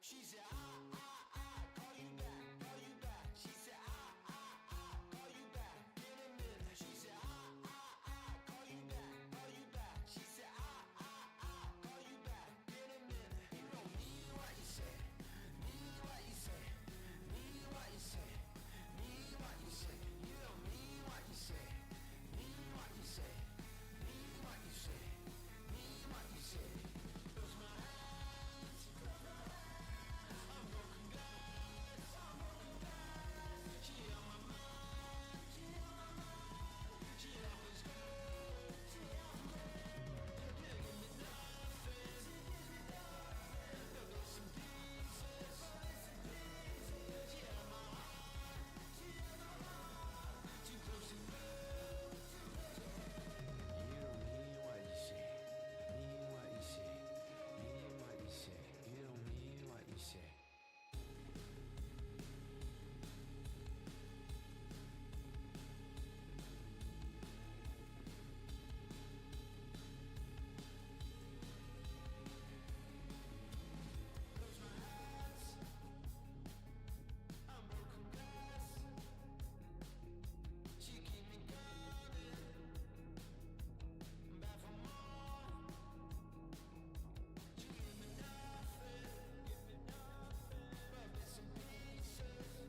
She said, I call you back, call you back. She said, I call you back in a minute. She said, I call you back, call you back. She said, I call you back in a minute. You don't mean what you say, mean what you say, mean what you say, mean what you say. You don't mean what you say, mean what you say, mean what you say, mean what you say. Close my hands, close my hands. I'm broken glass, I'm broken glass. She on my mind, she on my mind. She always goes, she always goes. You give me nothing, she gives me nothing. But bits and pieces, but bits and pieces. She on my heart, she on my heart. Too close to go, too close to go. You don't mean what you say, mean what you say, mean what you say. You don't mean what you say. Close my eyes, I'm broken glass. She keep me coming back for more. She give me nothing but bits and pieces,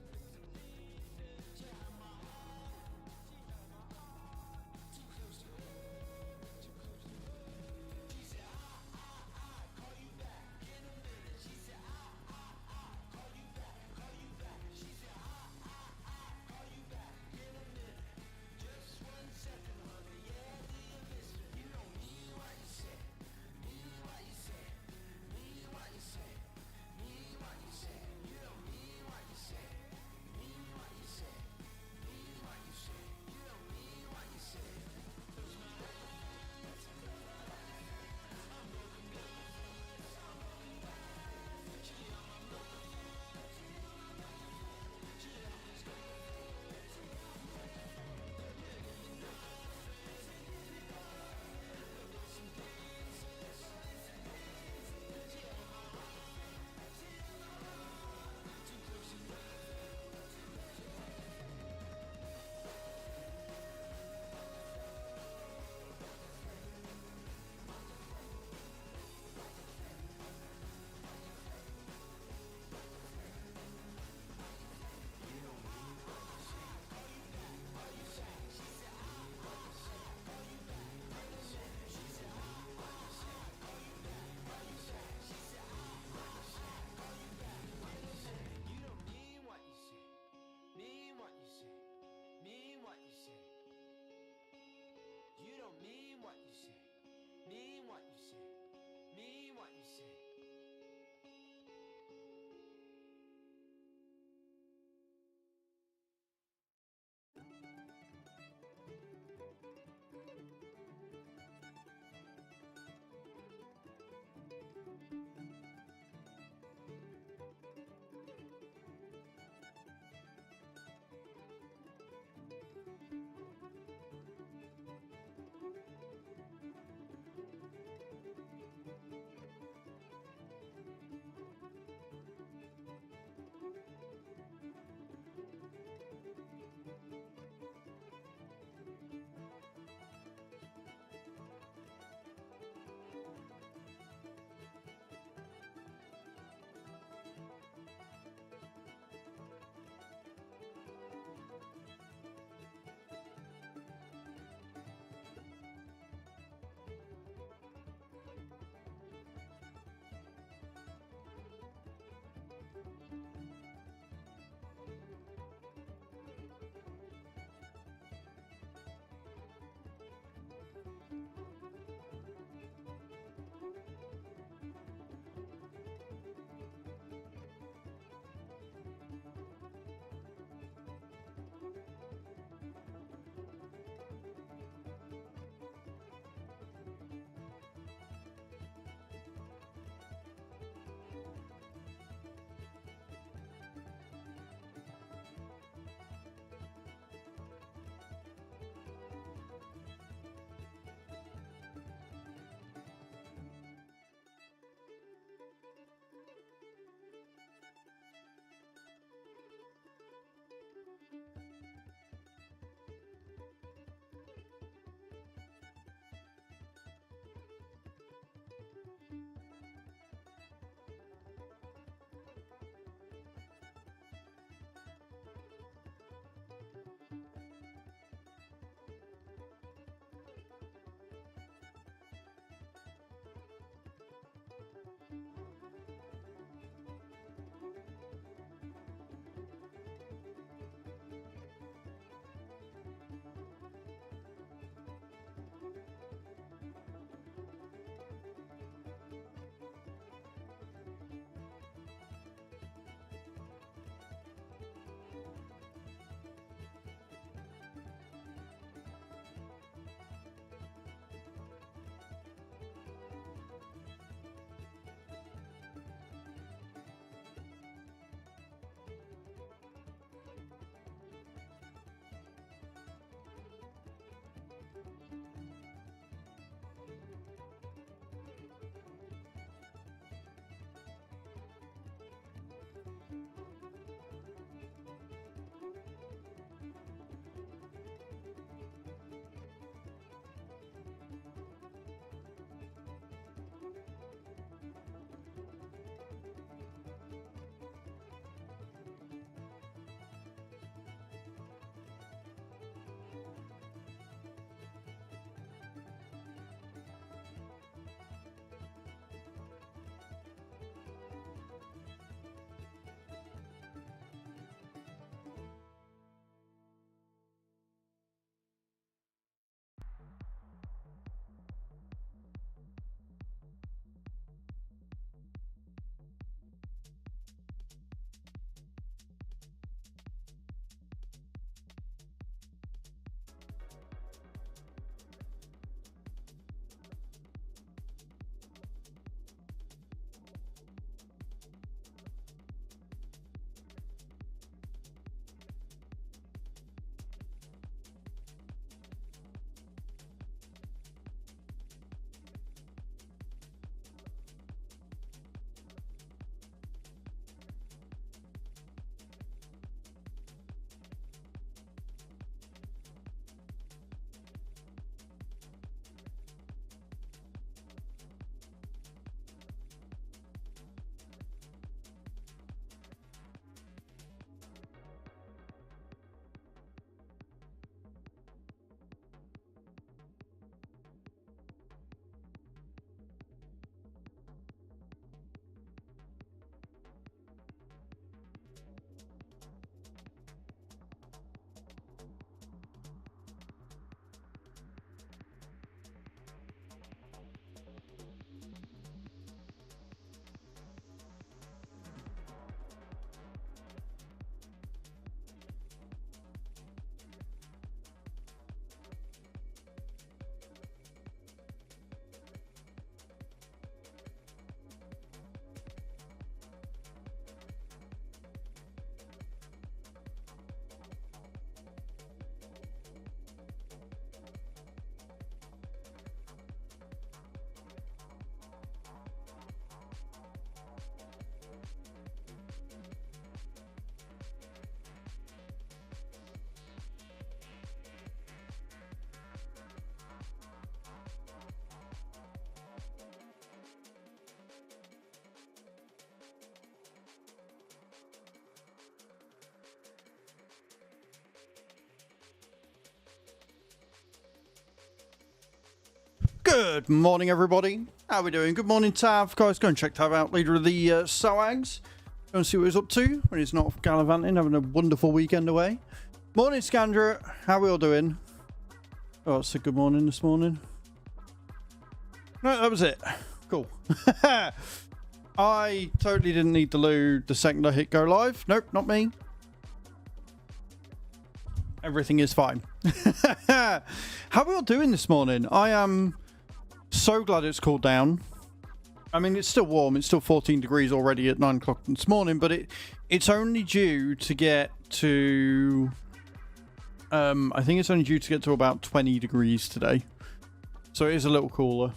bits and pieces. She had my heart, too close to her, too close to her. She said, I call you back in a minute. She said, I call you back. She said, I call you back in a minute. Just 1 second, honey, yeah, do you miss me? You don't mean what you say, mean what you say, mean what you say, mean what you say. You don't mean what you say, mean what you say, mean what you say. You don't mean what you say. Close my eyes, I'm broken glass, I'm broken glass. She on my mind, she always goes, she always goes. You give me nothing, she gives me nothing. But bits and pieces, bits and pieces. She on my heart, she on my heart. Too close to go, too close to go. You don't mean what you say. Call you back, call you back. She said, call you back, call you back. She said, call you back, call you back. She said, call you back, call you back. You don't mean what you say, mean what you say, mean what you say. You don't mean what you say, mean what you say, mean what you say. Good morning, everybody. How are we doing? Good morning, Tav. Guys, go and check Tav out, leader of the SOAGs. Go and see what he's up to when he's not gallivanting, having a wonderful weekend away. Morning, Scandra. How are we all doing? Oh, it's a good morning this morning. No, that was it. Cool. I totally didn't need the loo the second I hit go live. Nope, not me. Everything is fine. How are we all doing this morning? I am so glad it's cooled down. I mean, it's still warm. It's still 14 degrees already at 9 o'clock this morning, but it's only due to get to... I think it's only due to get to about 20 degrees today. So it is a little cooler.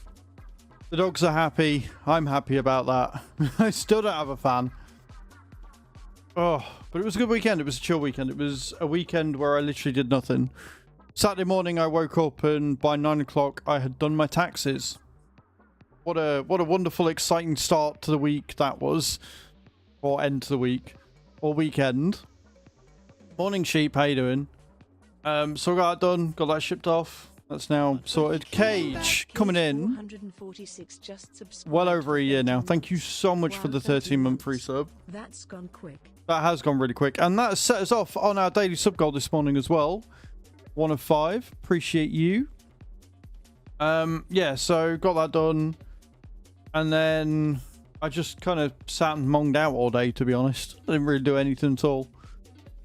The dogs are happy. I'm happy about that. I still don't have a fan. Oh, but it was a good weekend. It was a chill weekend. It was a weekend where I literally did nothing. Saturday morning, I woke up and by 9 o'clock, I had done my taxes. What a wonderful, exciting start to the week that was. Or end to the week. Or weekend. Morning, sheep. How you doing? So I got that done. Got that shipped off. That's now sorted. Cage coming in. Well over a year now. Thank you so much for the 13-month free sub. That's gone quick. That has gone really quick. And that has set us off on our daily sub goal this morning as well. 1 of 5. Appreciate you. Yeah, so got that done. And then I just kind of sat and monged out all day, to be honest. I didn't really do anything at all.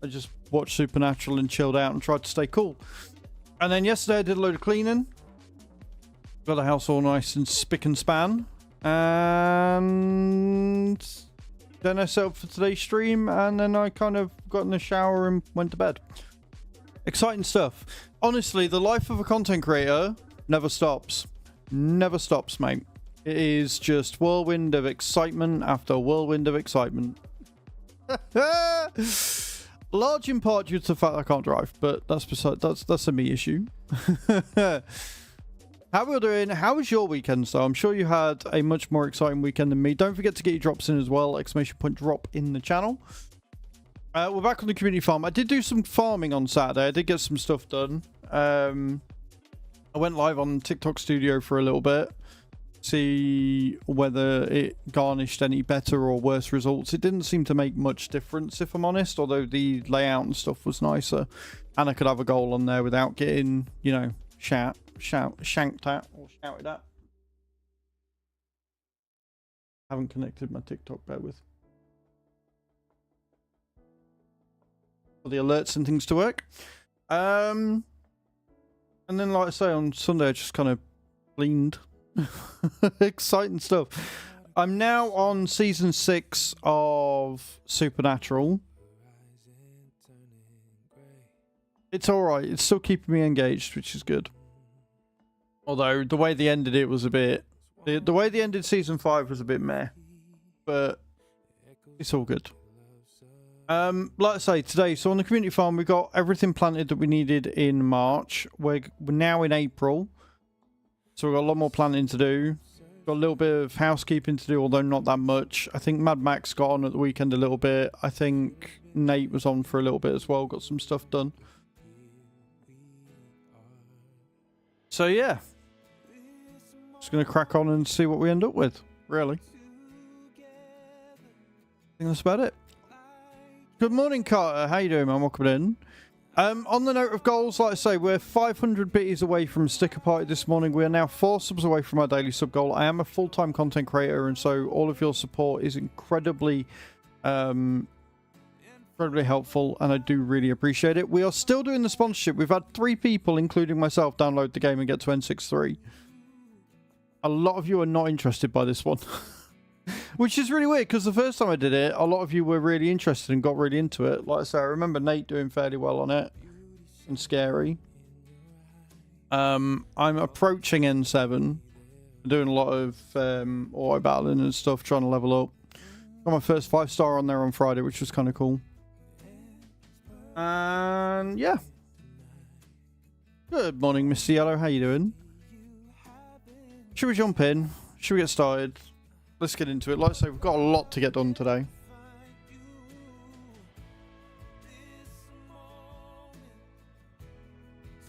I just watched Supernatural and chilled out and tried to stay cool. And then yesterday I did a load of cleaning. Got the house all nice and spick and span. And then I set up for today's stream. And then I kind of got in the shower and went to bed. Exciting stuff. Honestly, the life of a content creator never stops. Never stops, mate. It is just whirlwind of excitement after whirlwind of excitement. Large in part due to the fact I can't drive, but that's a me issue. How are we doing? How was your weekend, so I'm sure you had a much more exciting weekend than me. Don't forget to get your drops in as well. ! Drop in the channel. We're back on the community farm. I did do some farming on Saturday. I did get some stuff done. I went live on TikTok Studio for a little bit. See whether it garnished any better or worse results. It didn't seem to make much difference, if I'm honest, although the layout and stuff was nicer. And I could have a goal on there without getting, you know, shanked at or shouted at. Haven't connected my TikTok, bear with. For the alerts and things to work. And then, like I say, on Sunday, I just kind of cleaned. Exciting stuff. I'm now on season 6 of Supernatural. It's alright. It's still keeping me engaged, which is good. Although, the way they ended it was a bit... The way they ended season 5 was a bit meh. But it's all good. Like I say, today, so on the community farm, we got everything planted that we needed in March. We're now in April. So we've got a lot more planting to do. Got a little bit of housekeeping to do, although not that much. I think Mad Max got on at the weekend a little bit. I think Nate was on for a little bit as well. Got some stuff done. So yeah. Just going to crack on and see what we end up with, really. I think that's about it. Good morning, Carter. How you doing, man? Welcome in. On the note of goals, like I say, we're 500 biddies away from sticker party this morning. We are now 4 subs away from our daily sub goal. I am a full-time content creator, and so all of your support is incredibly helpful, and I do really appreciate it. We are still doing the sponsorship. We've had 3 people, including myself, download the game and get to N63. A lot of you are not interested by this one. Which is really weird, because the first time I did it, a lot of you were really interested and got really into it. Like I say, I remember Nate doing fairly well on it. And Scary. I'm approaching N7. Doing a lot of auto battling and stuff, trying to level up. Got my first 5-star on there on Friday, which was kind of cool. And yeah. Good morning, Mr. Yellow. How you doing? Should we jump in? Should we get started? Let's get into it. Like I say, we've got a lot to get done today.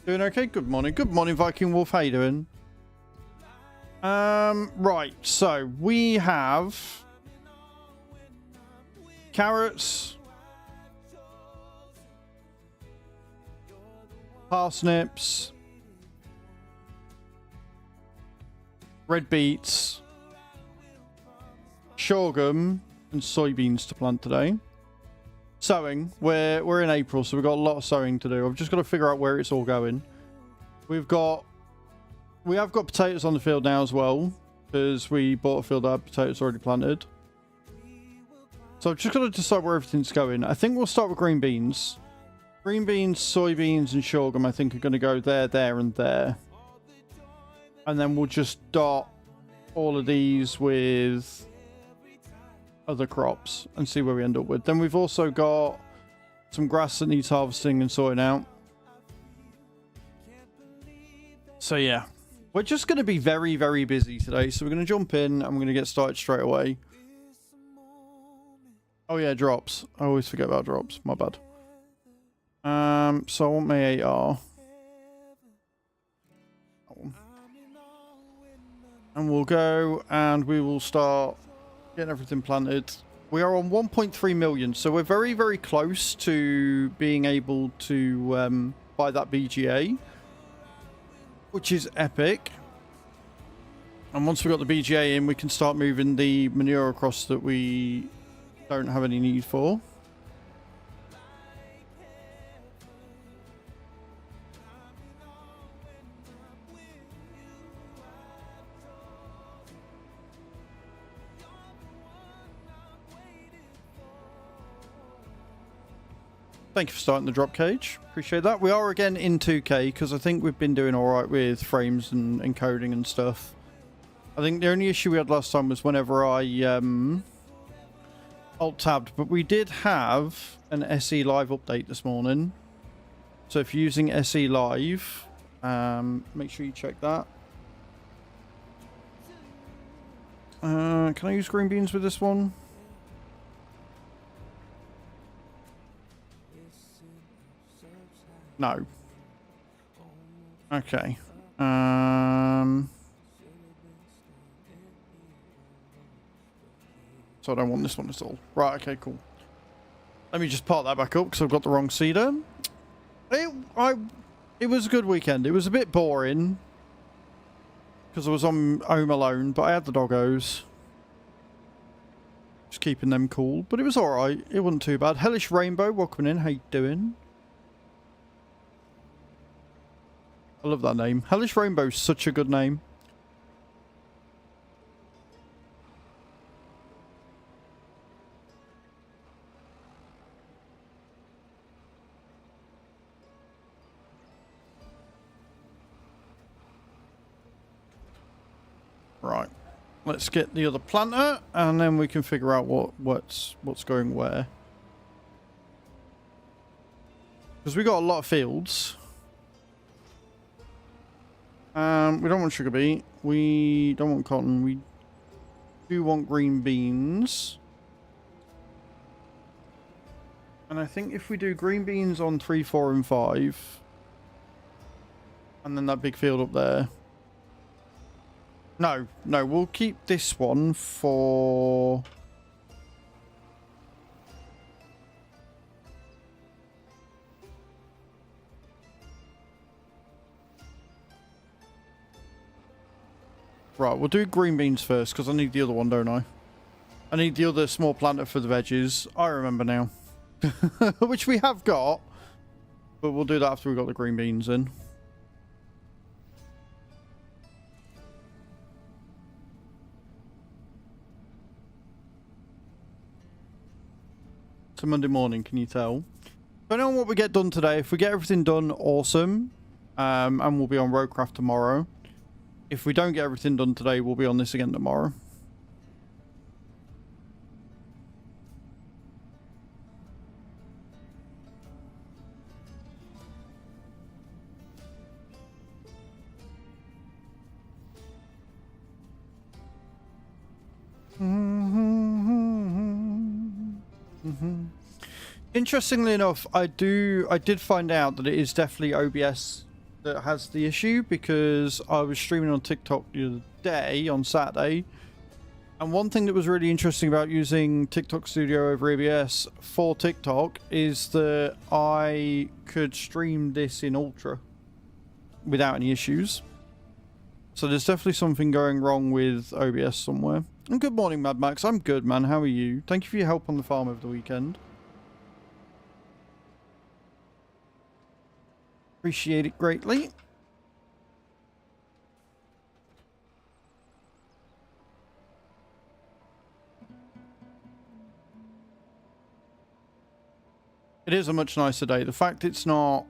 Doing okay? Good morning. Good morning, Viking Wolf. How you doing? Right, so we have carrots, parsnips, red beets, sorghum, and soybeans to plant today. Sowing, we're in April, so we've got a lot of sowing to do. I've just got to figure out where it's all going. We have got potatoes on the field now as well, because we bought a field that had potatoes already planted. So I've just got to decide where everything's going. I think we'll start with green beans. Green beans, soybeans, and sorghum I think are going to go there, there, and there. And then we'll just dot all of these with other crops and see where we end up with. Then we've also got some grass that needs harvesting and sorting out. So yeah, we're just going to be very, very busy today. So we're going to jump in and we're going to get started straight away. Oh yeah, drops. I always forget about drops. My bad. So I want my AR. And we'll go and we will start getting everything planted. We are on 1.3 million, so we're very, very close to being able to buy that BGA, which is epic. And once we've got the BGA in, we can start moving the manure across that we don't have any need for. Thank you for starting the drop cage. Appreciate that. We are again in 2K because I think we've been doing alright with frames and encoding and stuff. I think the only issue we had last time was whenever I alt-tabbed, but we did have an SE Live update this morning. So if you're using SE Live, make sure you check that. Can I use green beans with this one? No. Okay. So I don't want this one at all. Right, okay, cool. Let me just part that back up because I've got the wrong seeder. It was a good weekend. It was a bit boring because I was on home alone, but I had the doggos. Just keeping them cool, but it was alright. It wasn't too bad. Hellish Rainbow, welcome in. How you doing? I love that name. Hellish Rainbow is such a good name. Right. Let's get the other planter and then we can figure out what's going where. Because we got a lot of fields. We don't want sugar beet. We don't want cotton. We do want green beans. And I think if we do green beans on 3, 4, and 5, and then that big field up there. No, we'll keep this one for... Right, we'll do green beans first, because I need the other one, don't I? I need the other small planter for the veggies. I remember now. Which we have got. But we'll do that after we've got the green beans in. It's a Monday morning, can you tell? Depending on what we get done today, if we get everything done, awesome. And we'll be on Roadcraft tomorrow. If we don't get everything done today, we'll be on this again tomorrow. Interestingly enough, I did find out that it is definitely OBS that has the issue, because I was streaming on TikTok the other day, on Saturday, and one thing that was really interesting about using TikTok Studio over ABS for TikTok is that I could stream this in Ultra without any issues. So there's definitely something going wrong with OBS somewhere. And good morning, Mad Max. I'm good, man. How are you? Thank you for your help on the farm over the weekend. Appreciate it greatly. It is a much nicer day. The fact it's not...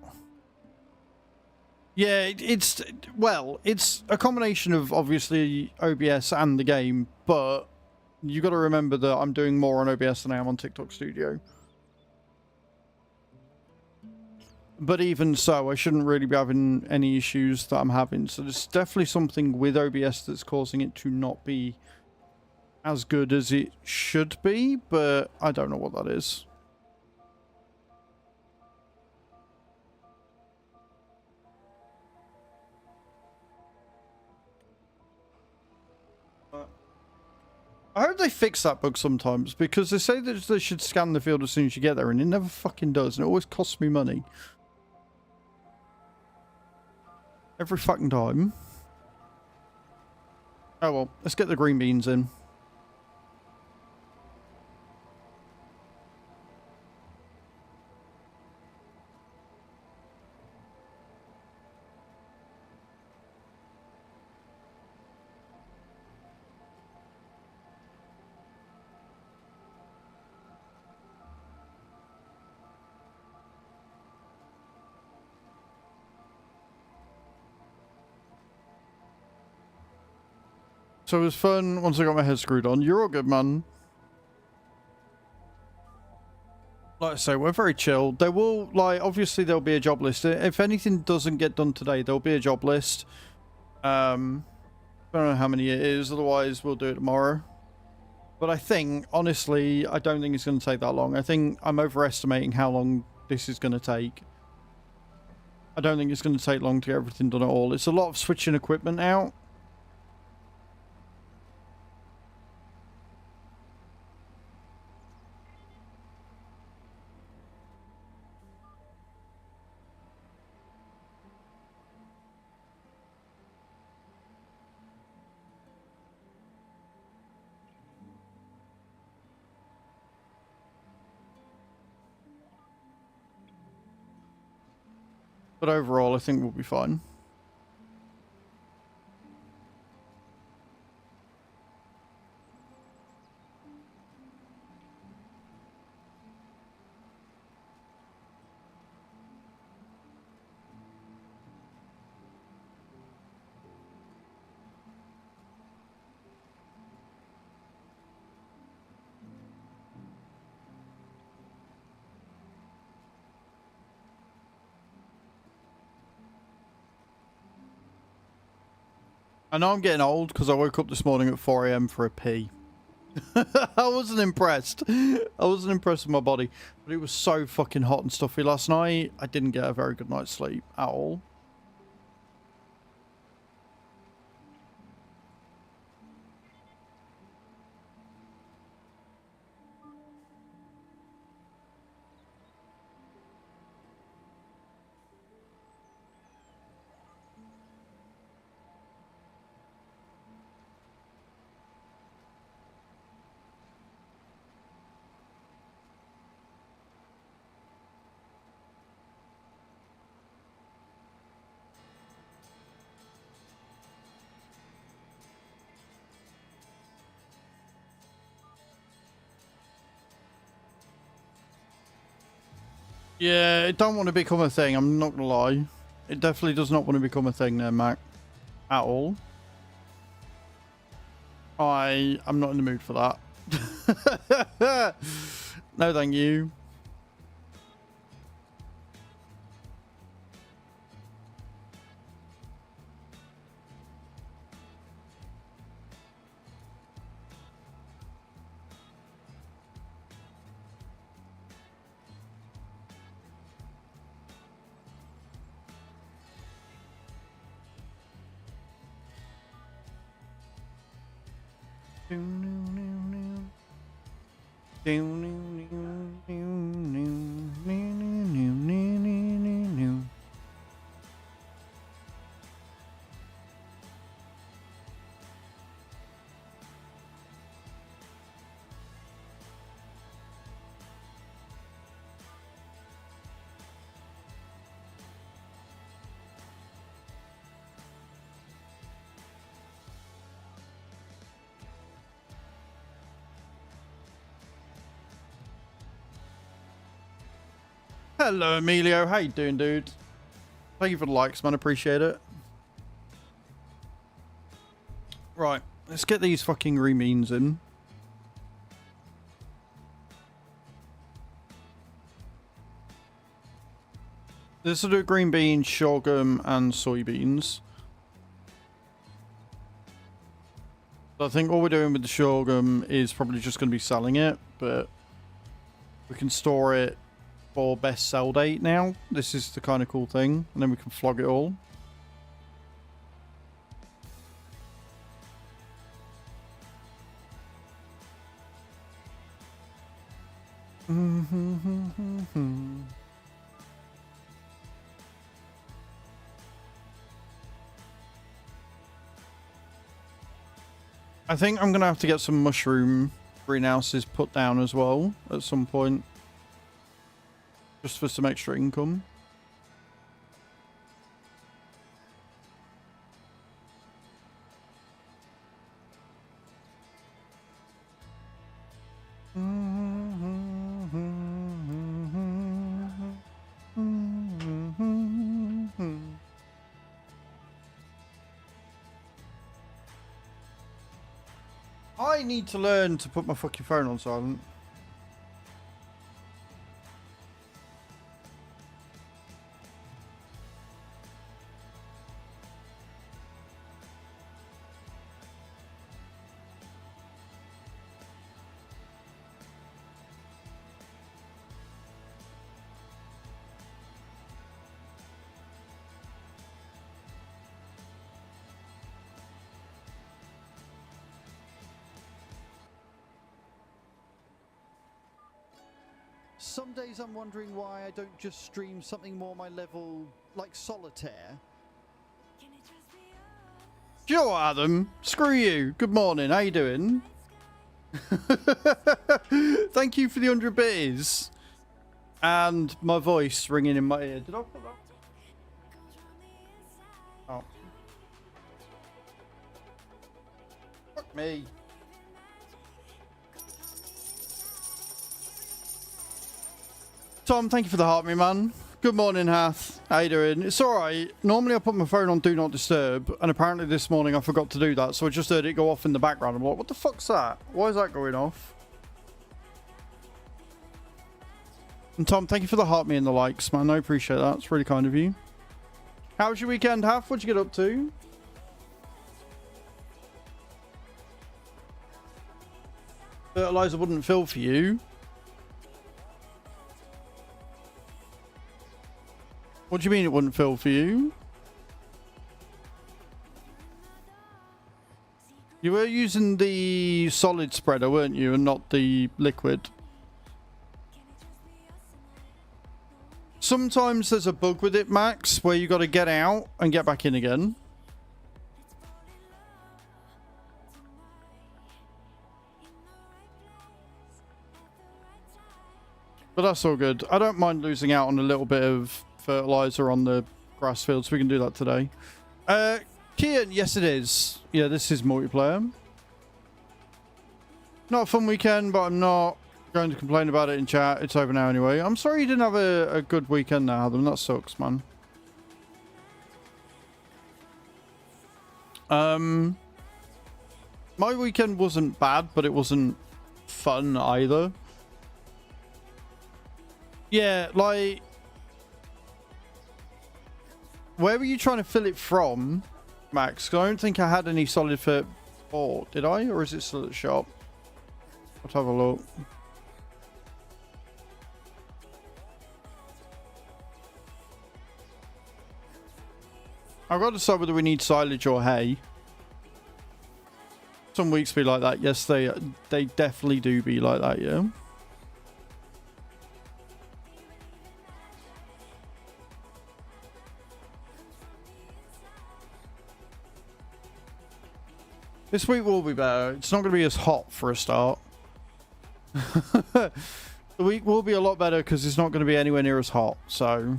Yeah, it's... Well, it's a combination of, obviously, OBS and the game, but you got to remember that I'm doing more on OBS than I am on TikTok Studio. But even so, I shouldn't really be having any issues that I'm having. So there's definitely something with OBS that's causing it to not be as good as it should be, but I don't know what that is. I hope they fix that bug sometimes, because they say that they should scan the field as soon as you get there, and it never fucking does, and it always costs me money. Every fucking time. Oh well, let's get the green beans in. So it was fun once I got my head screwed on. You're all good, man. Like I say, we're very chill. There will, like, obviously there'll be a job list. If anything doesn't get done today, there'll be a job list. I don't know how many it is, otherwise we'll do it tomorrow. But I think, honestly, I don't think it's going to take that long. I think I'm overestimating how long this is going to take. I don't think it's going to take long to get everything done at all. It's a lot of switching equipment out. But overall, I think we'll be fine. I know I'm getting old because I woke up this morning at 4 AM for a pee. I wasn't impressed. I wasn't impressed with my body. But it was so fucking hot and stuffy last night. I didn't get a very good night's sleep at all. Yeah, it don't want to become a thing, I'm not gonna lie. It definitely does not want to become a thing there, Mac. At all. I'm not in the mood for that. No, thank you. Hello, Emilio. How you doing, dude? Thank you for the likes, man. Appreciate it. Right, let's get these fucking remeans in. This will do green beans, sorghum, and soybeans. So I think all we're doing with the sorghum is probably just going to be selling it, but we can store it for best sell date now. This is the kind of cool thing, and then we can flog it all. I think I'm gonna have to get some mushroom greenhouses put down as well at some point, just for some extra income. I need to learn to put my fucking phone on silent. Some days I'm wondering why I don't just stream something more my level, like solitaire. Do you know what, Adam? Screw you. Good morning. How you doing? Thank you for the 100 bits. And my voice ringing in my ear. Did I put that? Oh. Fuck me. Tom, thank you for the heart, me man. Good morning, Hath. How you doing? It's alright. Normally I put my phone on Do Not Disturb, and apparently this morning I forgot to do that, so I just heard it go off in the background. I'm like, what the fuck's that? Why is that going off? And Tom, thank you for the heart me and the likes, man. I appreciate that. It's really kind of you. How was your weekend, Hath? What'd you get up to? Fertilizer wouldn't fill for you. What do you mean it wouldn't fill for you? You were using the solid spreader, weren't you, and not the liquid? Sometimes there's a bug with it, Max, where you got to get out and get back in again. But that's all good. I don't mind losing out on a little bit of fertilizer on the grass field, so we can do that today. Kian, yes it is. Yeah, this is multiplayer. Not a fun weekend, but I'm not going to complain about it in chat. It's over now anyway. I'm sorry you didn't have a good weekend now, Adam. That sucks, man. My weekend wasn't bad, but it wasn't fun either. Yeah, like, where were you trying to fill it from, Max? 'Cause I don't think I had any solid fit. Oh, did I? Or is it still at the shop? Let's have a look. I've got to decide whether we need silage or hay. Some weeks be like that. Yes, they definitely do be like that, yeah. This week will be better. It's not going to be as hot for a start. The week will be a lot better because it's not going to be anywhere near as hot, so...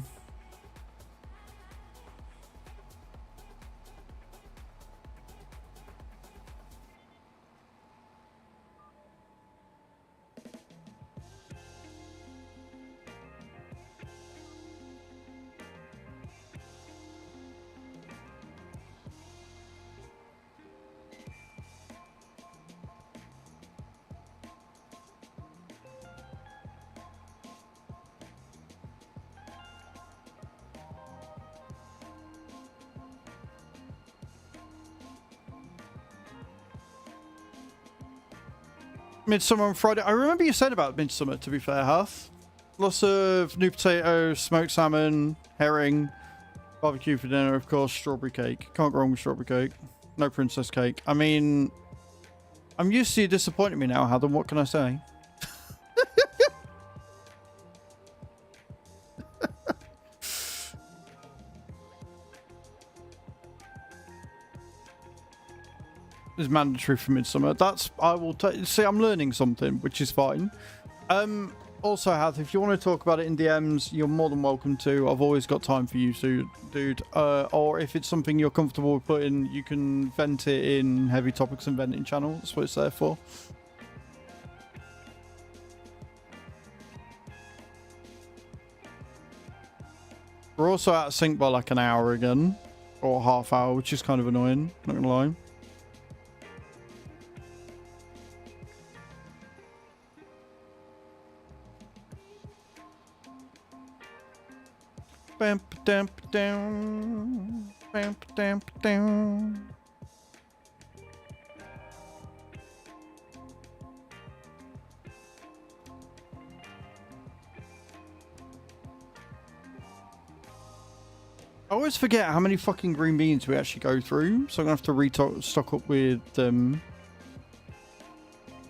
Midsummer on Friday. I remember you said about Midsummer, to be fair, Huff. Lots of new potatoes, smoked salmon, herring, barbecue for dinner, of course, strawberry cake. Can't go wrong with strawberry cake. No princess cake. I mean, I'm used to you disappointing me now, Haddon. What can I say? Is mandatory for Midsummer. That's, I will see, I'm learning something, which is fine. Also, Hath, if you want to talk about it in DMs, you're more than welcome to. I've always got time for you to, dude. Or if it's something you're comfortable with putting, you can vent it in Heavy Topics and Venting channel. That's what it's there for. We're also out of sync by like an hour again, or half hour, which is kind of annoying, not gonna lie. Bam, damp, down. Bam, damp, down. I always forget how many fucking green beans we actually go through, so I'm gonna have to restock up with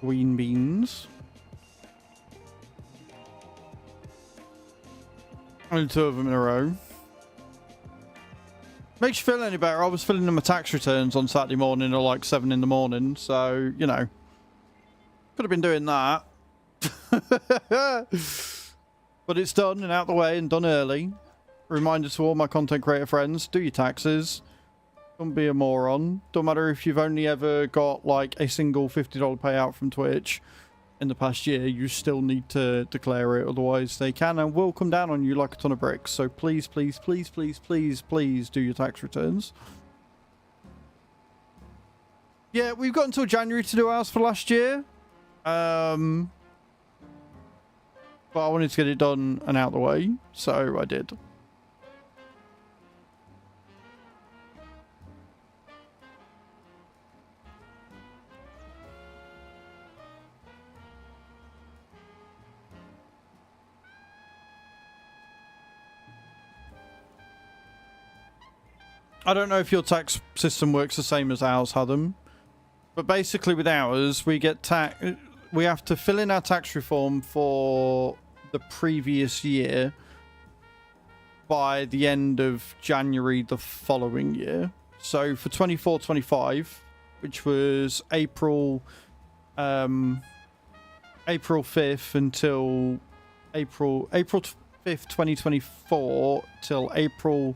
green beans. Only 2 of them in a row. Makes you feel any better. I was filling in my tax returns on Saturday morning at like 7 in the morning, so, you know. Could have been doing that. But it's done and out the way and done early. Reminder to all my content creator friends, do your taxes. Don't be a moron. Don't matter if you've only ever got like a single $50 payout from Twitch in the past year, you still need to declare it, otherwise they can and will come down on you like a ton of bricks. So please, please, please, please, please, please do your tax returns. Yeah, we've got until January to do ours for last year. But I wanted to get it done and out the way, so I did. I don't know if your tax system works the same as ours, Haddon. But basically with ours, we get we have to fill in our tax reform for the previous year by the end of January the following year. So for 24-25, which was April 5th until April 5th, 2024 till April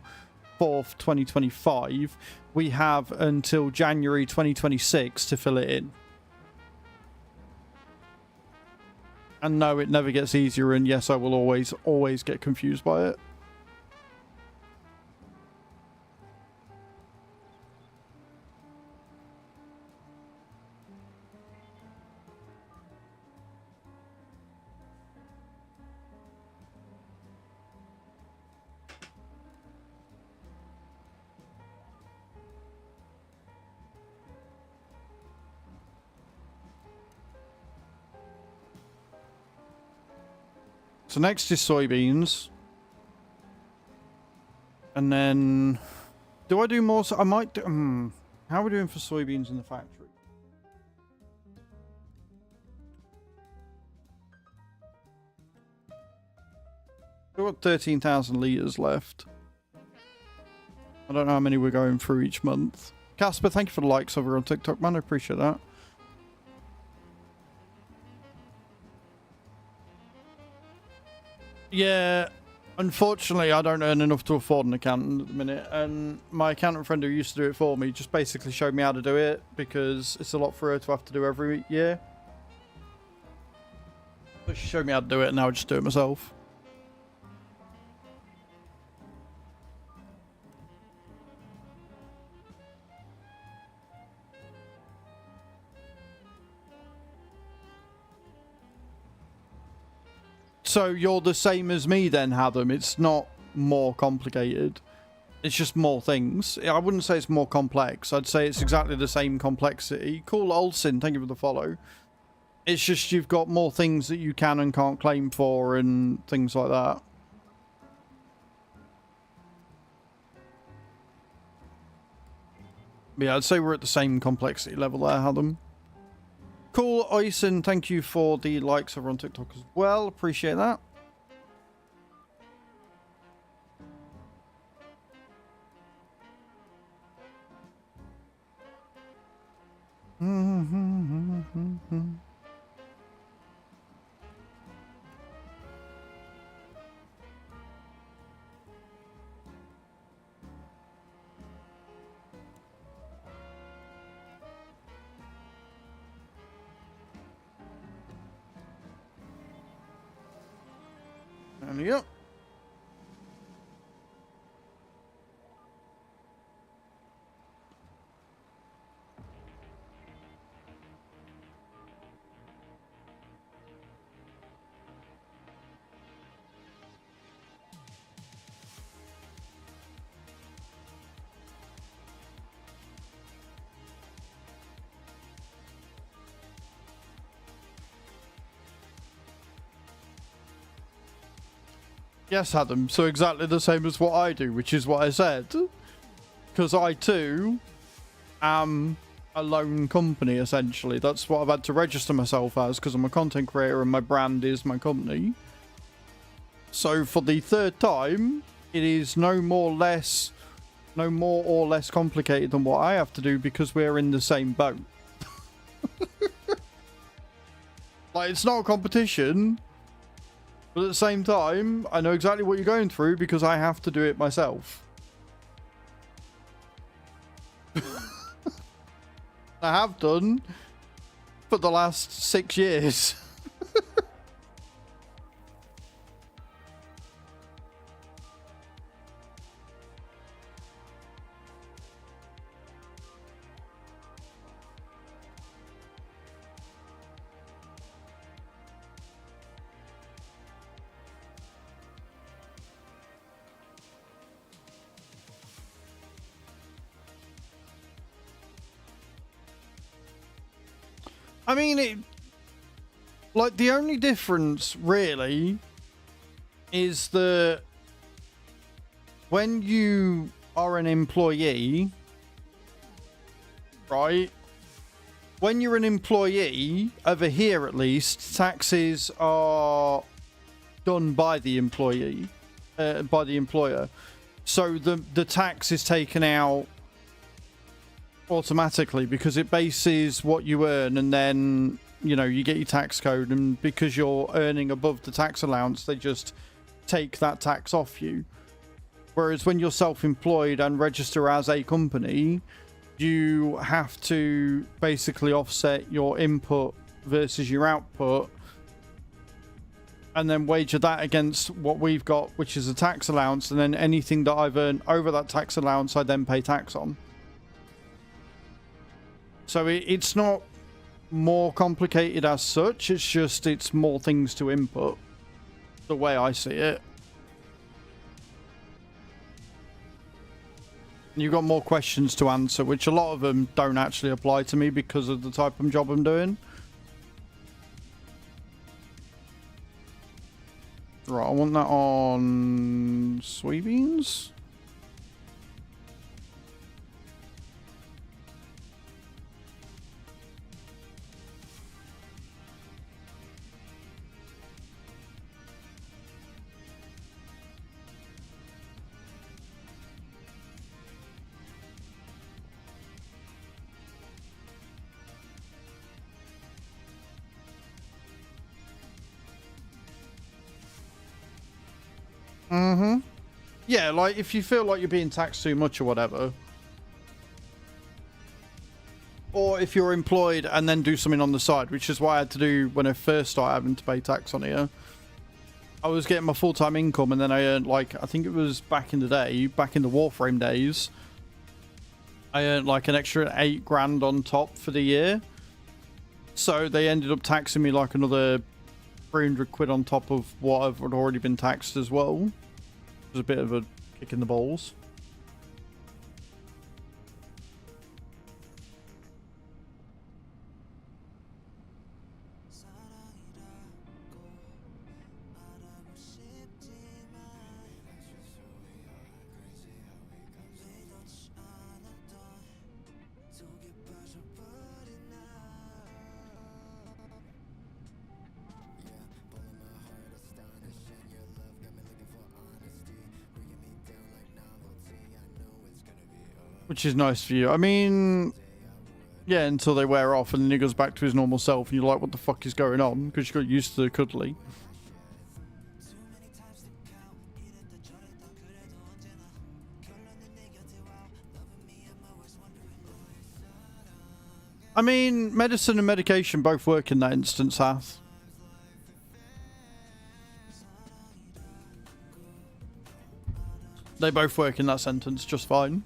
4th, 2025, we have until January 2026 to fill it in. And no, it never gets easier, and yes, I will always get confused by it. So next is soybeans. And then... do I do more? I might do... how are we doing for soybeans in the factory? We've got 13,000 litres left. I don't know how many we're going through each month. Casper, thank you for the likes over on TikTok, man. I appreciate that. Yeah, unfortunately, I don't earn enough to afford an accountant at the minute. And my accountant friend who used to do it for me just basically showed me how to do it because it's a lot for her to have to do every year. But she showed me how to do it and now I just do it myself. So you're the same as me then, Hadam. It's not more complicated. It's just more things. I wouldn't say it's more complex. I'd say it's exactly the same complexity. Cool, Olsen, thank you for the follow. It's just you've got more things that you can and can't claim for and things like that. But yeah, I'd say we're at the same complexity level there, Hadam. Cool, Oysen, thank you for the likes over on TikTok as well. Appreciate that. And yep. Yes, Adam. So exactly the same as what I do, which is what I said. Because I too am a lone company, essentially. That's what I've had to register myself as, because I'm a content creator and my brand is my company. So for the third time, it is no more or less complicated than what I have to do because we're in the same boat. Like, it's not a competition. But at the same time, I know exactly what you're going through because I have to do it myself. I have done for the last 6 years. I mean, like, the only difference, really, is that when you are an employee, right? When you're an employee, over here at least, taxes are done by the employee, by the employer. So the tax is taken out automatically because it bases what you earn and then, you know, you get your tax code, and because you're earning above the tax allowance, they just take that tax off you. Whereas when you're self-employed and register as a company, you have to basically offset your input versus your output and then wager that against what we've got, which is a tax allowance, and then anything that I've earned over that tax allowance I then pay tax on. So it's not more complicated as such, it's just it's more things to input, the way I see it. You've got more questions to answer, which a lot of them don't actually apply to me because of the type of job I'm doing. Right, I want that on soybeans. Mm-hmm. Yeah, like if you feel like you're being taxed too much or whatever, or if you're employed and then do something on the side, which is what I had to do when I first started having to pay tax on here. I was getting my full-time income, and then I earned, like, I think it was back in the day, back in the Warframe days, I earned like an extra 8 grand on top for the year. So they ended up taxing me like another 300 quid on top of what I've already been taxed as well. It was a bit of a kick in the balls. Which is nice for you. I mean, yeah, until they wear off and then he goes back to his normal self and you're like, what the fuck is going on? Because you got used to the cuddly. I mean, medicine and medication both work in that instance, Hath. They both work in that sentence just fine.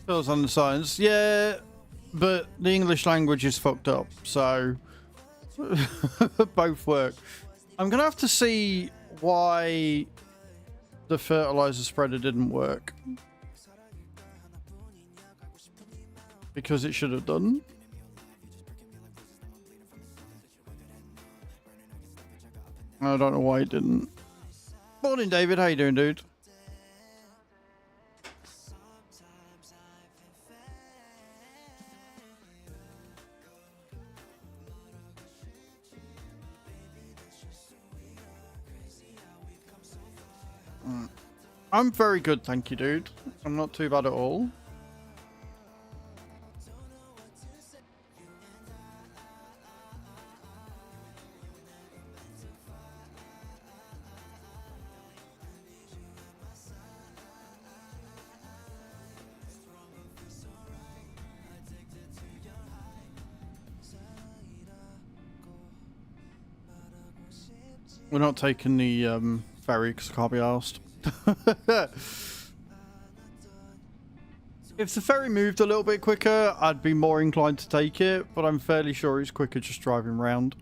Fills on the science, yeah, but the English language is fucked up, so both work. I'm gonna have to see why the fertilizer spreader didn't work, because it should have done. I don't know why it didn't. Morning, David. How you doing, dude? I'm very good, thank you, dude. I'm not too bad at all. We're not taking the ferry because I can't be arsed. If the ferry moved a little bit quicker, I'd be more inclined to take it, but I'm fairly sure it's quicker just driving around.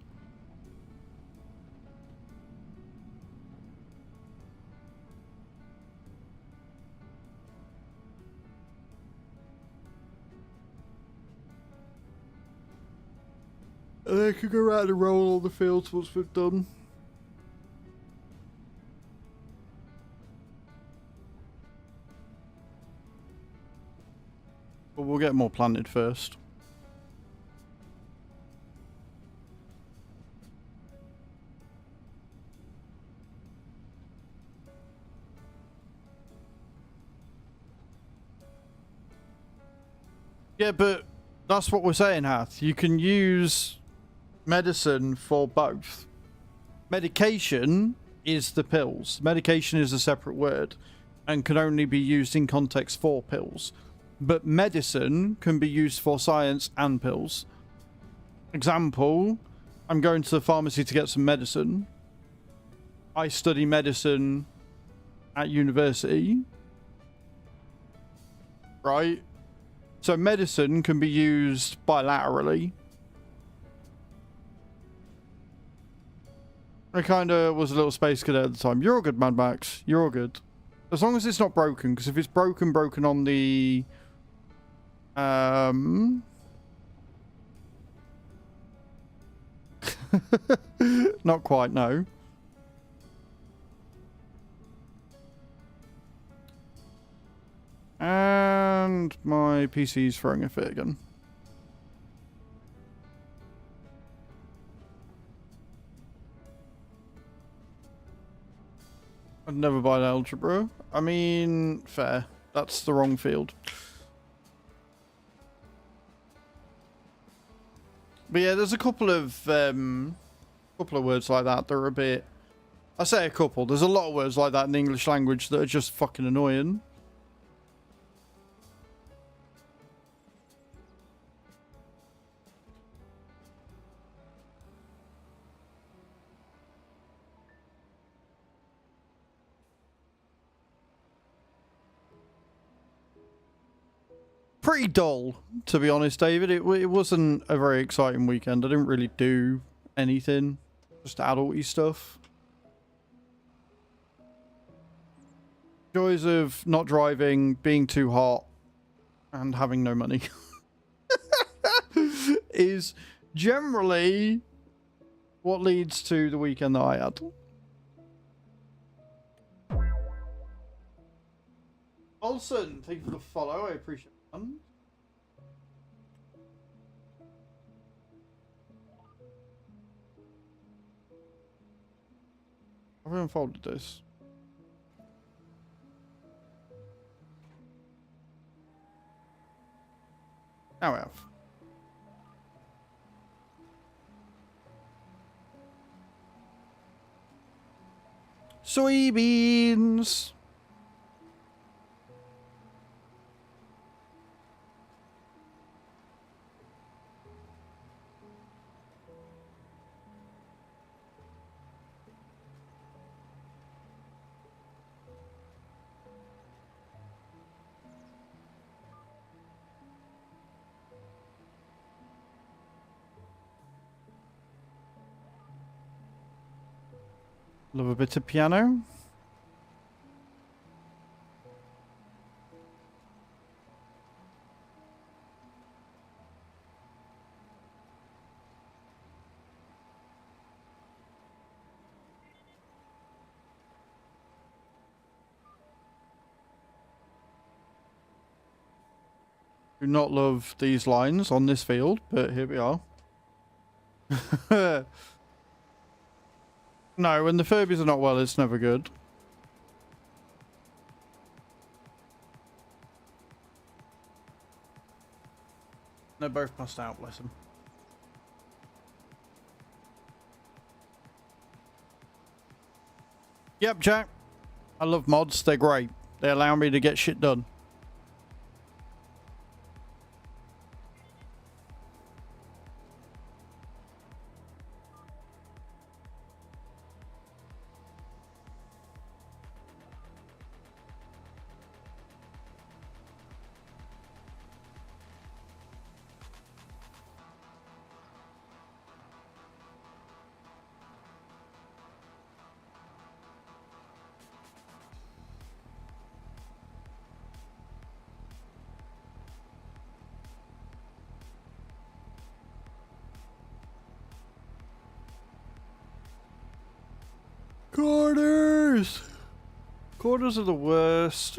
And they could go around and roll all the fields once we've done. But we'll get more planted first. Yeah, but that's what we're saying, Hath. You can use medicine for both. Medication is the pills. Medication is a separate word and can only be used in context for pills. But medicine can be used for science and pills. Example, I'm going to the pharmacy to get some medicine. I study medicine at university. Right? So medicine can be used bilaterally. I kind of was a little space cadet at the time. You're all good, Mad Max. You're all good. As long as it's not broken, because if it's broken on the... not quite, no. And my PC's throwing a fit again. I'd never buy algebra. I mean, fair. That's the wrong field. But yeah, there's a couple of words like that are a bit... I say a couple. There's a lot of words like that in the English language that are just fucking annoying. Pretty dull, to be honest, David. It wasn't a very exciting weekend. I didn't really do anything. Just adult-y stuff. Joys of not driving, being too hot, and having no money is generally what leads to the weekend that I had. Olsen, thank you for the follow. I appreciate it. Have we unfolded this? Now we have. Soybeans. Love a bit of piano. Do not love these lines on this field, but here we are. No, when the Furbies are not well, it's never good. They're both passed out, bless them. Yep, Jack. I love mods. They're great. They allow me to get shit done. Quarters! Quarters are the worst.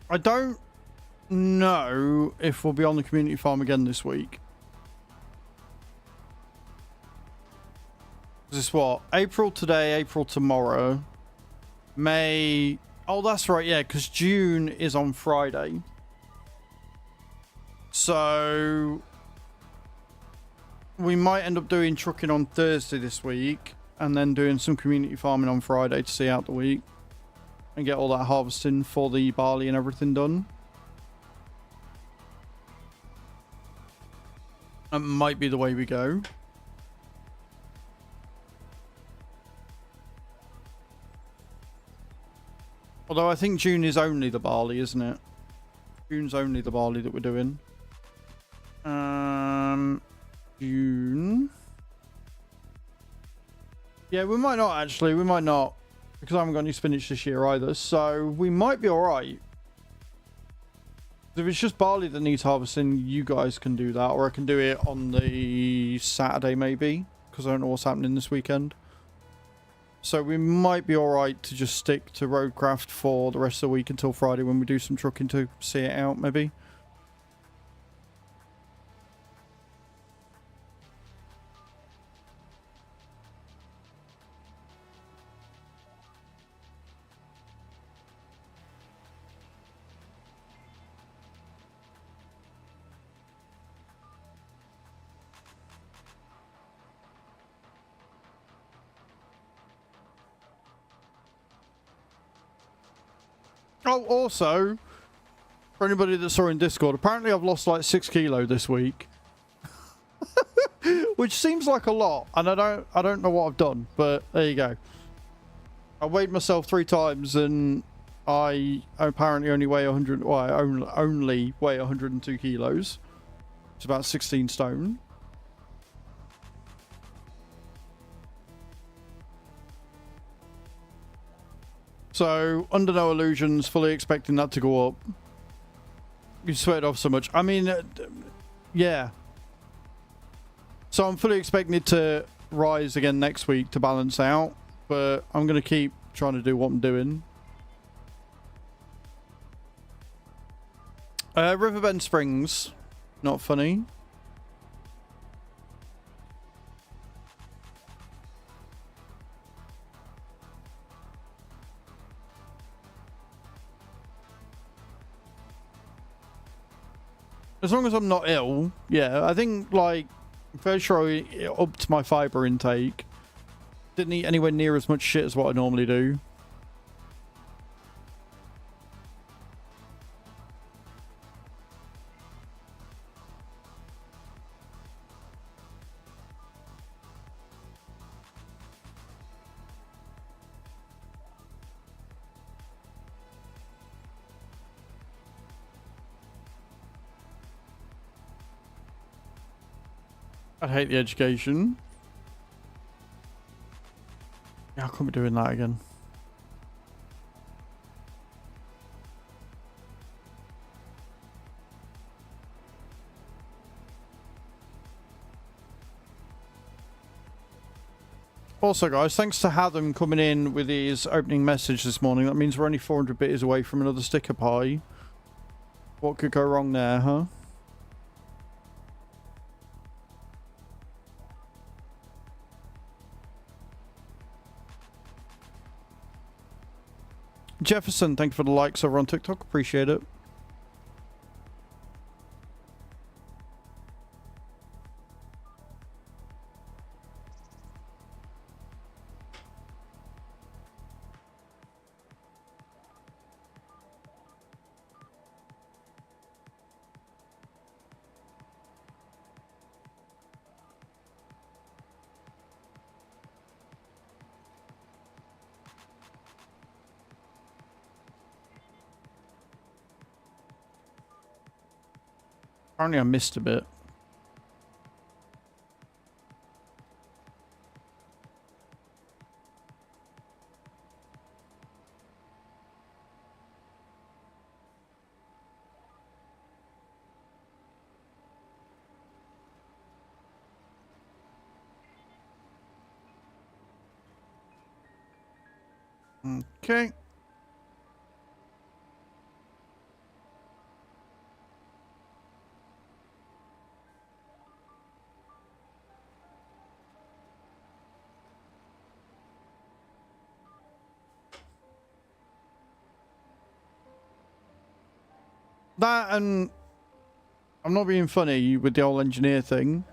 I don't know if we'll be on the community farm again this week. Is this what? April today, April tomorrow. May... Oh, that's right, yeah, because June is on Friday. So... we might end up doing trucking on Thursday this week. And then doing some community farming on Friday to see out the week. And get all that harvesting for the barley and everything done. That might be the way we go. Although I think June is only the barley, isn't it? June's only the barley that we're doing. June. Yeah, we might not actually. We might not. Because I haven't got any spinach this year either. So we might be alright. If it's just barley that needs harvesting, you guys can do that, or I can do it on the Saturday maybe, because I don't know what's happening this weekend. So we might be alright to just stick to roadcraft for the rest of the week until Friday when we do some trucking to see it out maybe. Oh, also, for anybody that saw in Discord, apparently I've lost like 6 kilos this week. Which seems like a lot, and I don't know what I've done, but there you go. I weighed myself 3 times and I apparently only weigh 100, well, I only weigh 102 kilos. It's about 16 stone. So, under no illusions, fully expecting that to go up. You sweat off so much. I mean, yeah. So I'm fully expecting it to rise again next week to balance out. But I'm going to keep trying to do what I'm doing. Riverbend Springs. Not funny. As long as I'm not ill, yeah. I think, like, I'm fairly sure I upped my fiber intake. Didn't eat anywhere near as much shit as what I normally do. I hate the education. Yeah, I couldn't be doing that again. Also, guys, thanks to Hatham coming in with his opening message this morning. That means we're only 400 bitties away from another sticker pie. What could go wrong there, huh? Jefferson, thank you for the likes over on TikTok. Appreciate it. Apparently I missed a bit. Okay. That, and I'm not being funny with the old engineer thing,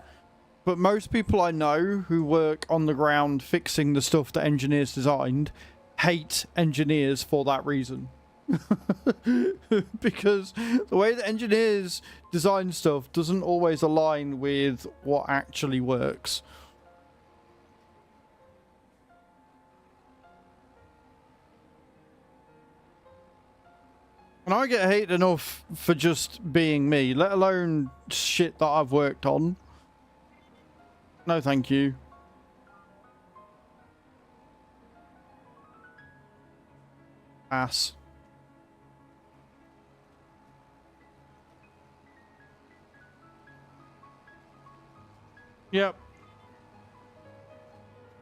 but most people I know who work on the ground fixing the stuff that engineers designed hate engineers for that reason. Because the way that engineers design stuff doesn't always align with what actually works. And I get hated enough for just being me, let alone shit that I've worked on. No, thank you. Ass. Yep.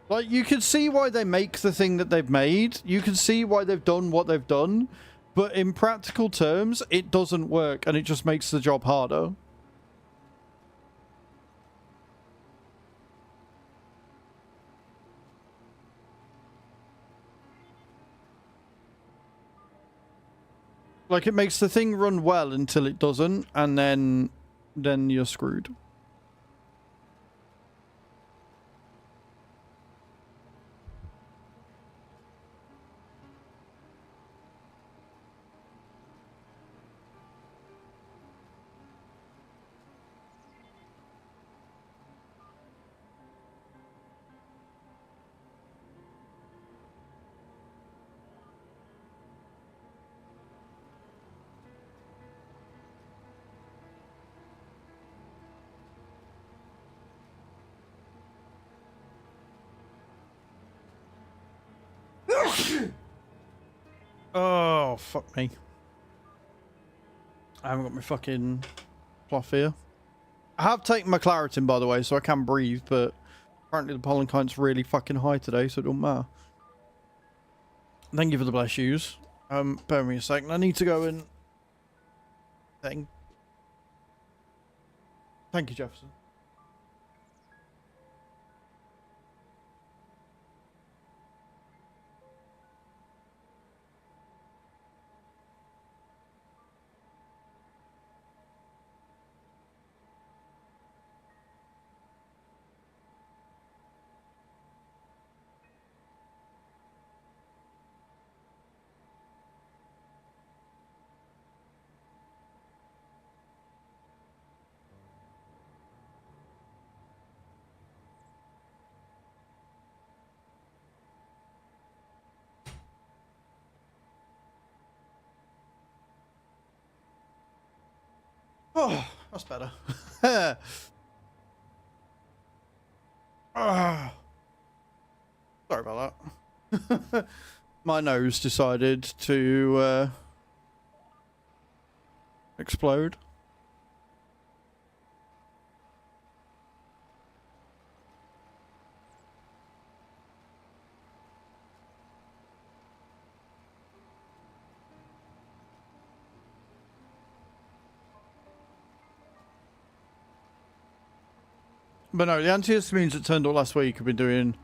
Like, you can see why they make the thing that they've made. You can see why they've done what they've done. But in practical terms, it doesn't work, and it just makes the job harder. Like, it makes the thing run well until it doesn't, and then you're screwed. Oh, fuck me. I haven't got my fucking cloth here. I have taken my Claritin, by the way, so I can breathe, but apparently the pollen count's really fucking high today, so it don't matter. Thank you for the bless yous. Bear with me a second. I need to go and... Thank you, Jefferson. Oh, that's better. Sorry about that. My nose decided to explode. But no, the antihistamines that turned up last week have been doing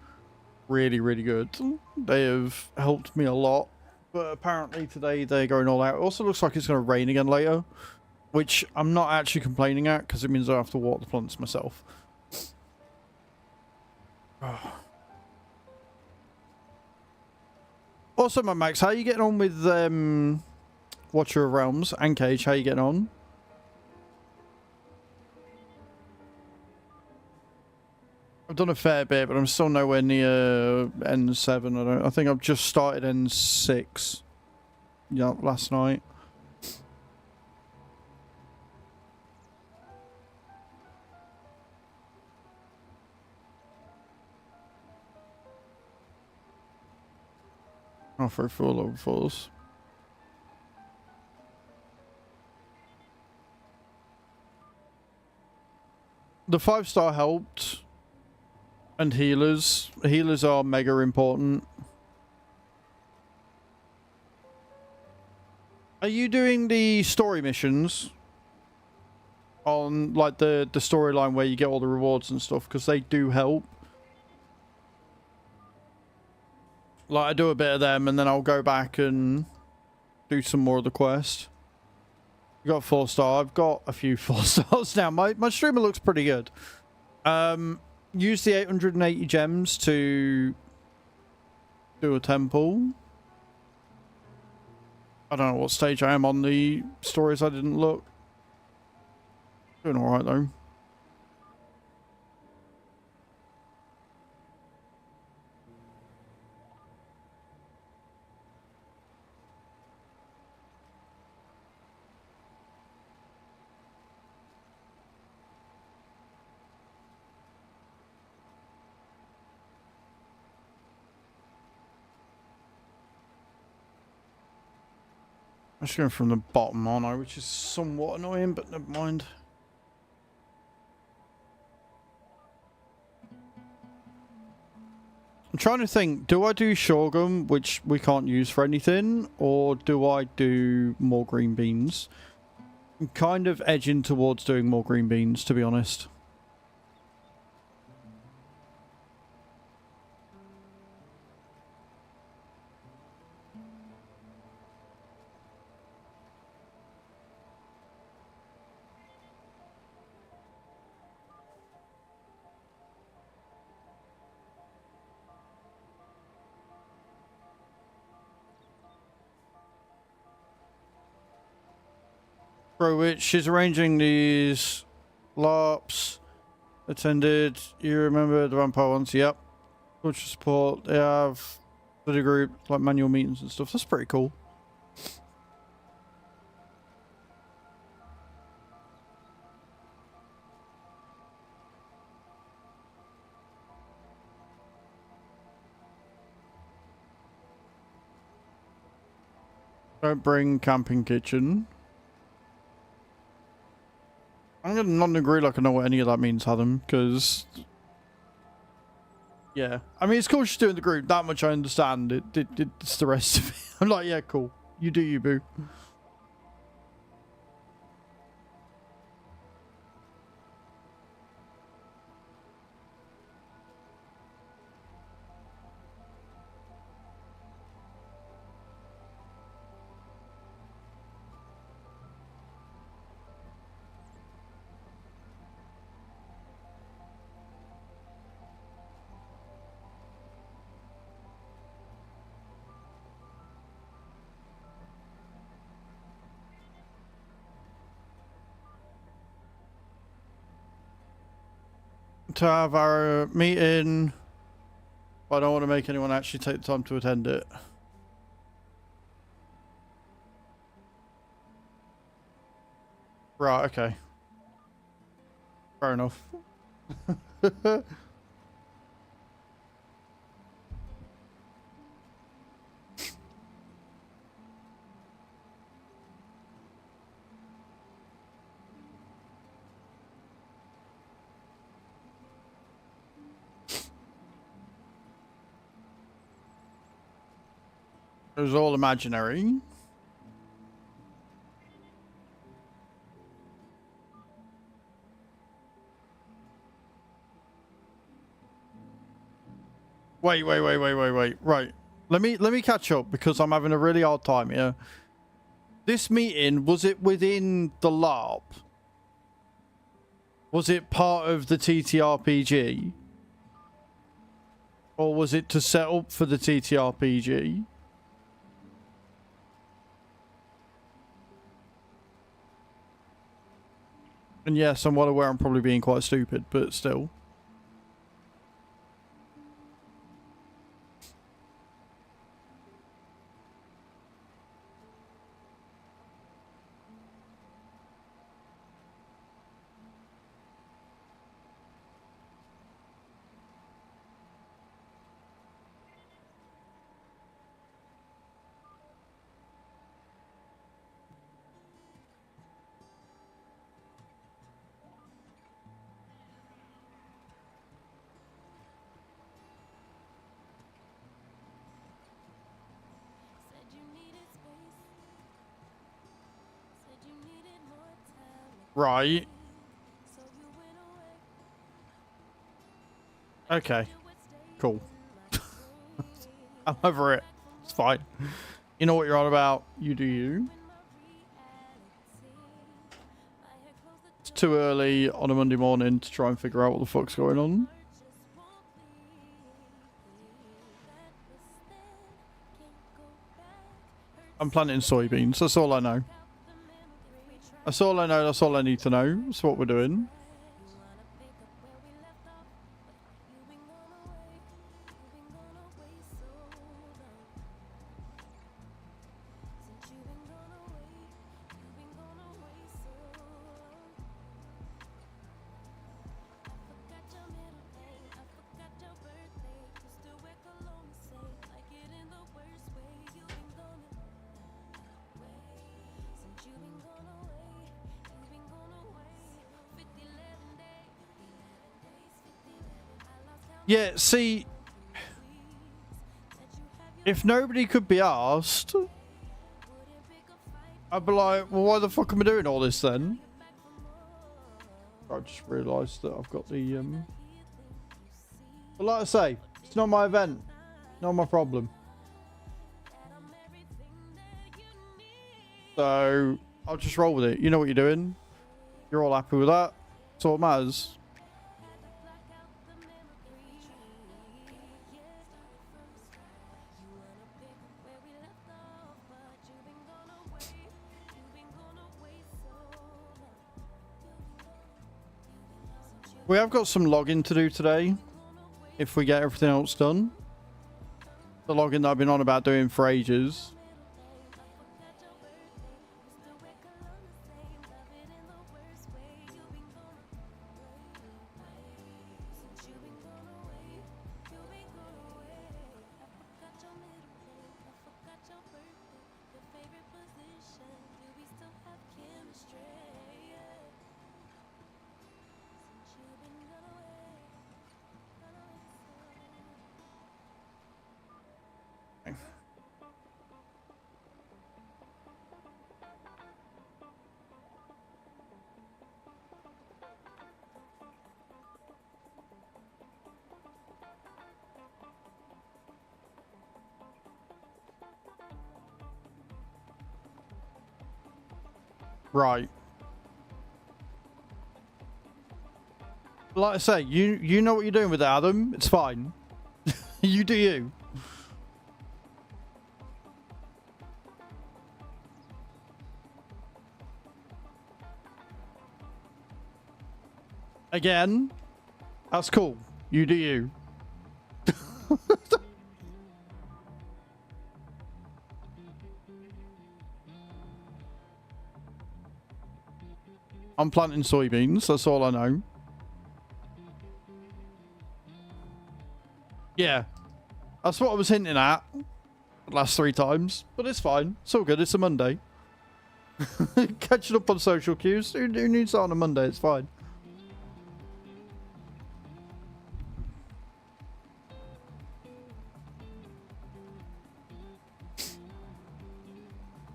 really, really good. They have helped me a lot. But apparently today they're going all out. It also looks like it's going to rain again later, which I'm not actually complaining at because it means I have to water the plants myself. Also, my Max, how are you getting on with Watcher of Realms and Cage? How are you getting on? I've done a fair bit, but I'm still nowhere near N7. I think I've just started N6. Yeah, last night. Halfway through all level 4s. The 5-star helped. And healers. Healers are mega important. Are you doing the story missions? On, like, the storyline where you get all the rewards and stuff? Because they do help. Like, I do a bit of them, and then I'll go back and do some more of the quest. You got 4-star. I've got a few 4-stars now. My streamer looks pretty good. Use the 880 gems to do a temple. I don't know what stage I am on the stories. I didn't look. Doing alright though. I'm just going from the bottom, aren't I? Which is somewhat annoying, but never mind. trying to think, do I do sorghum, which we can't use for anything, or do I do more green beans? I'm kind of edging towards doing more green beans, to be honest. Bro, which she's arranging these LARPs. Attended. You remember the vampire ones? Yep. Culture support. They have study group, like manual meetings and stuff. That's pretty cool. Don't bring camping kitchen. I'm gonna not agree like I know what any of that means, Adam, because yeah, I mean it's cool she's doing the group. That much I understand. It's the rest of it. I'm like, yeah, cool. You do you, boo. To have our meeting, but I don't want to make anyone actually take the time to attend it. Right, okay. Fair enough. It was all imaginary. Wait. Right. Let me catch up because I'm having a really hard time here. This meeting, was it within the LARP? Was it part of the TTRPG? Or was it to set up for the TTRPG? And yes, I'm well aware I'm probably being quite stupid, but still. Right. Okay. Cool. I'm over it. It's fine. You know what you're on about. You do you. It's too early on a Monday morning to try and figure out what the fuck's going on. I'm planting soybeans. That's all I know. That's all I know. That's all I need to know. That's what we're doing. Yeah, see, If nobody could be asked, I'd be like, well, why the fuck am I doing all this then? I just realised that I've got the but like I say, it's not my event, not my problem. So I'll just roll with it. You know what you're doing. You're all happy with that. That's all that matters. We have got some logging to do today. If we get everything else done. The logging that I've been on about doing for ages. Right. Like I say, you know what you're doing with it, Adam. It's fine. You do you. Again, that's cool. You do you. I'm planting soybeans. That's all I know. Yeah. That's what I was hinting at the last 3 times. But it's fine. It's all good. It's a Monday. Catching up on social cues. Who needs that on a Monday? It's fine.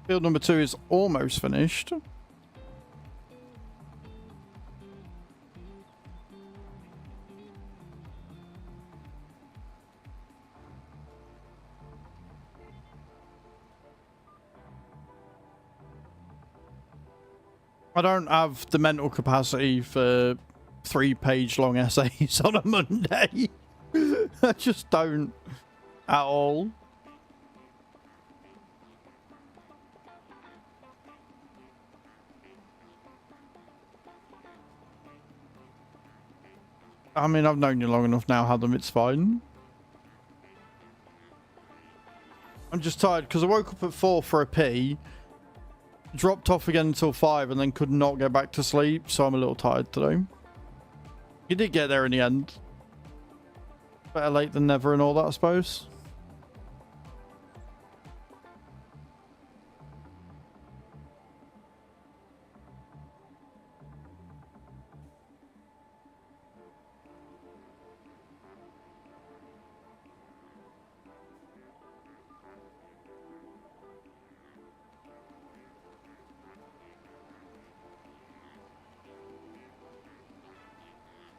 Field number 2 is almost finished. I don't have the mental capacity for 3-page long essays on a Monday. I just don't at all. I mean, I've known you long enough now, Adam. It's fine. I'm just tired because I woke up at 4 for a pee. Dropped off again until 5 and then could not get back to sleep, so I'm a little tired today. You did get there in the end. Better late than never and all that, I suppose.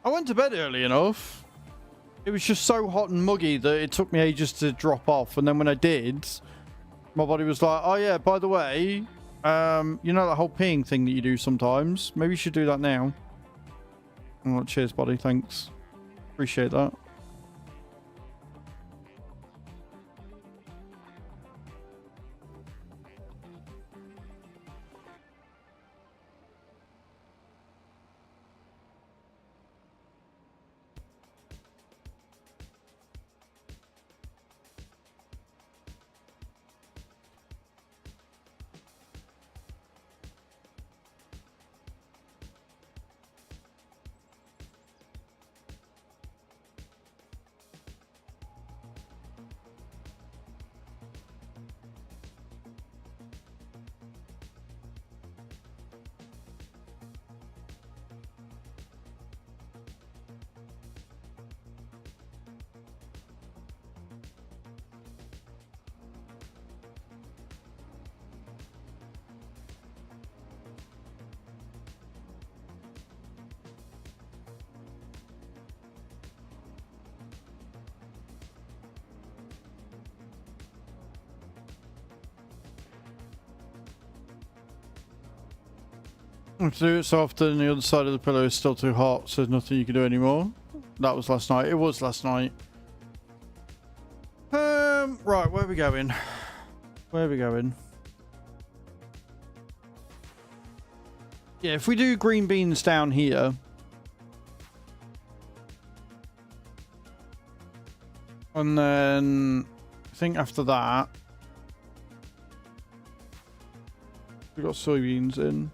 I went to bed early enough. It was just so hot and muggy that it took me ages to drop off. And then when I did, my body was like, oh yeah, by the way, you know that whole peeing thing that you do sometimes? Maybe you should do that now. Oh, cheers, buddy. Thanks. Appreciate that. I have to do it so often the other side of the pillow is still too hot, so there's nothing you can do anymore. That was last night. It was last night. Right, where are we going? Where are we going? Yeah, if we do green beans down here. And then I think after that we got soybeans in.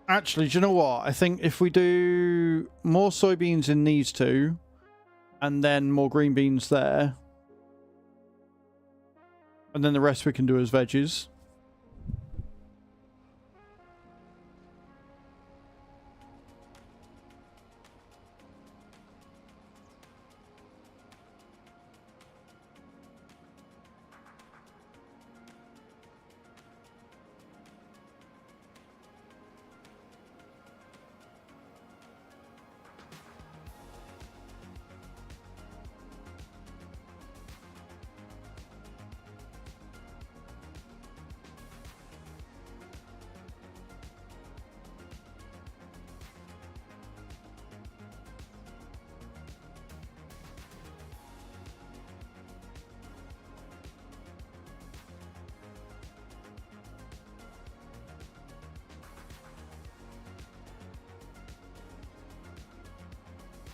Actually, do you know what? I think if we do more soybeans in these two and then more green beans there, and then the rest we can do as veggies.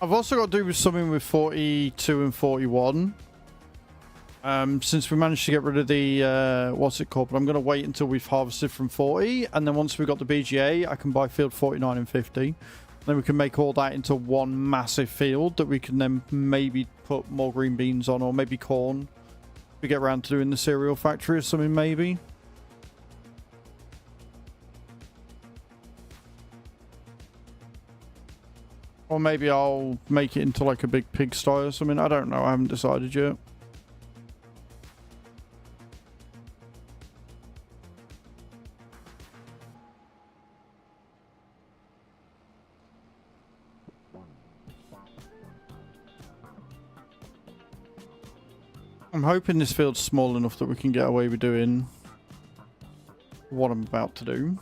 I've also got to do something with 42 and 41. Since we managed to get rid of the, what's it called? But I'm going to wait until we've harvested from 40. And then once we've got the BGA, I can buy field 49 and 50. Then we can make all that into one massive field that we can then maybe put more green beans on, or maybe corn. We get around to doing the cereal factory or something, maybe. Or maybe I'll make it into like a big pigsty or something. I don't know. I haven't decided yet. I'm hoping this field's small enough that we can get away with doing what I'm about to do.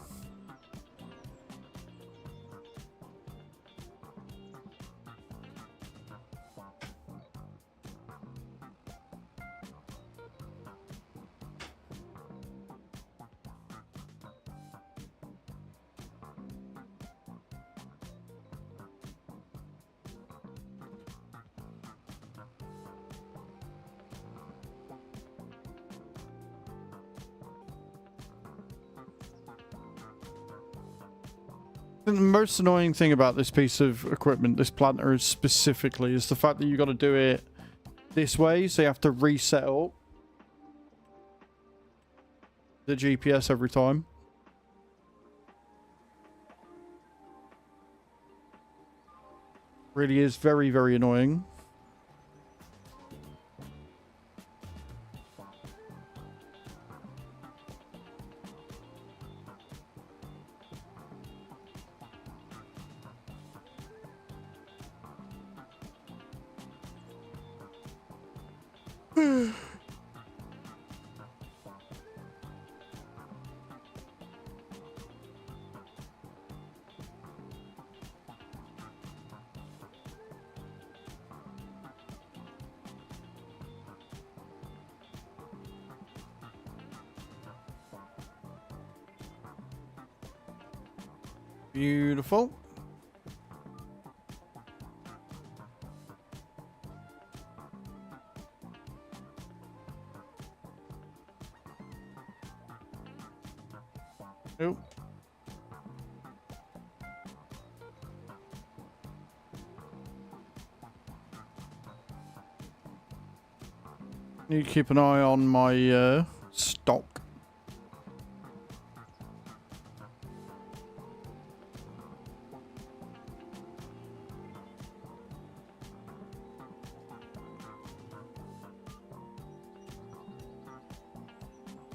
The most annoying thing about this piece of equipment, this planter is specifically, is the fact that you got to do it this way, so you have to reset up the GPS every time. Really is very, very annoying. Beautiful. Oh. Need to keep an eye on my stock.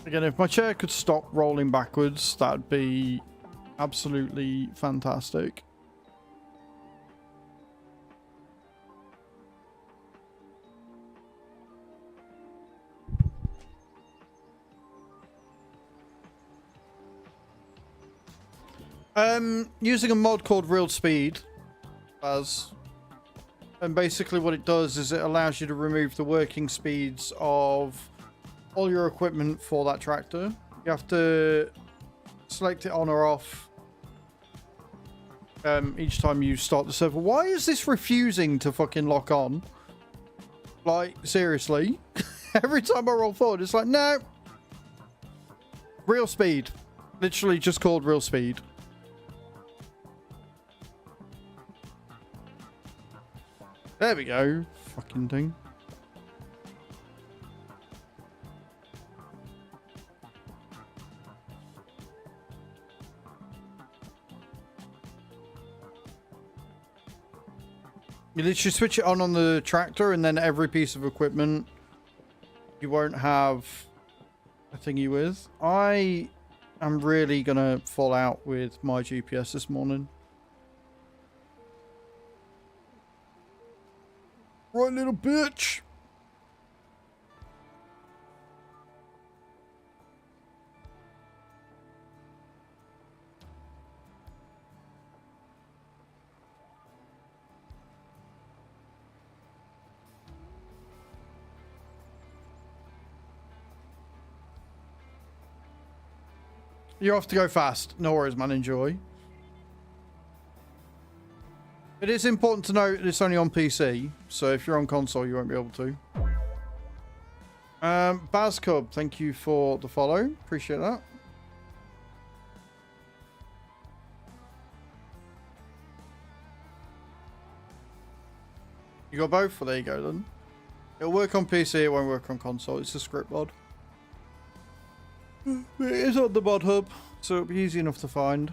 Again, if my chair could stop rolling backwards, that'd be absolutely fantastic. Using a mod called Real Speed, and basically what it does is it allows you to remove the working speeds of all your equipment for that tractor. You have to select it on or off each time you start the server. Why is this refusing to fucking lock on? Like, seriously? Every time I roll forward, it's like, no. Real Speed. Literally just called Real Speed. There we go. Fucking thing. You literally switch it on the tractor, and then every piece of equipment you won't have a thingy with. I am really gonna fall out with my GPS this morning. Right, little bitch. You're off to go fast. No worries, man. Enjoy. It is important to note it's only on PC, so if you're on console, you won't be able to. Bazcub, thank you for the follow. Appreciate that. You got both? Well, there you go then. It'll work on PC, it won't work on console. It's a script mod. It is on the mod hub, so it'll be easy enough to find.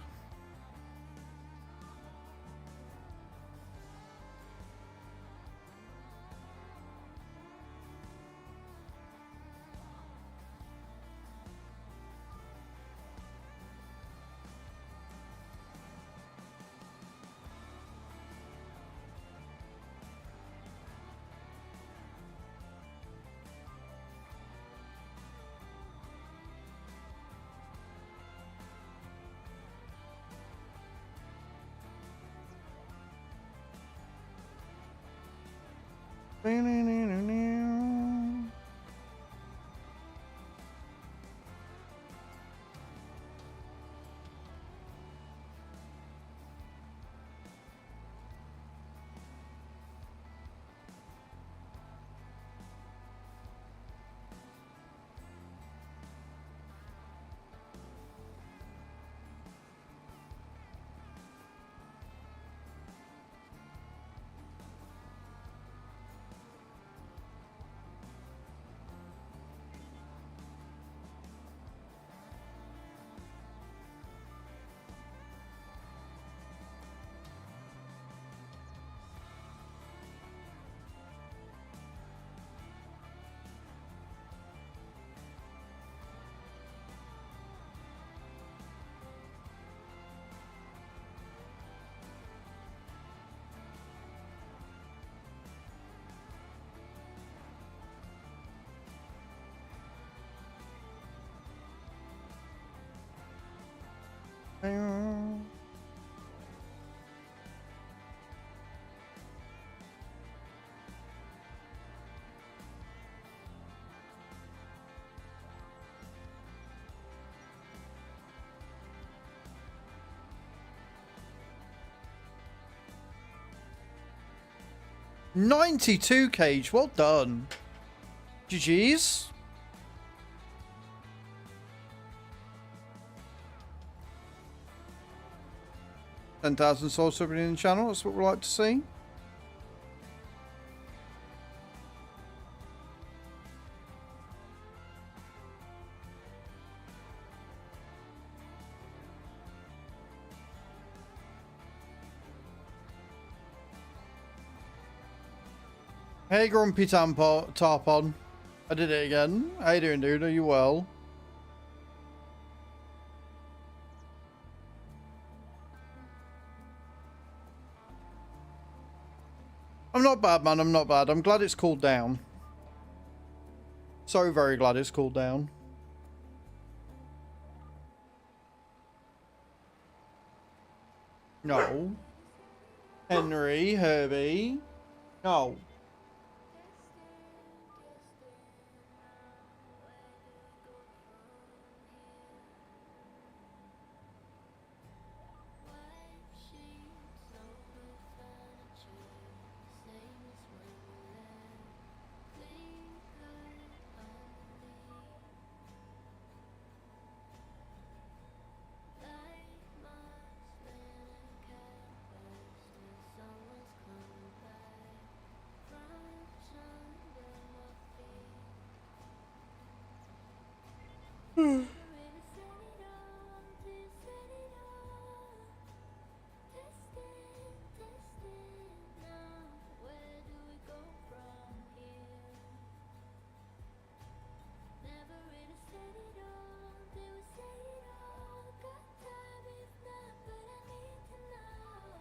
$92 Cage, well done. GG's. 10,000 souls subbing in the channel, that's what we like to see. Hey Grumpy Tarpon. I did it again. How you doing, dude? Are you well? I'm not bad, man. I'm not bad. I'm glad it's cooled down. So very glad it's cooled down. No. Henry, Herbie. No.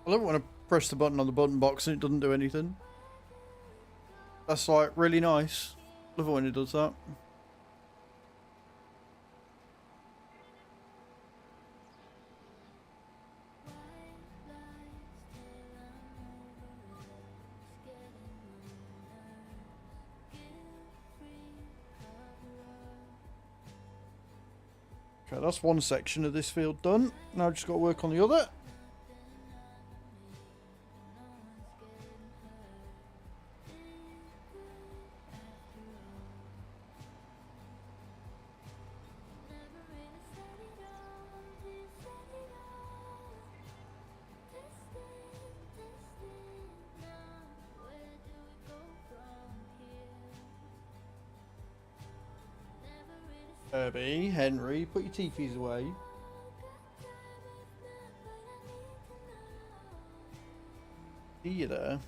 I love it when I press the button on the button box and it doesn't do anything. That's like really nice. Love it when it does that. Okay, that's one section of this field done. Now I've just got to work on the other. Herbie, Henry, put your teepees away. See you there.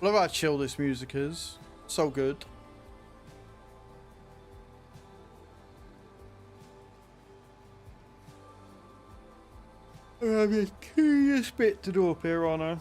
Love how chill this music is. So good. I have a curious bit to do up here, Anna.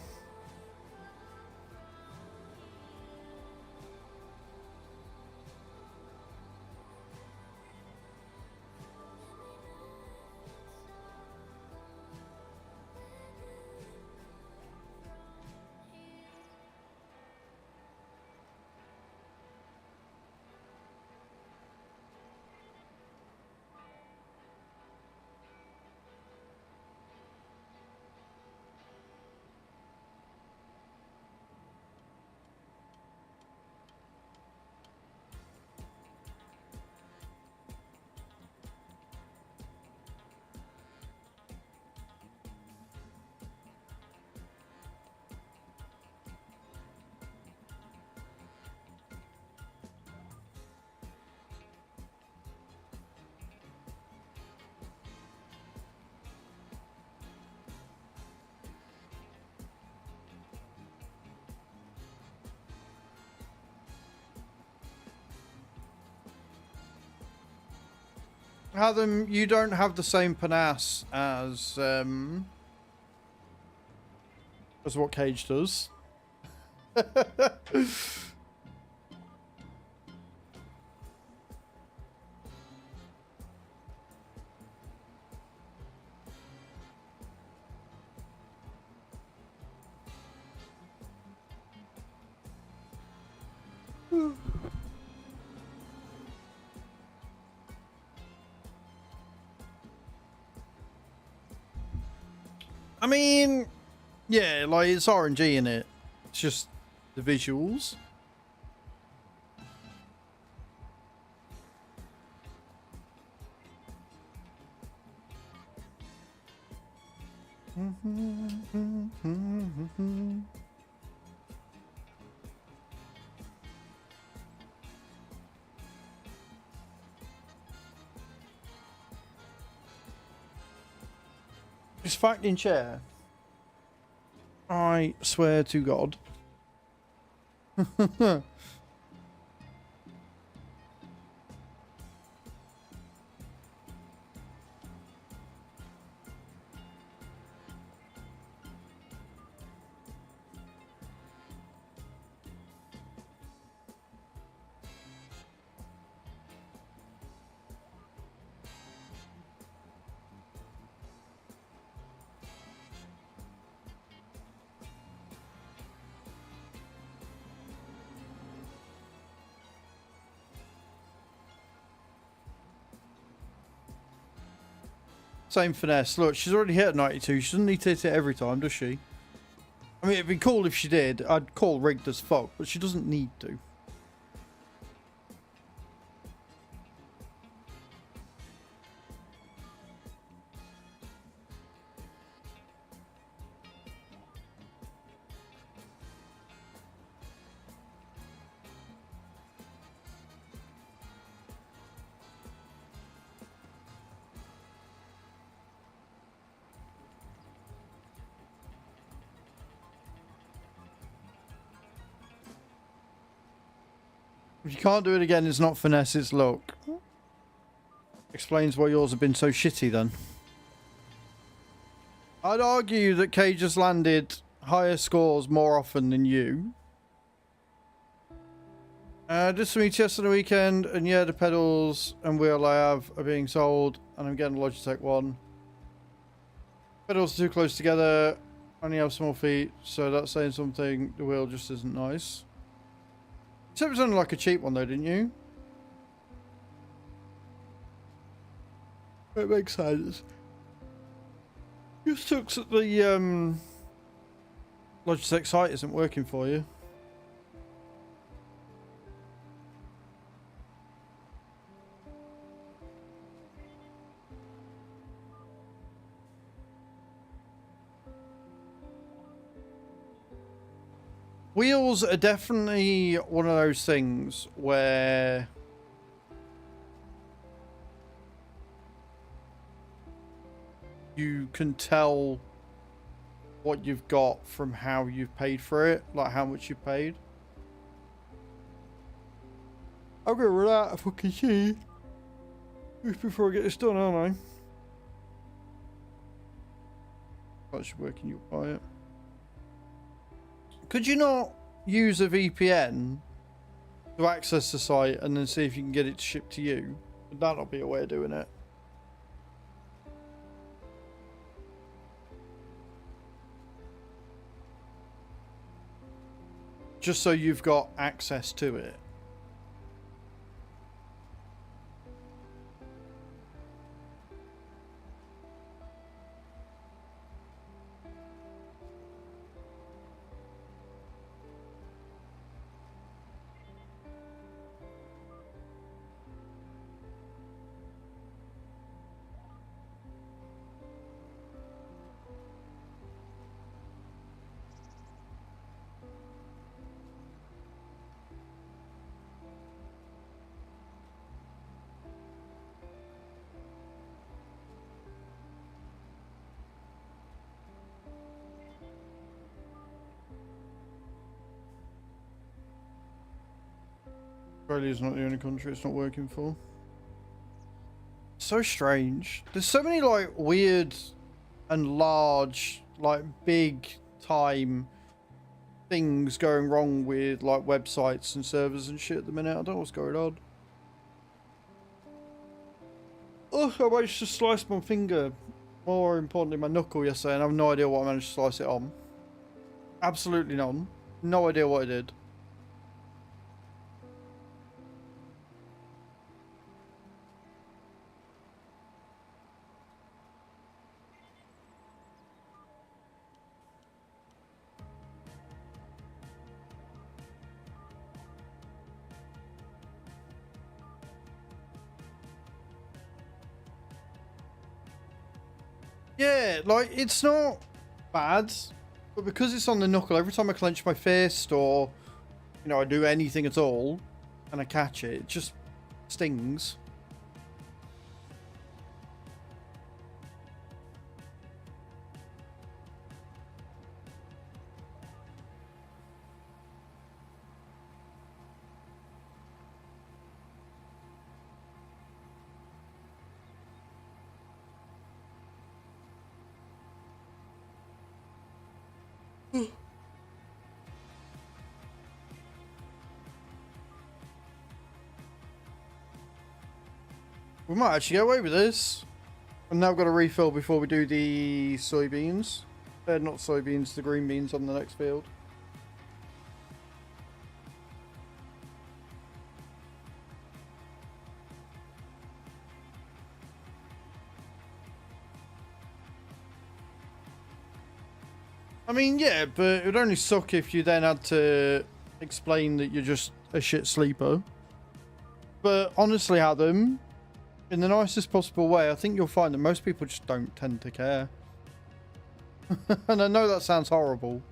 Adam, you don't have the same panache as what Cage does. I mean, yeah, like it's RNG in it. It's just the visuals. It's fact in chair. I swear to God. Same finesse. Look, she's already hit a 92. She doesn't need to hit it every time, does she? I mean, it'd be cool if she did. I'd call rigged as fuck, but she doesn't need to. If you can't do it again, it's not finesse, it's luck. Explains why yours have been so shitty then. I'd argue that Kay just landed higher scores more often than you. Did some ETS on the weekend, and yeah, the pedals and wheel I have are being sold, and I'm getting a Logitech one. Pedals are too close together, only have small feet, so that's saying something. The wheel just isn't nice. You said it was only like a cheap one though, didn't you? It makes sense. You sucks that the Logitech site isn't working for you. Wheels are definitely one of those things where you can tell what you've got from how you've paid for it, like how much you paid. I'm gonna run out of fucking shit just before I get this done, aren't I? That should work and you'll buy it. Could you not use a VPN to access the site and then see if you can get it shipped to you? Would that not be a way of doing it? Just so you've got access to it. Australia's not the only country it's not working for. So strange. There's so many like weird and large, like big time things going wrong with like websites and servers and shit at the minute. I don't know what's going on. Oh, I managed to slice my finger. More importantly, my knuckle yesterday, and I have no idea what I managed to slice it on. Absolutely none. No idea what I did. Yeah, like, it's not bad, but because it's on the knuckle, every time I clench my fist or, you know, I do anything at all and I catch it, it just stings. We might actually get away with this. I've now got to refill before we do the soybeans. Not soybeans, the green beans on the next field. I mean, yeah, but it would only suck if you then had to explain that you're just a shit sleeper. But honestly, Adam, in the nicest possible way, I think you'll find that most people just don't tend to care. And I know that sounds horrible.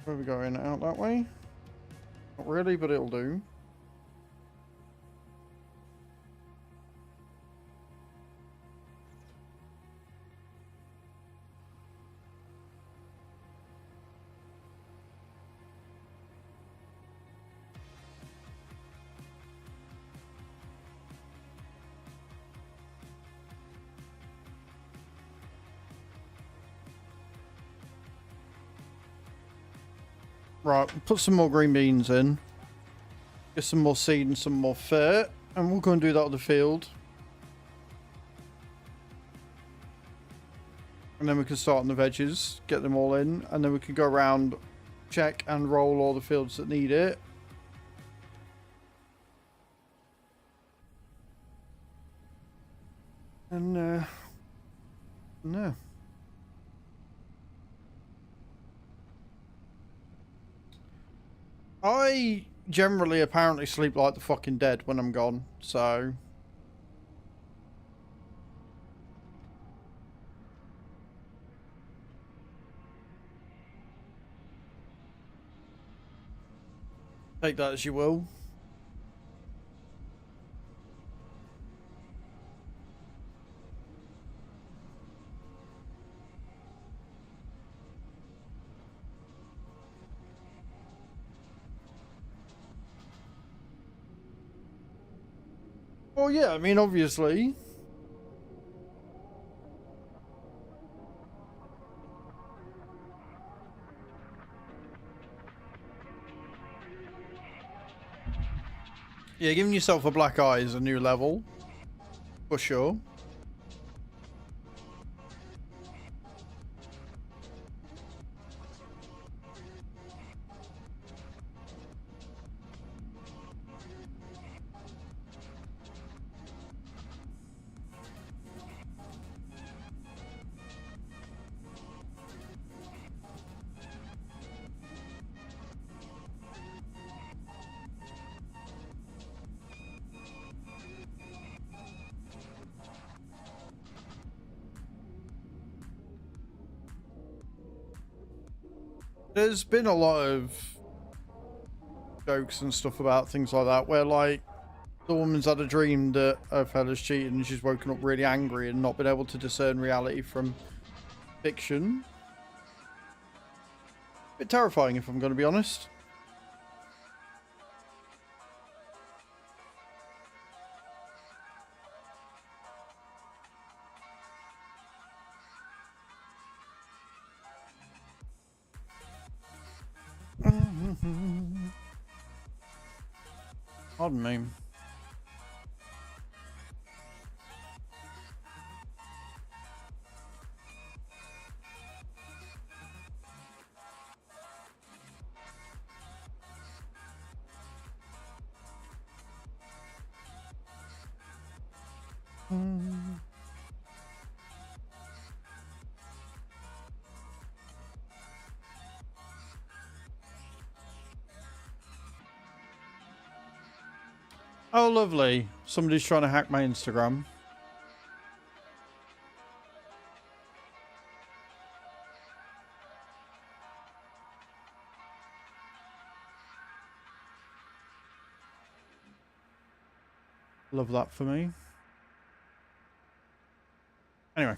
Where are we going? Out that way? Not really, but it'll do. Right, we'll put some more green beans in. Get some more seed and some more fat. And we'll go and do that on the field. And then we can start on the veggies, get them all in. And then we can go around, check and roll all the fields that need it. And, no. I generally apparently sleep like the fucking dead when I'm gone, so... Take that as you will. Well, yeah, I mean, obviously. Yeah, giving yourself a black eye is a new level. For sure. There's been a lot of jokes and stuff about things like that, where like the woman's had a dream that her fella's cheated and she's woken up really angry and not been able to discern reality from fiction. A bit terrifying, if I'm going to be honest. Pardon me. Oh, lovely. Somebody's trying to hack my Instagram. Love that for me. Anyway.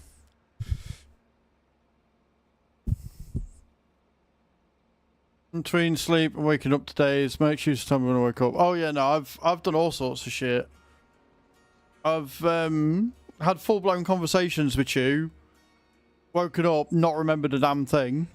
Between sleep and waking up today, make sure you tell me when I wake up. Oh yeah, no, I've done all sorts of shit. I've had full-blown conversations with you, woken up, not remembered a damn thing.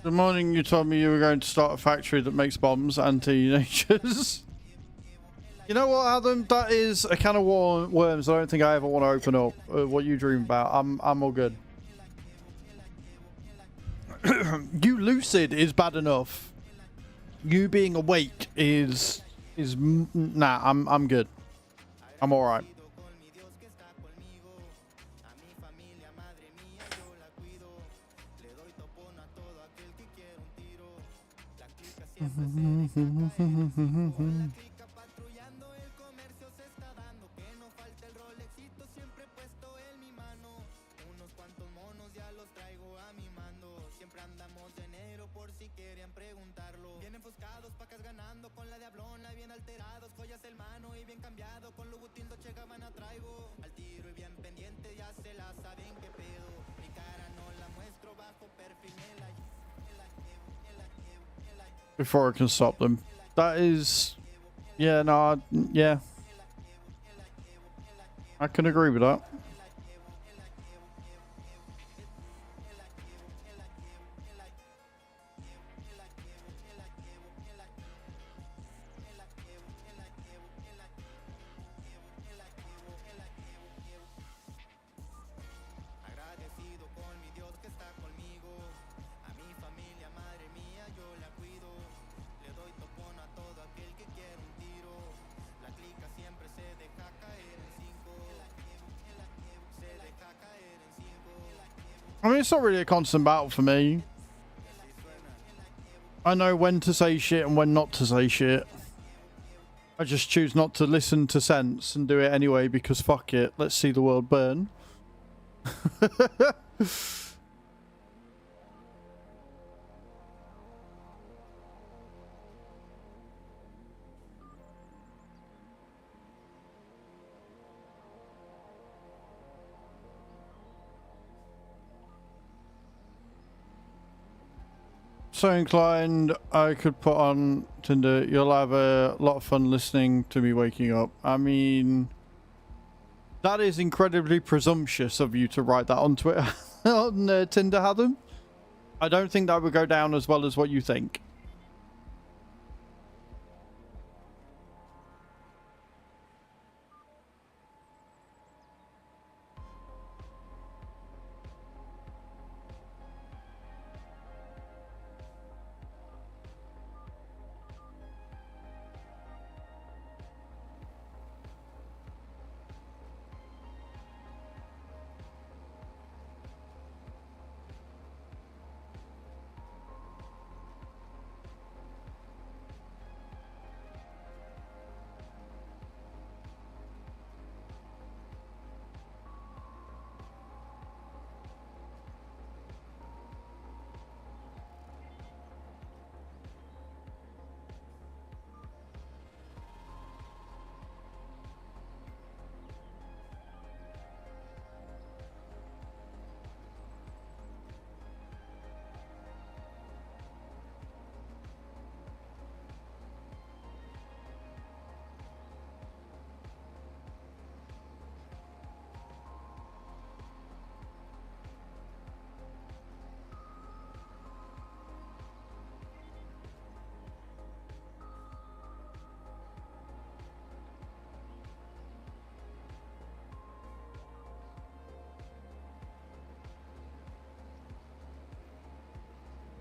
The morning you told me you were going to start a factory that makes bombs and teenagers. You know what, Adam? That is a can of worms I don't think I ever want to open up. What you dream about. I'm all good. You lucid is bad enough. You being awake is nah, I'm good. I'm all right. Before I can stop them. That is... Yeah, no, yeah. I can agree with that. I mean, it's not really a constant battle for me. I know when to say shit and when not to say shit. I just choose not to listen to sense and do it anyway because fuck it. Let's see the world burn. So inclined, I could put on Tinder. You'll have a lot of fun listening to me waking up. I mean, that is incredibly presumptuous of you to write that on Twitter, on Tinder, Adam. I don't think that would go down as well as what you think.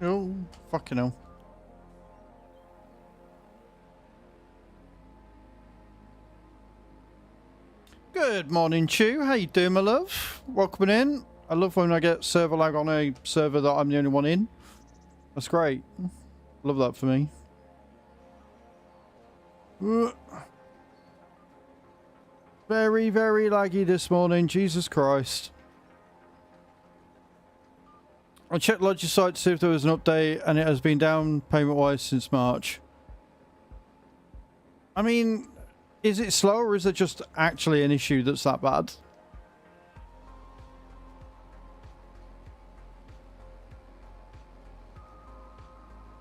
Oh, fucking hell. Good Good morning, Chew. How you doing, my love? Welcome in. I love when I get server lag on a server that I'm the only one in. That's great. Love that for me. Very, very laggy this morning. Jesus Christ. I checked Logic's site to see if there was an update, and it has been down payment-wise since March. I mean, is it slow, or is it just actually an issue that's that bad?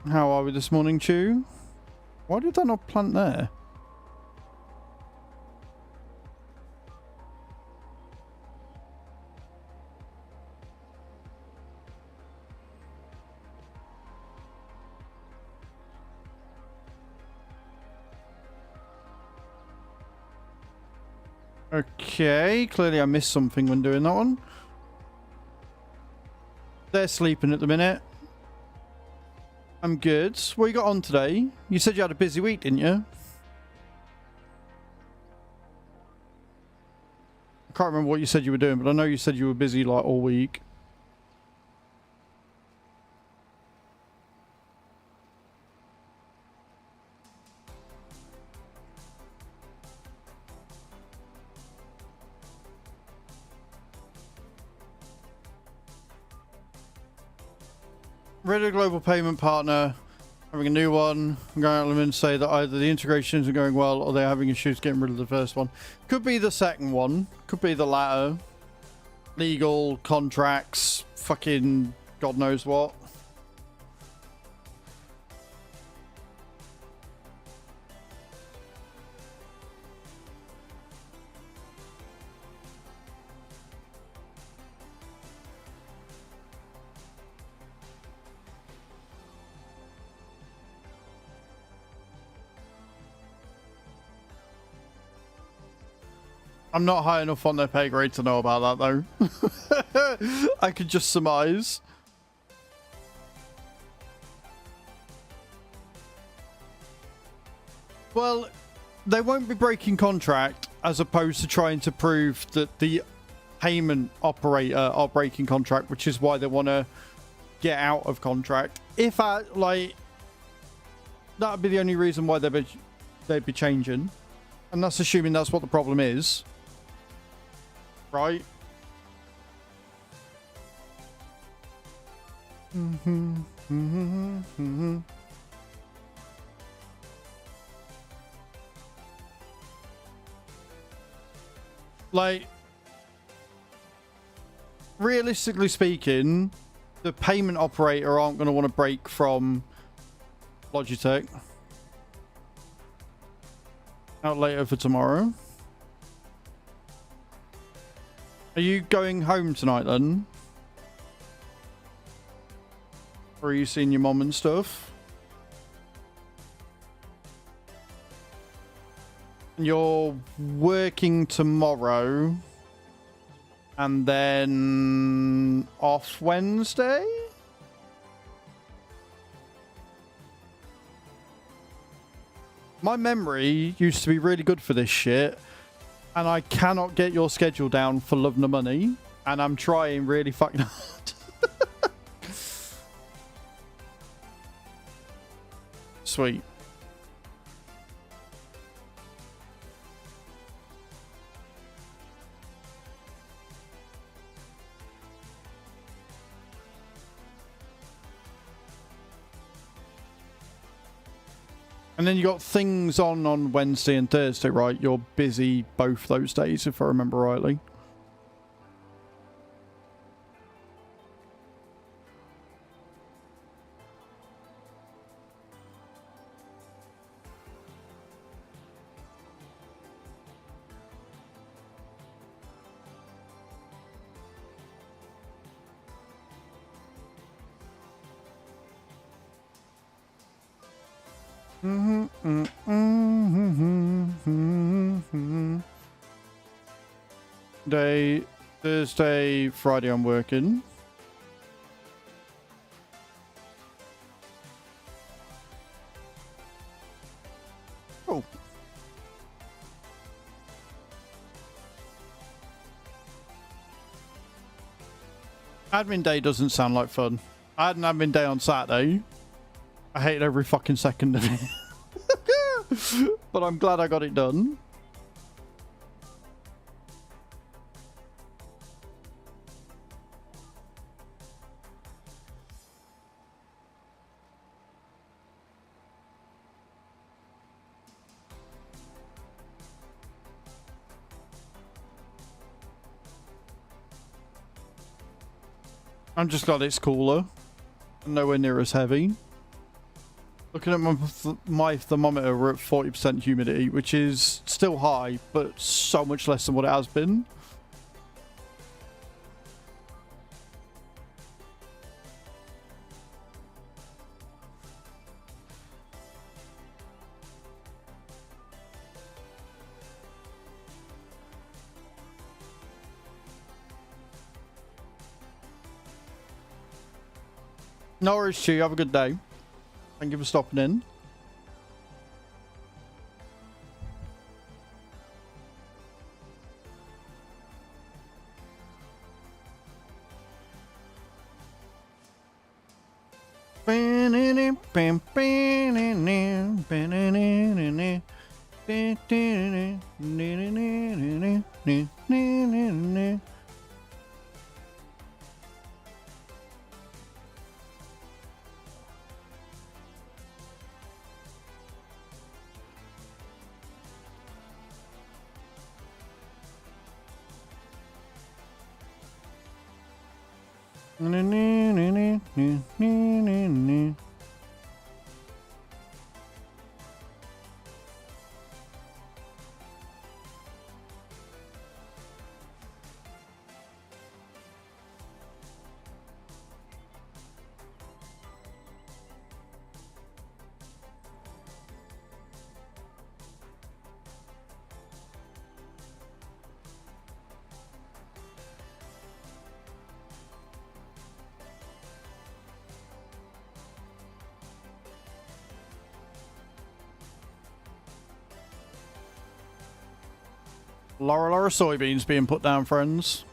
How are we this morning, Chew? Why did that not plant there? Okay, clearly I missed something when doing that one. They're sleeping at the minute. I'm good. What you got on today? You said you had a busy week, didn't you? I can't remember what you said you were doing, but I know you said you were busy like all week. Ready global payment partner, having a new one. I'm going out to them and say that either the integration isn't going well or they're having issues getting rid of the first one. Could be the second one. Could be the latter. Legal, contracts, fucking God knows what. I'm not high enough on their pay grade to know about that, though. I could just surmise. Well, they won't be breaking contract as opposed to trying to prove that the payment operator are breaking contract, which is why they want to get out of contract. If I, like, that would be the only reason why they'd be changing. And that's assuming that's what the problem is. Right? Like, realistically speaking, the payment operator aren't going to want to break from Logitech. Out later for tomorrow. Are you going home tonight then? Or are you seeing your mom and stuff? You're working tomorrow. And then off Wednesday? My memory used to be really good for this shit. And I cannot get your schedule down for love nor money. And I'm trying really fucking hard. Sweet. And then you got things on Wednesday and Thursday, right? You're busy both those days, if I remember rightly. Thursday, Friday I'm working. Oh. Admin day doesn't sound like fun. I had an admin day on Saturday. I hated every fucking second of it. But I'm glad I got it done. I'm just glad it's cooler. Nowhere near as heavy. Looking at my thermometer, we're at 40% humidity, which is still high, but so much less than what it has been. No worries, Chew. Have a good day. Thank you for stopping in. Laura soybeans being put down, friends.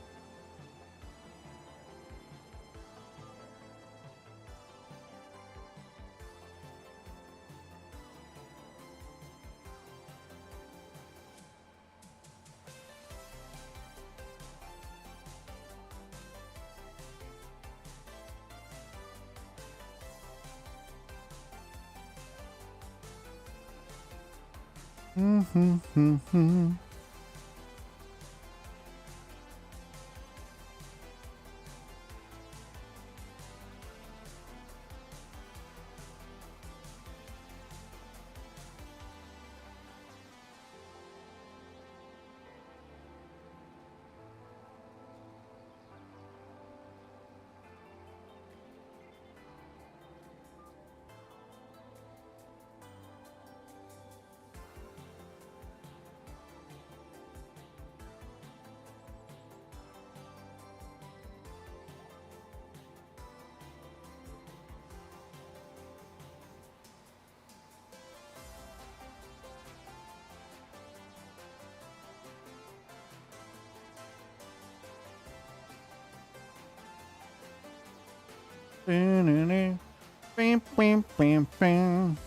Bam, bam, bam, bam.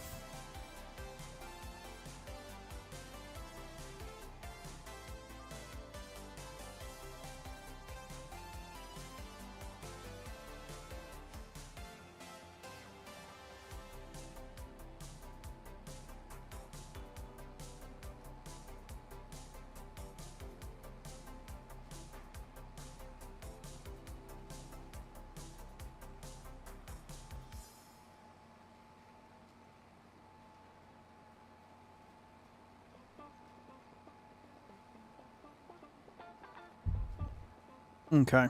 Okay.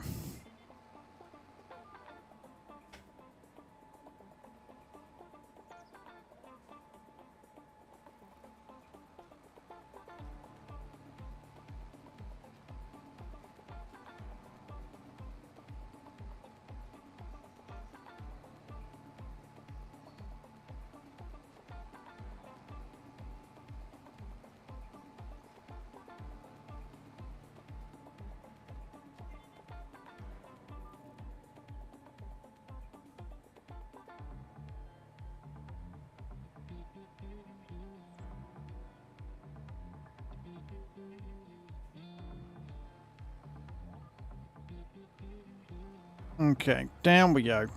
Okay, down we go. A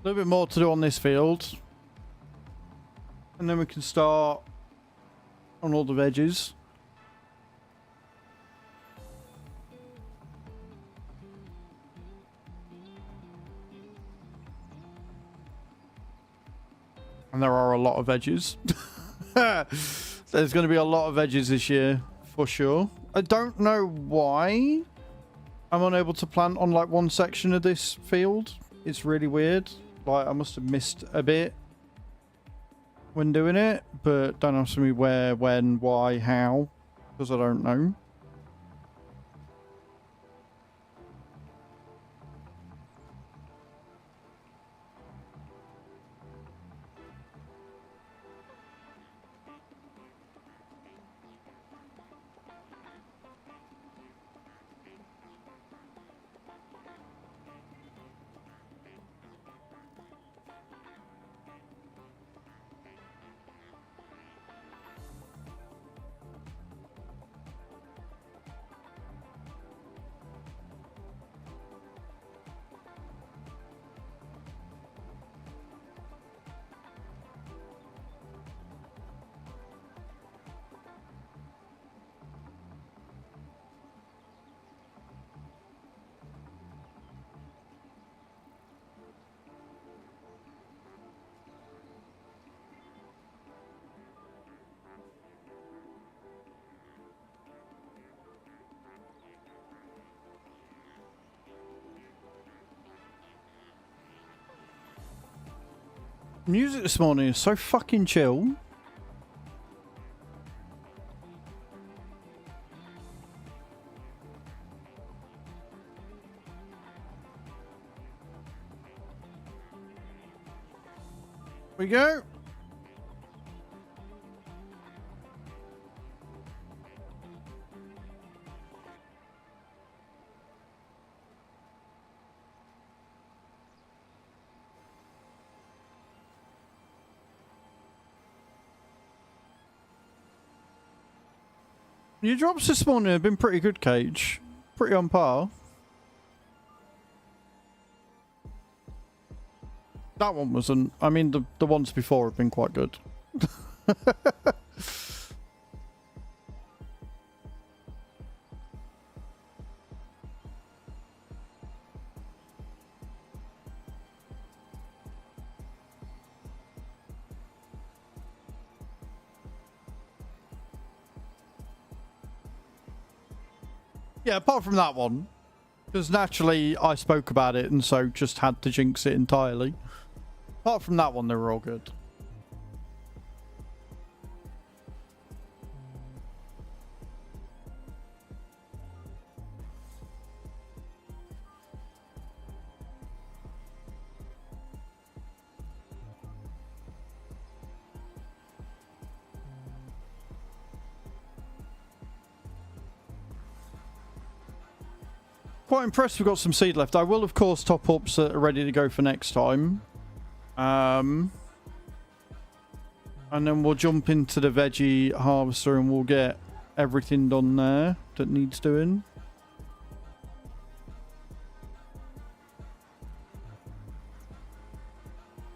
little bit more to do on this field. And then we can start on all the veggies. And there are a lot of veggies. There's going to be a lot of veggies this year, for sure. I don't know why I'm unable to plant on like one section of this field. It's really weird. Like I must have missed a bit when doing it, but don't ask me where, when, why, how, because I don't know. Music this morning is so fucking chill. We go. Your drops this morning have been pretty good, Cage. Pretty on par. That one wasn't. I mean, the ones before have been quite good. Yeah, apart from that one. Because naturally I spoke about it and so just had to jinx it entirely. Apart from that one, they were all good. Quite impressed we've got some seed left. I will, of course, top ups that are ready to go for next time. And then we'll jump into the veggie harvester and we'll get everything done there that needs doing.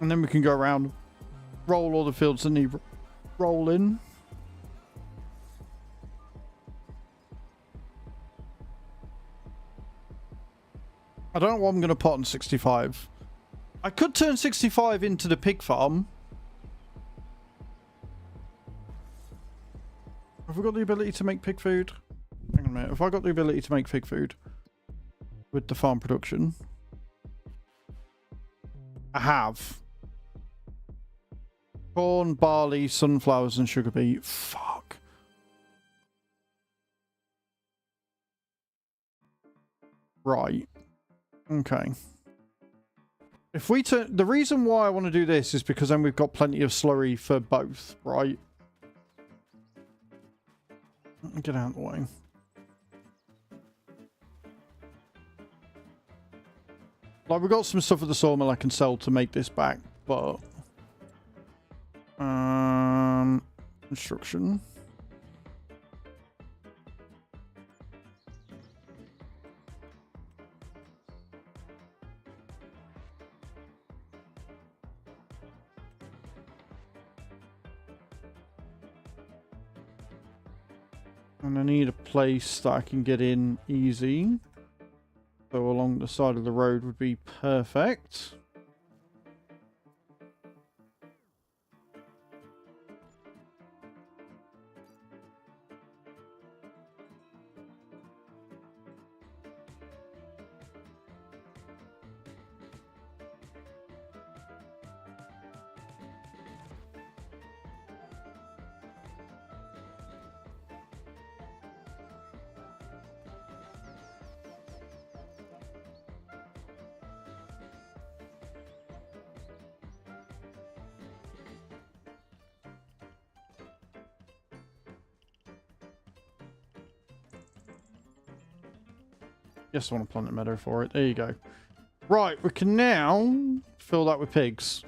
And then we can go around, roll all the fields that need rolling. I don't know what I'm going to put on 65. I could turn 65 into the pig farm. Have we got the ability to make pig food? Hang on a minute. Have I got the ability to make pig food with the farm production? I have. Corn, barley, sunflowers, and sugar beet. Fuck. Right. Okay. If we turn... The reason why I want to do this is because then we've got plenty of slurry for both, right? Let me get out of the way. Like, we've got some stuff at the sawmill I can sell to make this back, but... Construction. And I need a place that I can get in easy. So along the side of the road would be perfect. Yes, I want to plant a meadow for it. There you go. Right, we can now fill that with pigs.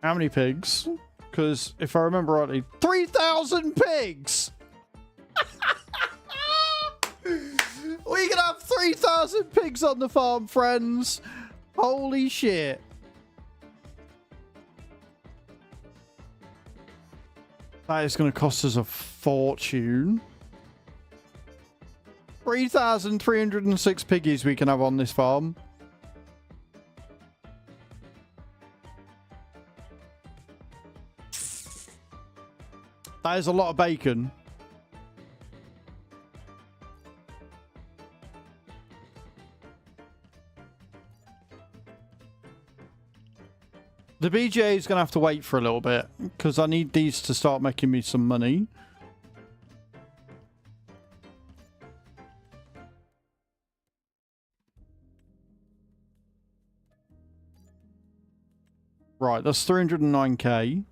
How many pigs? Because if I remember rightly, 3,000 pigs! We can have 3,000 pigs on the farm, friends. Holy shit. That is going to cost us a fortune. 3,306 piggies we can have on this farm. That is a lot of bacon. The BGA is going to have to wait for a little bit because I need these to start making me some money. Right, that's 309k.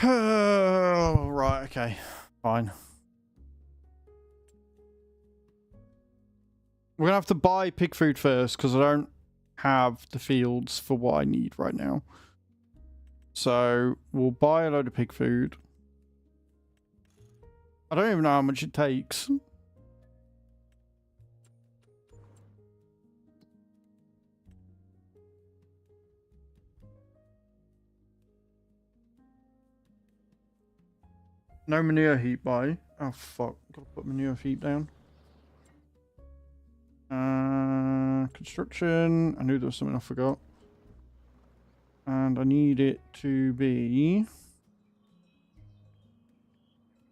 Right, okay, fine. We're going to have to buy pig food first because I don't have the fields for what I need right now. So we'll buy a load of pig food. I don't even know how much it takes. No manure heap buy. Oh fuck, gotta put manure heap down. Construction. I knew there was something I forgot. And I need it to be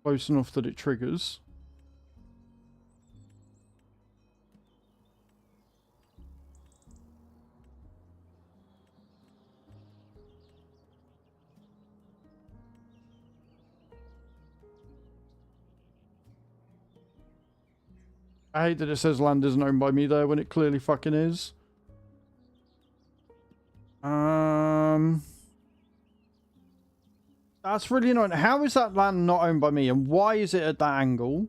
close enough that it triggers. I hate that it says land isn't owned by me there when it clearly fucking is. That's really annoying. How is that land not owned by me and why is it at that angle?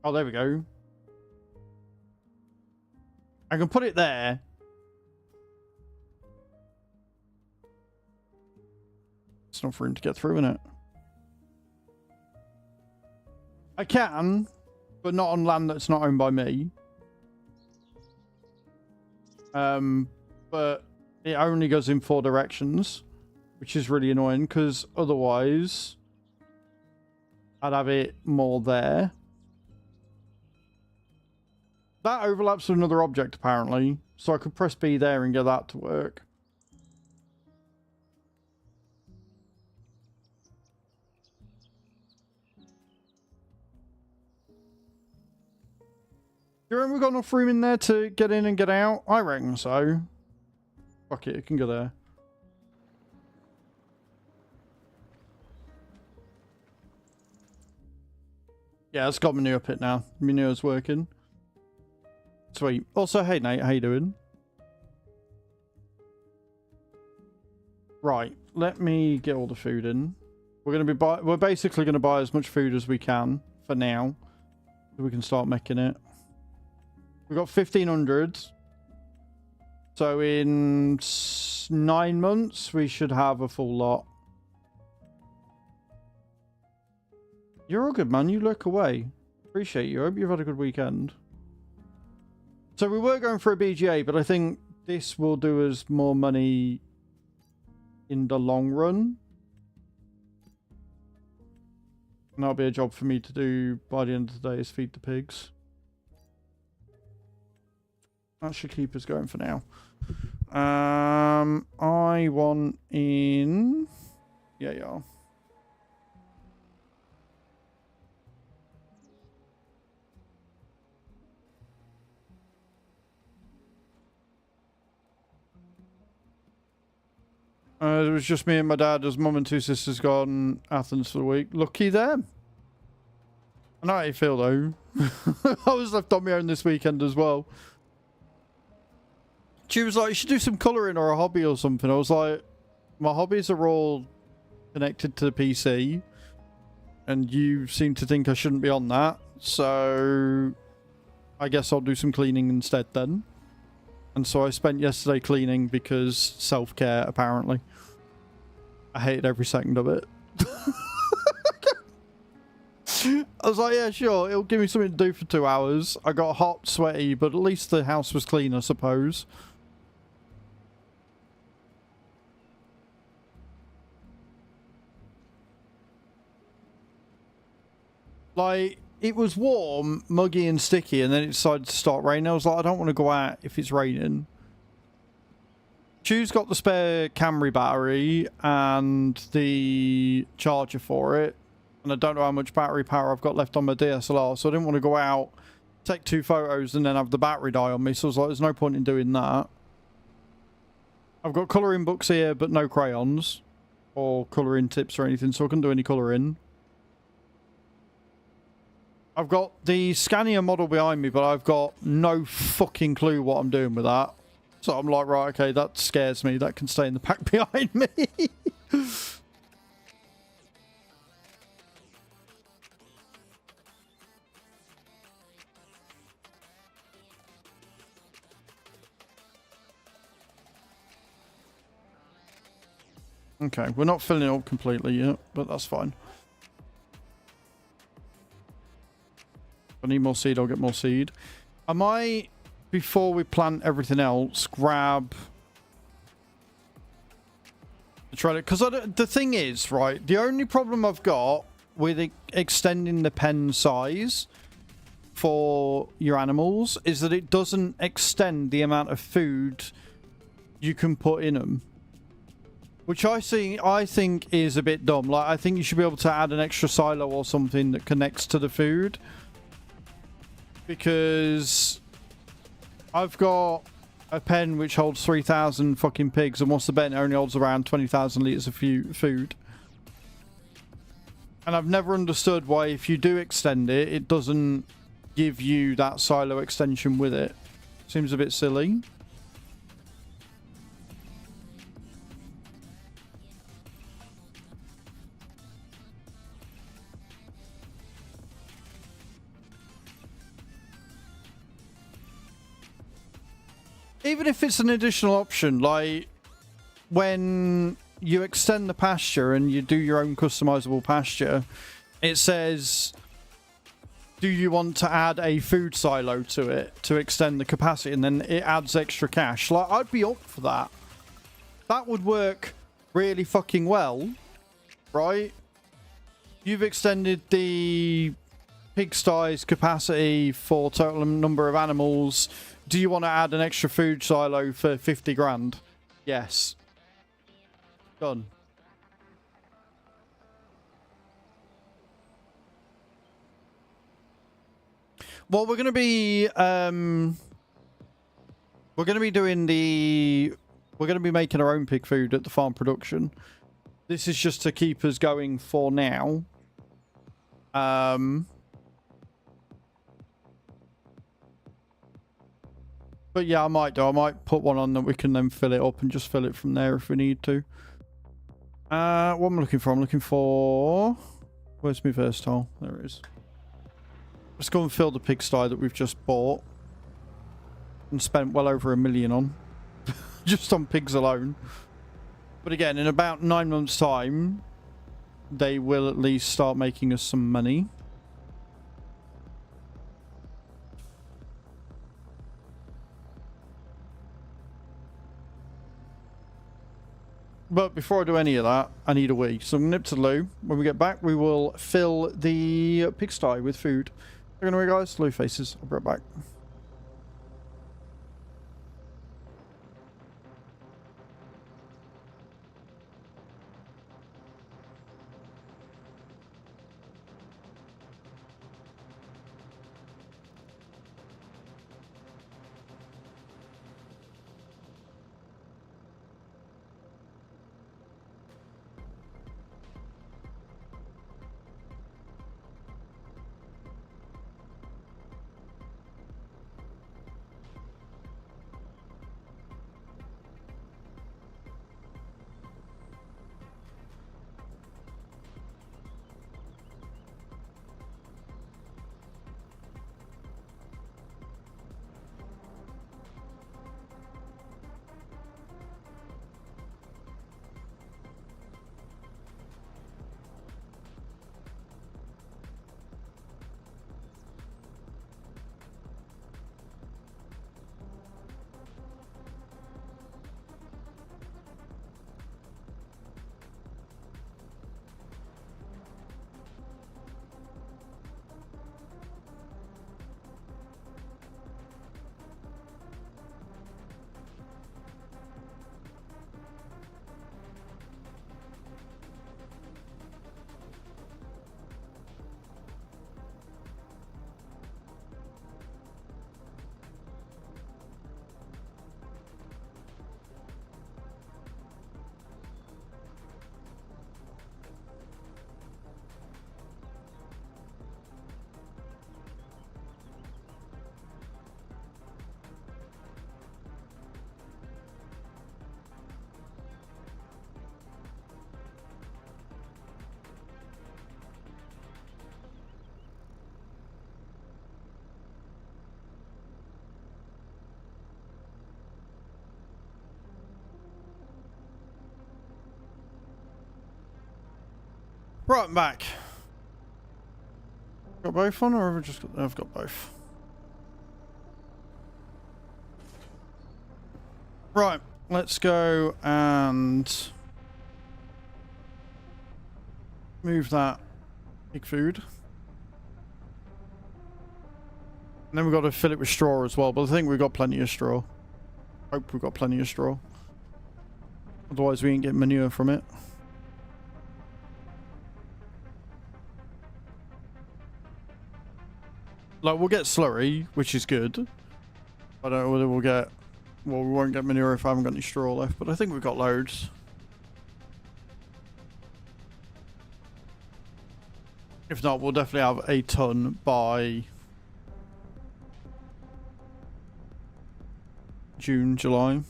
Oh, there we go. I can put it there. It's not for him to get through, innit? I can, but not on land that's not owned by me. But it only goes in 4 directions, which is really annoying because otherwise I'd have it more there. That overlaps with another object apparently, so I could press B there and get that to work. Do you reckon we've got enough room in there to get in and get out? I reckon so. Fuck it, it can go there. Yeah, it's got manure pit now. Manure's working. Sweet. Also, hey Nate, how you doing? Right, let me get all the food in. We're basically gonna buy as much food as we can for now, so we can start making it. We've got 1,500. So in 9 months, we should have a full lot. You're all good, man. You look away. Appreciate you. I hope you've had a good weekend. So we were going for a BGA, but I think this will do us more money in the long run. And that'll be a job for me to do by the end of the day, is feed the pigs. That should keep us going for now. I want in... Yeah. It was just me and my dad as mum and two sisters gone Athens for the week. Lucky them. I know how you feel though. I was left on my own this weekend as well. She was like, you should do some colouring or a hobby or something. I was like, my hobbies are all connected to the PC. And you seem to think I shouldn't be on that. So I guess I'll do some cleaning instead then. And so I spent yesterday cleaning because self-care, apparently. I hated every second of it. I was like, yeah, sure, it'll give me something to do for 2 hours. I got hot, sweaty, but at least the house was clean, I suppose. Like, it was warm, muggy and sticky, and then it decided to start raining. I was like, I don't want to go out if it's raining. Chu's got the spare Camry battery and the charger for it. And I don't know how much battery power I've got left on my DSLR, so I didn't want to go out, take 2 photos, and then have the battery die on me. So I was like, there's no point in doing that. I've got colouring books here, but no crayons or colouring tips or anything, so I couldn't do any colouring. I've got the Scania model behind me, but I've got no fucking clue what I'm doing with that. So I'm like, right, okay, that scares me. That can stay in the pack behind me. Okay, we're not filling it up completely yet, but that's fine. If I need more seed, I'll get more seed. I might, before we plant everything else, grab the trailer. Because the thing is, right, the only problem I've got with extending the pen size for your animals is that it doesn't extend the amount of food you can put in them. Which I think is a bit dumb. Like, I think you should be able to add an extra silo or something that connects to the food. Because I've got a pen which holds 3,000 fucking pigs, and what's the bet? It only holds around 20,000 litres of food. And I've never understood why, if you do extend it, it doesn't give you that silo extension with it. Seems a bit silly. Even if it's an additional option, like when you extend the pasture and you do your own customizable pasture, it says, do you want to add a food silo to it to extend the capacity, and then it adds extra cash. Like, I'd be up for that. That would work really fucking well, right? You've extended the pigsty's capacity for total number of animals. Do you want to add an extra food silo for 50 grand? Yes. Done. Well, we're going to be making our own pig food at the farm production. This is just to keep us going for now. But yeah, I might do. I might put one on that we can then fill it up and just fill it from there if we need to. What am I looking for? I'm looking for... Where's my versatile? There it is. Let's go and fill the pigsty that we've just bought. And spent well over $1 million on. Just on pigs alone. But again, in about 9 months' time, they will at least start making us some money. But before I do any of that, I need a wee. So I'm going to nip to the loo. When we get back, we will fill the pigsty with food. Anyway, guys, loo faces. I'll be right back. Right, I'm back. Got both on, or have I just got? I've got both. Right, let's go and move that pig food. And then we've got to fill it with straw as well, but I think we've got plenty of straw. Hope we've got plenty of straw. Otherwise we ain't getting manure from it. Like, we'll get slurry, which is good. I don't know whether we'll get... Well, we won't get manure if I haven't got any straw left, but I think we've got loads. If not, we'll definitely have a ton by June, July.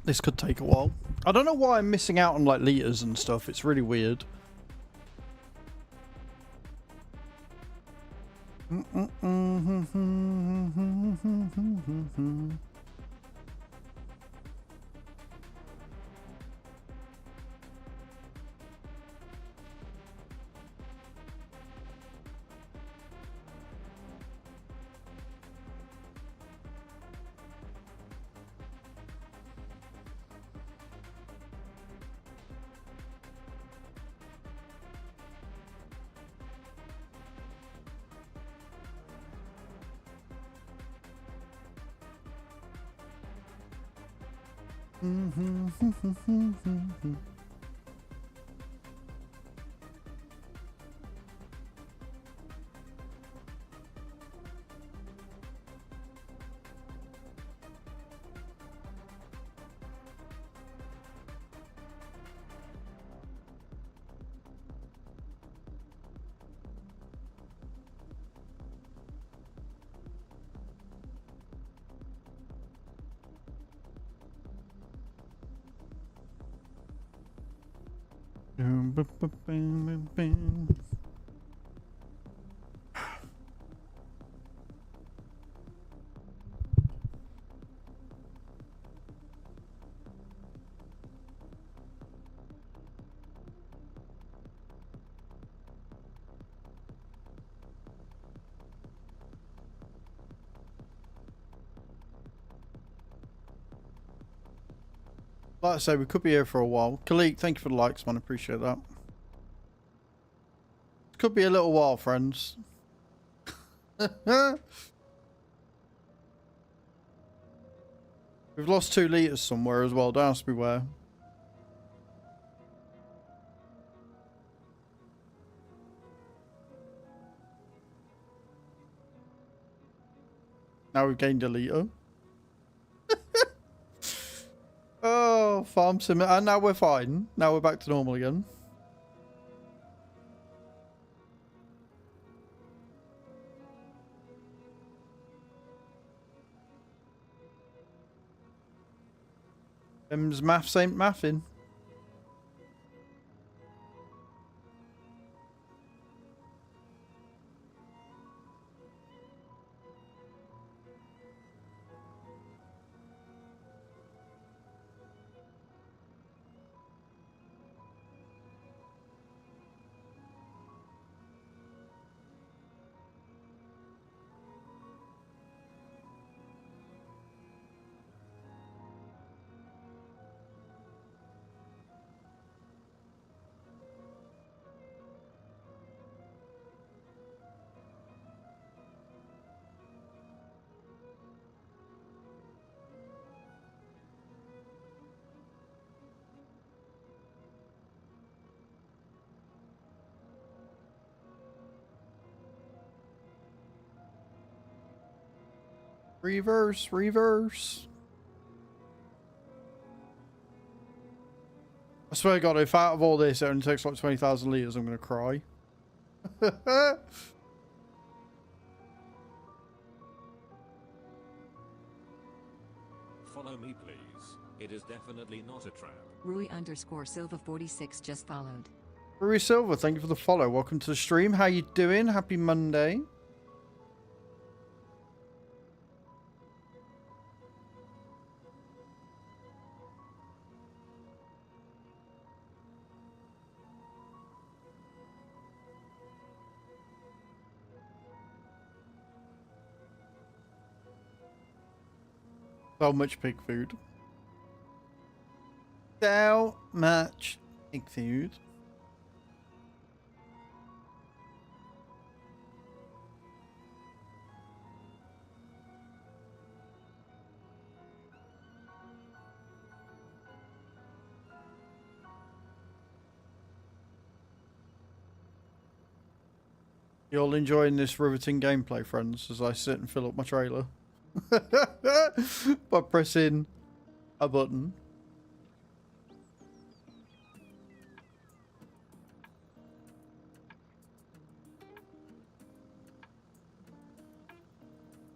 This could take a while. I don't know why I'm missing out on like liters and stuff. It's really weird. Like I say, we could be here for a while. Kalik, thank you for the likes, man. Appreciate that. Could be a little while, friends. We've lost 2 litres somewhere as well. Don't ask me where. Now we've gained a litre. Oh, farm sim. And now we're fine. Now we're back to normal again. Maths ain't mathing. Reverse, reverse. I swear to God, if out of all this it only takes like 20,000 litres, I'm going to cry. Follow me, please. It is definitely not a trap. Rui_Silva46 just followed. Rui Silver, thank you for the follow. Welcome to the stream. How you doing? Happy Monday. So much pig food. So much pig food. You all enjoying this riveting gameplay, friends, as I sit and fill up my trailer? By pressing a button.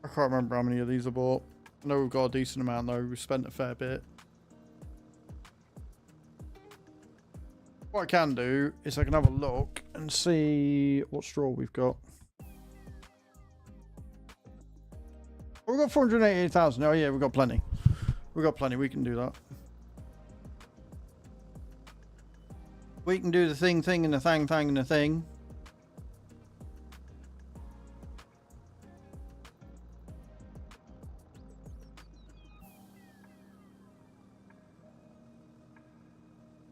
I can't remember how many of these I bought. I know we've got a decent amount though. We've spent a fair bit. What I can do is I can have a look and see what straw we've got. We've got 488,000. Oh yeah, we've got plenty. We've got plenty. We can do that. We can do the thing and the thing and the thing.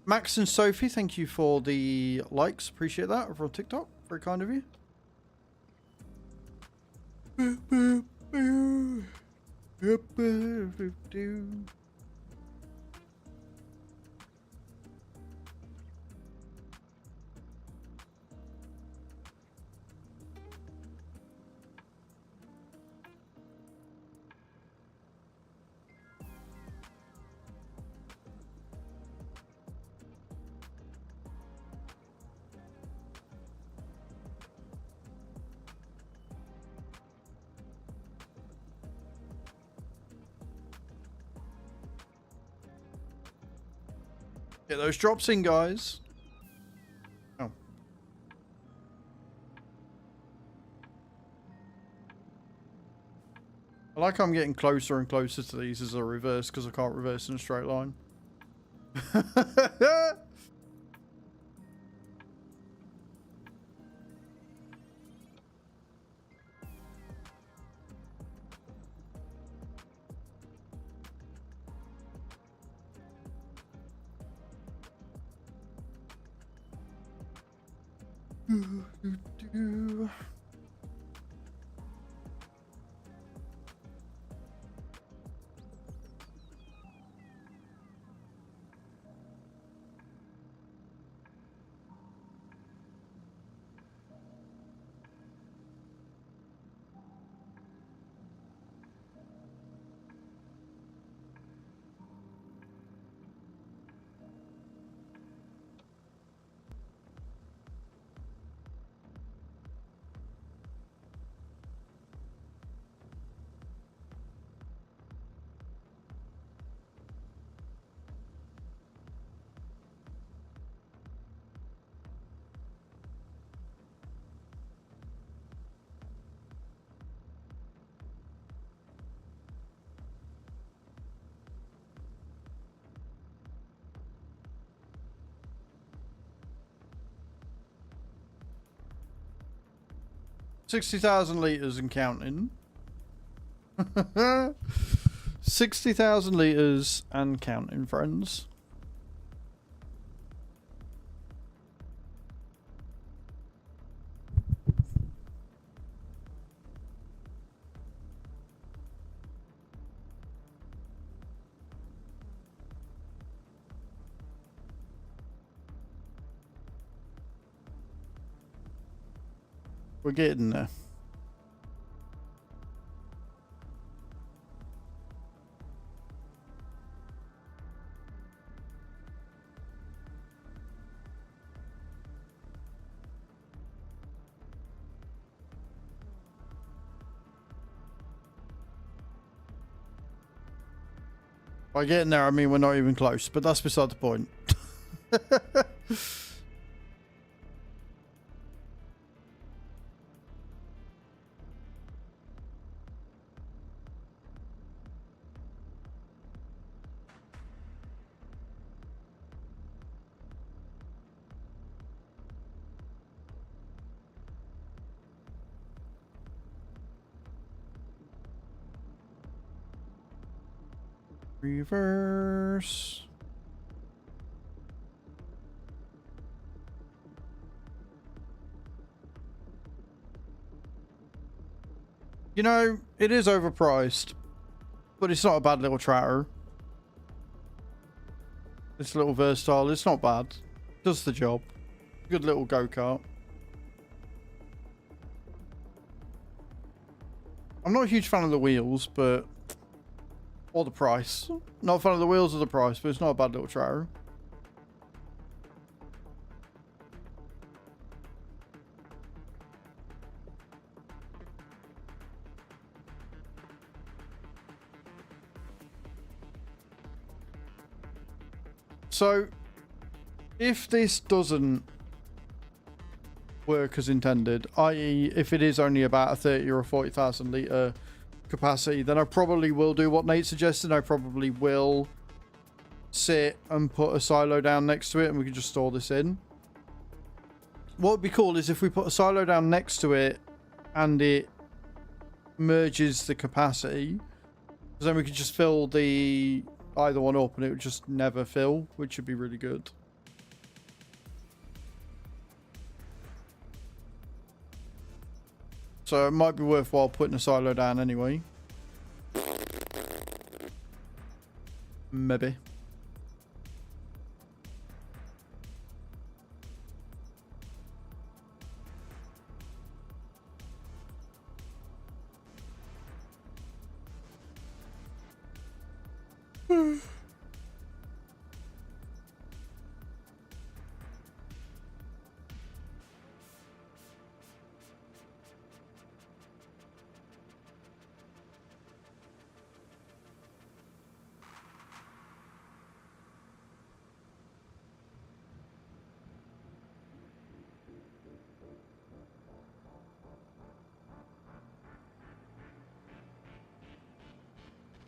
Max and Sophie, thank you for the likes. Appreciate that over on TikTok. Very kind of you. Boop, boop, boop. Boop, boop, boop, boop. Get those drops in, guys. I like how I'm getting closer and closer to these as I reverse because I can't reverse in a straight line. 60,000 litres and counting. 60,000 litres and counting, friends. We're getting there. By getting there, I mean we're not even close, but that's beside the point. Reverse. You know, it is overpriced, but it's not a bad little tractor. It's a little versatile. It's not bad. Does the job. Good little go-kart. I'm not a huge fan of the wheels, but... or the price. Not a fan of the wheels or the price, but it's not a bad little tractor. So, if this doesn't work as intended, i.e. if it is only about a 30 or 40,000 litre capacity, then I probably will do what Nate suggested. I probably will sit and put a silo down next to it and we can just store this in. What would be cool is if we put a silo down next to it and it merges the capacity, because then we could just fill the either one up and it would just never fill, which would be really good. So it might be worthwhile putting a silo down anyway. Maybe.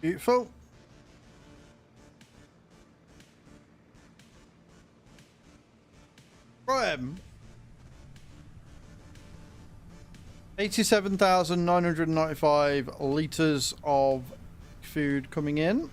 Beautiful. Right. 87,995 litres of food coming in.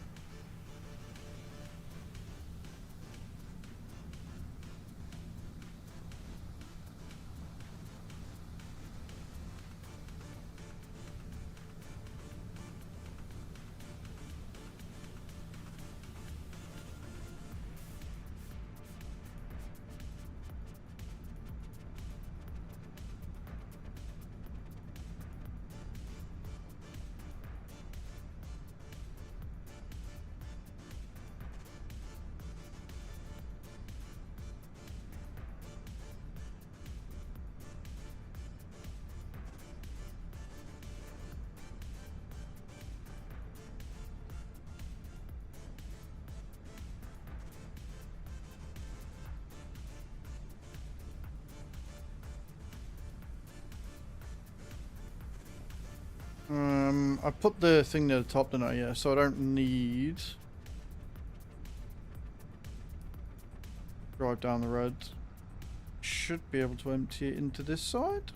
I put the thing near the top, didn't I? Yeah, so I don't need drive down the road. Should be able to empty it into this side.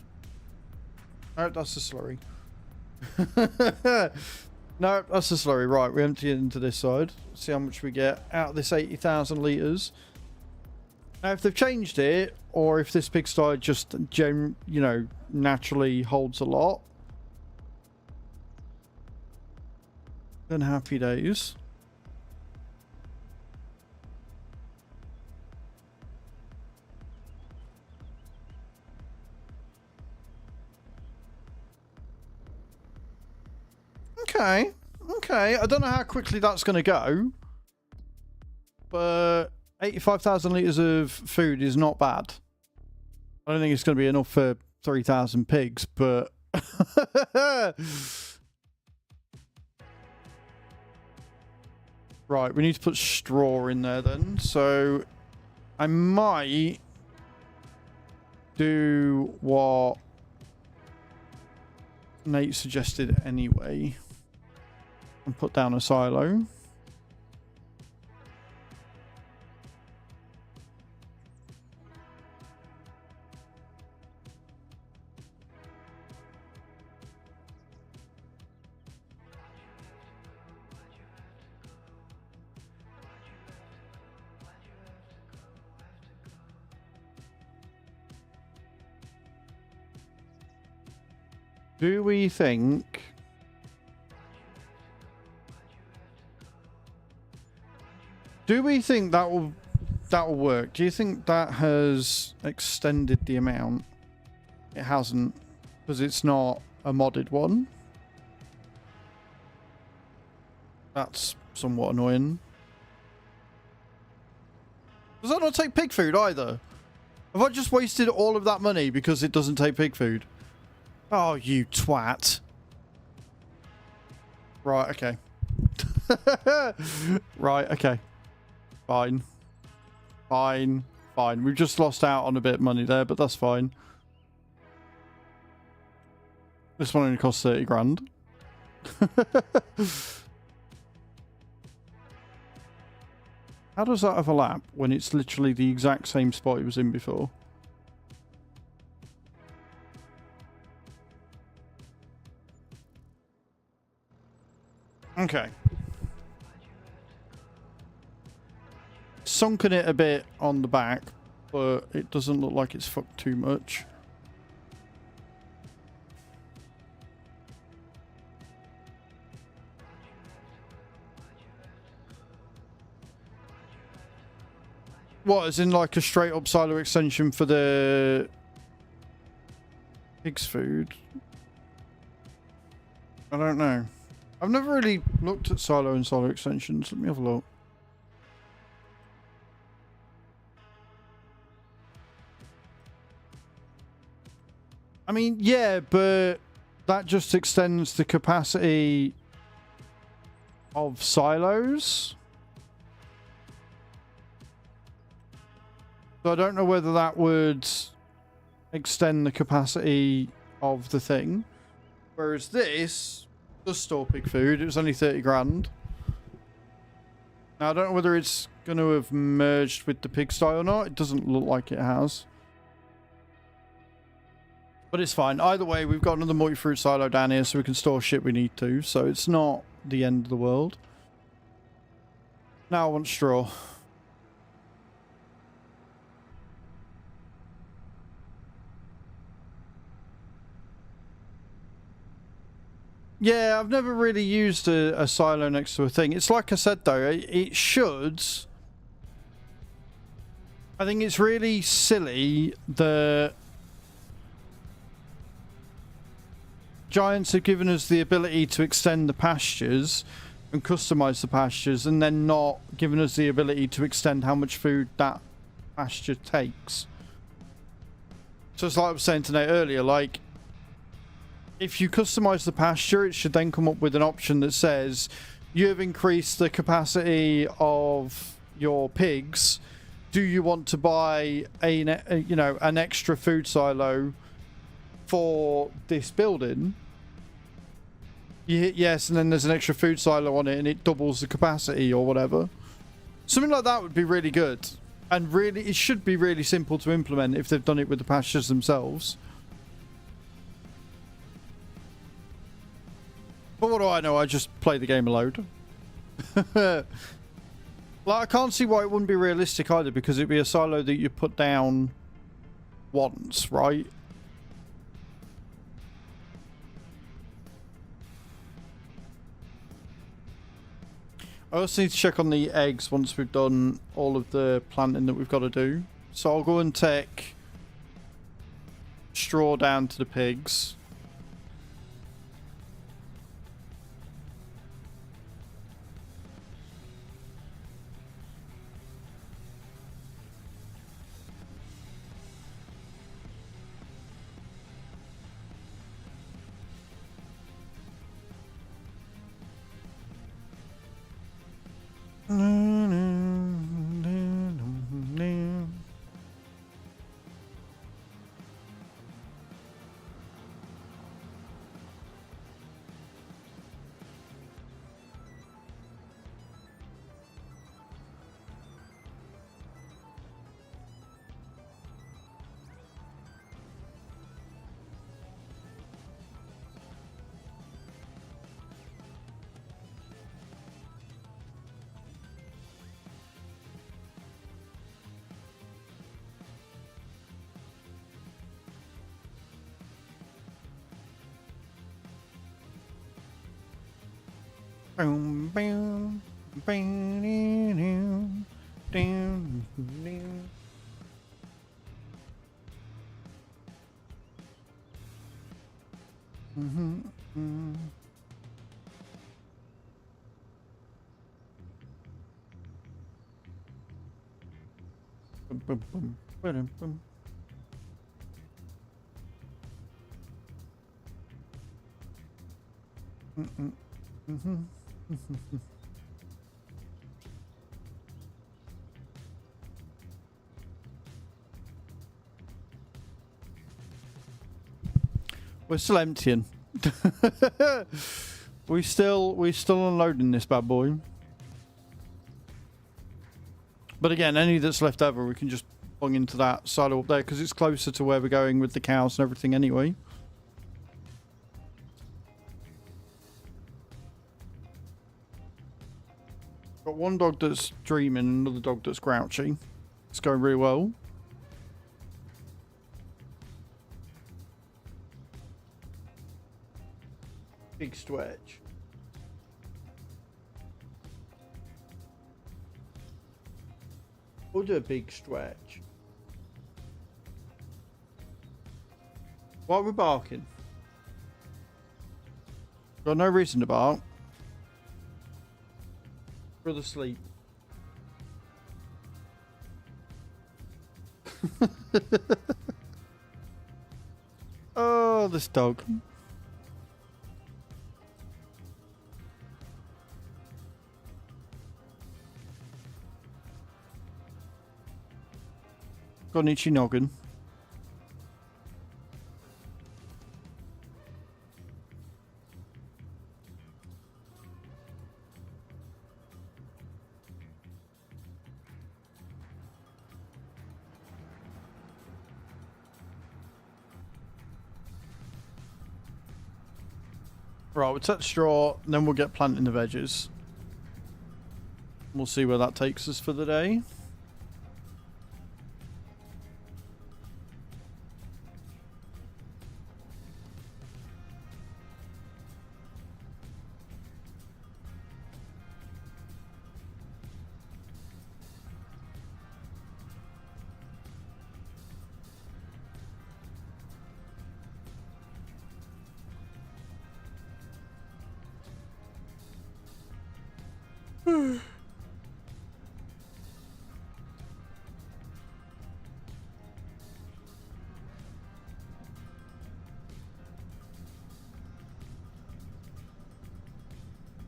No, that's a slurry. No, that's a slurry. Right, we empty it into this side. See how much we get out of this 80,000 litres. Now, if they've changed it, or if this pigsty just, naturally holds a lot, then happy days. Okay. I don't know how quickly that's going to go, but 85,000 litres of food is not bad. I don't think it's going to be enough for 3,000 pigs, but... Right, we need to put straw in there then. So I might do what Nate suggested anyway and put down a silo. Do we think that will work? Do you think that has extended the amount? It hasn't, because it's not a modded one. That's somewhat annoying. Does that not take pig food either? Have I just wasted all of that money because it doesn't take pig food? Oh, you twat. Right, okay. Right, okay. Fine. We've just lost out on a bit of money there, but that's fine. This one only costs 30 grand. How does that overlap when it's literally the exact same spot it was in before? Okay. Sunken it a bit on the back, but it doesn't look like it's fucked too much. What, as in like a straight up silo extension for the pig's food? I don't know. I've never really looked at silo and silo extensions. Let me have a look. I mean, yeah, but that just extends the capacity of silos. So I don't know whether that would extend the capacity of the thing. Whereas this does store pig food. It was only 30 grand. Now, I don't know whether it's going to have merged with the pigsty or not. It doesn't look like it has. But it's fine. Either way, we've got another multi-fruit silo down here, so we can store shit we need to. So it's not the end of the world. Now I want straw. Yeah, I've never really used a silo next to a thing. It's like I said, though, it should. I think it's really silly that Giants have given us the ability to extend the pastures and customize the pastures, and then not given us the ability to extend how much food that pasture takes. So it's like I was saying to Nate earlier, like, if you customize the pasture, it should then come up with an option that says you have increased the capacity of your pigs. Do you want to buy an extra food silo for this building? You hit yes, and then there's an extra food silo on it, and it doubles the capacity or whatever. Something like that would be really good, and really, it should be really simple to implement if they've done it with the pastures themselves. But what do I know? I just play the game alone. Like, I can't see why it wouldn't be realistic either, because it'd be a silo that you put down once, right? I also need to check on the eggs once we've done all of the planting that we've got to do. So I'll go and take straw down to the pigs. Boom, boom, boom, down, down. Boom, boom, boom, boom, boom. We're still emptying. we still unloading this bad boy. But again, any that's left over, we can just bung into that silo up there because it's closer to where we're going with the cows and everything anyway. Got one dog that's dreaming, another dog that's grouchy. It's going really well. Big stretch. We'll do a big stretch. Why are we barking? Got no reason to bark. Brother sleep. Oh, this dog. Got an itchy noggin. Right, we'll take the straw, and then we'll get planting the veggies. We'll see where that takes us for the day.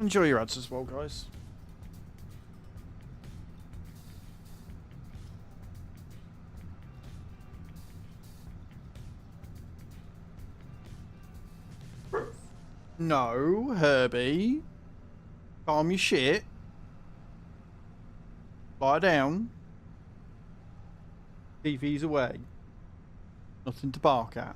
Enjoy your ads as well, guys. No, Herbie. Calm your shit. Lie down. TV's away. Nothing to bark at.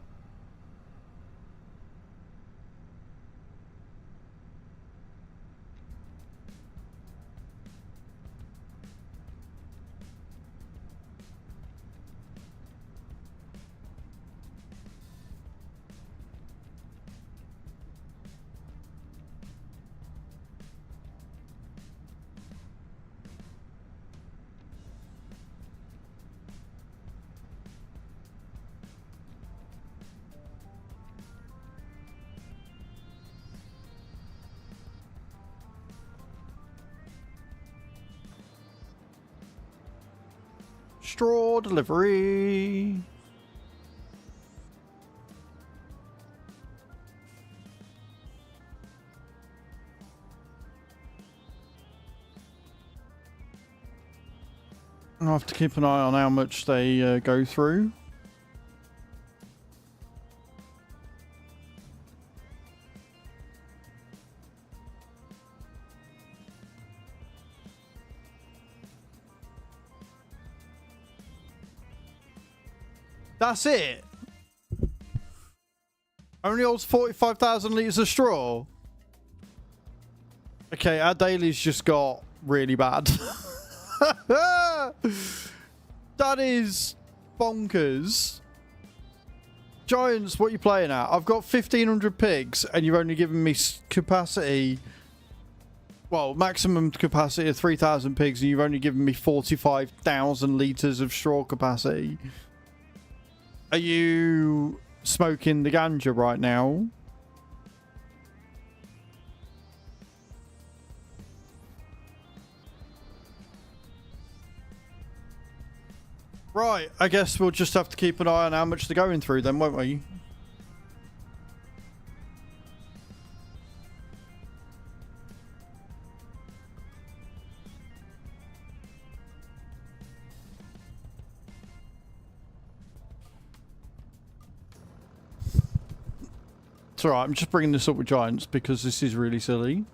Straw delivery. I'll have to keep an eye on how much they go through. That's it. Only holds 45,000 litres of straw. Okay, our daily's just got really bad. That is bonkers. Giants, what are you playing at? I've got 1,500 pigs and you've only given me capacity. Well, maximum capacity of 3,000 pigs and you've only given me 45,000 litres of straw capacity. Are you smoking the ganja right now? Right, I guess we'll just have to keep an eye on how much they're going through then, won't we? It's alright, I'm just bringing this up with Giants because this is really silly.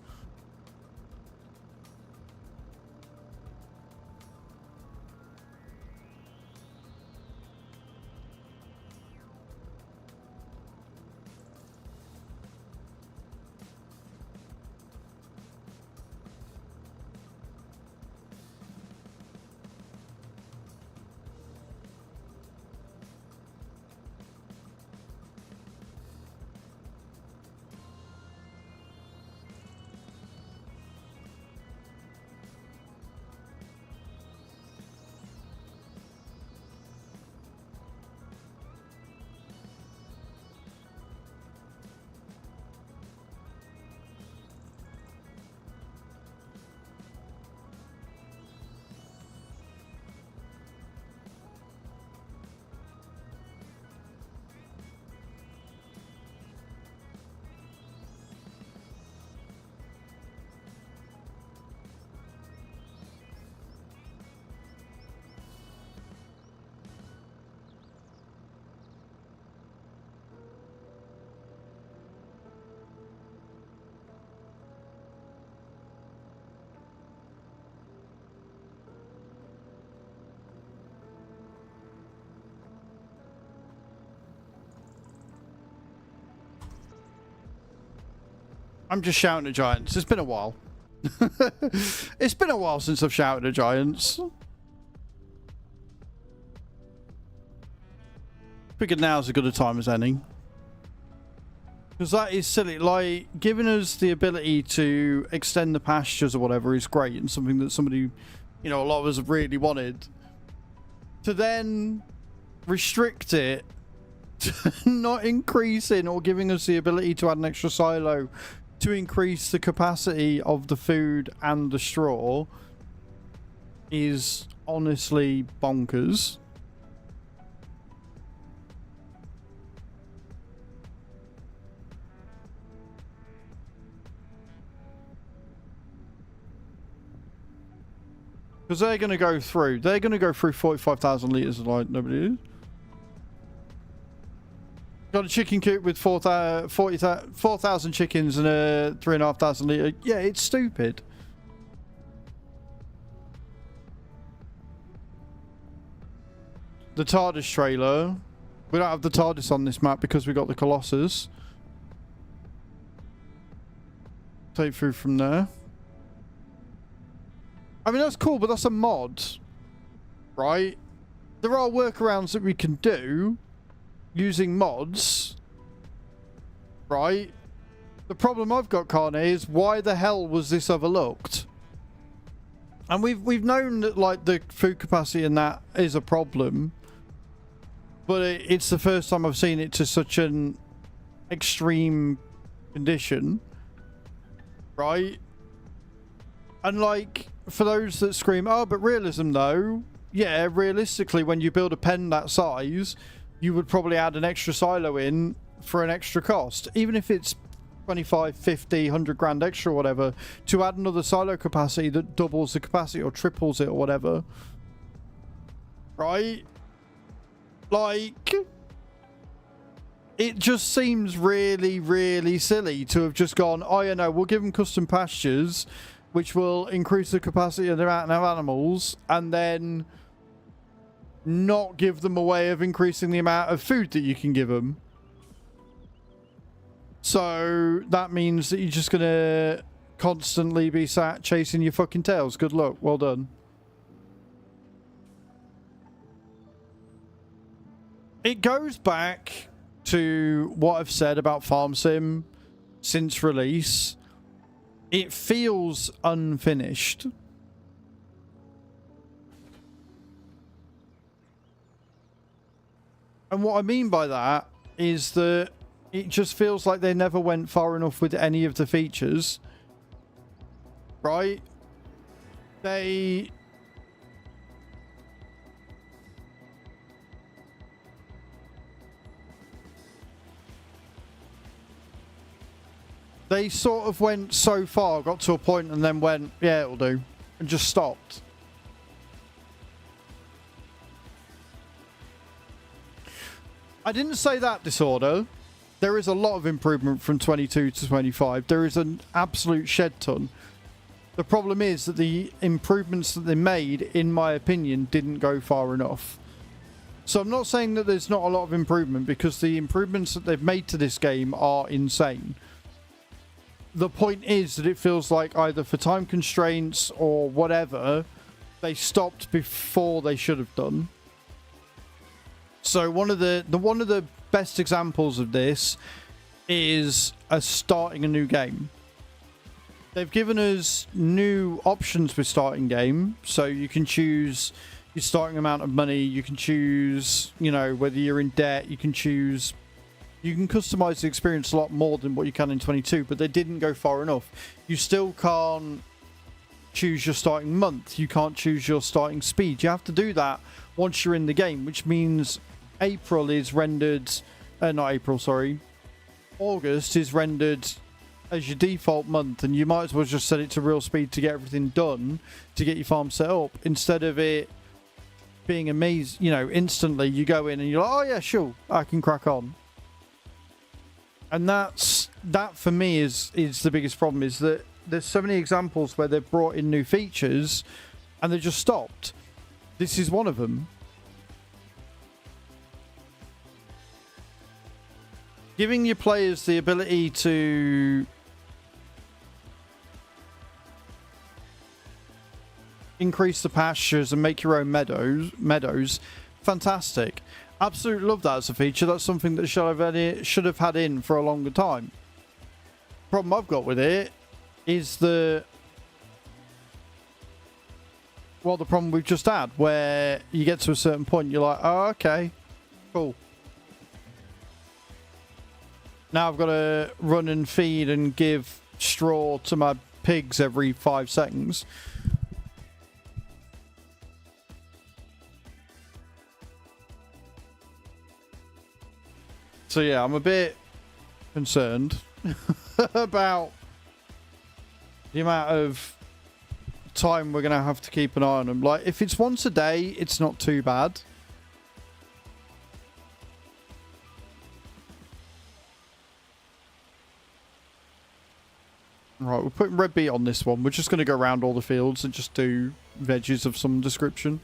I'm just shouting at Giants. It's been a while. It's been a while since I've shouted at Giants. Figured now's as good a time as any. Because that is silly. Like, giving us the ability to extend the pastures or whatever is great, and something that somebody, you know, a lot of us have really wanted. To then restrict it to not increasing or giving us the ability to add an extra silo to increase the capacity of the food and the straw is honestly bonkers. Because they're going to go through 45,000 litres of like nobody is. Got a chicken coop with 4,000 chickens and a 3,500 litre. Yeah, it's stupid. The TARDIS trailer. We don't have the TARDIS on this map because we got the Colossus. Take through from there. I mean, that's cool, but that's a mod, right? There are workarounds that we can do using mods, right? The problem I've got, Carne, is why the hell was this overlooked? And we've known that, like, the food capacity and that is a problem, but it's the first time I've seen it to such an extreme condition, right? And, like, for those that scream, oh, but realism though, yeah, realistically, when you build a pen that size, you would probably add an extra silo in for an extra cost, even if it's 25, 50, 100 grand extra or whatever, to add another silo capacity that doubles the capacity or triples it or whatever, right? Like, it just seems really, really silly to have just gone, oh yeah, no, we'll give them custom pastures which will increase the capacity of the amount of animals, and then not give them a way of increasing the amount of food that you can give them. So that means that you're just going to constantly be sat chasing your fucking tails. Good luck. Well done. It goes back to what I've said about Farm Sim since release. It feels unfinished. And what I mean by that is that it just feels like they never went far enough with any of the features. Right? They sort of went so far, got to a point, and then went, yeah, it'll do, and just stopped. I didn't say that, Disorder. There is a lot of improvement from 22 to 25. There is an absolute shed ton. The problem is that the improvements that they made, in my opinion, didn't go far enough. So I'm not saying that there's not a lot of improvement, because the improvements that they've made to this game are insane. The point is that it feels like either for time constraints or whatever, they stopped before they should have done. So one of the best examples of this is starting a new game. They've given us new options with starting game, so you can choose your starting amount of money, you can choose, you know, whether you're in debt, you can choose. You can customize the experience a lot more than what you can in 22, but they didn't go far enough. You still can't choose your starting month. You can't choose your starting speed. You have to do that once you're in the game, which means April is rendered... not April, sorry. August is rendered as your default month, and you might as well just set it to real speed to get everything done, to get your farm set up, instead of it being amazing. You know, instantly you go in and you're like, oh yeah, sure, I can crack on. And that for me is the biggest problem, is that there's so many examples where they've brought in new features and they just stopped. This is one of them. Giving your players the ability to increase the pastures and make your own meadows, fantastic. Absolutely love that as a feature. That's something that should have had in for a longer time. Problem I've got with it is the problem we've just had, where you get to a certain point, you're like, oh, okay, cool. Now I've got to run and feed and give straw to my pigs every 5 seconds. So yeah, I'm a bit concerned about the amount of time we're going to have to keep an eye on them. Like, if it's once a day, it's not too bad. Right, we're putting red beet on this one. We're just going to go around all the fields and just do veggies of some description.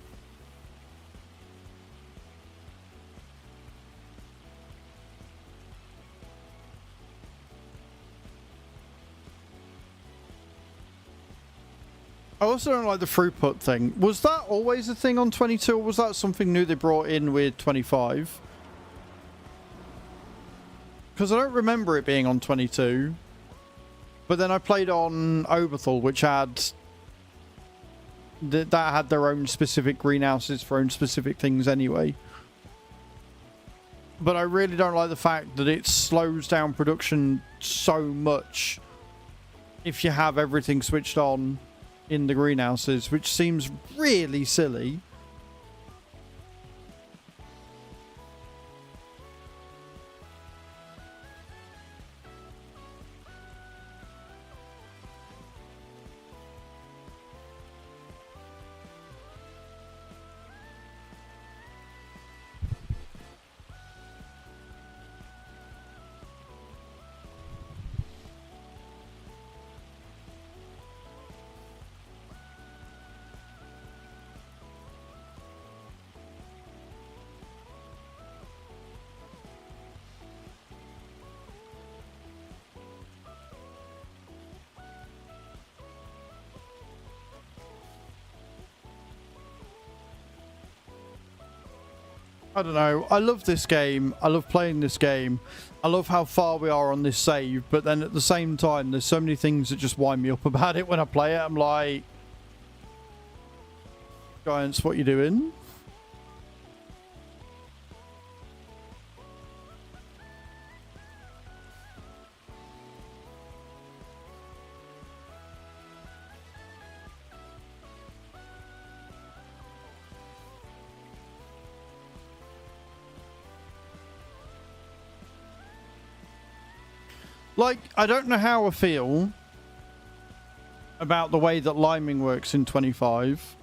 I also don't like the throughput thing. Was that always a thing on 22, or was that something new they brought in with 25? Because I don't remember it being on 22. But then I played on Oberthal, which had... that had their own specific greenhouses for own specific things anyway. But I really don't like the fact that it slows down production so much if you have everything switched on in the greenhouses, which seems really silly. I don't know. I love this game. I love playing this game. I love how far we are on this save, but then at the same time, there's so many things that just wind me up about it when I play it. I'm like, Giants, what you doing? Like, I don't know how I feel about the way that liming works in 25.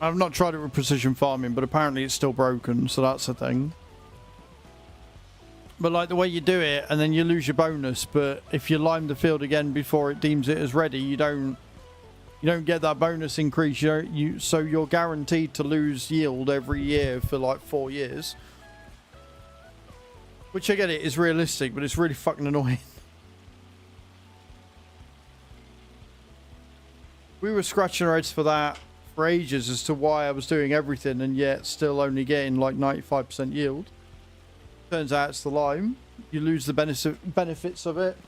I've not tried it with precision farming, but apparently it's still broken, so that's a thing. But like the way you do it, and then you lose your bonus, but if you lime the field again before it deems it as ready, you don't get that bonus increase. So you're guaranteed to lose yield every year for like 4 years. Which, I get it, is realistic, but it's really fucking annoying. We were scratching our heads for that for ages as to why I was doing everything and yet still only getting like 95% yield. Turns out it's the lime. You lose the benefits of it.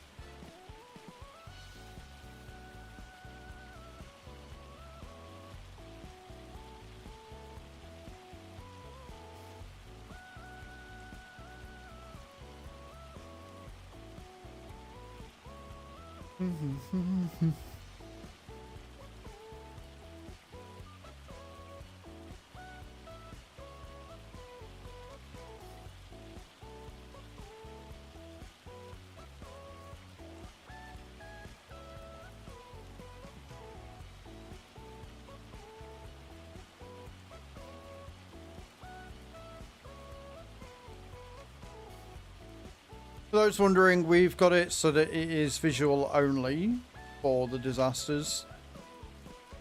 For those wondering, we've got it so that it is visual only for the disasters.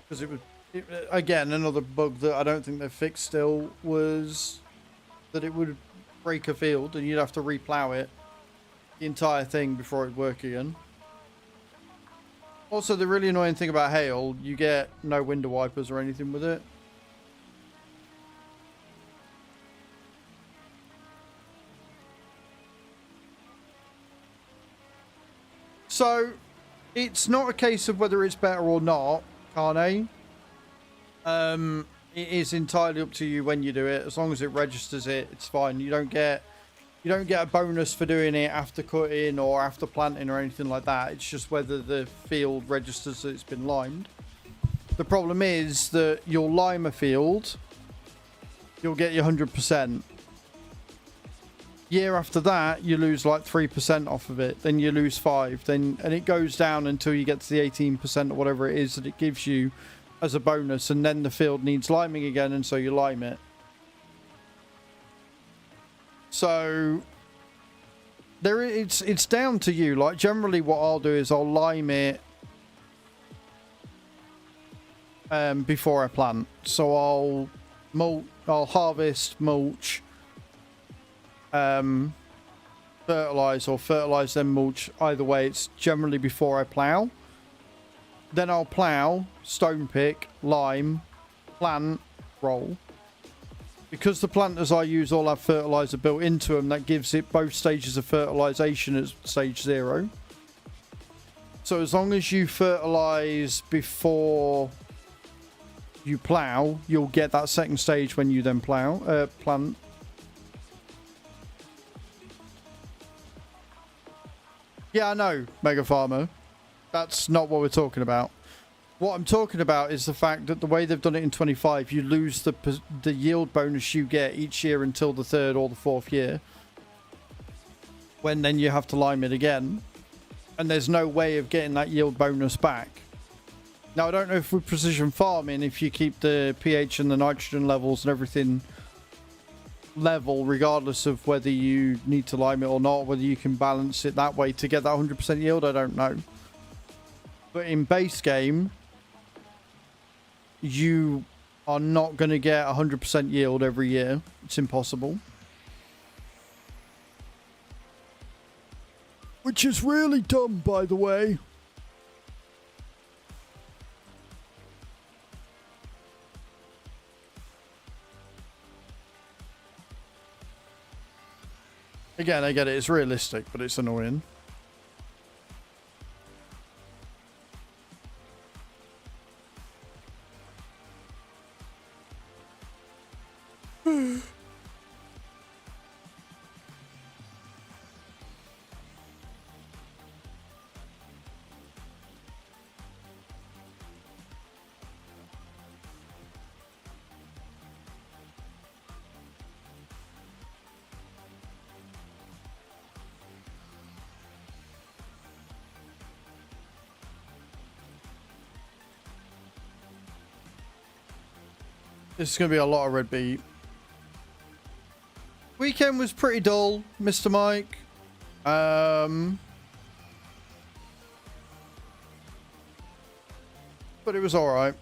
Because again, another bug that I don't think they've fixed still was that it would break a field and you'd have to replow it. the entire thing before it work again. Also, the really annoying thing about hail, you get no window wipers or anything with it. So, it's not a case of whether it's better or not, Carne. It is entirely up to you when you do it. As long as it registers it, it's fine. You don't get a bonus for doing it after cutting or after planting or anything like that. It's just whether the field registers that it's been limed. The problem is that you'll lime a field, you'll get your 100%. Year after that, you lose like 3% off of it. Then you lose 5%. And it goes down until you get to the 18% or whatever it is that it gives you as a bonus. And then the field needs liming again, and so you lime it. So it's down to you. Like, generally what I'll do is I'll lime it before I plant. So I'll harvest, mulch, fertilize, or fertilize then mulch. Either way, it's generally before I plow. Then I'll plow, stone pick, lime, plant, roll. Because the planters I use all have fertilizer built into them, that gives it both stages of fertilization at stage 0. So as long as you fertilize before you plow, you'll get that second stage when you then plant. Yeah, I know, Mega Farmer. That's not what we're talking about. What I'm talking about is the fact that the way they've done it in 25, you lose the yield bonus you get each year until the 3rd or the 4th year. When then you have to lime it again. And there's no way of getting that yield bonus back. Now, I don't know if with precision farming, if you keep the pH and the nitrogen levels and everything level, regardless of whether you need to lime it or not, whether you can balance it that way to get that 100% yield, I don't know. But in base game, you are not going to get 100% yield every year. It's impossible. Which is really dumb, by the way. Again, I get it. It's realistic, but it's annoying. This is going to be a lot of red beet. Weekend was pretty dull, Mr. Mike. But it was all right.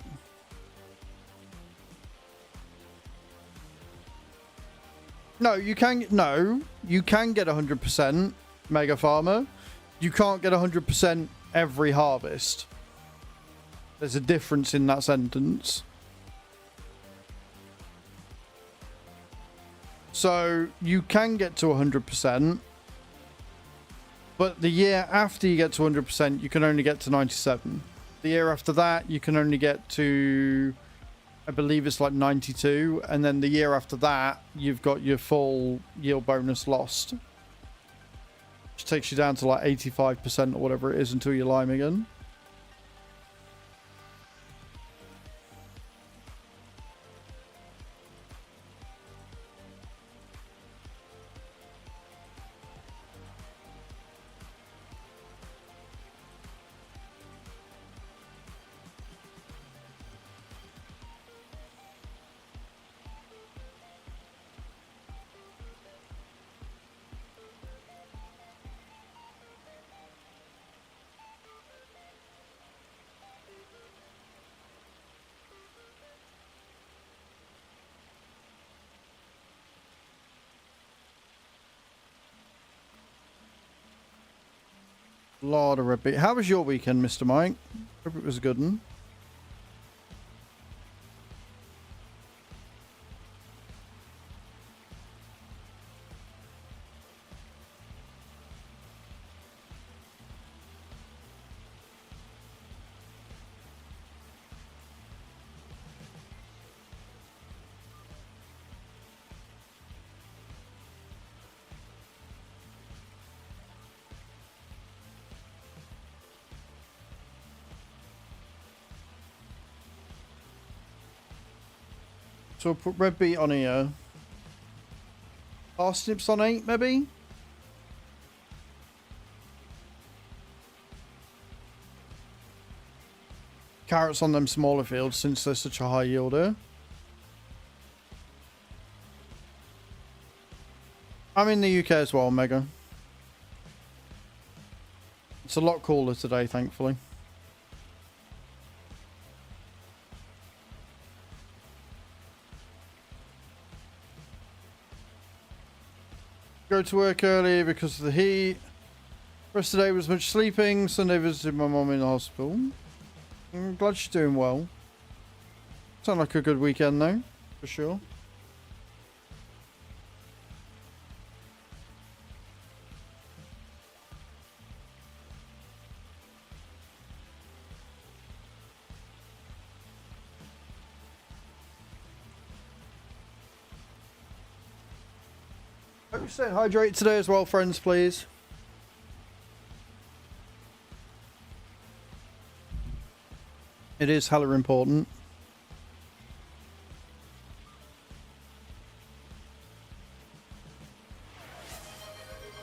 No, you can get 100% Mega Farmer. You can't get 100% every harvest. There's a difference in that sentence. So you can get to 100%, but the year after you get to 100%, you can only get to 97. The year after that, you can only get to, I believe it's like 92, and then the year after that, you've got your full yield bonus lost, which takes you down to like 85% or whatever it is until you lime again. Lot of red beet. How was your weekend, Mr. Mike? Hope it was a good one. So we'll put red beet on here. Parsnips on 8, maybe? Carrots on them smaller fields since they're such a high yielder. I'm in the UK as well, Mega. It's a lot cooler today, thankfully. Go to work early because of the heat. Rest of the day was much sleeping. Sunday visited my mum in the hospital. I'm glad she's doing well. Sound like a good weekend though, for sure. Hope you stay hydrated today as well, friends, please. It is hella important.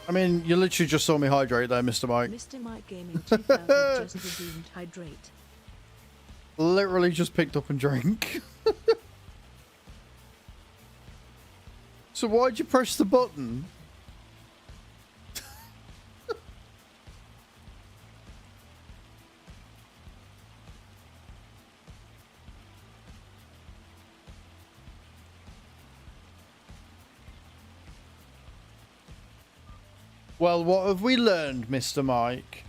I mean, you literally just saw me hydrate there, Mr. Mike. Mr. Mike Gaming 2000 just redeemed hydrate. Literally just picked up and drank. So why'd you press the button? Well, what have we learned, Mr. Mike?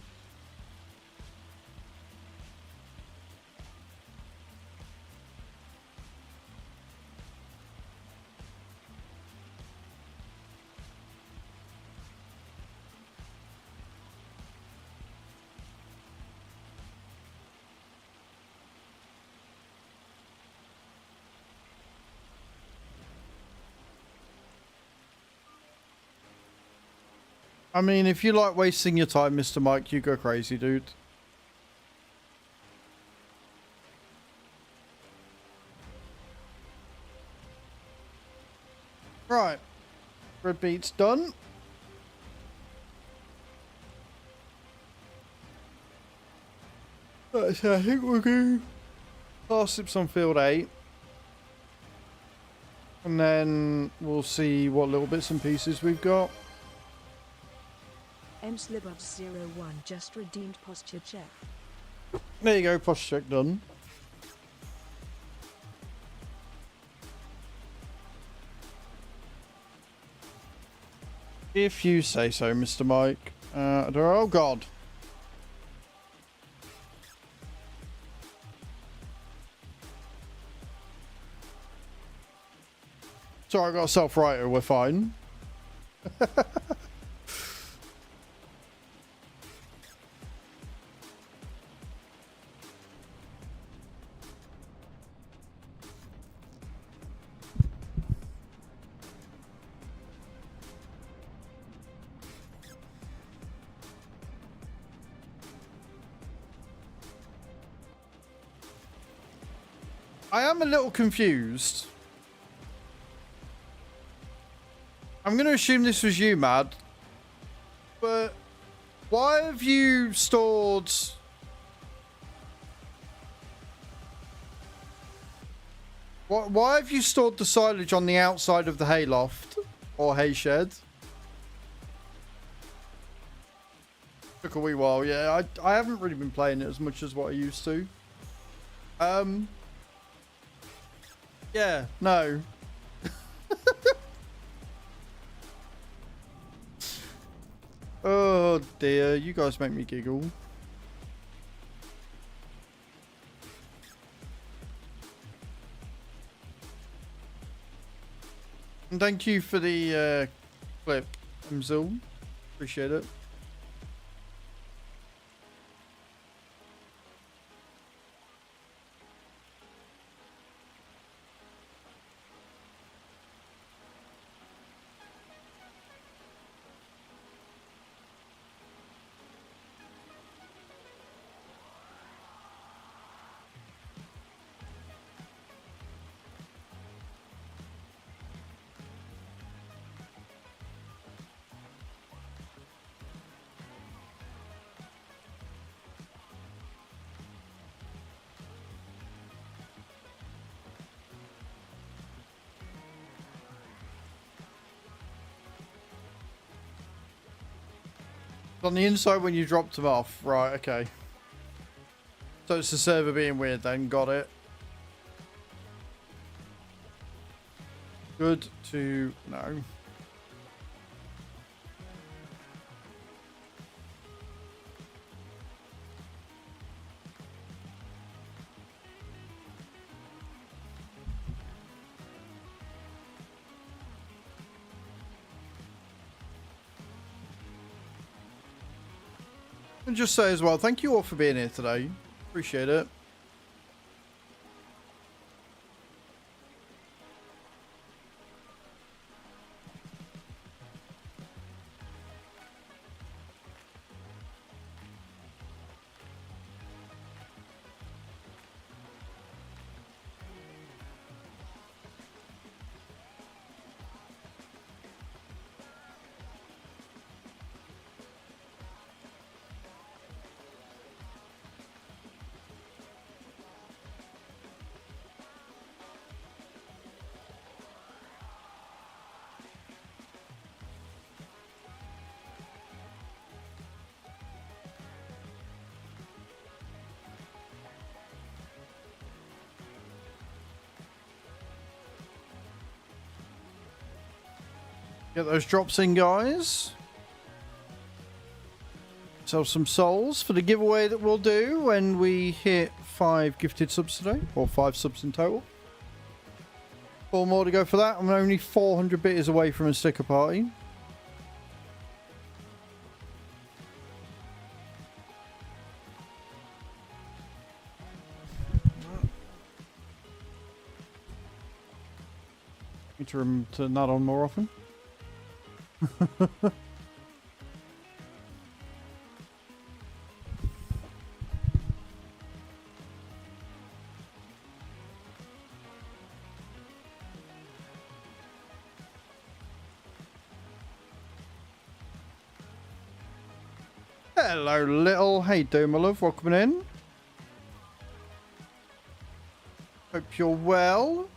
I mean, if you like wasting your time, Mr. Mike, you go crazy, dude. Right. Red beet's done. Right, so I think we're going to parsnips on field 8. And then we'll see what little bits and pieces we've got. mslibov01 just redeemed posture check. There you go, posture check done. If you say so, Mr. Mike. Oh God. Sorry, I got a self-writer, we're fine. I am a little confused. I'm going to assume this was you, Mad. But why have you stored... Why have you stored the silage on the outside of the hayloft? Or hay shed? Took a wee while, yeah. I haven't really been playing it as much as what I used to. Yeah, no. Oh, Oh dear, you guys make me giggle. And thank you for the clip, Mzul. Appreciate it. On the inside when you dropped them off. Right, okay. So it's the server being weird then. Got it. Good to know. And just say as well, thank you all for being here today. Appreciate it. Get those drops in, guys. Sell some souls for the giveaway that we'll do when we hit 5 gifted subs today, or 5 subs in total. 4 more to go for that. I'm only 400 bitters away from a sticker party. Need to turn that on more often. Hello, little. How you doing, my love? Welcome in. Hope you're well.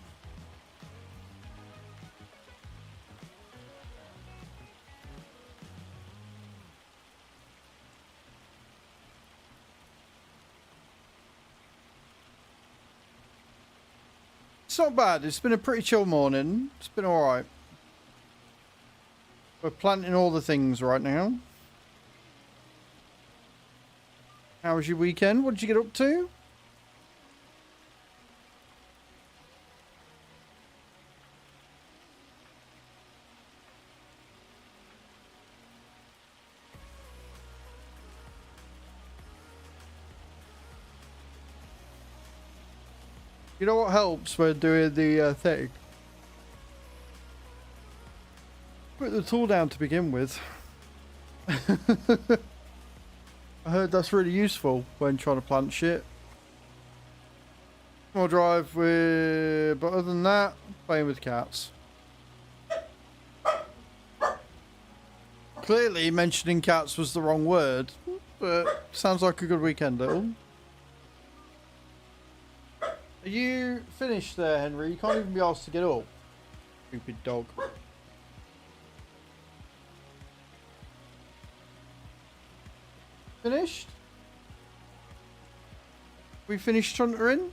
It's not bad. It's been a pretty chill morning. It's been alright. We're planting all the things right now. How was your weekend? What did you get up to? You know what helps when doing the thing? Put the tool down to begin with. I heard that's really useful when trying to plant shit. More drive with, but other than that, playing with cats. Clearly mentioning cats was the wrong word, but sounds like a good weekend, little. Are you finished there, Henry? You can't even be asked to get up. Stupid dog. Finished? We finished chuntering?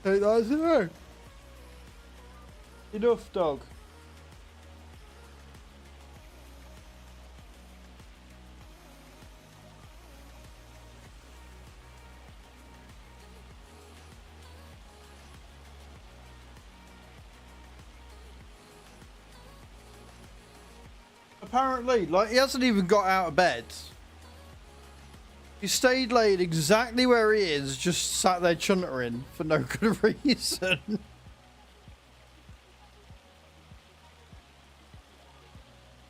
Take that as a no. Enough, dog. Apparently, like, he hasn't even got out of bed. He stayed laid exactly where he is, just sat there chuntering for no good reason.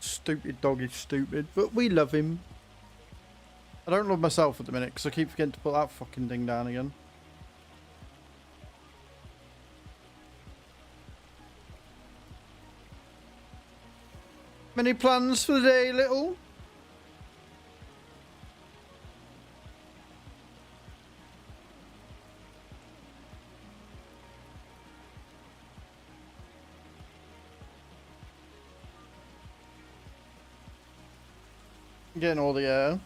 Stupid dog is stupid, but we love him. I don't love myself at the minute because I keep forgetting to put that fucking thing down again. Any plans for the day, little? Getting all the air.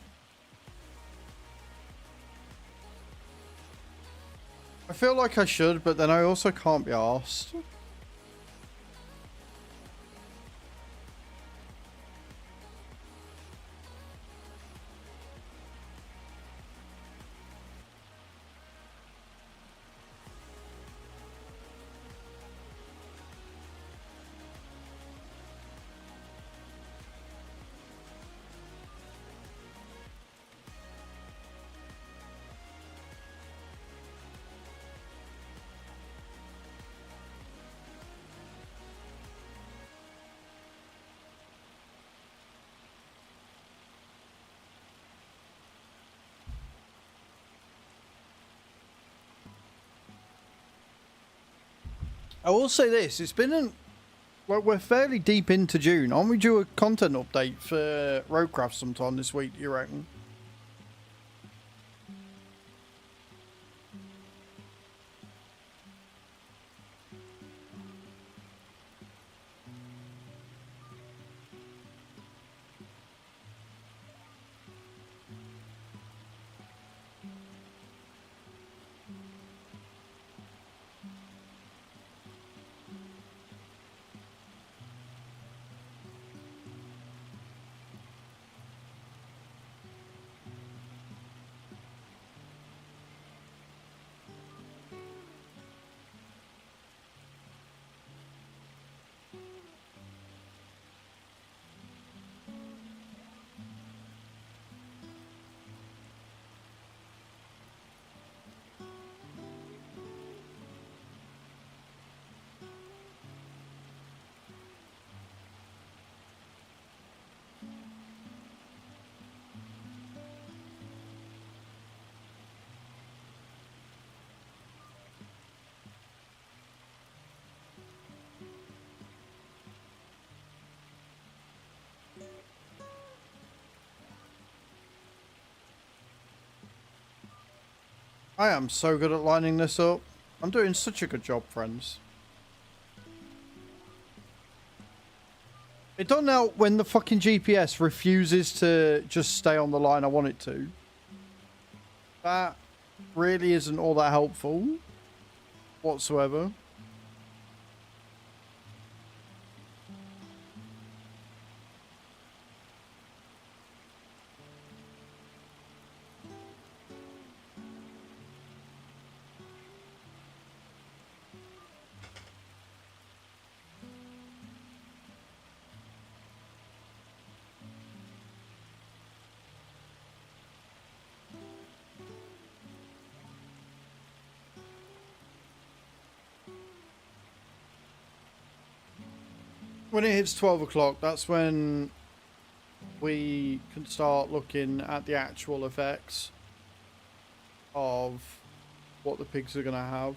I feel like I should, but then I also can't be arsed. I will say this, it's been like, we're fairly deep into June. Aren't we due a content update for Roadcraft sometime this week, you reckon? I am so good at lining this up. I'm doing such a good job, friends. It don't help when the fucking GPS refuses to just stay on the line I want it to. That really isn't all that helpful whatsoever. When it hits 12 o'clock, that's when we can start looking at the actual effects of what the pigs are going to have.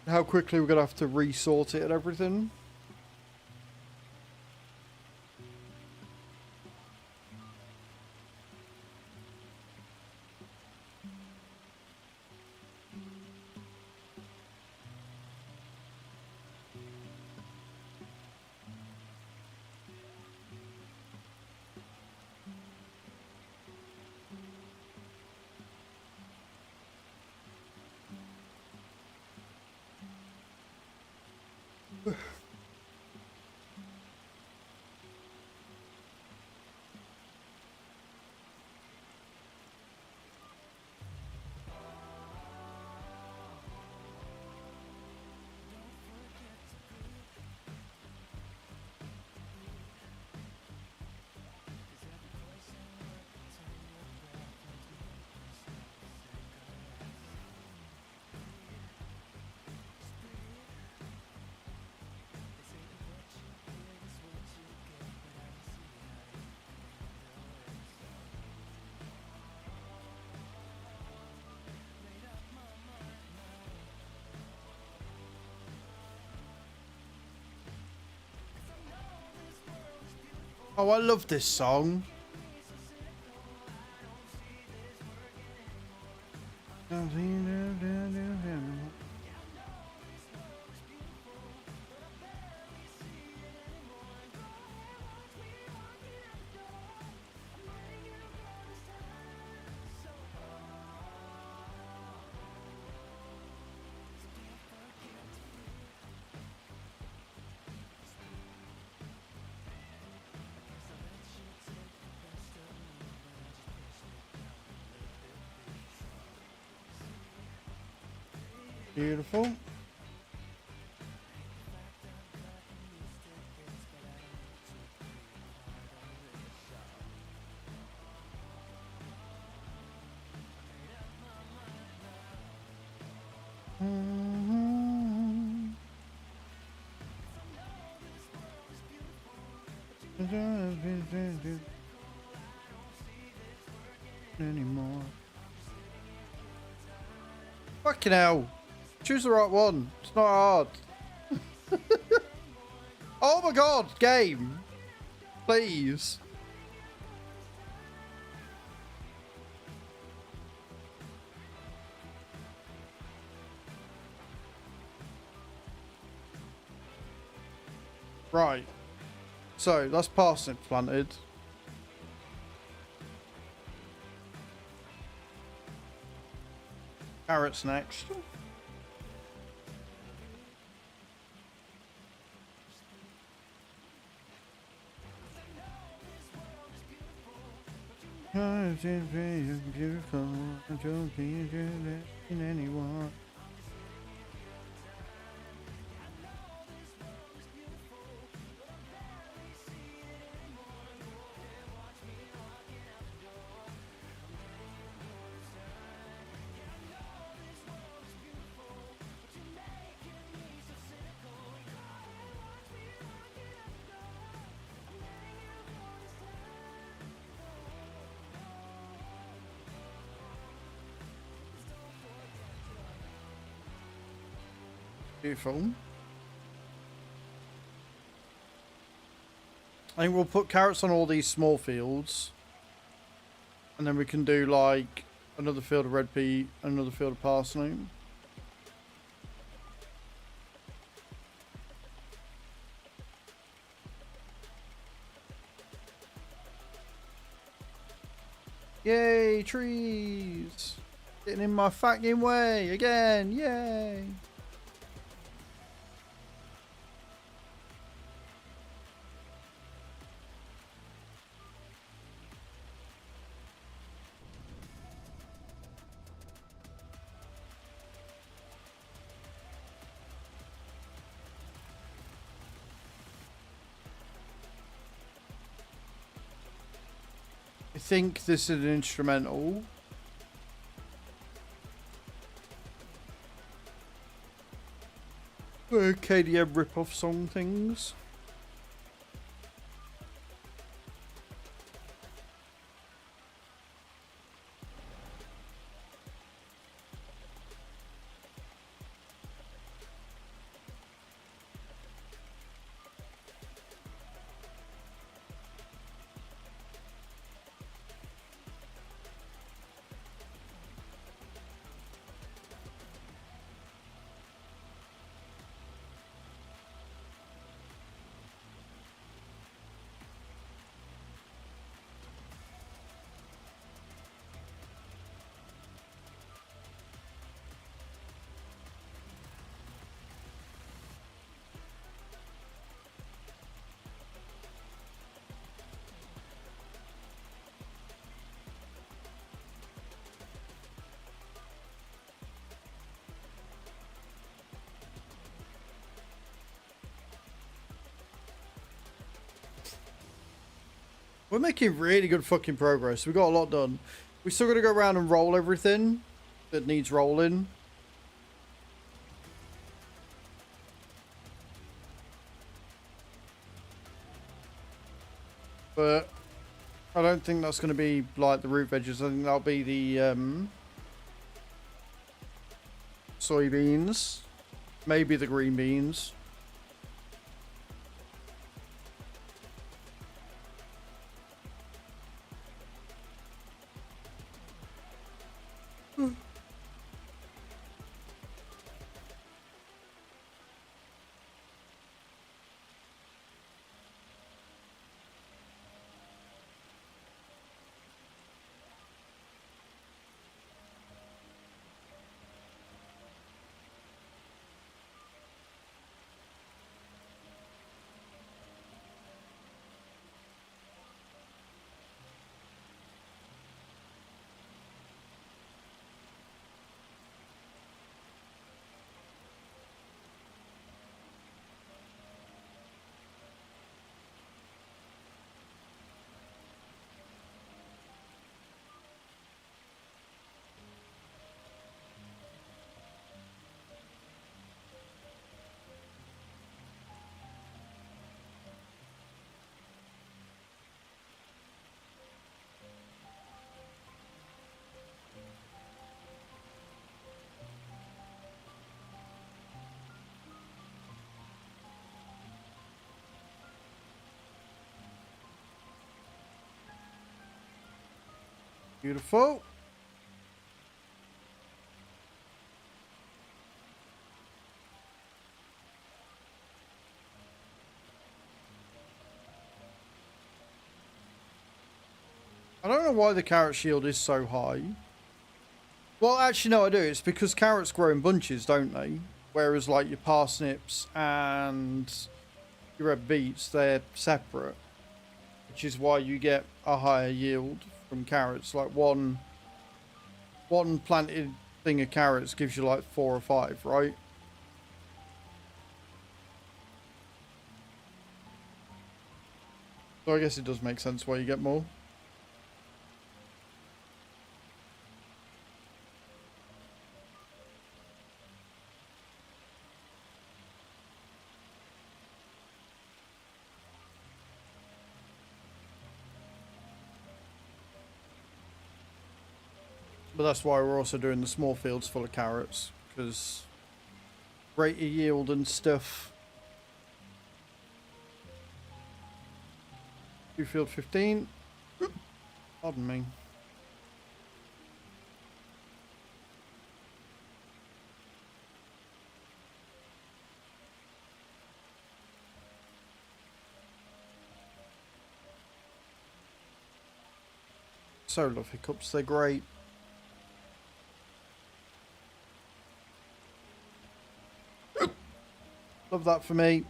How quickly we're going to have to resort it and everything. Oh, I love this song. Beautiful. Anymore. Fucking hell. Choose the right one. It's not hard. Oh my god, game. Please. Right. So, that's parsnip planted. Carrots next. Beautiful, I don't need anyone. Beautiful. I think we'll put carrots on all these small fields. And then we can do like another field of red pea, another field of parsnip. Yay, trees! Getting in my fucking way again, yay! I think this is an instrumental. KDM rip-off song things. We're making really good fucking progress. We got a lot done. We still got to go around and roll everything that needs rolling. But I don't think that's going to be like the root veggies. I think that'll be the soybeans, maybe the green beans. Beautiful. I don't know why the carrot shield is so high. Well, actually, no, I do. It's because carrots grow in bunches, don't they? Whereas, like, your parsnips and your red beets, they're separate. Which is why you get a higher yield from carrots. Like, one planted thing of carrots gives you, like, 4 or 5, right? So I guess it does make sense why you get more. But that's why we're also doing the small fields full of carrots, because rate of yield and stuff. 2 field 15. Pardon me. So love hiccups, they're great. Love that for me.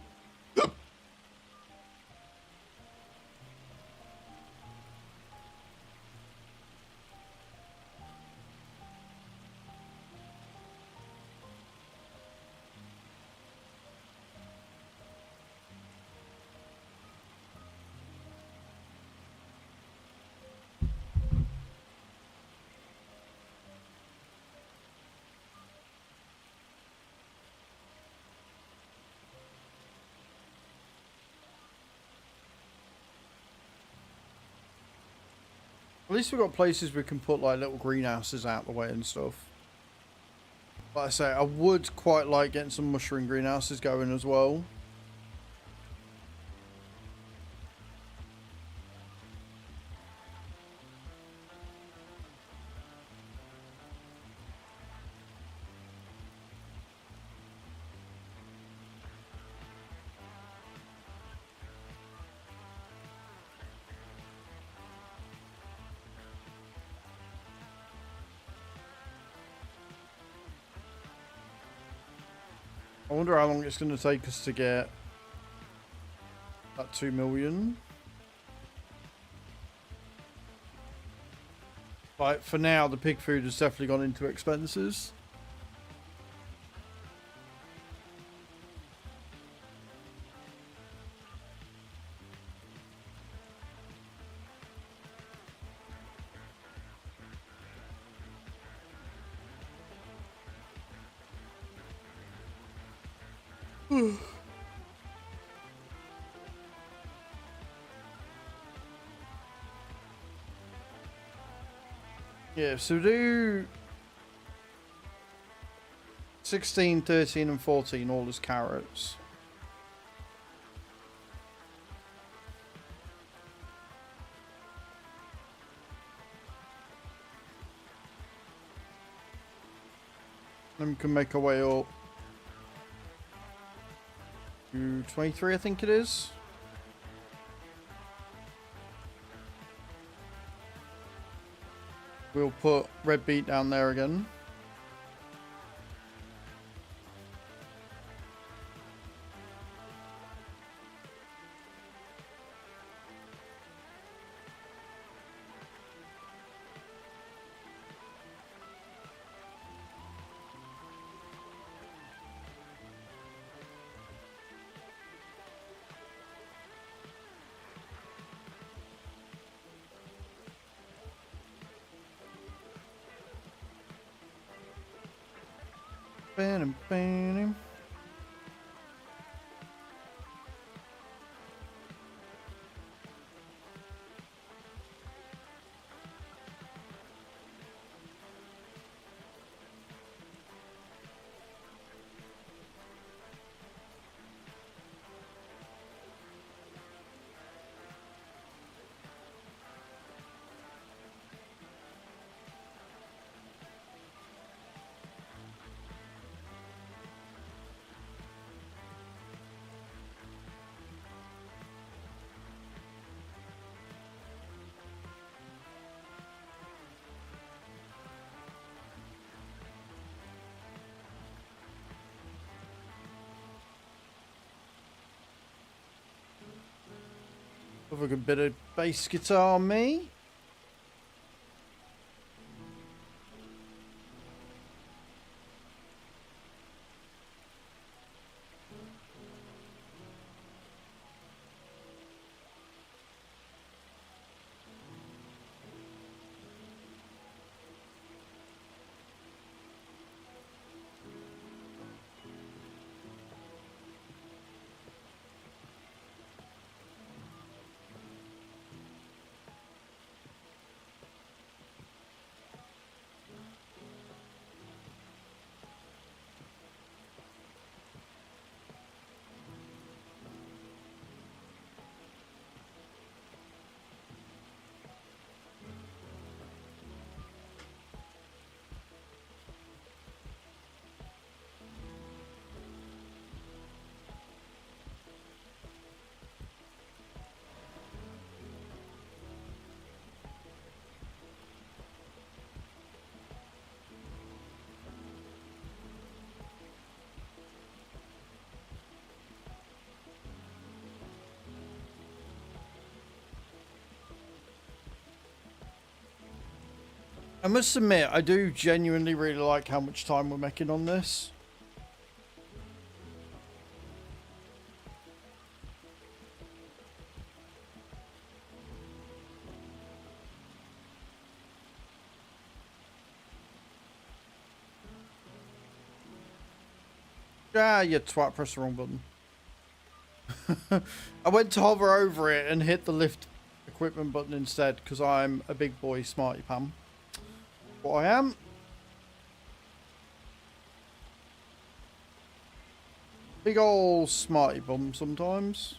At least we've got places we can put like little greenhouses out the way and stuff. Like I say, I would quite like getting some mushroom greenhouses going as well. I wonder how long it's going to take us to get that 2 million. Like, for now, the pig food has definitely gone into expenses. Yeah, so do 16, 13, and 14 all as carrots. Then we can make our way up to 23, I think it is. We'll put red beet down there again. Bam, bam. Have a good bit of bass guitar, me. I must admit, I do genuinely really like how much time we're making on this. Ah, you twat, pressed the wrong button. I went to hover over it and hit the lift equipment button instead because I'm a big boy smarty pam. What I am. Big ol' smarty bum sometimes.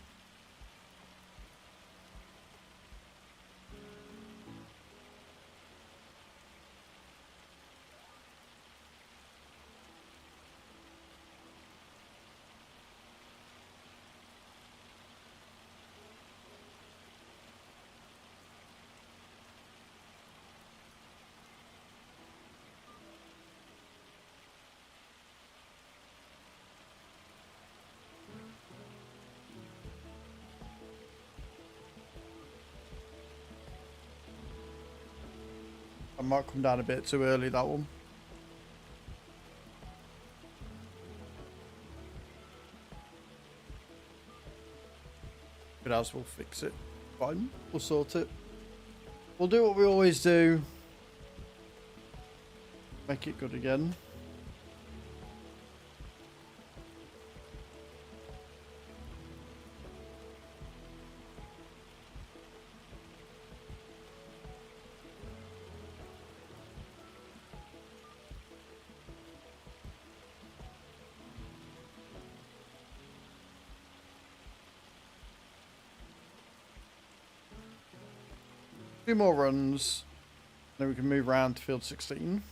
I might come down a bit too early, that one. But else we'll fix it. Fine, we'll sort it. We'll do what we always do. Make it good again. 2 more runs. Then we can move around to field 16.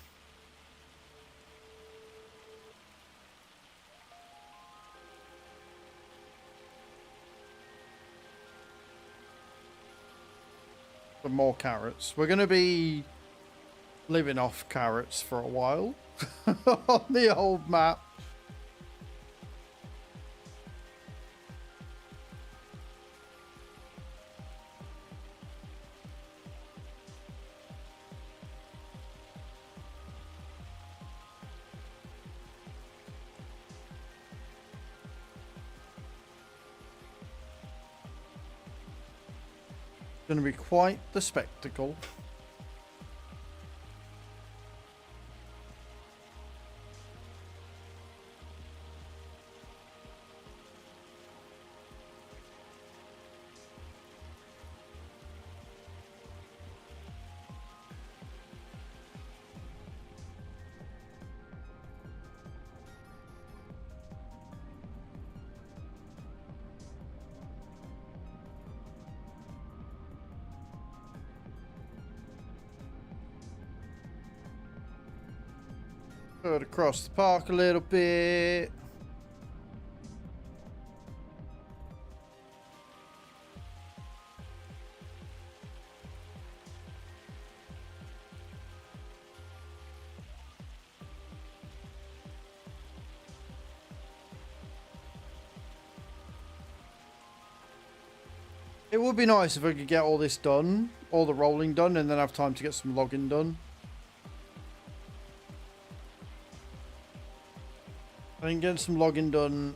Some more carrots. We're going to be living off carrots for a while on the old map. Going to be quite the spectacle. Go across the park a little bit. It would be nice if I could get all this done, all the rolling done, and then have time to get some logging done. I think getting some logging done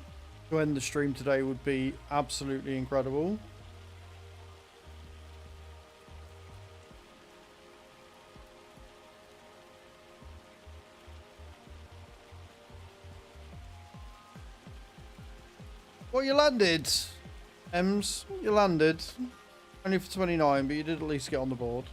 to end the stream today would be absolutely incredible. Well, you landed, Ems. You landed. Only for 29, but you did at least get on the board.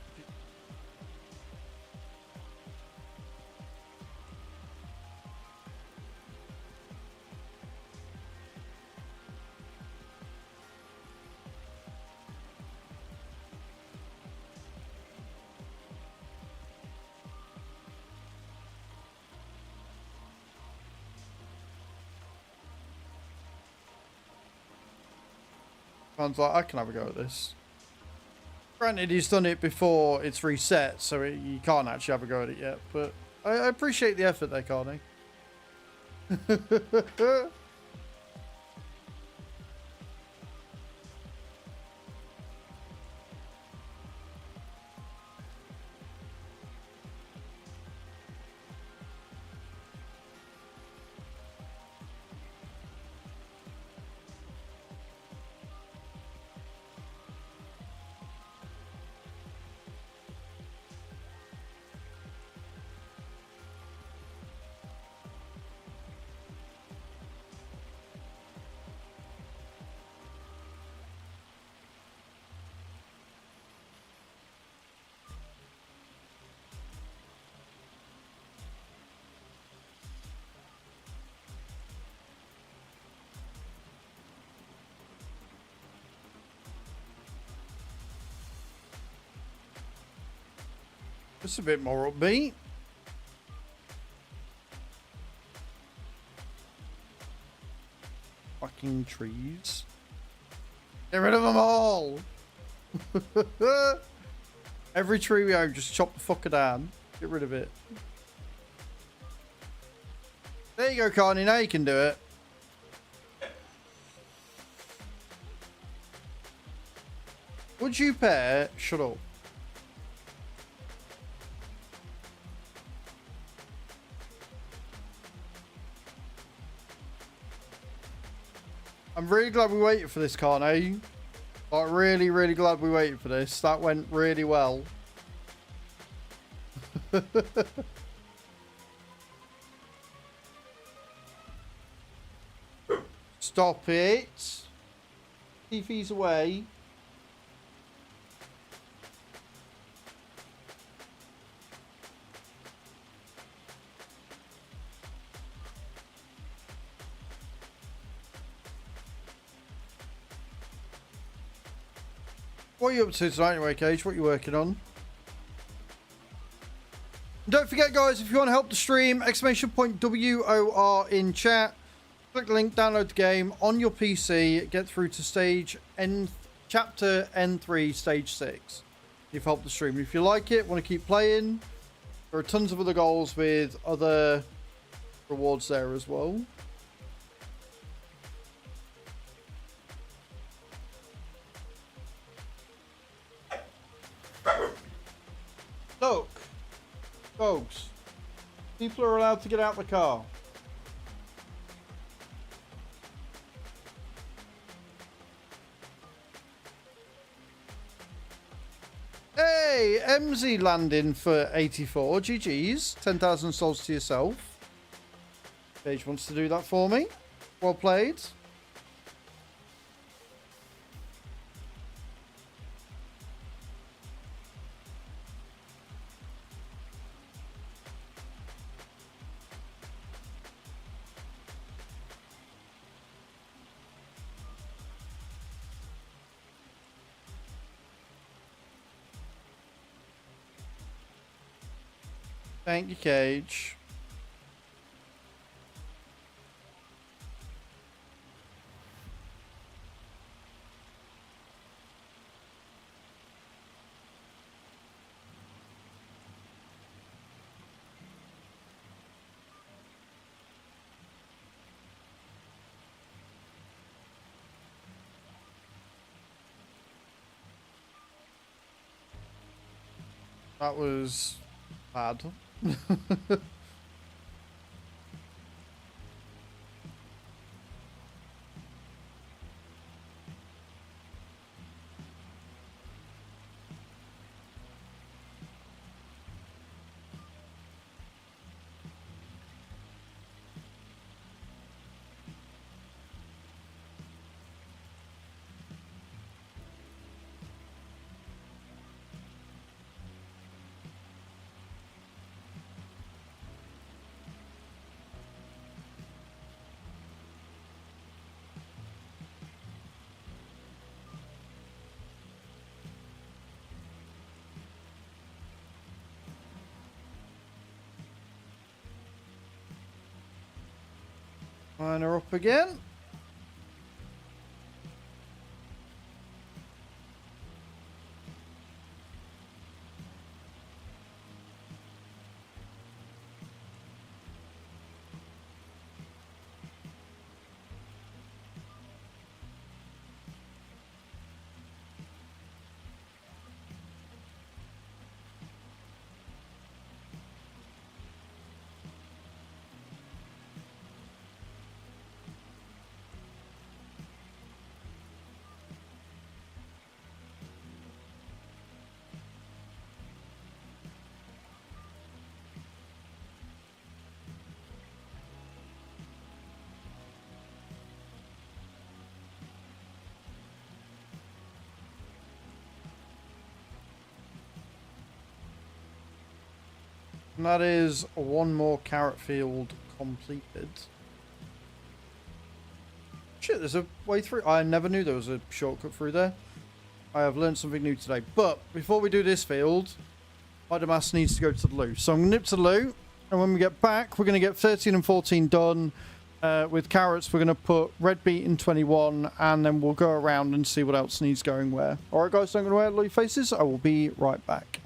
Sounds like I can have a go at this. Granted, he's done it before it's reset, so you can't actually have a go at it yet. But I appreciate the effort there, Carney. It's a bit more upbeat. Fucking trees. Get rid of them all. Every tree we own, just chop the fucker down. Get rid of it. There you go, Carney. Now you can do it. Would you pair? Shut up. I'm really glad we waited for this, Carney. Like, really, really glad we waited for this. That went really well. Stop it. Tiffy's away. What are you up to tonight anyway, Cage? What are you working on? Don't forget, guys, if you want to help the stream, exclamation point WOR in chat. Click the link, download the game on your PC, get through to stage N, chapter N3, stage 6. You've helped the stream. If you like it, want to keep playing, there are tons of other goals with other rewards there as well. Look, folks, people are allowed to get out of the car. Hey, MZ landing for 84. GG's. 10,000 souls to yourself. Paige wants to do that for me. Well played. Thank you, Cage. That was bad. Miner up again. And that is one more carrot field completed. Shit, there's a way through. I never knew there was a shortcut through there. I have learned something new today. But before we do this field, Idamas needs to go to the loo. So I'm going to nip to the loo. And when we get back, we're going to get 13 and 14 done. With carrots, we're going to put red beet in 21. And then we'll go around and see what else needs going where. Alright guys, so I'm going to wear loo faces. I will be right back.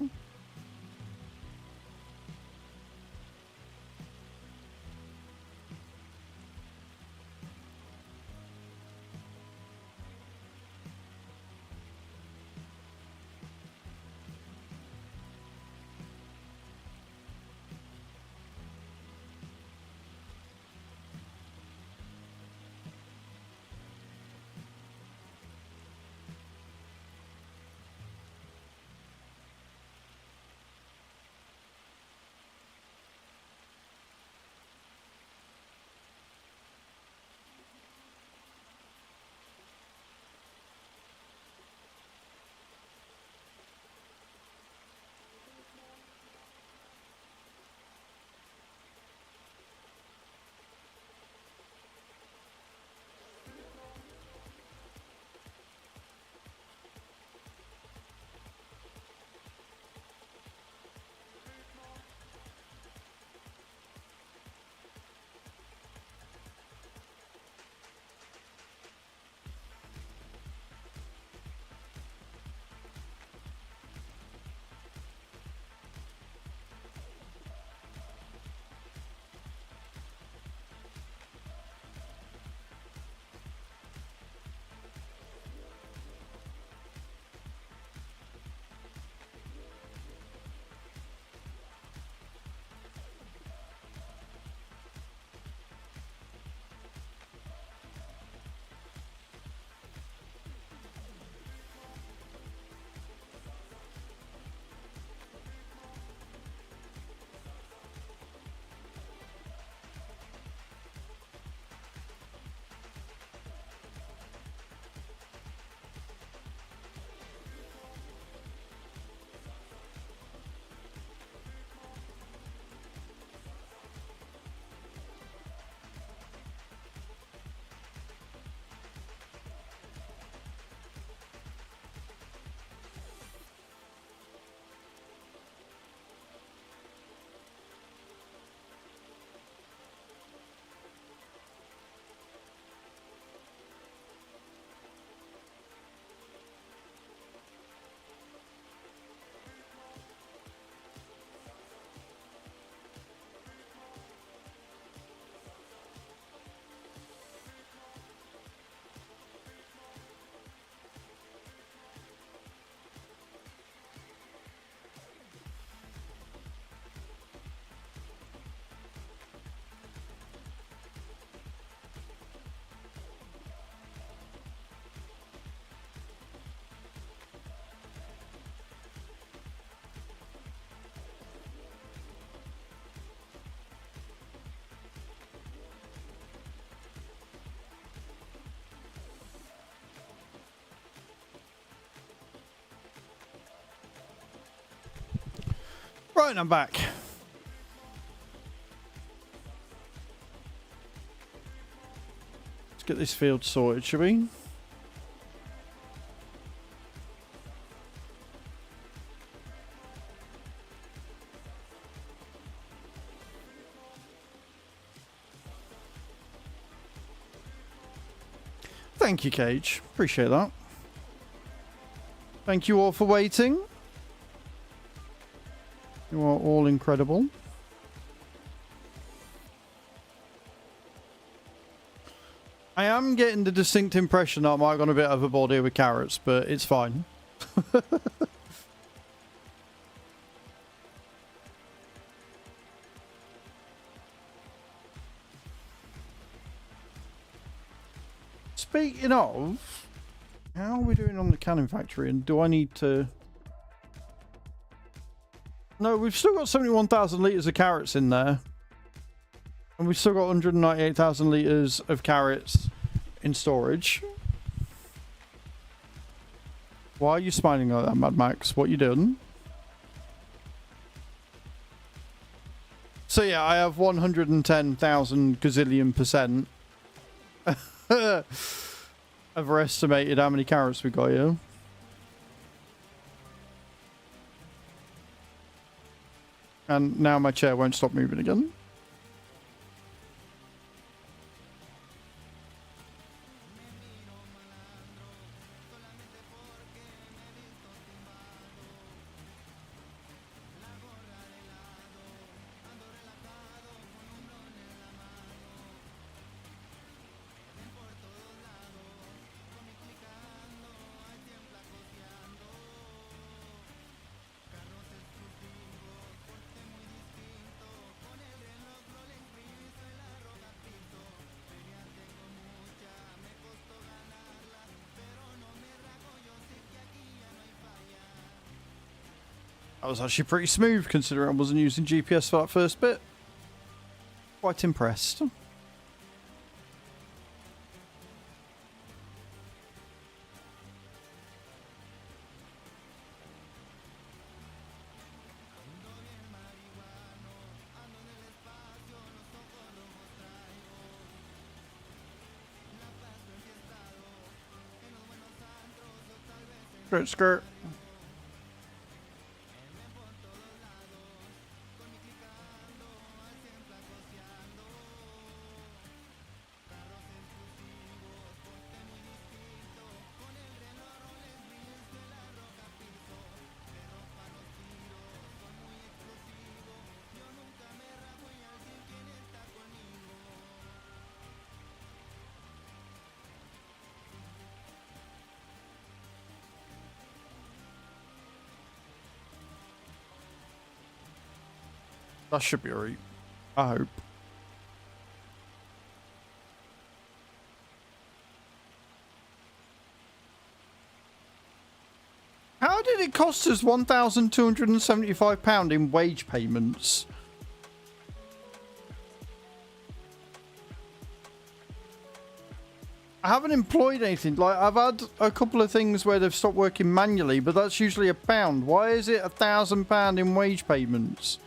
Right, I'm back. Let's get this field sorted, shall we? Thank you, Cage. Appreciate that. Thank you all for waiting. You are all incredible. I am getting the distinct impression that I might have gone a bit overboard here with carrots, but it's fine. Speaking of, how are we doing on the cannon factory? And do I need to... No, we've still got 71,000 litres of carrots in there. And we've still got 198,000 litres of carrots in storage. Why are you smiling like that, Mad Max? What are you doing? So yeah, I have 110,000 gazillion% overestimated how many carrots we got here. And now my chair won't stop moving again. That was actually pretty smooth considering I wasn't using GPS for that first bit. Quite impressed. Skirt, skirt. That should be alright. I hope. How did it cost us £1,275 in wage payments? I haven't employed anything. Like, I've had a couple of things where they've stopped working manually, but that's usually £1. Why is it £1,000 in wage payments?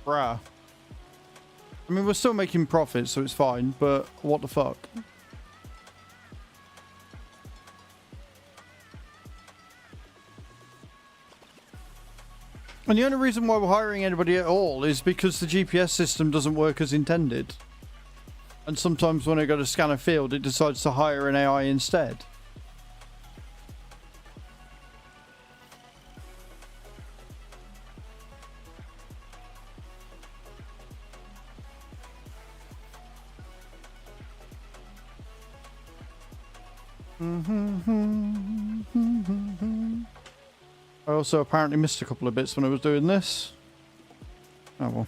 Bruh. I mean, we're still making profits, so it's fine, but what the fuck? And the only reason why we're hiring anybody at all is because the GPS system doesn't work as intended. And sometimes when I go to scan a field, it decides to hire an AI instead. I also apparently missed a couple of bits when I was doing this. Oh well.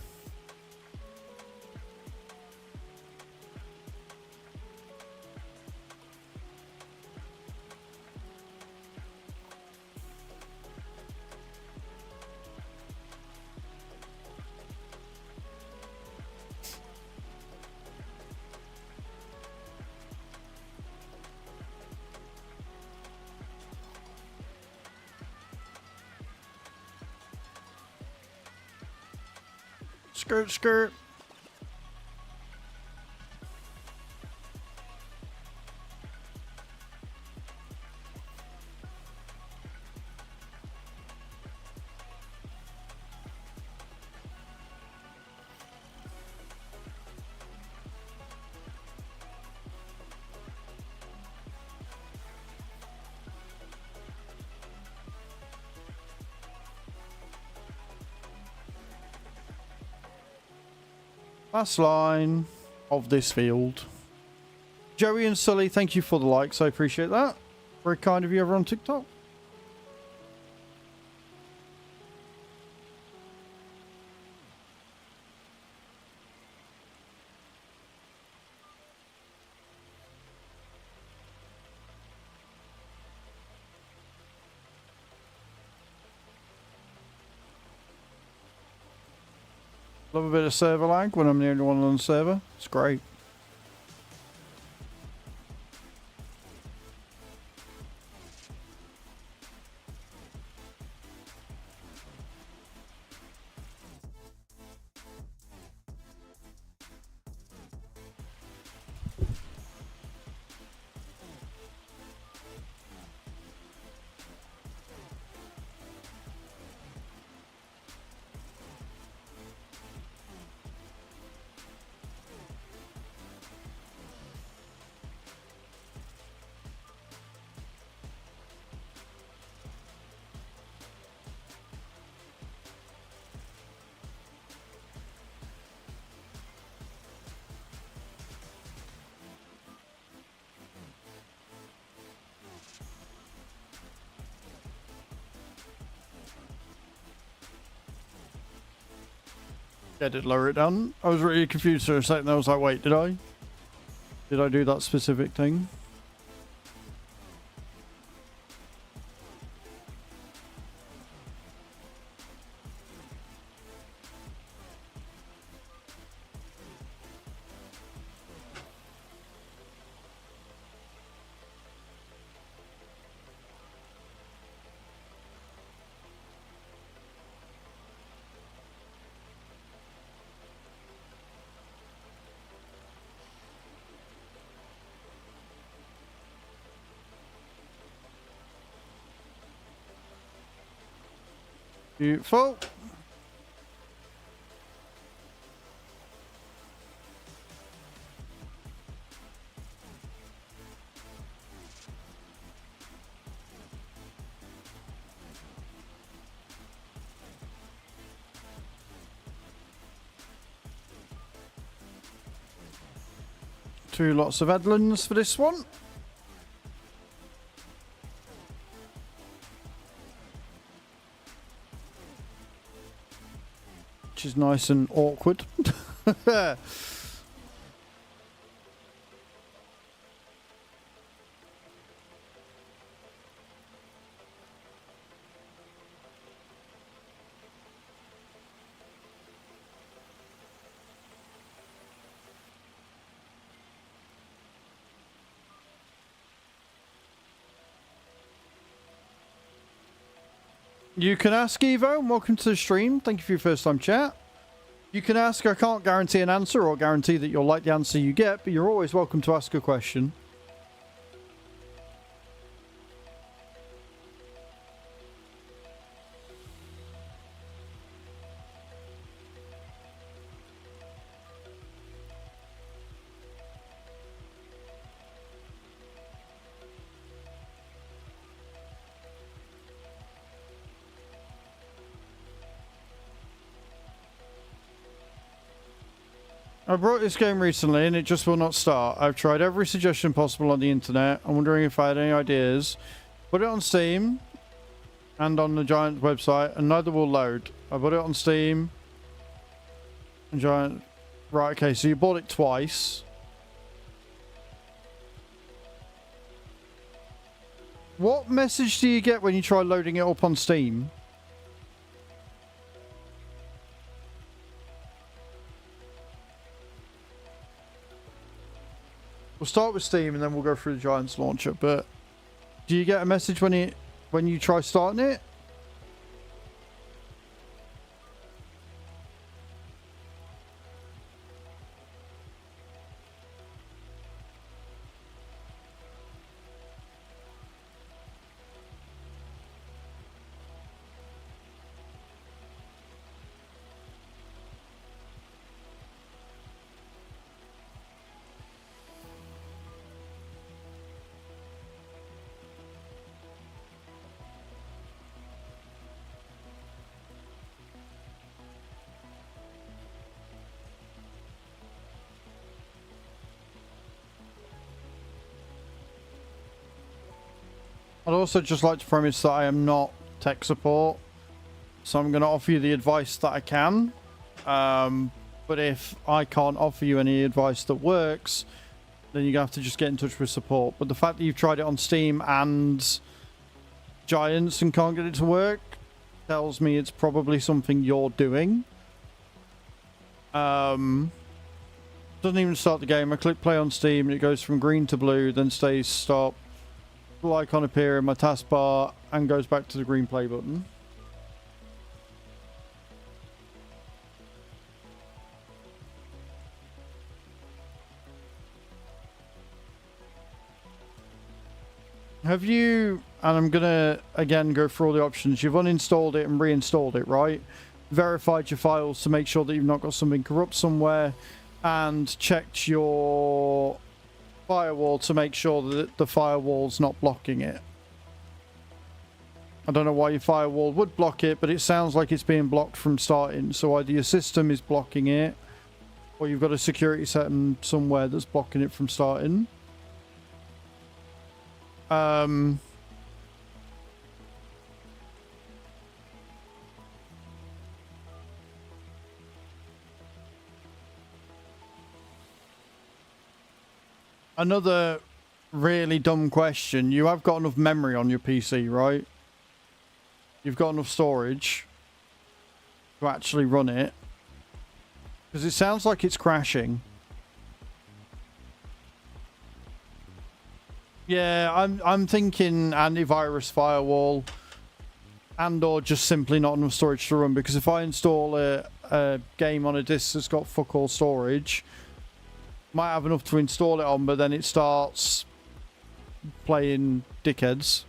Skirt, skirt. Last line of this field. Joey and Sully, thank you for the likes. I appreciate that. Very kind of you over on TikTok. Love a bit of server lag when I'm the only one on the server. It's great. Yeah, I did lower it down. I was really confused for a second. I was like, wait, did I? Did I do that specific thing? Beautiful. Two lots of Edlands for this one. Which is nice and awkward. You can ask, Evo, and welcome to the stream. Thank you for your first time chat. You can ask. I can't guarantee an answer or guarantee that you'll like the answer you get, but you're always welcome to ask a question. I brought this game recently and it just will not start. I've tried every suggestion possible on the internet. I'm wondering if I had any ideas. Put it on Steam and on the Giant website and neither will load. I put it on Steam and Giant... Right, okay, so you bought it twice. What message do you get when you try loading it up on Steam? We'll start with Steam and then we'll go through the Giants launcher, but do you get a message when you try starting it? I'd also just like to premise that I am not tech support, so I'm going to offer you the advice that I can. But if I can't offer you any advice that works, then you're going to have to just get in touch with support. But the fact that you've tried it on Steam and Giants and can't get it to work tells me it's probably something you're doing. Doesn't even start the game. I click play on Steam and it goes from green to blue, then stays stop. Little icon appear in my taskbar and goes back to the green play button. Have you, and I'm gonna again go through all the options, you've uninstalled it and reinstalled it, right? Verified your files to make sure that you've not got something corrupt somewhere, and checked your firewall to make sure that the firewall's not blocking it. I don't know why your firewall would block it, but it sounds like it's being blocked from starting. So either your system is blocking it, or you've got a security setting somewhere that's blocking it from starting. Another really dumb question. You have got enough memory on your PC, right? You've got enough storage to actually run it. Because it sounds like it's crashing. Yeah, I'm thinking antivirus firewall and or just simply not enough storage to run, because if I install a game on a disk that's got fuck all storage, might have enough to install it on, but then it starts playing dickheads.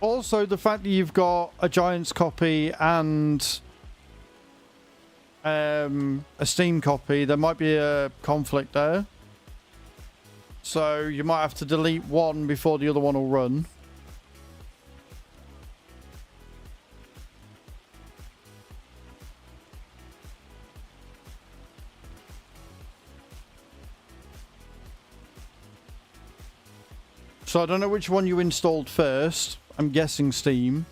Also, the fact that you've got a Giants copy and a Steam copy, there might be a conflict there. So you might have to delete one before the other one will run. So I don't know which one you installed first. I'm guessing Steam.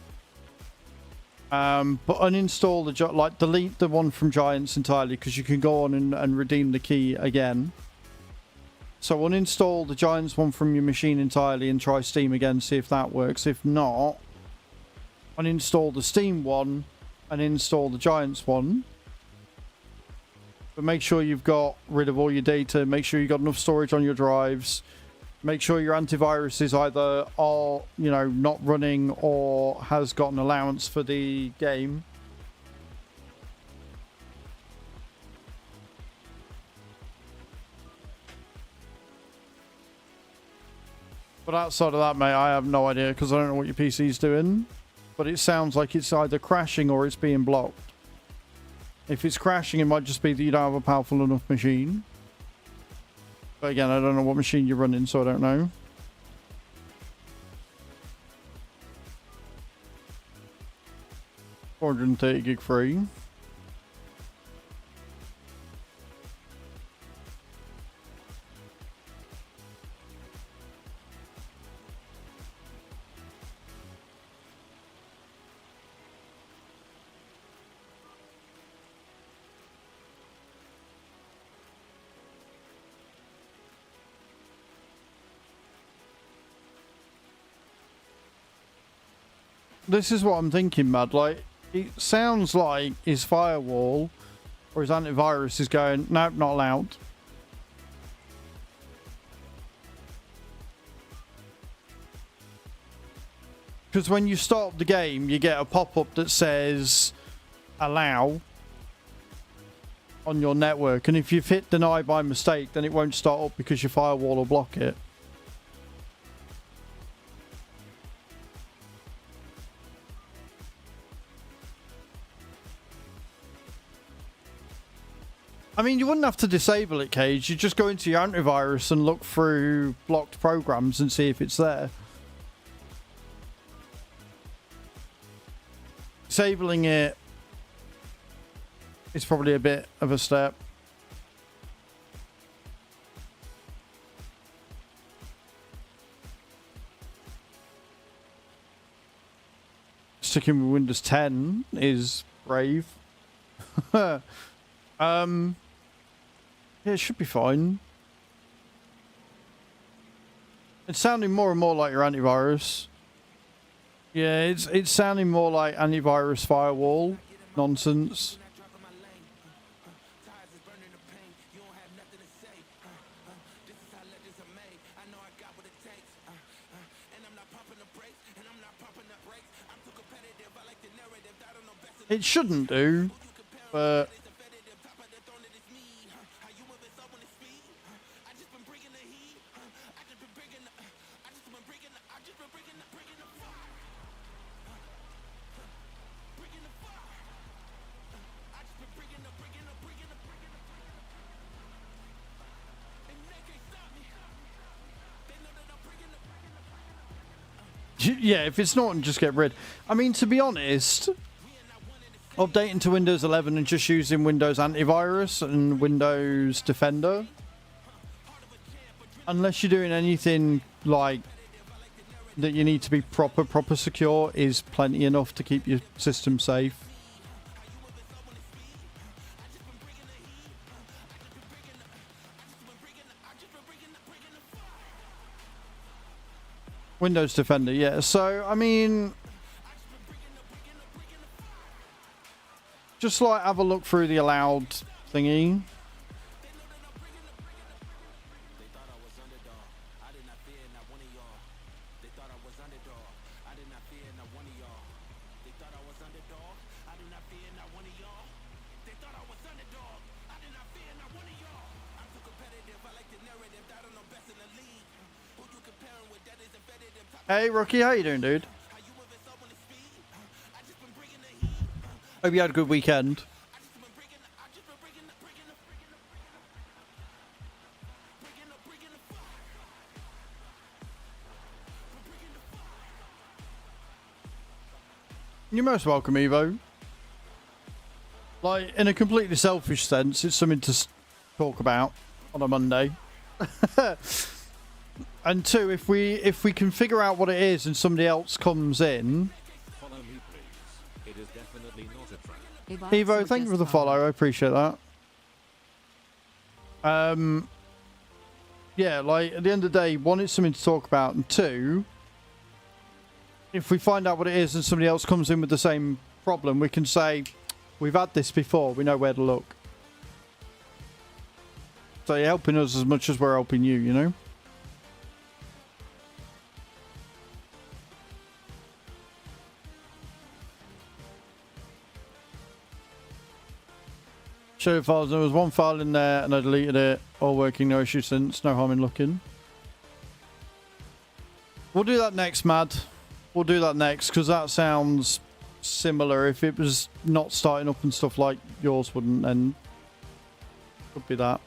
But uninstall the delete the one from Giants entirely, because you can go on and redeem the key again. So uninstall the Giants one from your machine entirely and try Steam again, see if that works. If not, uninstall the Steam one and install the Giants one. But make sure you've got rid of all your data. Make sure you've got enough storage on your drives. Make sure your antivirus is either all, not running or has got an allowance for the game. But outside of that, mate, I have no idea, because I don't know what your PC's doing. But it sounds like it's either crashing or it's being blocked. If it's crashing, it might just be that you don't have a powerful enough machine. But again, I don't know what machine you're running, so I don't know. $430 gig free. This is what I'm thinking, Mad. Like, it sounds like his firewall or his antivirus is going, nope, not allowed. Because when you start the game, you get a pop-up that says allow on your network. And if you've hit deny by mistake, then it won't start up because your firewall will block it. I mean, you wouldn't have to disable it, Cage. You just go into your antivirus and look through blocked programs and see if it's there. Disabling it is probably a bit of a step. sticking with Windows 10 is brave. Yeah, it should be fine. It's sounding more and more like your antivirus. Yeah, it's sounding more like antivirus firewall nonsense. It shouldn't do, but yeah, if it's not, just get rid. I mean, to be honest, updating to Windows 11 and just using Windows Antivirus and Windows Defender, unless you're doing anything like that you need to be proper secure, is plenty enough to keep your system safe. Windows Defender, yeah. So, I mean, just like have a look through the allowed thingy. Hey, Rookie, how you doing, dude? Hope you had a good weekend. You're most welcome, Evo. Like, in a completely selfish sense, it's something to talk about on a Monday. And two, if we can figure out what it is and somebody else comes in. Follow me, please. It is definitely not a trap. Evo, thank you for the follow. I appreciate that. Yeah, like at the end of the day, one, it's something to talk about, and two, if we find out what it is and somebody else comes in with the same problem, we can say, we've had this before, we know where to look. So you're helping us as much as we're helping you, you know? Show files, there was one file in there and I deleted it. All working, no issue since, no harm in looking. We'll do that next, Mad. We'll do that next, because that sounds similar. If it was not starting up and stuff like yours wouldn't, then could be that.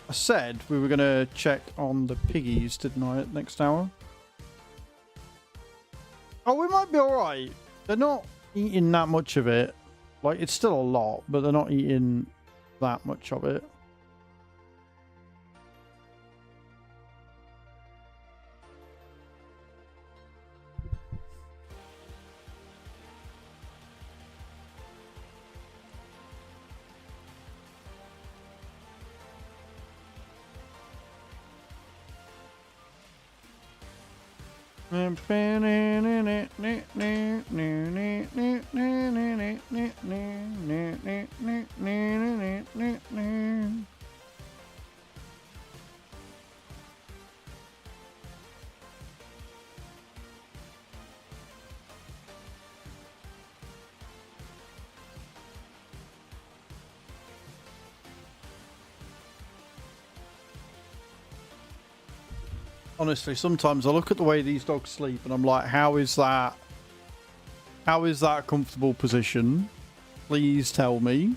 I said we were going to check on the piggies, didn't I, at next hour? Oh, we might be alright. They're not eating that much of it. Like, it's still a lot, but they're not eating that much of it. Honestly, sometimes I look at the way these dogs sleep and I'm like, how is that a comfortable position? Please tell me.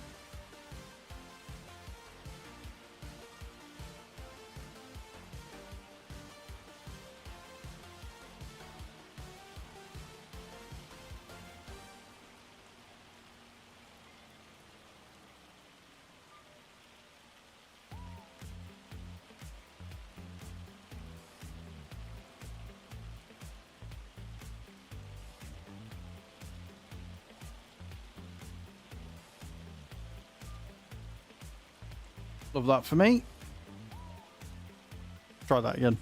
Love that for me. Try that again.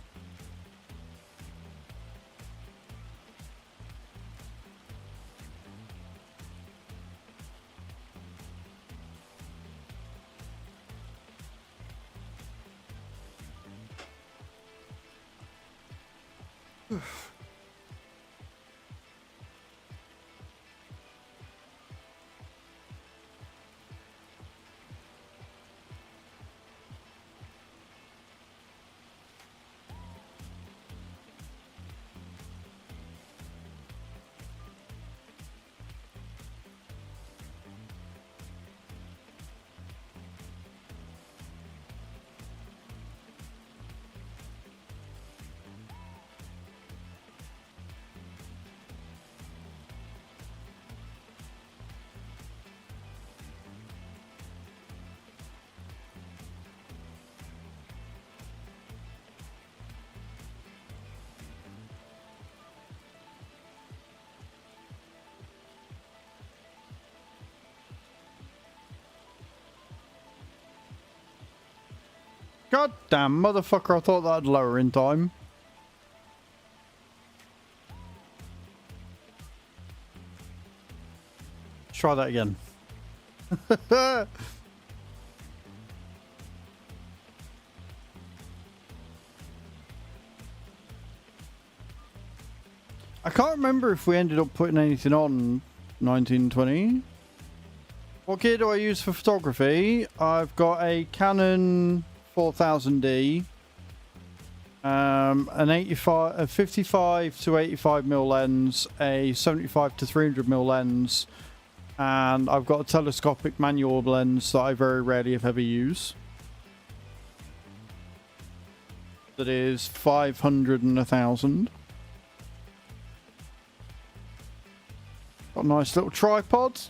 God damn, motherfucker, I thought that'd lower in time. Let's try that again. I can't remember if we ended up putting anything on 1920. What gear do I use for photography? I've got a Canon 4000D, a 55 to 85 mm lens, a 75 to 300 mm lens, and I've got a telescopic manual lens that I very rarely if ever use. That is 500 and 1000. Got a nice little tripod.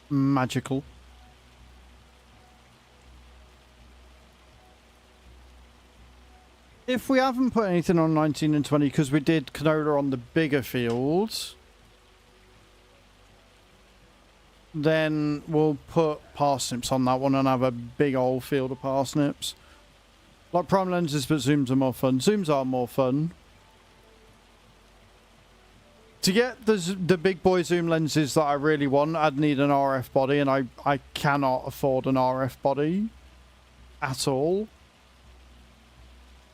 Magical. If we haven't put anything on 19 and 20, because we did canola on the bigger fields, then we'll put parsnips on that one and have a big old field of parsnips. Like prime lenses, but zooms are more fun. Zooms are more fun. To get the big boy zoom lenses that I really want, I'd need an RF body, and I cannot afford an RF body at all.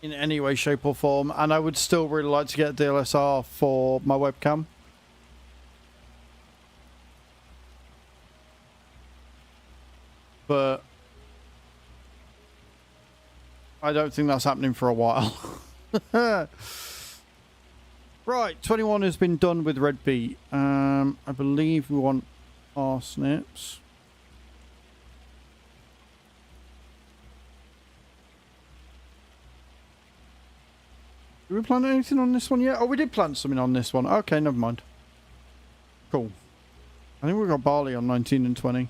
In any way, shape or form. And I would still really like to get a DLSR for my webcam. But I don't think that's happening for a while. Right, 21 has been done with red beet. I believe we want parsnips. Did we plant anything on this one yet? Oh, we did plant something on this one. Okay, never mind. Cool. I think we've got barley on 19 and 20.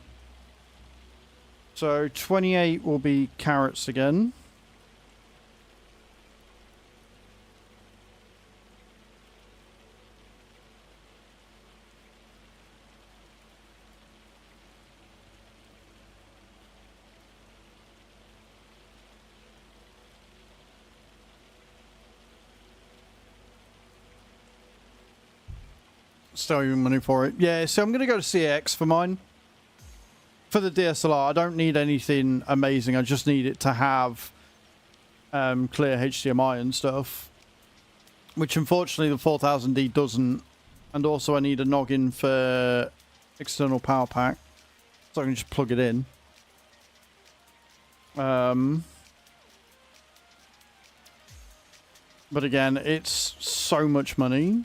So 28 will be carrots again. Still even money for it. Yeah, so I'm going to go to CX for mine. For the DSLR, I don't need anything amazing. I just need it to have clear HDMI and stuff. Which unfortunately the 4000D doesn't. And also I need a noggin for external power pack. So I can just plug it in. But again, it's so much money.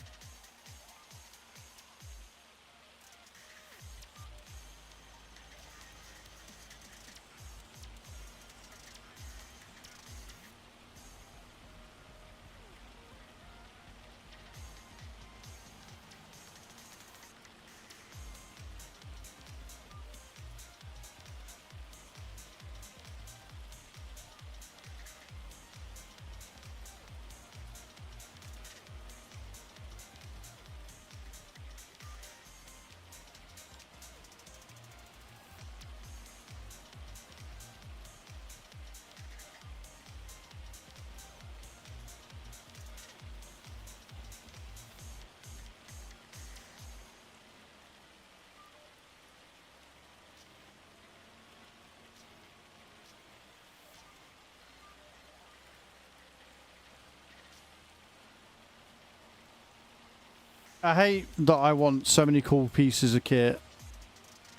I hate that I want so many cool pieces of kit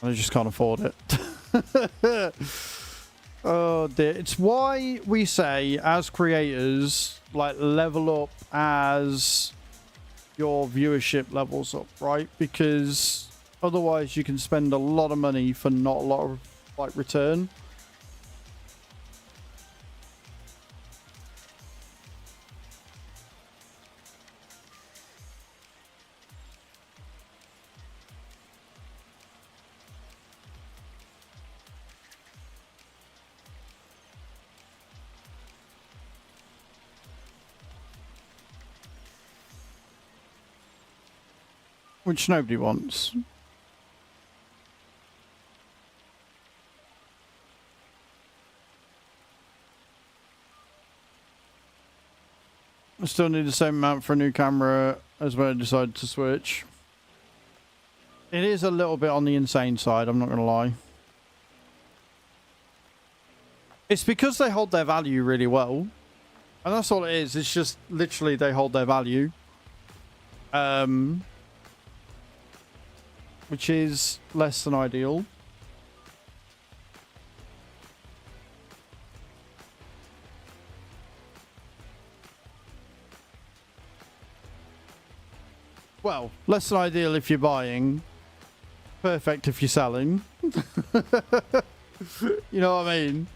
and I just can't afford it. Oh dear. It's why we say as creators, like, level up as your viewership levels up, right? Because otherwise you can spend a lot of money for not a lot of, like, return. Which nobody wants. I still need the same amount for a new camera as when I decided to switch. It is a little bit on the insane side, I'm not going to lie. It's because they hold their value really well. And that's all it is. It's just literally they hold their value. Which is less than ideal. Well, less than ideal if you're buying. Perfect if you're selling. You know what I mean?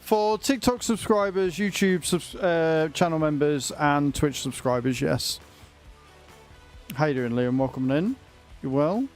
For TikTok subscribers, YouTube channel members, and Twitch subscribers, yes. How you doing, Liam? Welcome in. You well?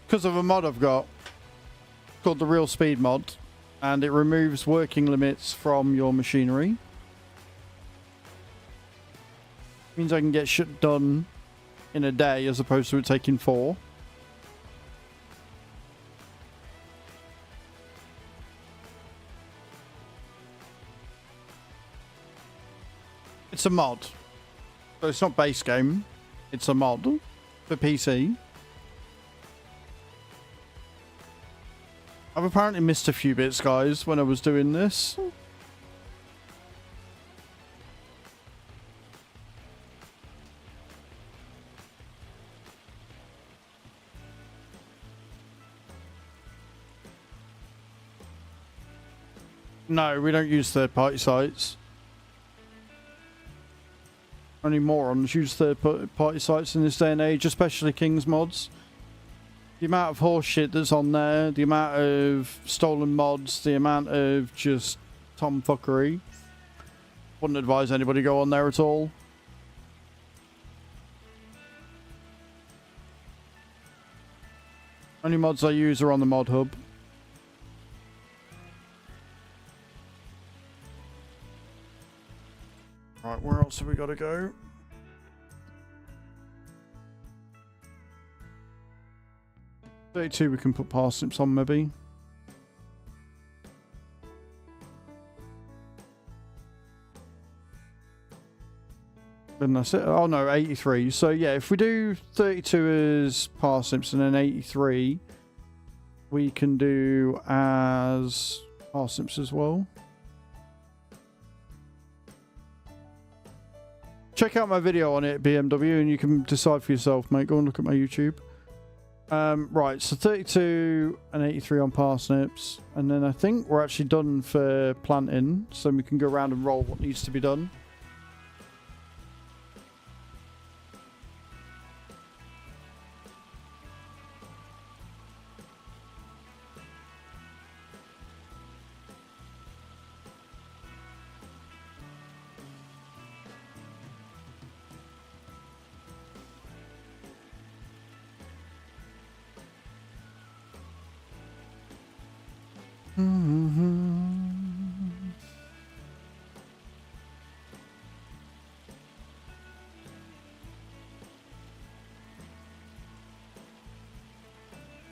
Because of a mod I've got called the Real Speed mod, and it removes working limits from your machinery. Means I can get shit done in a day as opposed to it taking 4. It's a mod. So it's not base game. It's a mod for PC. I've apparently missed a few bits, guys, when I was doing this. No, we don't use third-party sites. Only morons use third-party sites in this day and age, especially King's mods. The amount of horse shit that's on there, the amount of stolen mods, the amount of just tomfuckery. Wouldn't advise anybody go on there at all. Only mods I use are on the mod hub. Right, where else have we got to go? Day 2 we can put parsnips on maybe. Then that's it. Oh no, 83. So yeah, if we do 32 as parsnips and then 83, we can do as parsnips as well. Check out my video on it, BMW, and you can decide for yourself, mate. Go and look at my YouTube. Right, so 32 and 83 on parsnips, and then I think we're actually done for planting, so we can go around and roll what needs to be done.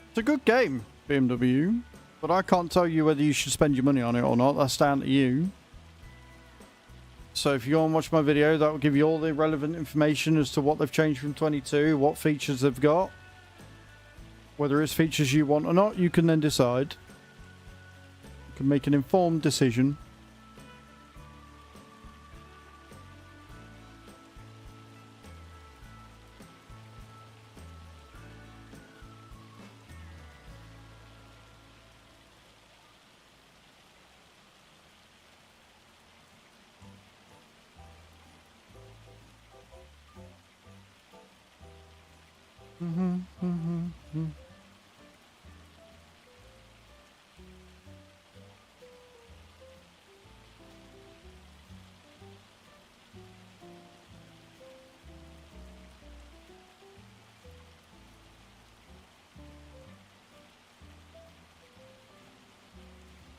It's a good game, BMW, but I can't tell you whether you should spend your money on it or not. That's down to you. So if you go and watch my video, that will give you all the relevant information as to what they've changed from 22, what features they've got. Whether it's features you want or not, you can then decide. You can make an informed decision.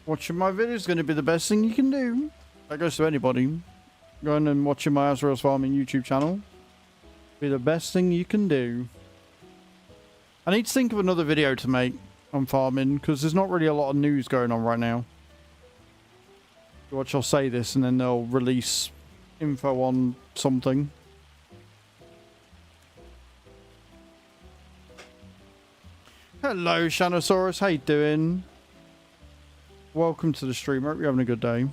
Watching my video is going to be the best thing you can do. That goes to anybody. Going and watching my Azrael's Farming YouTube channel. Be the best thing you can do. I need to think of another video to make on farming, because there's not really a lot of news going on right now. Watch, I'll say this and then they'll release info on something. Hello, Shanosaurus. How you doing? Welcome to the stream. Hope you're having a good day.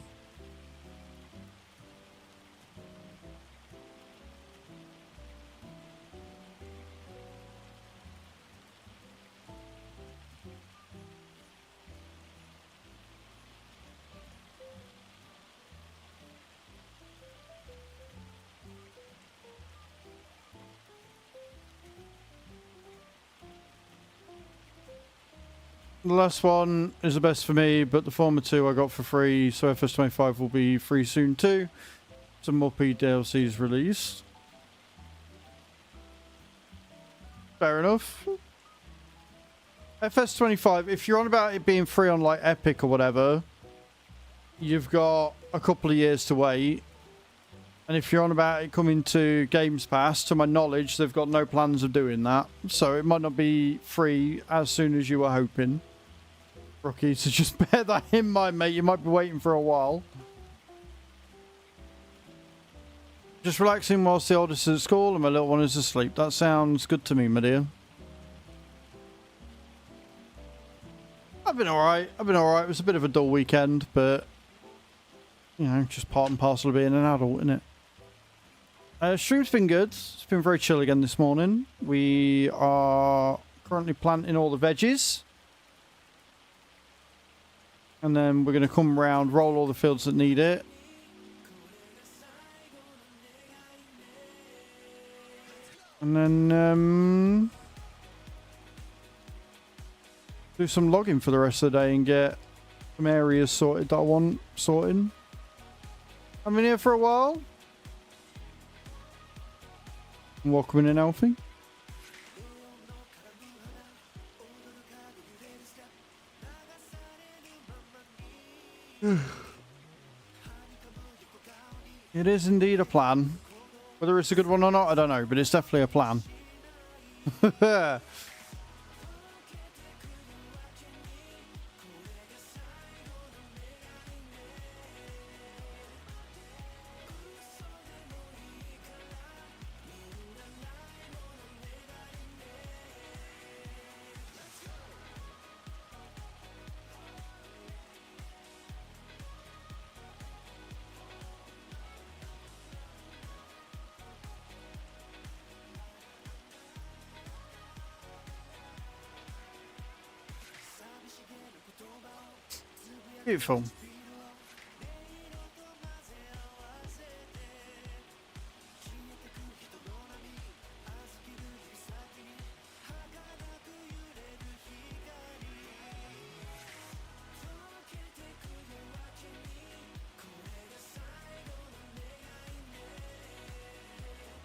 The last one is the best for me, but the former two I got for free, so FS25 will be free soon too. Some more P DLCs released. Fair enough. FS25, if you're on about it being free on like Epic or whatever, you've got a couple of years to wait. And if you're on about it coming to Games Pass, to my knowledge, they've got no plans of doing that. So it might not be free as soon as you were hoping. Rookie, so just bear that in mind, mate. You might be waiting for a while. Just relaxing whilst the oldest is at school and my little one is asleep. That sounds good to me, my dear. I've been alright. It was a bit of a dull weekend, but, you know, just part and parcel of being an adult, isn't it? Stream's been good. It's been very chill again this morning. We are currently planting all the veggies. And then we're going to come around, roll all the fields that need it. And then do some logging for the rest of the day and get some areas sorted that I want sorting. I've been here for a while. Welcome in, Alfie. It is indeed a plan. Whether it's a good one or not, I don't know, but it's definitely a plan. Beautiful.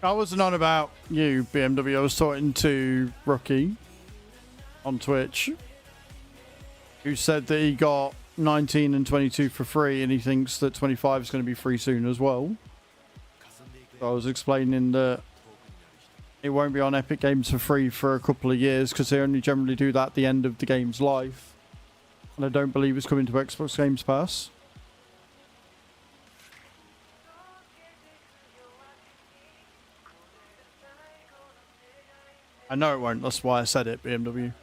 I wasn't on about you, BMW. I was talking to Rookie on Twitch, who said that he got 19 and 22 for free, and he thinks that 25 is going to be free soon as well. So I was explaining that it won't be on Epic Games for free for a couple of years because they only generally do that at the end of the game's life. And I don't believe it's coming to Xbox Games Pass. I know it won't, that's why I said it, BMW.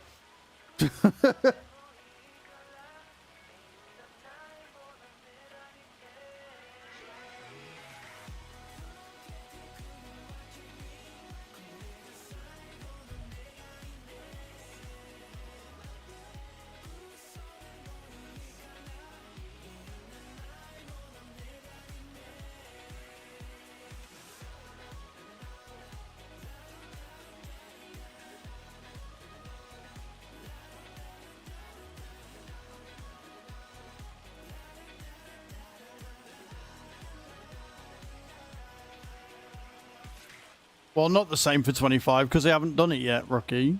Well, not the same for 25 because they haven't done it yet, Rookie.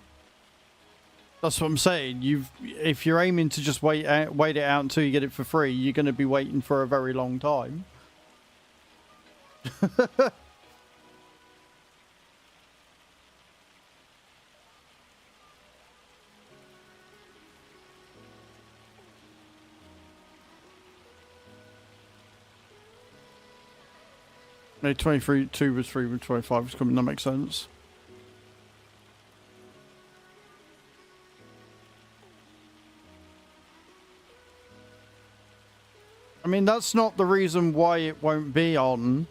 That's what I'm saying. If you're aiming to just wait it out until you get it for free, you're going to be waiting for a very long time. No, 23, was free with 25 was coming. That makes sense. I mean, that's not the reason why it won't be on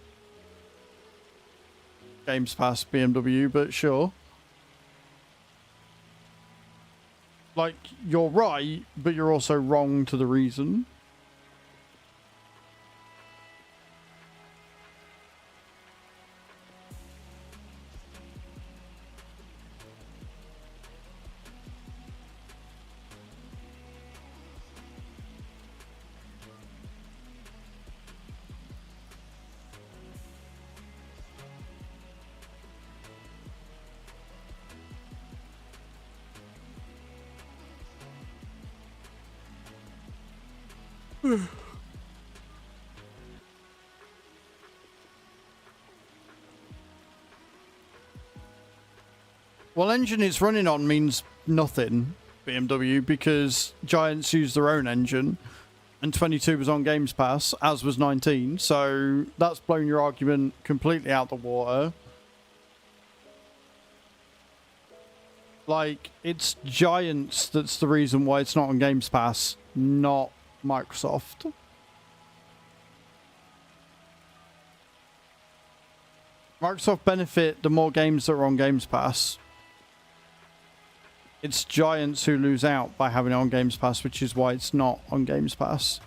Games Pass BMW, but sure. Like, you're right, but you're also wrong to the reason. Well, engine it's running on means nothing, BMW, because Giants use their own engine, and 22 was on Games Pass, as was 19, so that's blown your argument completely out the water. Like, it's Giants that's the reason why it's not on Games Pass, not Microsoft. Microsoft benefit the more games that are on Games Pass. It's Giants who lose out by having it on Games Pass, which is why it's not on Games Pass.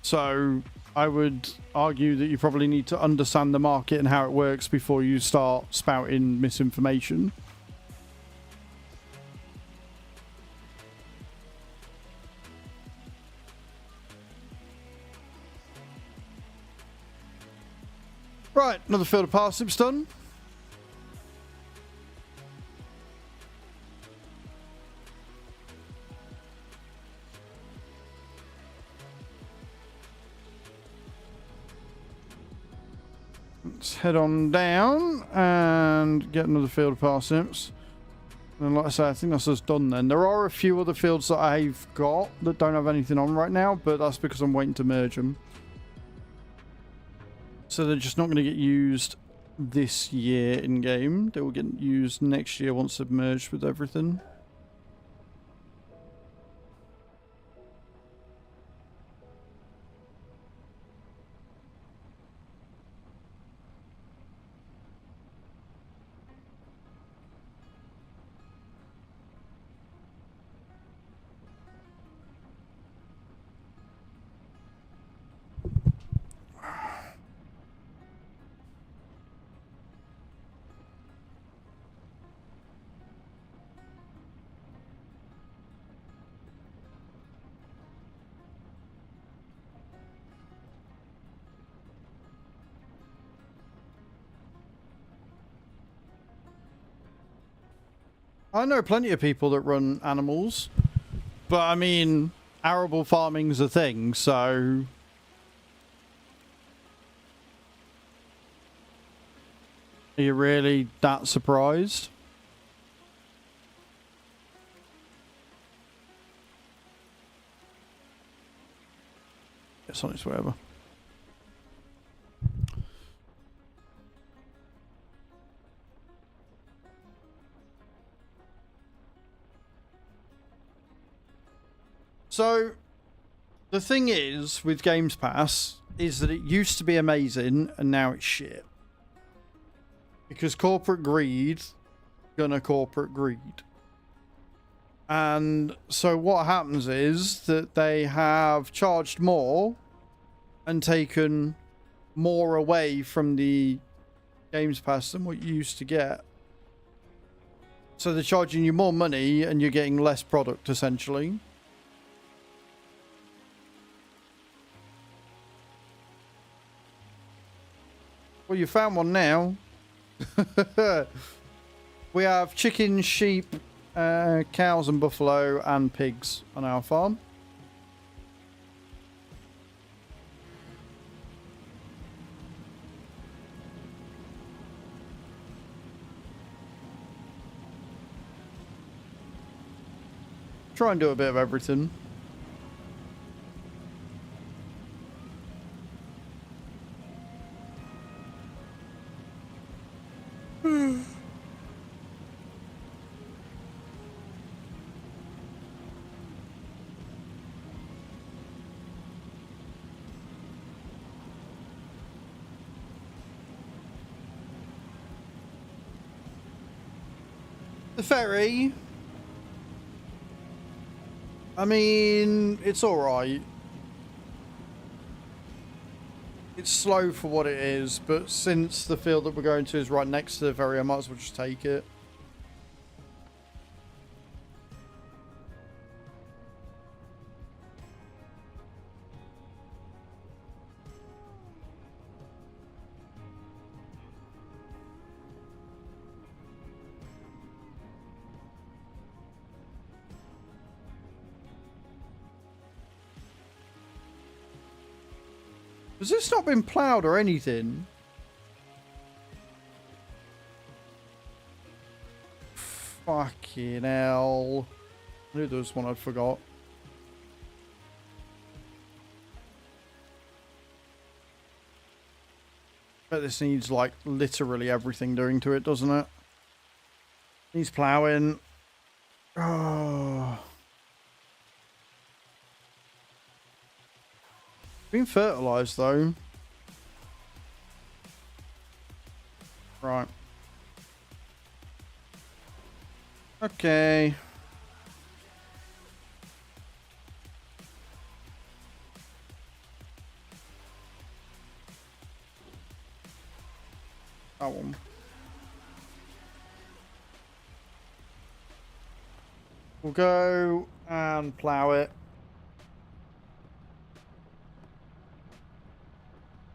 So I would argue that you probably need to understand the market and how it works before you start spouting misinformation. Right, another field of parsnips done. Let's head on down and get another field of parsnips. And like I say, I think that's us done then. There are a few other fields that I've got that don't have anything on right now, but that's because I'm waiting to merge them. So they're just not going to get used this year in game. They will get used next year once they've merged with everything. I know plenty of people that run animals, but I mean, arable farming's a thing, so... Are you really that surprised? It's on its way over. So, the thing is, with Games Pass, is that it used to be amazing, and now it's shit. Because corporate greed, gonna corporate greed. And so what happens is that they have charged more and taken more away from the Games Pass than what you used to get. So they're charging you more money and you're getting less product, essentially. Well, you found one now. We have chickens, sheep, cows and buffalo and pigs on our farm. Try and do a bit of everything. The ferry, I mean, it's alright. It's slow for what it is, but since the field that we're going to is right next to the ferry, I might as well just take it. Has this not been ploughed or anything? Fucking hell. I knew there was one I'd forgot. Bet this needs, like, literally everything doing to it, doesn't it? Needs ploughing. Oh. Been fertilised, though. Right. Okay. That one. We'll go and plough it.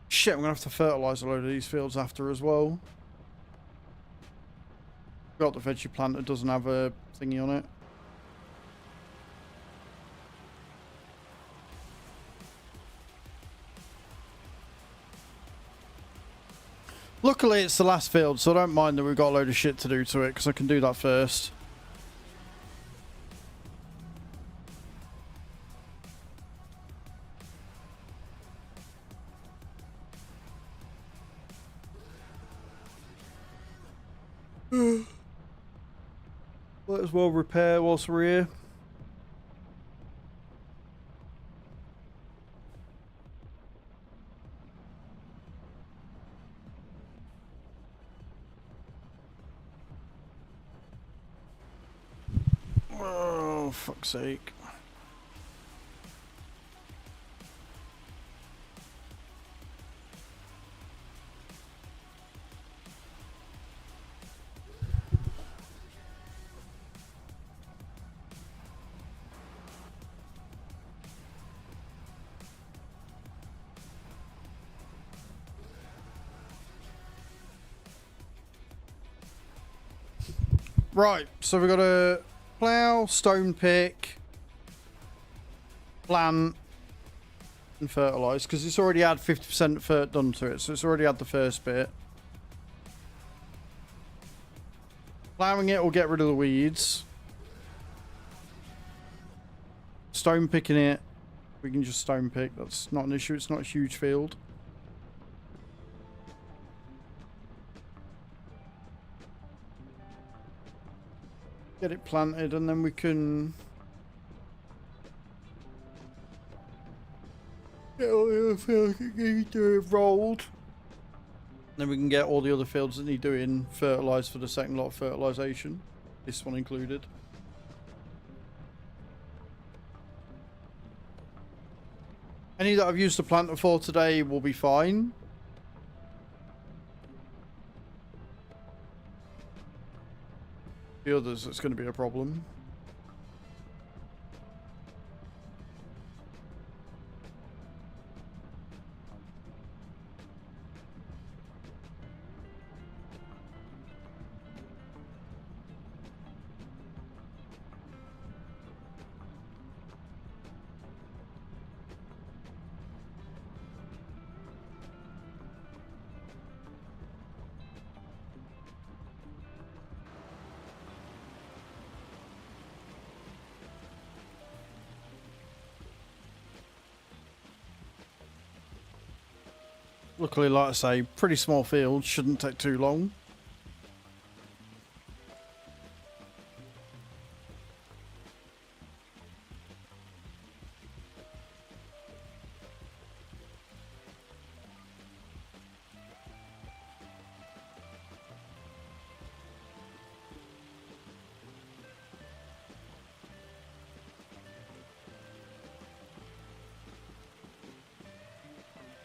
Shit, I'm going to have to fertilise a load of these fields after as well. Got the veggie plant that doesn't have a thingy on it. Luckily, it's the last field, so I don't mind that we've got a load of shit to do to it, because I can do that first. Might as well repair whilst we're here. Oh, fuck's sake. Right, so we've got a plough, stone pick, plant, and fertilise, because it's already had 50% fert done to it, so it's already had the first bit. Ploughing it will get rid of the weeds. Stone picking it, we can just stone pick, that's not an issue, it's not a huge field. Get it planted and then we can get all the other fields that need doing rolled. Then we can get all the other fields that need doing fertilised for the second lot of fertilisation. This one included. Any that I've used the planter for today will be fine. The others, it's going to be a problem. Luckily, like I say, pretty small field, shouldn't take too long.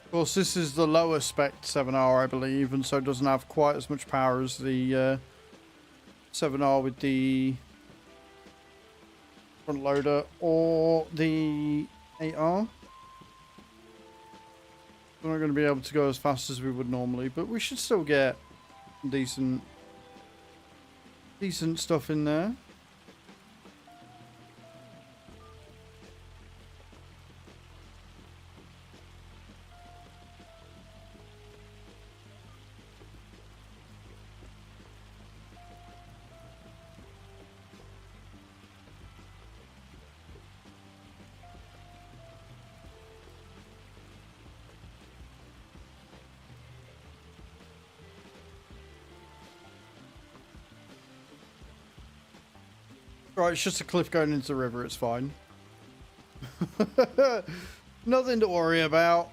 Of course, this is the lower spec 7R, I believe, and so it doesn't have quite as much power as the 7R with the front loader or the 8R. We're not going to be able to go as fast as we would normally, but we should still get decent stuff in there. Right, it's just a cliff going into the river. It's fine. Nothing to worry about.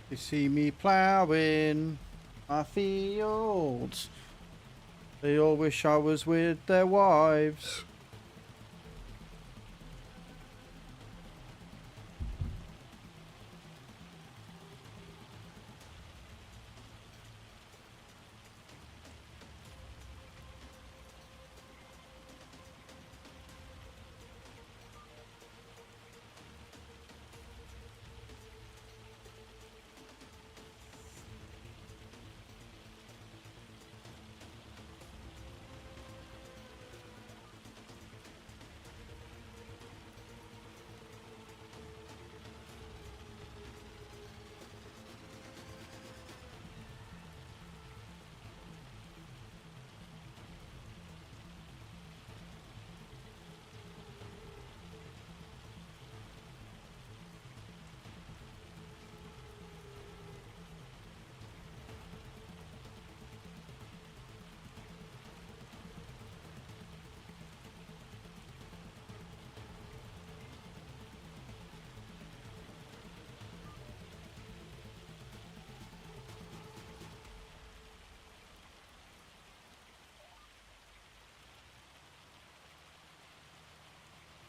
You see me plowing my fields. They all wish I was with their wives.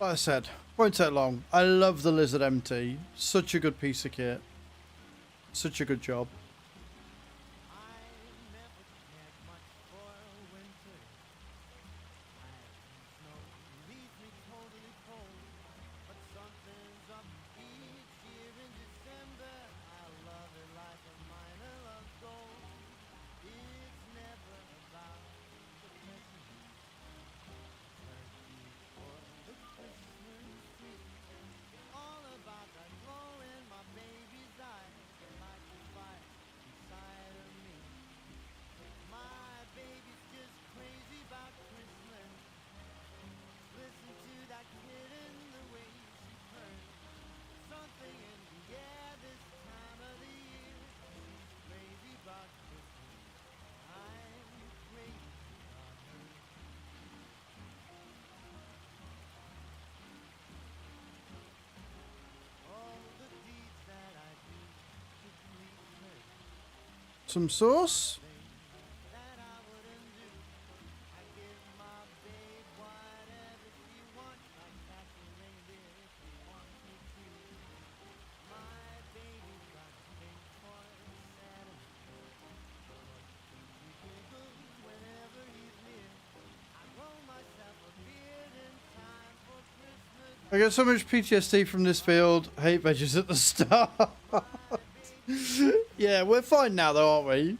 Like I said, won't take long. I love the Lizard MT. Such a good piece of kit. Such a good job. Some sauce. I get so much PTSD from this field. Hate veggies at the start. Yeah, we're fine now though, aren't we?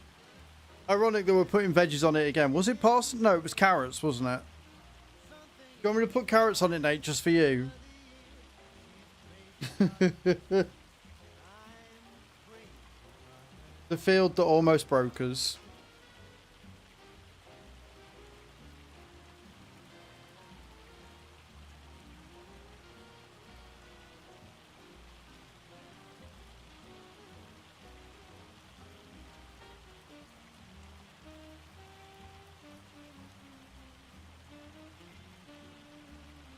Ironic that we're putting veggies on it again. Was it parsnip? No, it was carrots, wasn't it? You want me to put carrots on it, Nate, just for you? The field that almost broke us.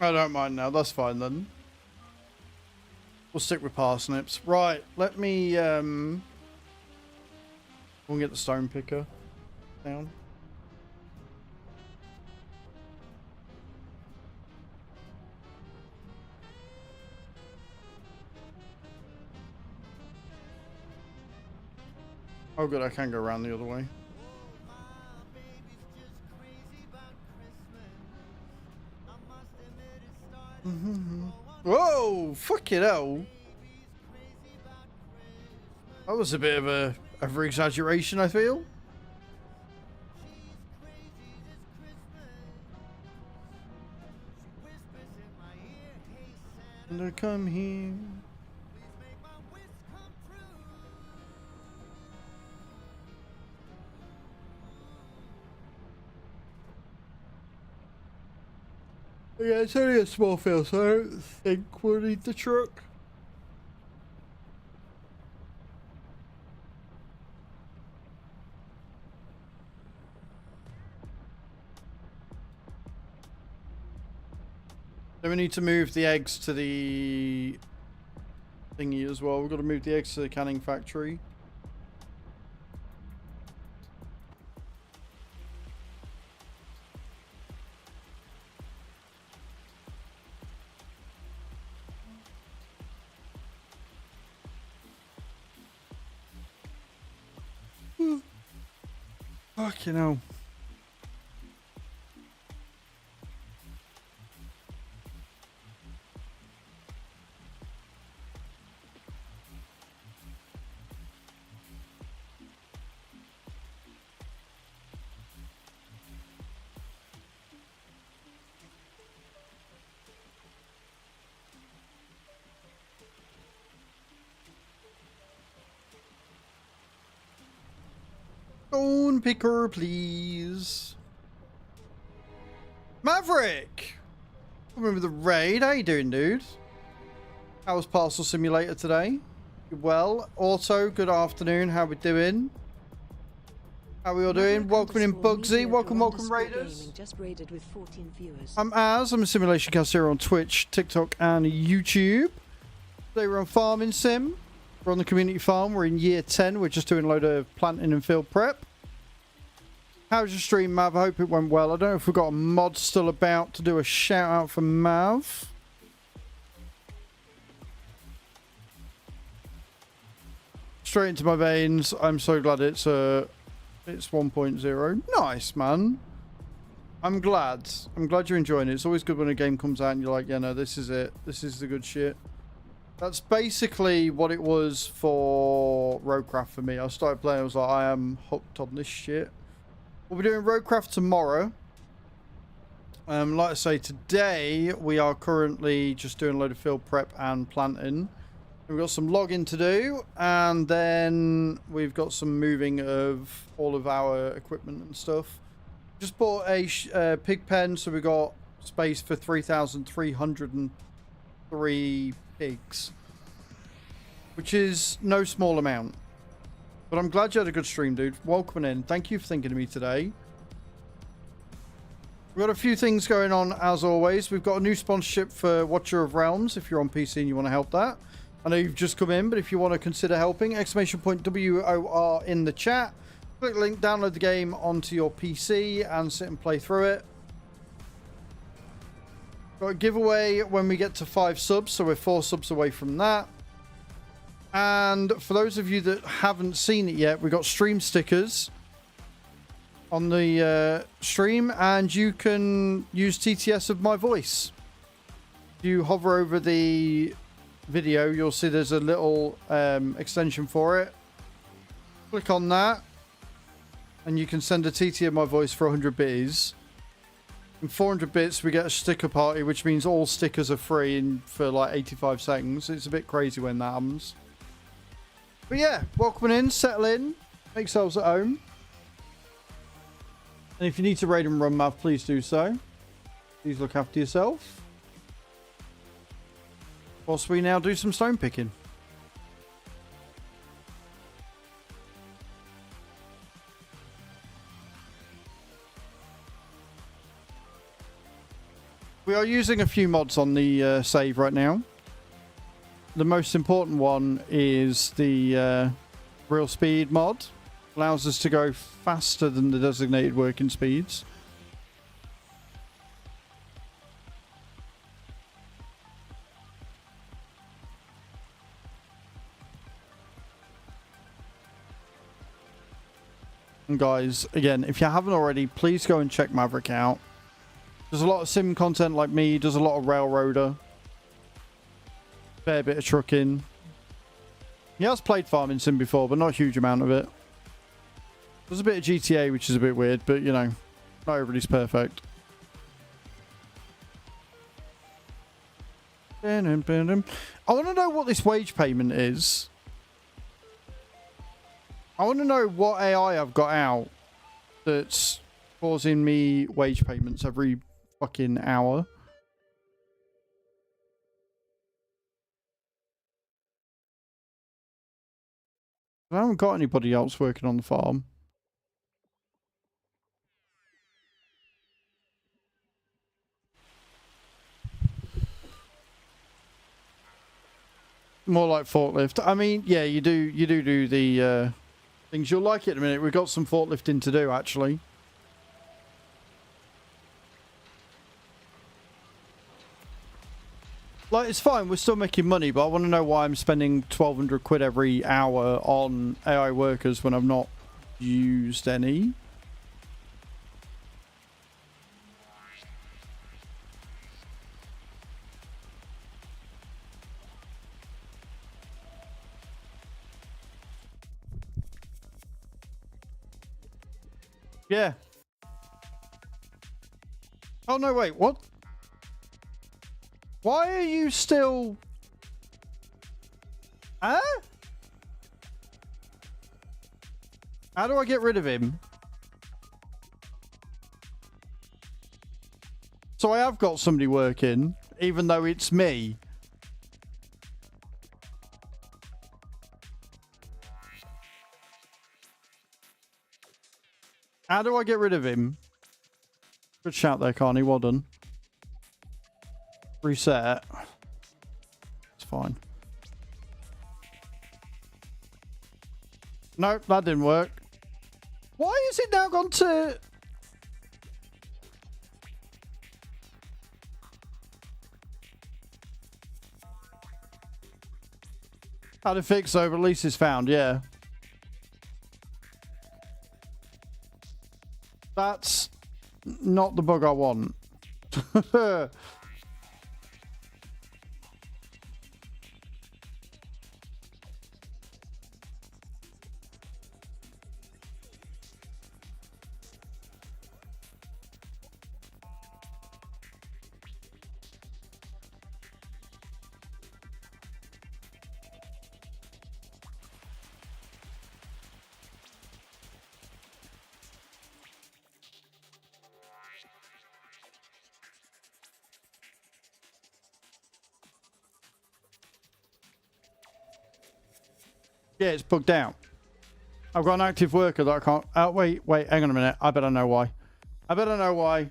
I don't mind now. That's fine then. We'll stick with parsnips. Right, let me we'll get the stone picker down. Oh good, I can go around the other way. Whoa, fucking hell. That was a bit of a over-exaggeration, I feel. And I come here. Yeah, it's only a small field, so I don't think we'll need the truck. Then we need to move the eggs to the thingy as well. We've got to move the eggs to the canning factory. Fucking hell. Stone picker, please. Maverick! Remember the raid? How you doing, dude? How was Parcel Simulator today? You well? Auto, good afternoon. How we doing? How we all doing? Welcome in, Bugsy. Welcome, Raiders. Just raided with 14 viewers. I'm Az. I'm a simulation caster on Twitch, TikTok, and YouTube. Today we're on Farming Sim. We're on the community farm. We're in year 10. We're just doing a load of planting and field prep. How's your stream, Mav? I hope it went well. I don't know if we've got a mod still about to do a shout out for Mav. Straight into my veins. I'm so glad it's 1.0. Nice, man. I'm glad. I'm glad you're enjoying it. It's always good when a game comes out and you're like, yeah, no, this is it. This is the good shit. That's basically what it was for Roadcraft for me. I started playing, I was like, I am hooked on this shit. We'll be doing Roadcraft tomorrow. Like I say, today we are currently just doing a load of field prep and planting. We've got some logging to do, and then we've got some moving of all of our equipment and stuff. Just bought a pig pen, so we got space for 3,303 pigs, which is no small amount. But I'm glad you had a good stream, dude. Welcome in. Thank you for thinking of me today. We've got a few things going on as always. We've got a new sponsorship for Watcher of Realms if you're on PC and you want to help that. I know you've just come in, but if you want to consider helping, !WOR in the chat. Click the link, download the game onto your PC and sit and play through it. Got a giveaway when we get to 5 subs, so we're 4 subs away from that. And for those of you that haven't seen it yet, we got stream stickers on the stream, and you can use TTS of my voice. If you hover over the video, you'll see there's a little extension for it. Click on that, and you can send a TT of my voice for 100 bits. In 400 bits, we get a sticker party, which means all stickers are free for like 85 seconds. It's a bit crazy when that happens. But yeah, welcome in, settle in, make yourselves at home. And if you need to raid and run math, please do so. Please look after yourself. Whilst we now do some stone picking. We are using a few mods on the save right now. The most important one is the real speed mod. Allows us to go faster than the designated working speeds. And guys, again, if you haven't already, please go and check Maverick out. There's a lot of sim content like me, does a lot of railroader. Fair bit of trucking. He has played farming sim before, but not a huge amount of it. There's a bit of GTA, which is a bit weird, but you know, not everybody's perfect. I want to know what this wage payment is. I want to know what AI I've got out that's causing me wage payments every fucking hour. I haven't got anybody else working on the farm. More like forklift. I mean, yeah, you do the things. You'll like it in a minute. We've got some forklifting to do, actually. Like, it's fine. We're still making money, but I want to know why I'm spending 1,200 quid every hour on AI workers when I've not used any. Yeah. Oh, no, wait. What? Why are you still... Huh? How do I get rid of him? So I have got somebody working, even though it's me. How do I get rid of him? Good shout there, Carney. Well done. Reset. It's fine. Nope, that didn't work. Why is it now gone to... Had to fix though, but at least it's found, yeah. That's not the bug I want. Yeah, it's bugged out. I've got an active worker that I can't... Oh, wait, hang on a minute. I better know why. I better know why.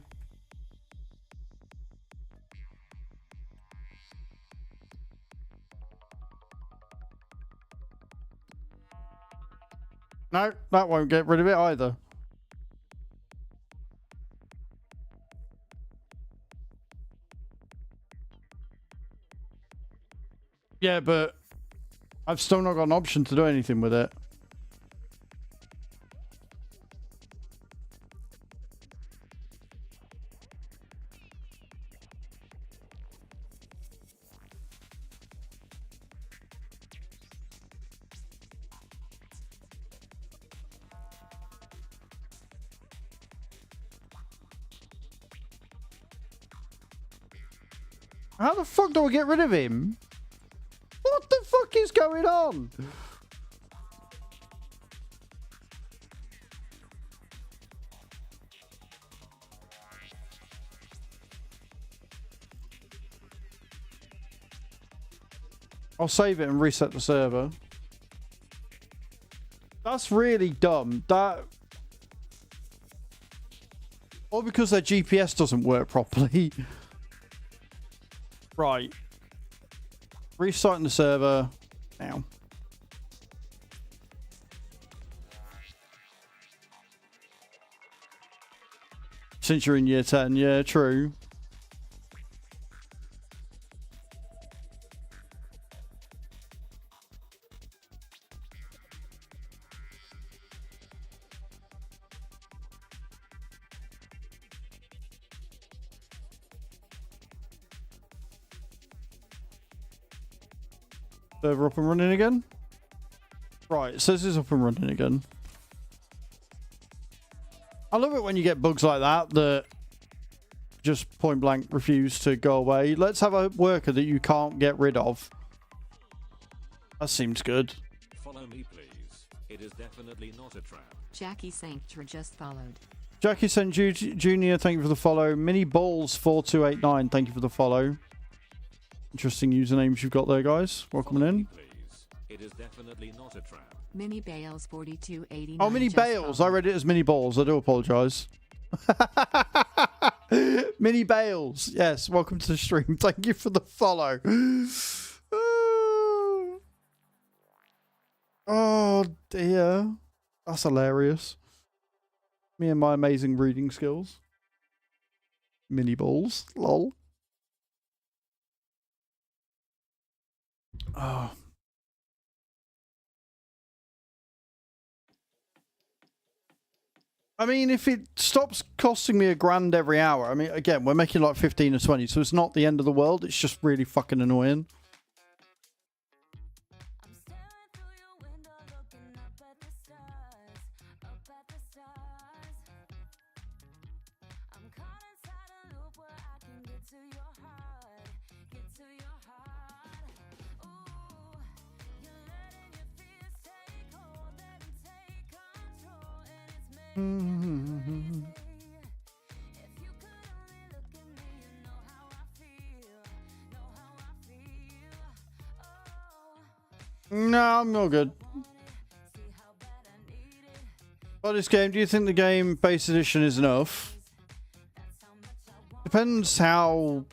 No, that won't get rid of it either. Yeah, but I've still not got an option to do anything with it. How the fuck do I get rid of him? What the fuck is going on? I'll save it and reset the server. That's really dumb. That... Or because their GPS doesn't work properly. Right. Restarting the server now. Since you're in year 10, yeah, true. Server up and running again? Right, it says it's up and running again. I love it when you get bugs like that that just point blank refuse to go away. Let's have a worker that you can't get rid of. That seems good. Follow me, please. It is definitely not a trap. Jackie Sanctor just followed. Jackie St. Junior, thank you for the follow. Mini Balls 4289, thank you for the follow. Interesting usernames you've got there, guys. Welcome Follow in. me, please. It is definitely not a trap. Mini Bales 4289. Oh, Mini just Bales. I followed. read it as Mini Balls. I do apologise. Mini Bales. Yes, welcome to the stream. Thank you for the follow. Oh, dear. That's hilarious. Me and my amazing reading skills. Mini Balls. Lol. Oh. I mean, if it stops costing me $1,000 every hour, I mean, again, we're making like 15 or 20, so it's not the end of the world. It's just really fucking annoying. I'm staring through your window, looking up at the stars, up at the stars. I'm caught inside a loop where I can get to your heart, get to your heart. Ooh, you're letting your fears take hold, let 'em take control, and it's making me. If you could only look at me, you know how I feel, know how I feel. Oh. No, I'm all good. But this game, do you think the game base edition is enough? Depends how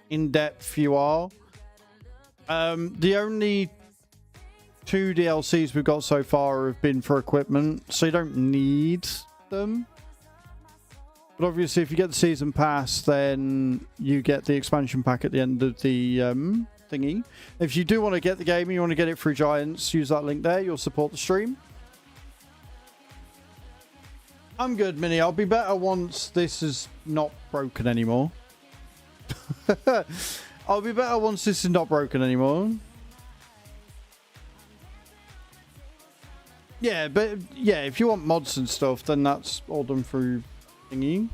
in-depth you are. The only 2 DLCs we've got so far have been for equipment, so you don't need them. But obviously, if you get the season pass, then you get the expansion pack at the end of the thingy. If you do want to get the game and you want to get it through Giants, use that link there. You'll support the stream. I'm good, Minnie. I'll be better once this is not broken anymore. I'll be better once this is not broken anymore. Yeah, but yeah, if you want mods and stuff, then that's all done through thingy.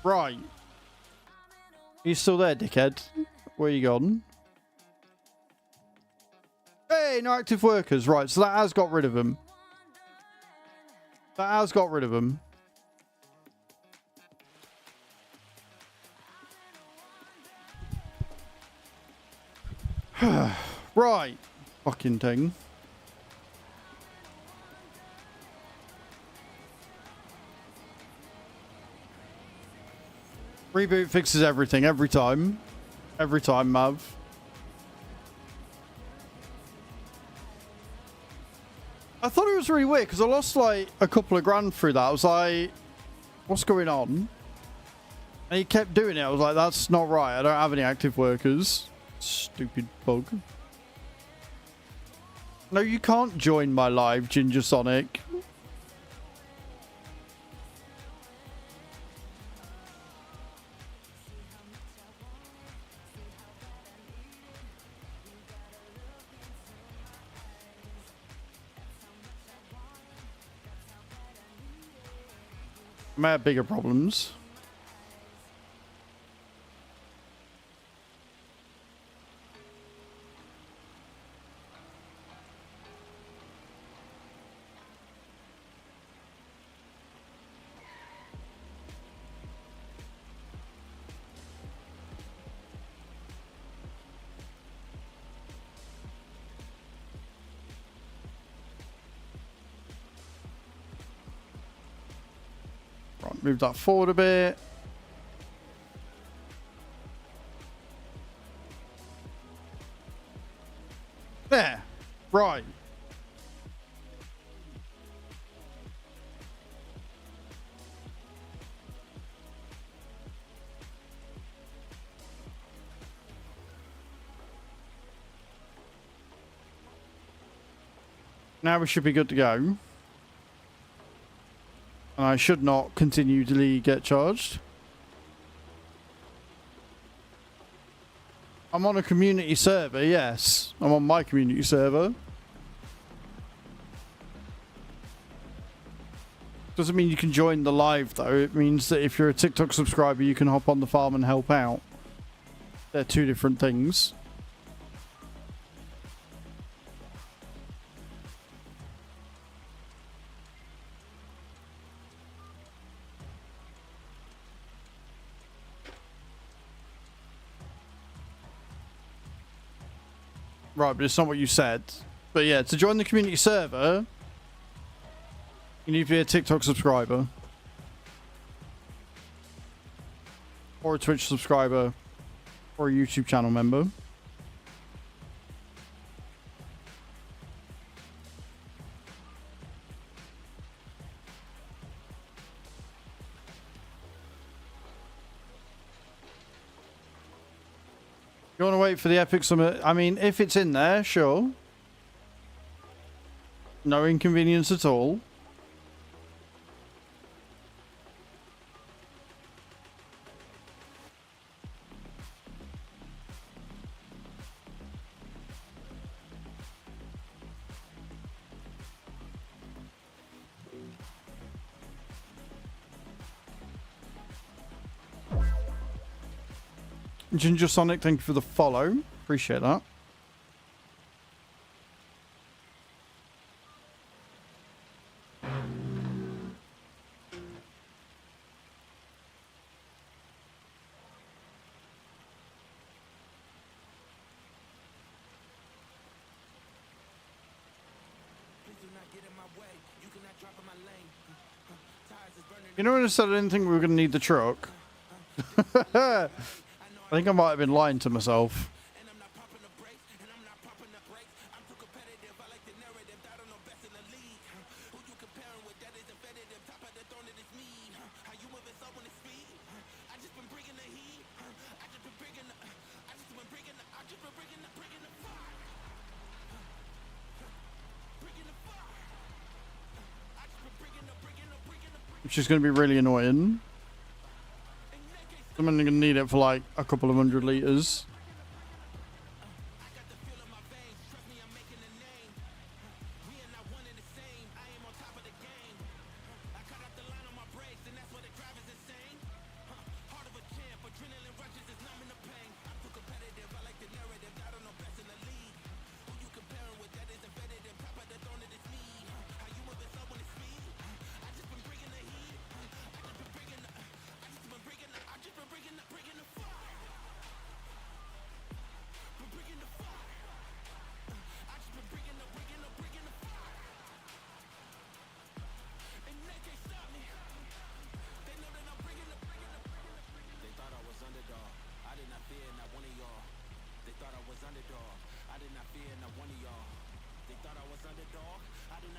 Right. Are you still there, dickhead? Where you gone? Hey, no active workers. Right, so that has got rid of them. That has got rid of them. Right. Fucking thing. Reboot fixes everything every time. Every time, Mav. I thought it was really weird because I lost like a couple of grand through that. I was like, what's going on? And he kept doing it. I was like, that's not right. I don't have any active workers. Stupid bug. No, you can't join my live, Ginger Sonic. I may have bigger problems. Right, move that forward a bit. There. Right. Now we should be good to go. And I should not continually get charged. I'm on a community server, yes. I'm on my community server. Doesn't mean you can join the live though. It means that if you're a TikTok subscriber, you can hop on the farm and help out. They're two different things. Right, but it's not what you said. But yeah, to join the community server, you need to be a TikTok subscriber. Or a Twitch subscriber. Or a YouTube channel member. You want to wait for the Epic Summit? I mean, if it's in there, sure. No inconvenience at all. Ginger Sonic, thank you for the follow. Appreciate that. You know when I said I didn't think we were going to need the truck? I think I might have been lying to myself. Which is going to be really annoying. I'm only going to need it for like a couple of 100 litres.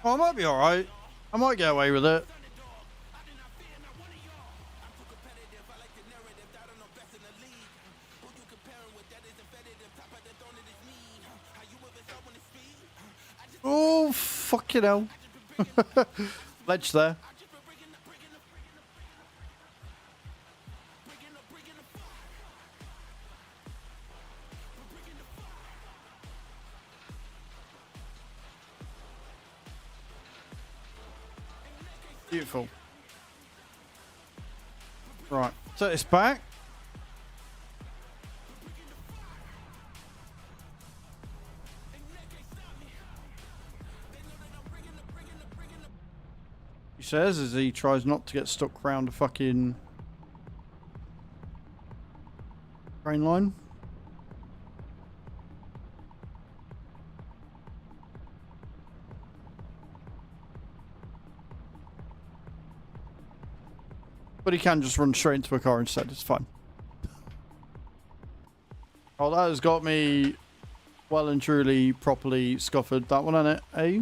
Well, I might be alright. I might get away with it. Oh, fucking hell. Ledge there. Beautiful. Right, set this back. He says as he tries not to get stuck round a fucking train line. But he can just run straight into a car instead. It's fine. Oh, that has got me well and truly properly scuffered. That one, hasn't it? Eh?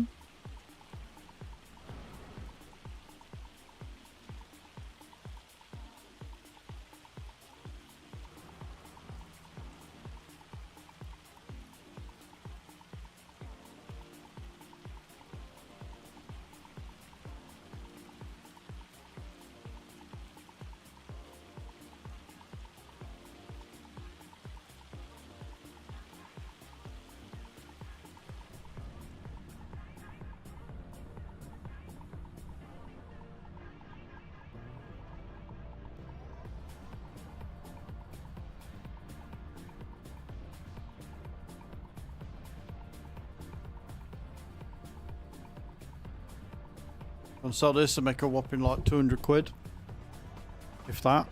I'll sell this and make a whopping like 200 quid. If that.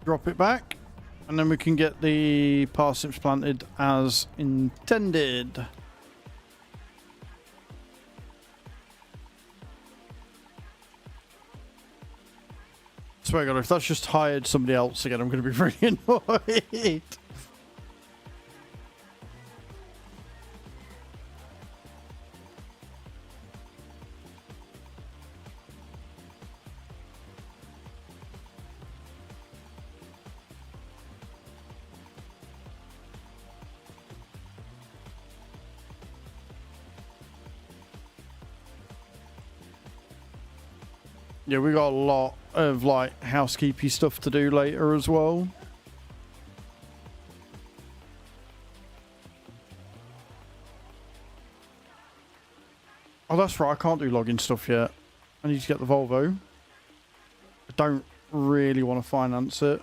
Drop it back. And then we can get the parsnips planted as intended. Swear to God, if that's just hired somebody else again, I'm going to be really annoyed. Yeah, we got a lot of like housekeeping stuff to do later as well. Oh, that's right. I can't do login stuff yet. I need to get the Volvo. I don't really want to finance it.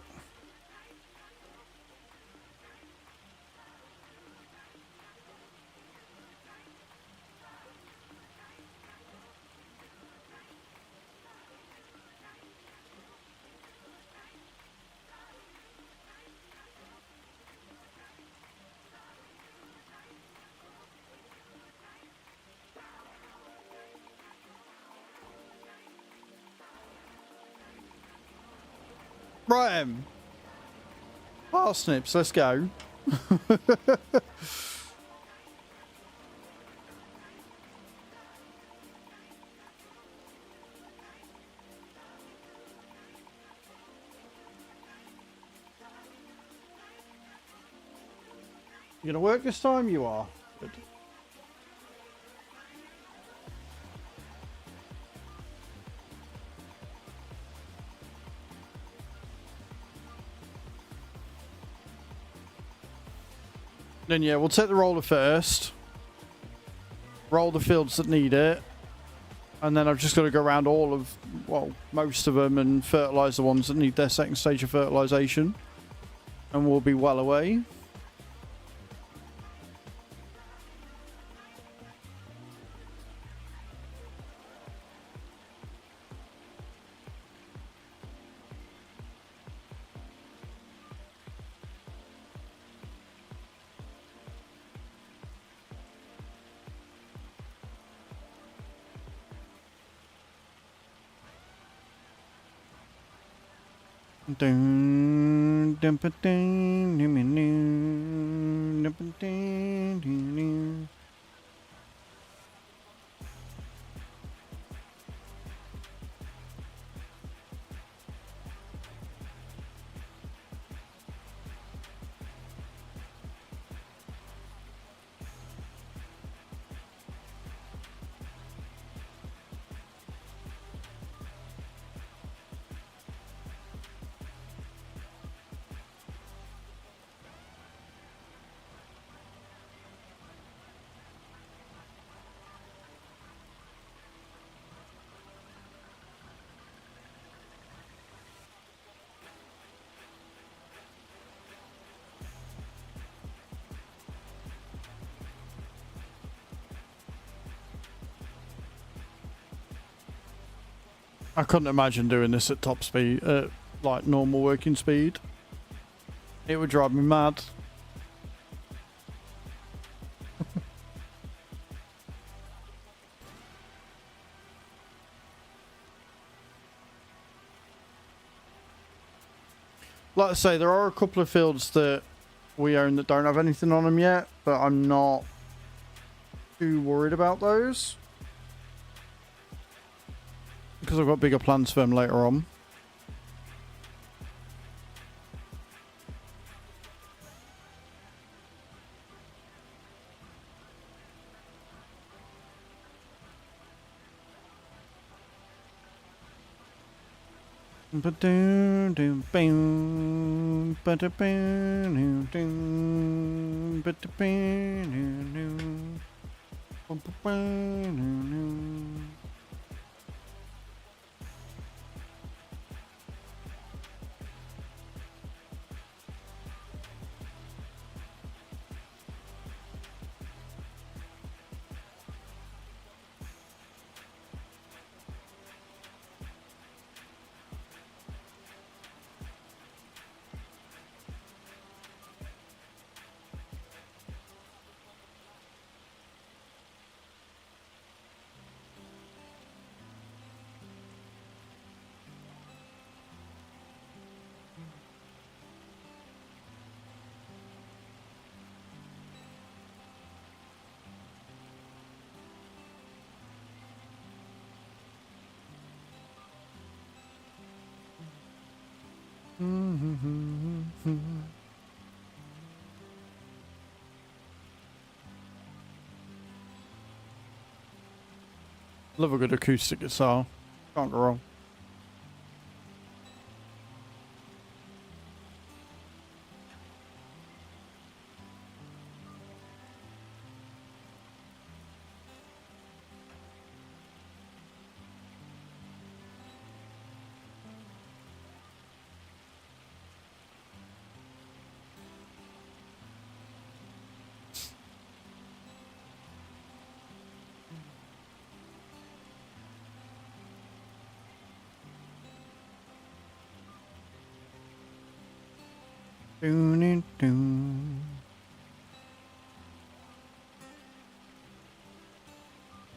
Right, parsnips, let's go. You gonna work this time? You are. Good. Then yeah, we'll take the roller first. Roll the fields that need it. And then I've just got to go around all of, well, most of them and fertilise the ones that need their second stage of fertilisation. And we'll be well away. Dun, dun, ba, dun, dun, dun, dun, dun, ba, dun, dun, dun. I couldn't imagine doing this at top speed, like normal working speed. It would drive me mad. Like I say, there are a couple of fields that we own that don't have anything on them yet, but I'm not too worried about those because I've got bigger plans for them later on. Love a good acoustic guitar. Can't go wrong.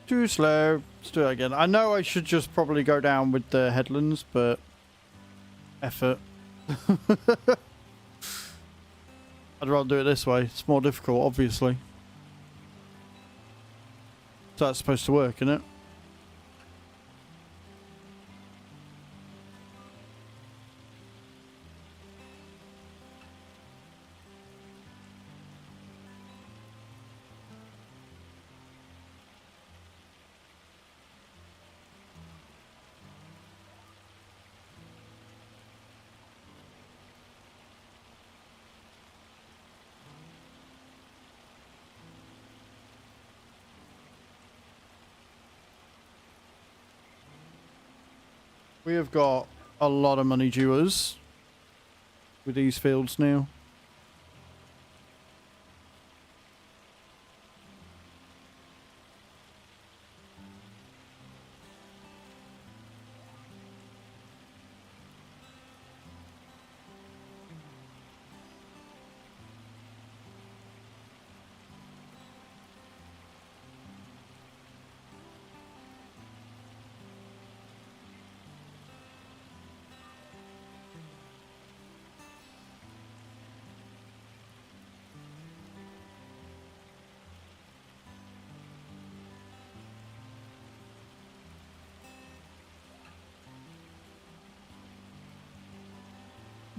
Too slow. Let's do it again. I know I should just probably go down with the headlands, but effort. I'd rather do it this way. It's more difficult, obviously. So that's supposed to work, isn't it? We have got a lot of money due us with these fields now.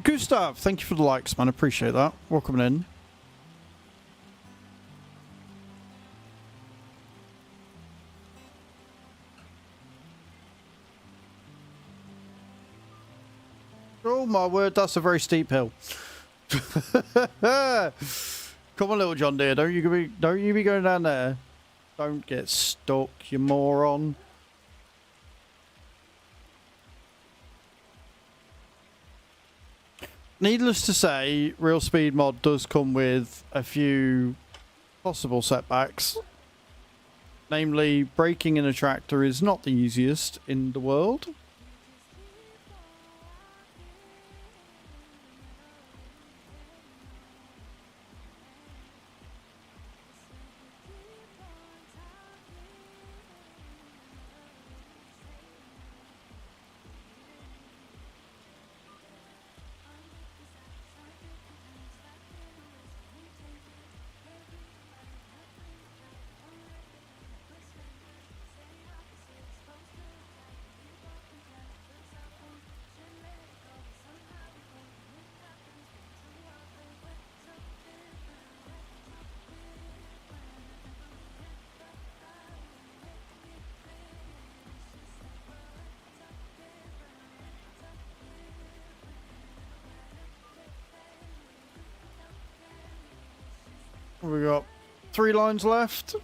Gustav, thank you for the likes, man. Appreciate that. Welcome in. Oh my word, that's a very steep hill. Come on, little John dear, don't you be going down there. Don't get stuck, you moron. Needless to say, Real Speed Mod does come with a few possible setbacks. Namely, braking in a tractor is not the easiest in the world. We got 3 lines left.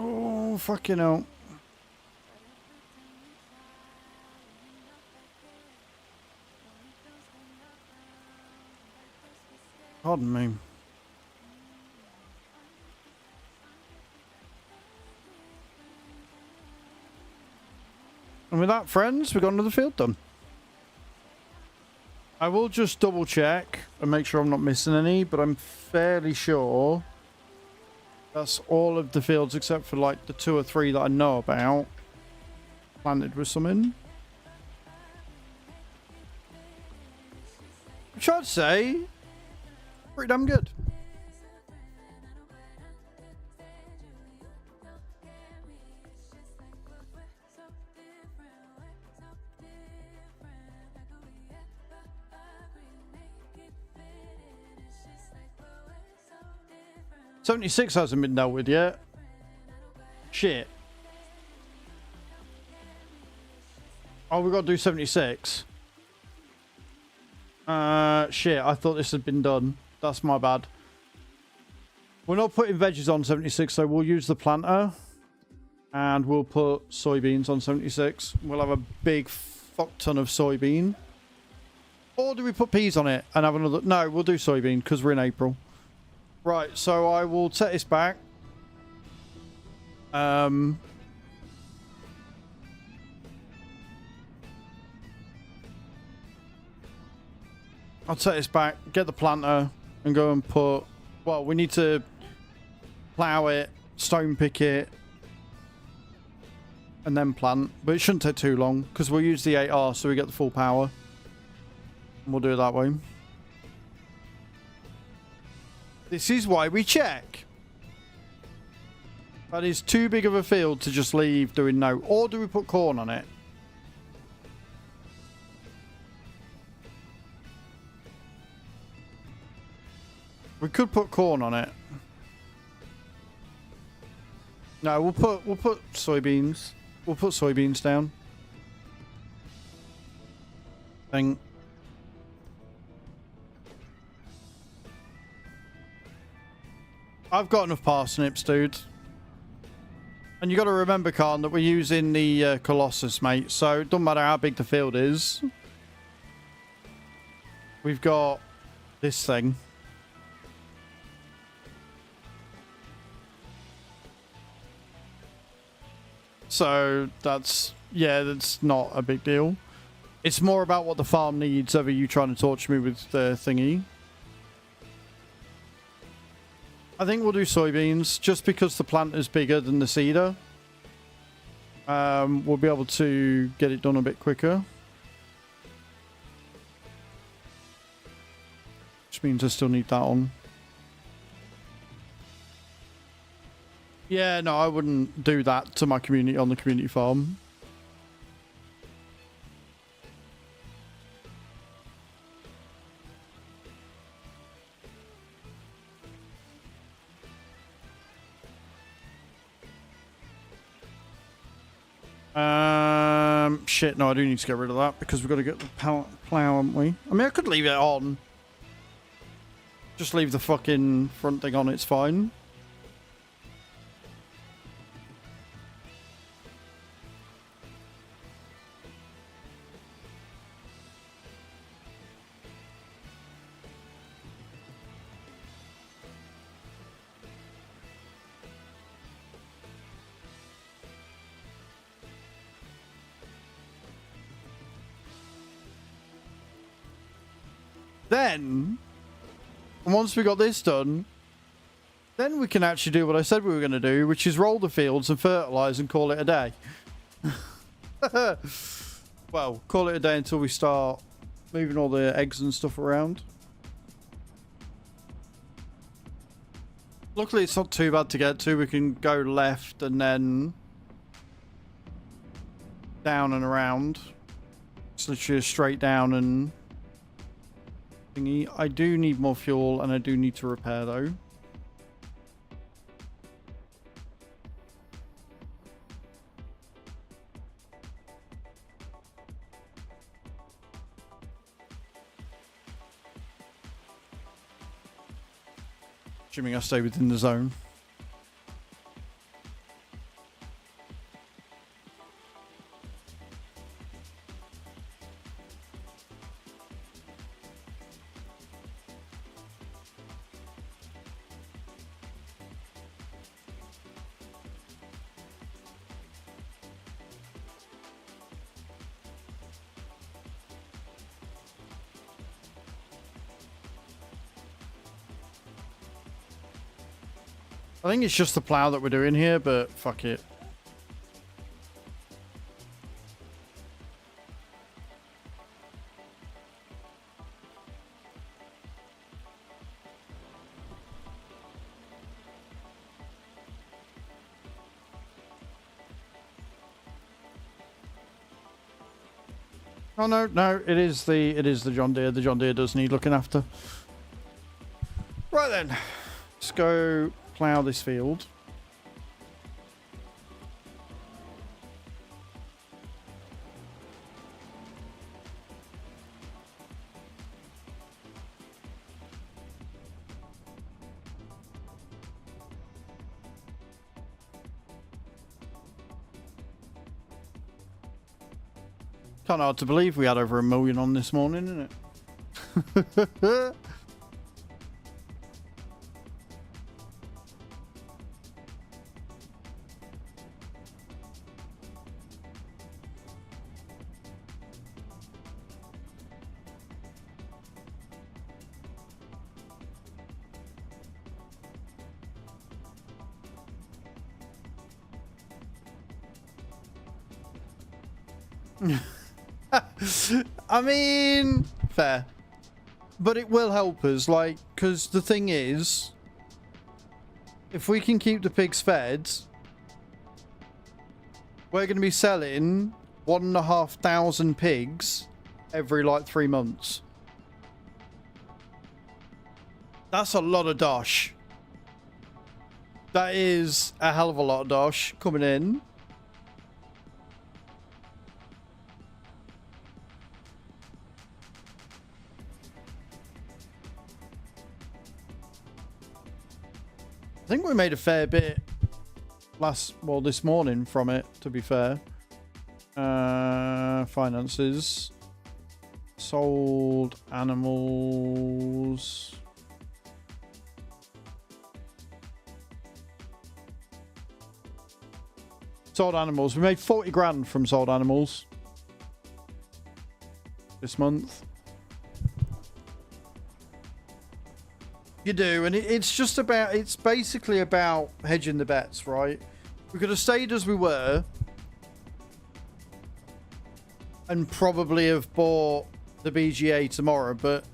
Oh, fucking hell. Pardon me. And with that, friends, we got another field done. I will just double check and make sure I'm not missing any, but I'm fairly sure that's all of the fields except for like the 2 or 3 that I know about planted with something. Which I'd say pretty damn good. $76 hasn't been dealt with yet. Shit. Oh, we got to do 76. Shit, I thought this had been done. That's my bad. We're not putting veggies on 76, so we'll use the planter. And we'll put soybeans on 76. We'll have a big fuck ton of soybean. Or do we put peas on it and have another... No, we'll do soybean because we're in April. Right, so I will set this back. I'll set this back, get the planter, and go and put... Well, we need to plough it, stone pick it, and then plant. But it shouldn't take too long, because we'll use the 8R so we get the full power. And we'll do it that way. This is why we check. That is too big of a field to just leave doing no. Or do we put corn on it? We could put corn on it. No, we'll put soybeans. We'll put soybeans down. Thing. I've got enough parsnips, dude. And you got to remember, Khan, that we're using the Colossus, mate. So it doesn't matter how big the field is. We've got this thing. So that's, yeah, that's not a big deal. It's more about what the farm needs over you trying to torture me with the thingy. I think we'll do soybeans just because the plant is bigger than the seeder. We'll be able to get it done a bit quicker. Which means I still need that on. Yeah, no, I wouldn't do that to my community on the community farm. Shit, no, I do need to get rid of that because we've got to get the plow, haven't we? I mean, I could leave it on. Just leave the fucking front thing on, it's fine. Then, once we got this done, then we can actually do what I said we were going to do, which is roll the fields and fertilize and call it a day. Well, call it a day until we start moving all the eggs and stuff around. Luckily, it's not too bad to get to. We can go left and then down and around. It's literally a straight down and thingy. I do need more fuel and I do need to repair though. Assuming I stay within the zone. I think it's just the plow that we're doing here, but fuck it. Oh no, it is the John Deere. The John Deere does need looking after. Right then, let's go plow this field. Kind of hard to believe we had over 1 million on this morning, isn't it? I mean, fair. But it will help us, like, because the thing is, if we can keep the pigs fed, we're going to be selling 1,500 pigs every, like, 3 months. That's a lot of dosh. That is a hell of a lot of dosh coming in. I think we made a fair bit this morning from it, to be fair. Finances. Sold animals. Sold animals. We made 40 grand from sold animals this month. You do, and it's basically about hedging the bets, right? We could have stayed as we were and probably have bought the BGA tomorrow, but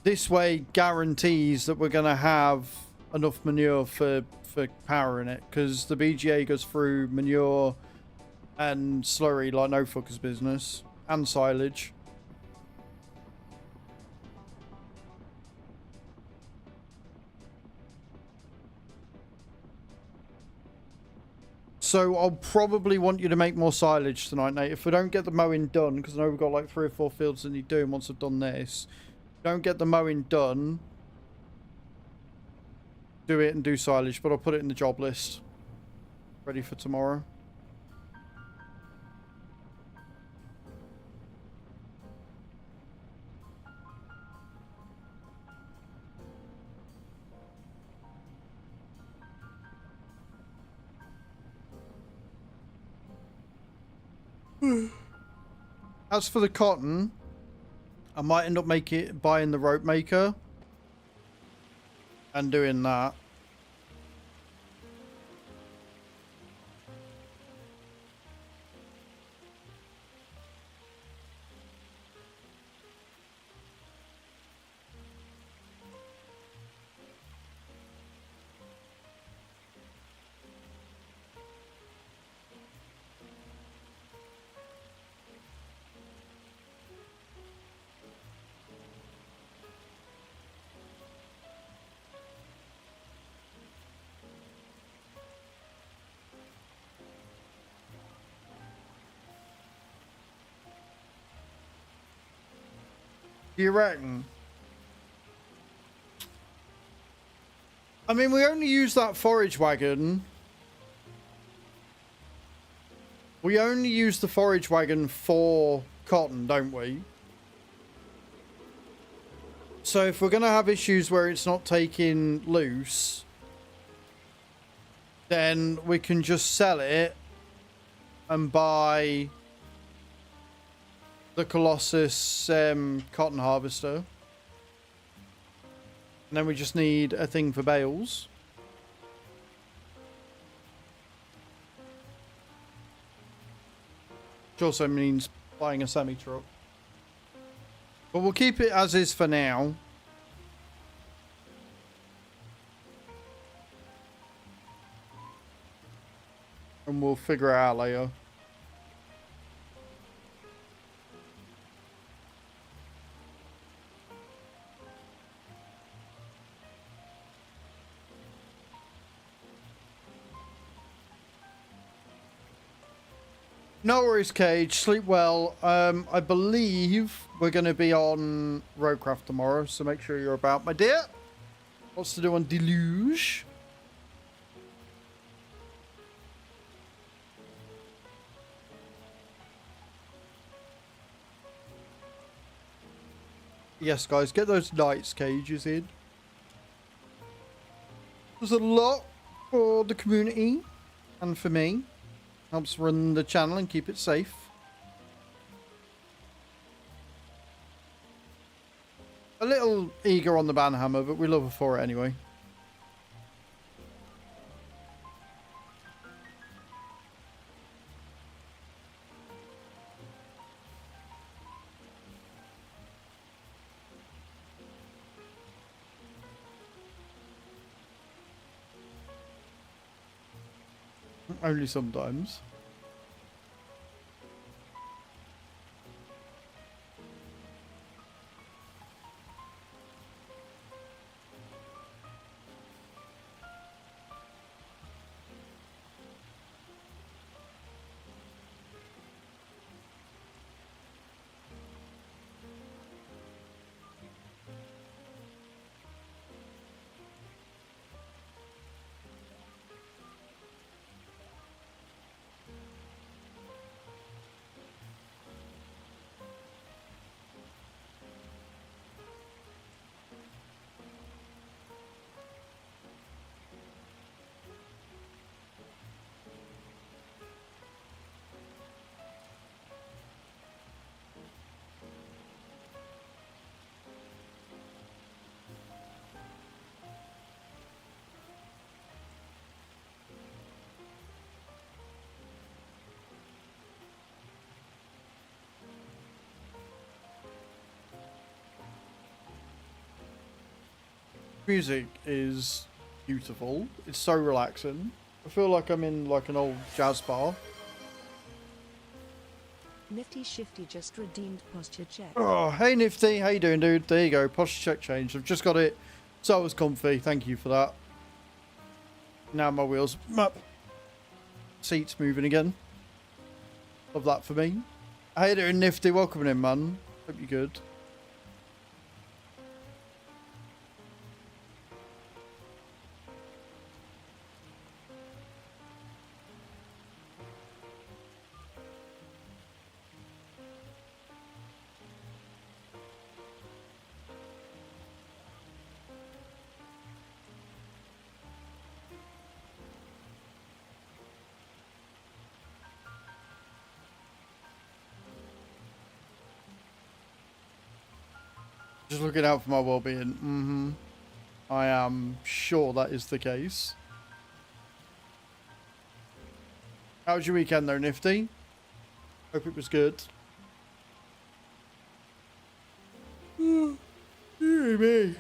this way guarantees that we're going to have enough manure for powering it, because the BGA goes through manure and slurry like no fucker's business, and silage. So I'll probably want you to make more silage tonight, Nate. If we don't get the mowing done, because I know we've got like 3 or 4 fields that need doing once I've done this. Don't get the mowing done. Do it and do silage, but I'll put it in the job list. Ready for tomorrow. As for the cotton, I might end up buying the rope maker and doing that. Do you reckon? I mean, we only use that forage wagon. We only use the forage wagon for cotton, don't we? So if we're going to have issues where it's not taking loose, then we can just sell it and buy the Colossus cotton harvester. And then we just need a thing for bales. Which also means buying a semi-truck. But we'll keep it as is for now. And we'll figure it out later. No worries, Cage. Sleep well. I believe we're going to be on Roadcraft tomorrow, so make sure you're about, my dear. What's to do on Deluge? Yes, guys, get those Knights cages in. There's a lot for the community and for me. Helps run the channel and keep it safe. A little eager on the banhammer, but we love her for it anyway. Only sometimes. Music is beautiful. It's so relaxing. I feel like I'm in like an old jazz bar. Nifty Shifty just redeemed posture check. Oh, hey Nifty, how you doing, dude? There you go, posture check changed. I've just got it so it was comfy. Thank you for that. Now my wheels up. Seats moving again. Love that for me. How you doing, Nifty? Welcome in, man. Hope you're good. Just looking out for my well-being. Mm-hmm. I am sure that is the case. How was your weekend though, Nifty? Hope it was good. Dear me.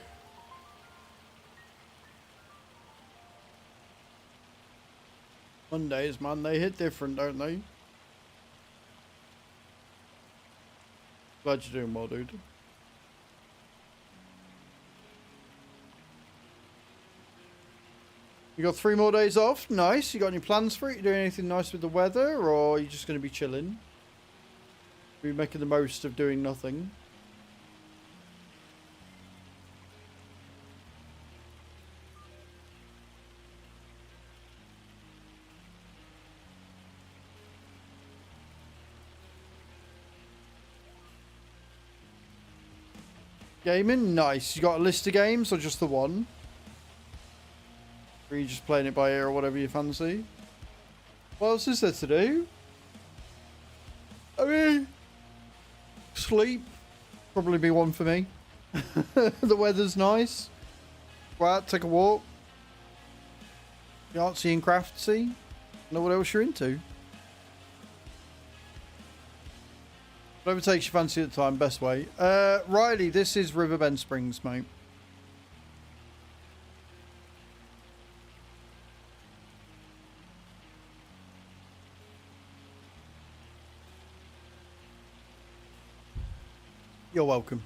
Mondays, man, they hit different, don't they? Glad you're doing well, dude. You got 3 more days off? Nice. You got any plans for it? You doing anything nice with the weather? Or are you just going to be chilling? Are you making the most of doing nothing? Gaming? Nice. You got a list of games or just the one? Or are you just playing it by ear or whatever you fancy? What else is there to do? I mean, sleep. Probably be one for me. The weather's nice. Go out, take a walk. Be artsy and craftsy. Know what else you're into. Whatever takes your fancy at the time, best way. Riley, this is Riverbend Springs, mate. You're welcome.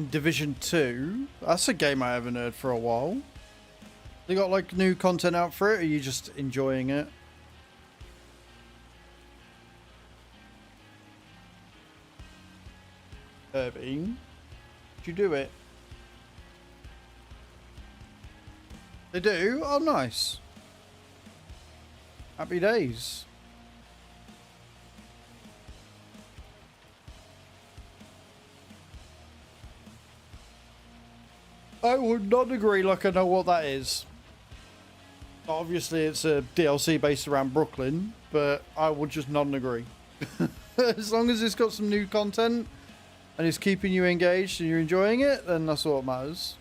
Division 2. That's a game I haven't heard for a while. They got like new content out for it, or are you just enjoying it? Herbie, did you do it? They do? Oh, nice. Happy days. I would not agree like I know what that is. Obviously, it's a DLC based around Brooklyn, but I would just not agree. As long as it's got some new content and it's keeping you engaged and you're enjoying it, then that's all that matters.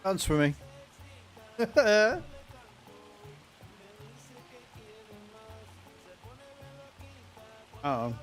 Dance for me. Uh-oh.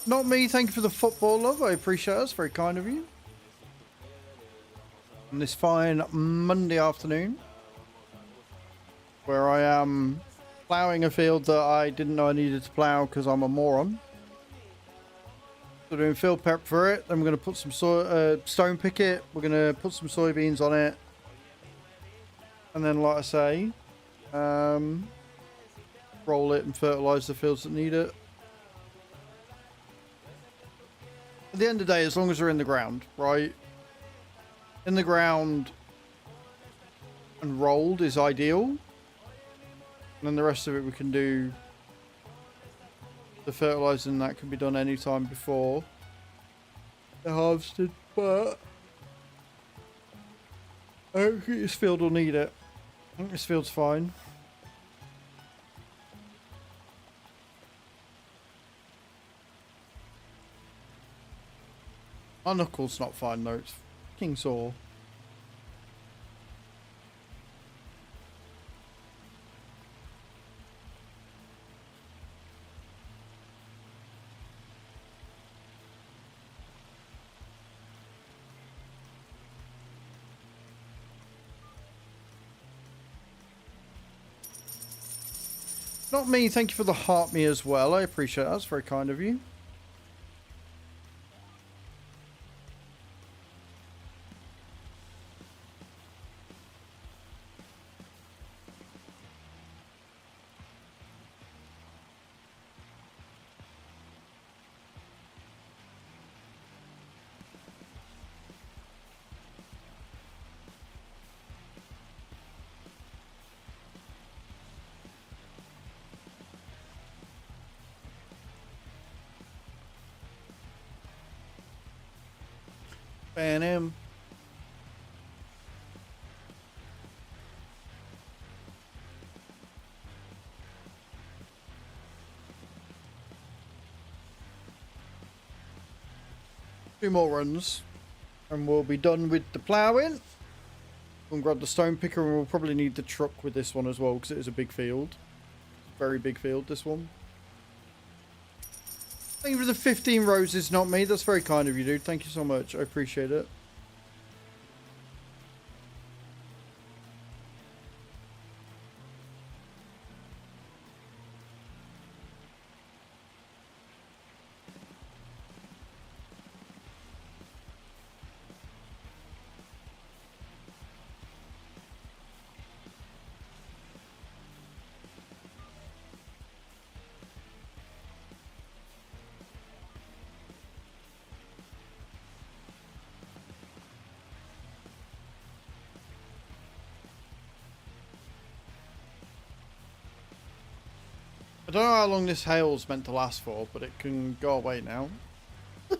Not me, thank you for the football love. I appreciate it. That's very kind of you. this fine Monday afternoon, where I am ploughing a field that I didn't know I needed to plough because I'm a moron. So doing field prep for it. Then we're going to put some stone picket. We're going to put some soybeans on it. And then, like I say, roll it and fertilise the fields that need it. At the end of the day, as long as they're in the ground, right? In the ground and rolled is ideal. And then the rest of it we can do. The fertilising that can be done anytime before they're harvested, but I don't think this field will need it. I think this field's fine. My knuckle's not fine though, it's fucking sore. Not me, thank you for the heart me as well. I appreciate that. That's very kind of you. Ban him. Two more runs and we'll be done with the ploughing. We'll grab the stone picker and we'll probably need the truck with this one as well because it is a big field. Very big field, this one. Thank you for the 15 roses, not me. That's very kind of you, dude. Thank you so much. I appreciate it. I don't know how long this hail's meant to last for, but it can go away now. I'm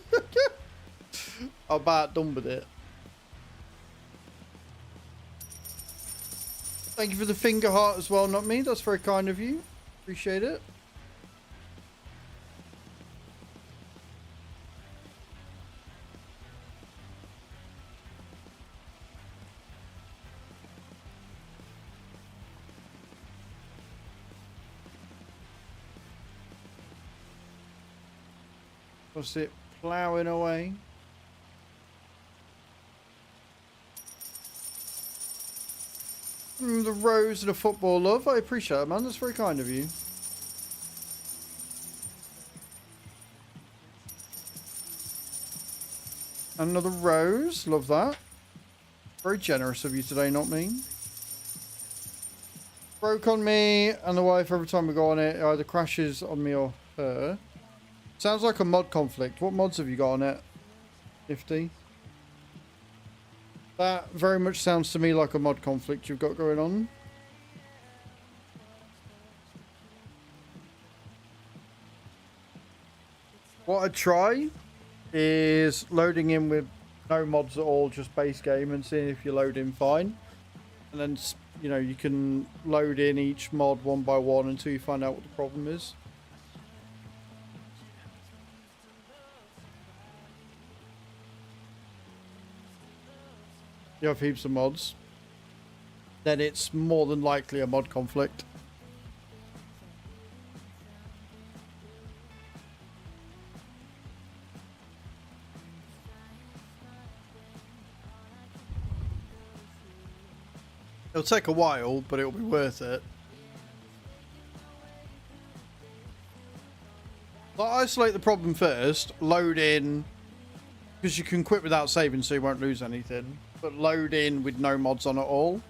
about done with it. Thank you for the finger heart as well, not me. That's very kind of you. Appreciate it. What's it? Ploughing away. The rose and a football, love. I appreciate it, man. That's very kind of you. Another rose. Love that. Very generous of you today, not me. Broke on me and the wife every time we go on it. It either crashes on me or her. Sounds like a mod conflict. What mods have you got on it? 50. That very much sounds to me like a mod conflict you've got going on. What I'd try is loading in with no mods at all, just base game, and seeing if you load in fine. And then, you know, you can load in each mod one by one until you find out what the problem is. You have heaps of mods, then it's more than likely a mod conflict. It'll take a while, but it'll be worth it. But isolate the problem first. Load in, because you can quit without saving, so you won't lose anything. But load in with no mods on at all.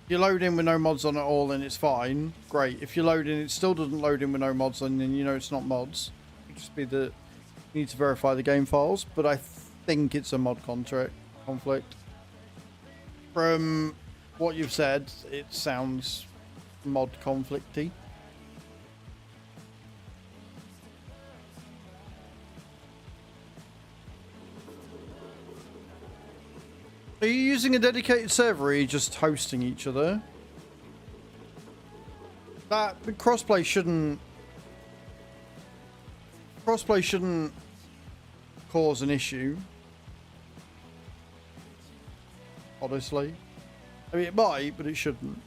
If you load in with no mods on at all, then it's fine. Great. If you load in, it still doesn't load in with no mods on, then you know it's not mods. It'll just be that you need to verify the game files. But I think it's a mod conflict. From what you've said, it sounds mod conflicty. Are you using a dedicated server or are you just hosting each other? That crossplay shouldn't cause an issue. Honestly. I mean, it might, but it shouldn't.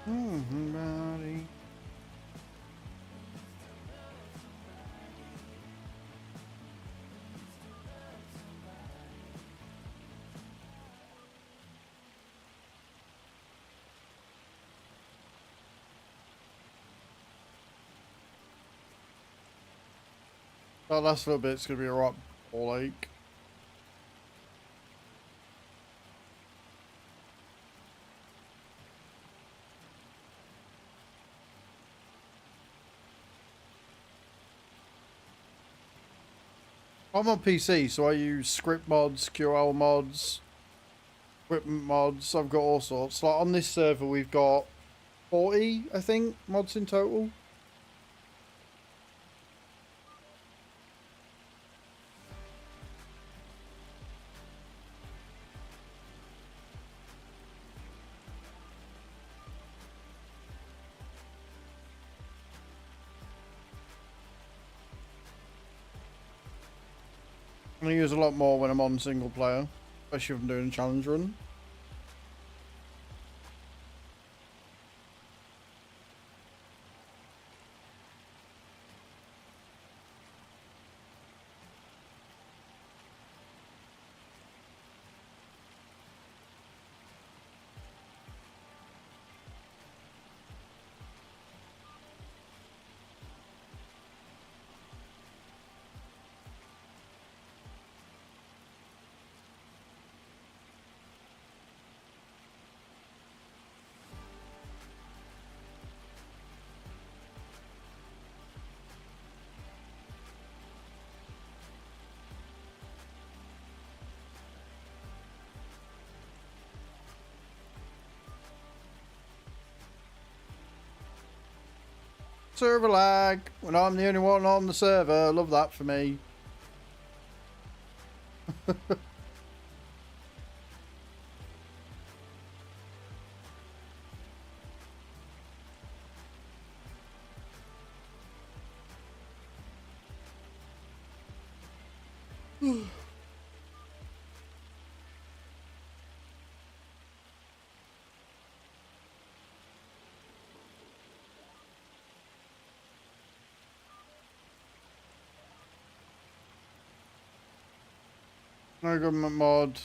Buddy. That last little bit's gonna be a right ball ache. I'm on PC, so I use script mods, QL mods, equipment mods. I've got all sorts. Like on this server, we've got 40, I think, mods in total. I'm going to use a lot more when I'm on single player, especially if I'm doing a challenge run. Server lag when I'm the only one on the server. Love that for me. No government mod.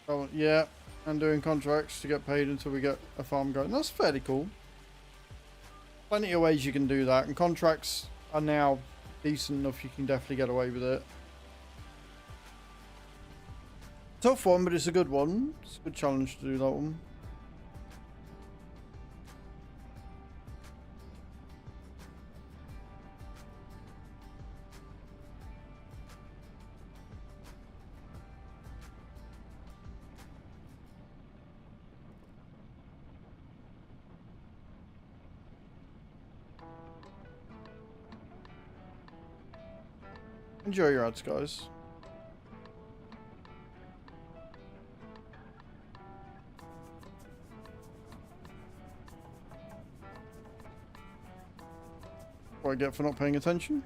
Oh, yeah, and doing contracts to get paid until we get a farm going. That's fairly cool. Plenty of ways you can do that, and contracts are now decent enough. You can definitely get away with it. Tough one, but it's a good one. It's a good challenge to do that one. Enjoy your ads, guys. What I get for not paying attention?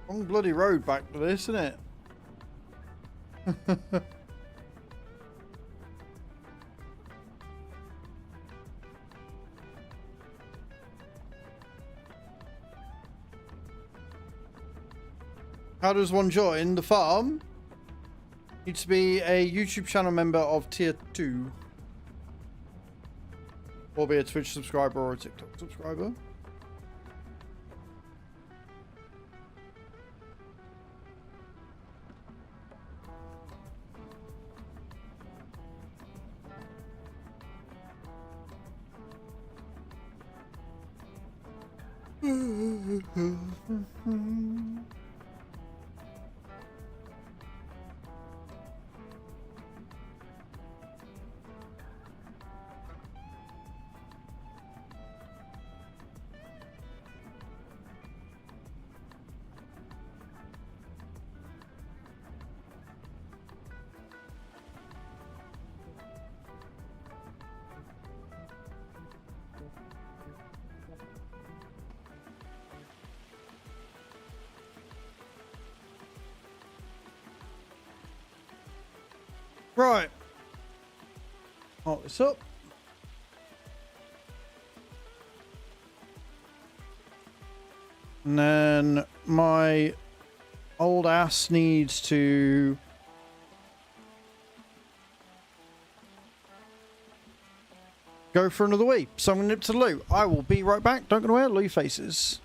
Long bloody road back to this, isn't it? How does one join the farm? Needs to be a YouTube channel member of tier 2. Or be a Twitch subscriber or a TikTok subscriber. Right. Oh, it's up. And then my old ass needs to go for another week. So I'm going to nip to the loo. I will be right back. Don't go anywhere. Loo faces.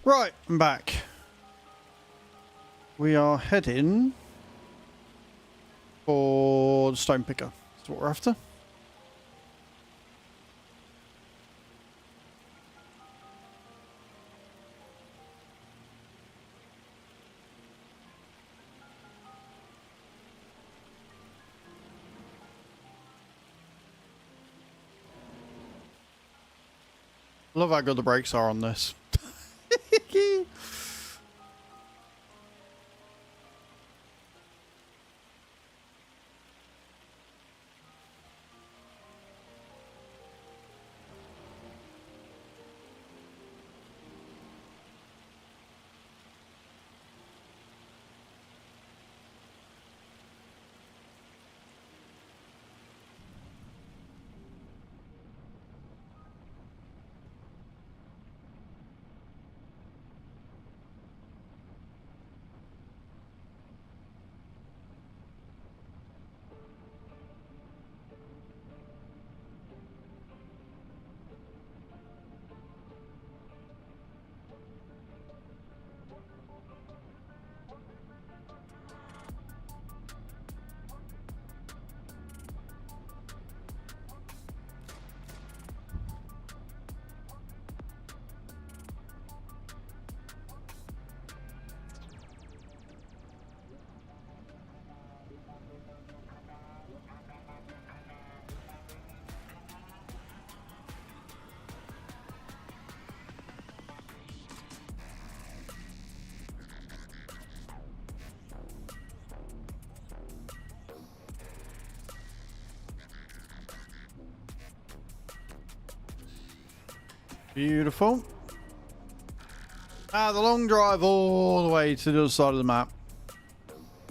Right, I'm back. We are heading for the stone picker. That's what we're after. Love how good the brakes are on this. Beautiful. Ah, the long drive all the way to the other side of the map.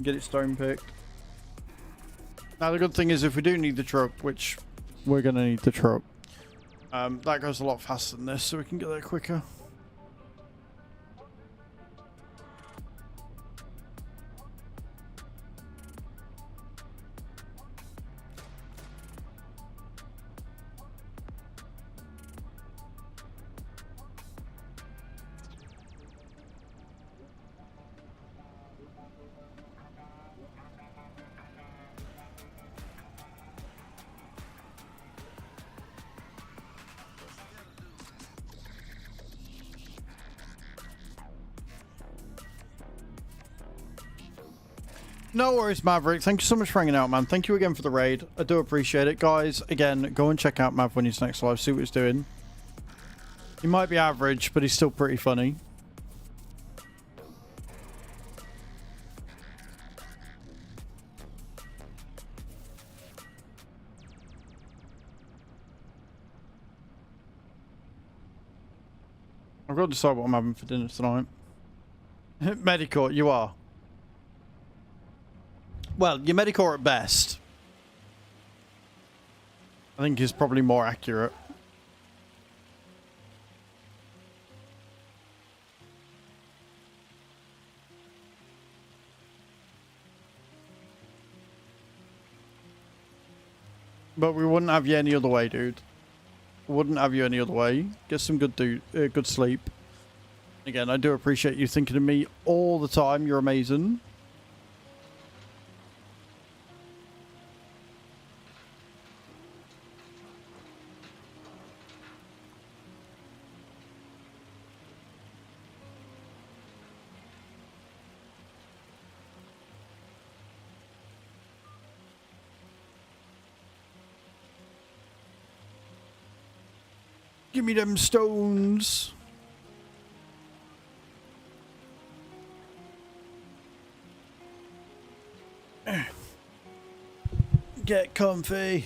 Get it stone picked. Now the good thing is if we do need the truck, which we're going to need the truck, that goes a lot faster than this, so we can get there quicker. No worries, Maverick. Thank you so much for hanging out, man. Thank you again for the raid. I do appreciate it. Guys, again, go and check out Mav when he's next live. See what he's doing. He might be average, but he's still pretty funny. I've got to decide what I'm having for dinner tonight. Medicore, you are. Well, your Medicore at best. I think is probably more accurate. But we wouldn't have you any other way, dude. Wouldn't have you any other way. Get some good sleep. Again, I do appreciate you thinking of me all the time. You're amazing. Give me them stones. Get comfy.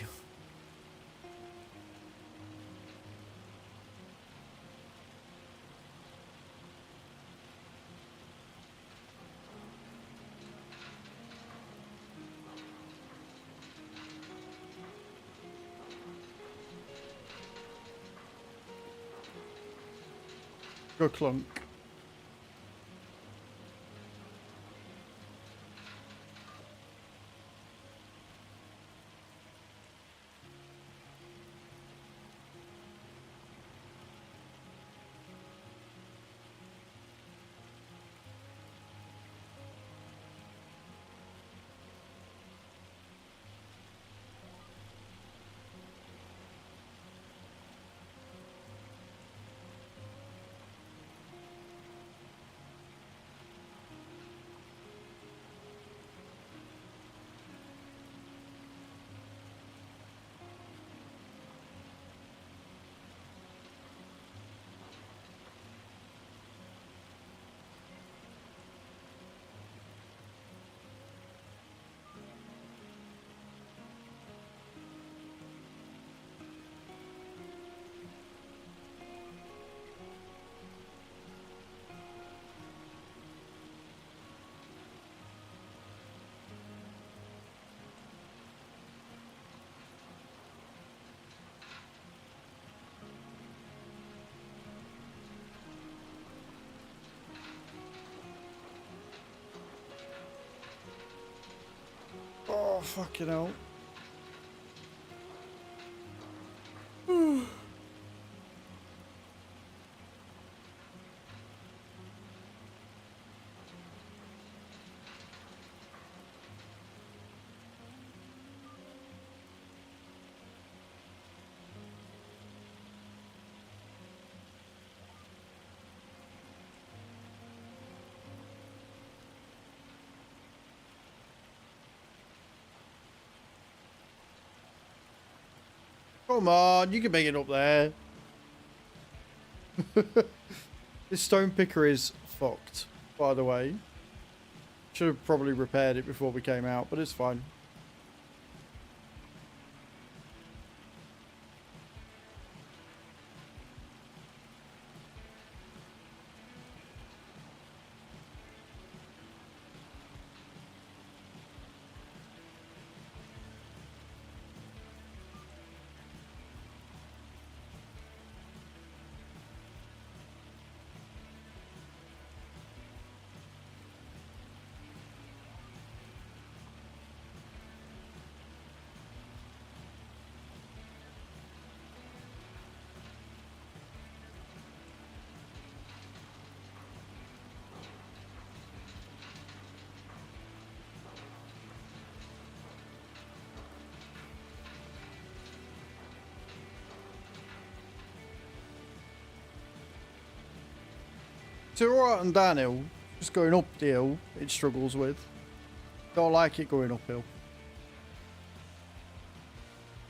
Go clunk. Oh, fucking hell. Come on, you can make it up there. This stone picker is fucked, by the way. Should have probably repaired it before we came out, but it's fine. It's alright on downhill, just going up the hill it struggles with. Don't like it going uphill.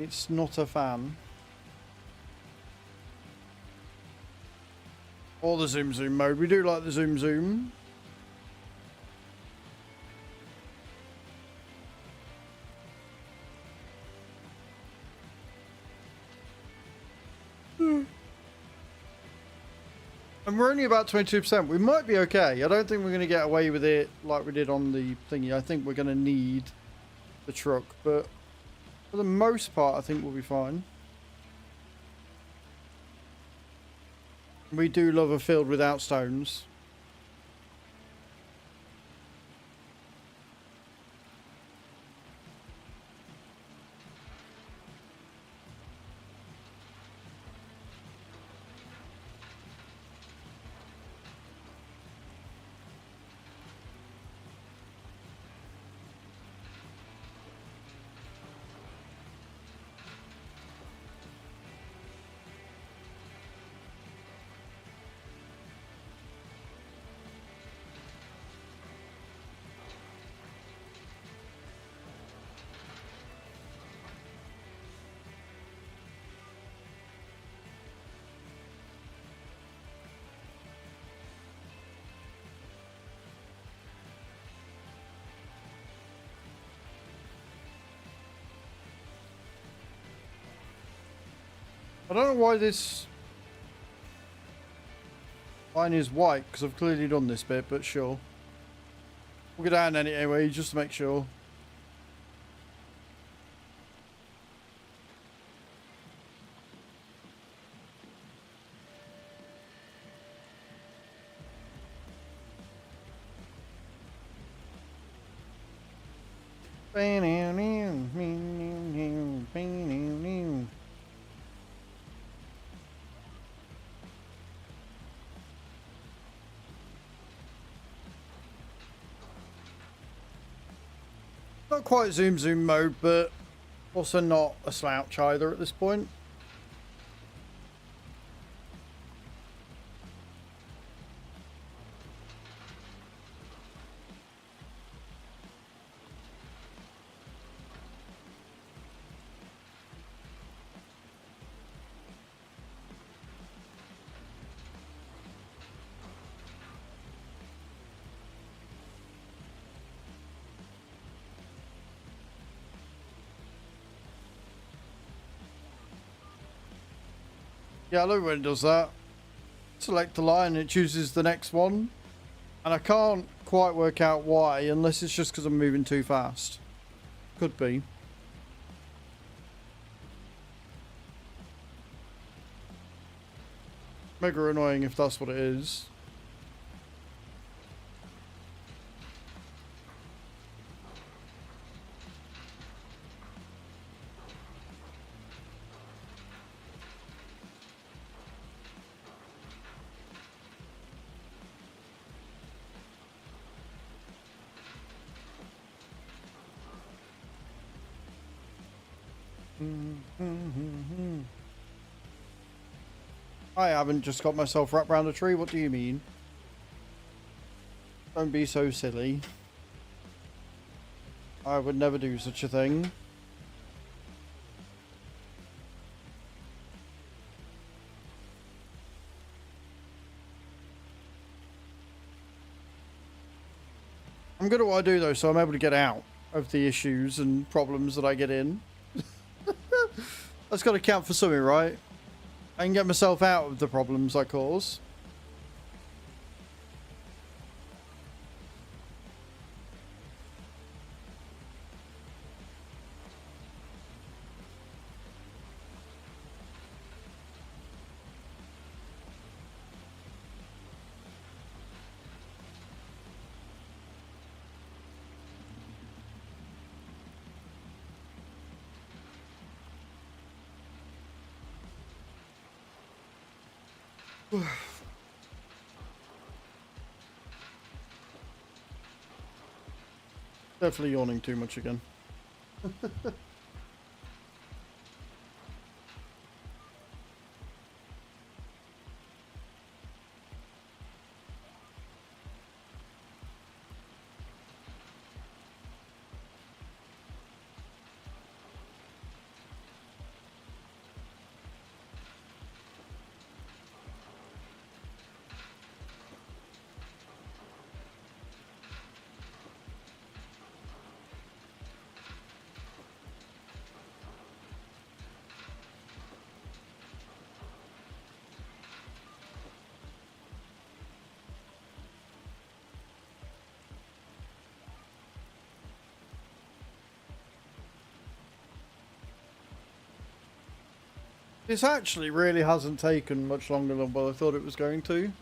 It's not a fan. Or the zoom zoom mode, we do like the zoom zoom. And we're only about 22%. We might be okay. I don't think we're going to get away with it like we did on the thingy. I think we're going to need the truck. But for the most part, I think we'll be fine. We do love a field without stones. I don't know why this line is white, because I've clearly done this bit, but sure. We'll go down anyway, just to make sure. Not quite zoom zoom mode, but also not a slouch either at this point. Yeah, I love when it does that. Select the line and it chooses the next one. And I can't quite work out why, unless it's just because I'm moving too fast. Could be. Mega annoying if that's what it is. I haven't just got myself wrapped around a tree. What do you mean? Don't be so silly. I would never do such a thing. I'm good at what I do though, so I'm able to get out of the issues and problems that I get in. That's got to count for something, right? I can get myself out of the problems I cause. Definitely yawning too much again. This actually really hasn't taken much longer than what I thought it was going to.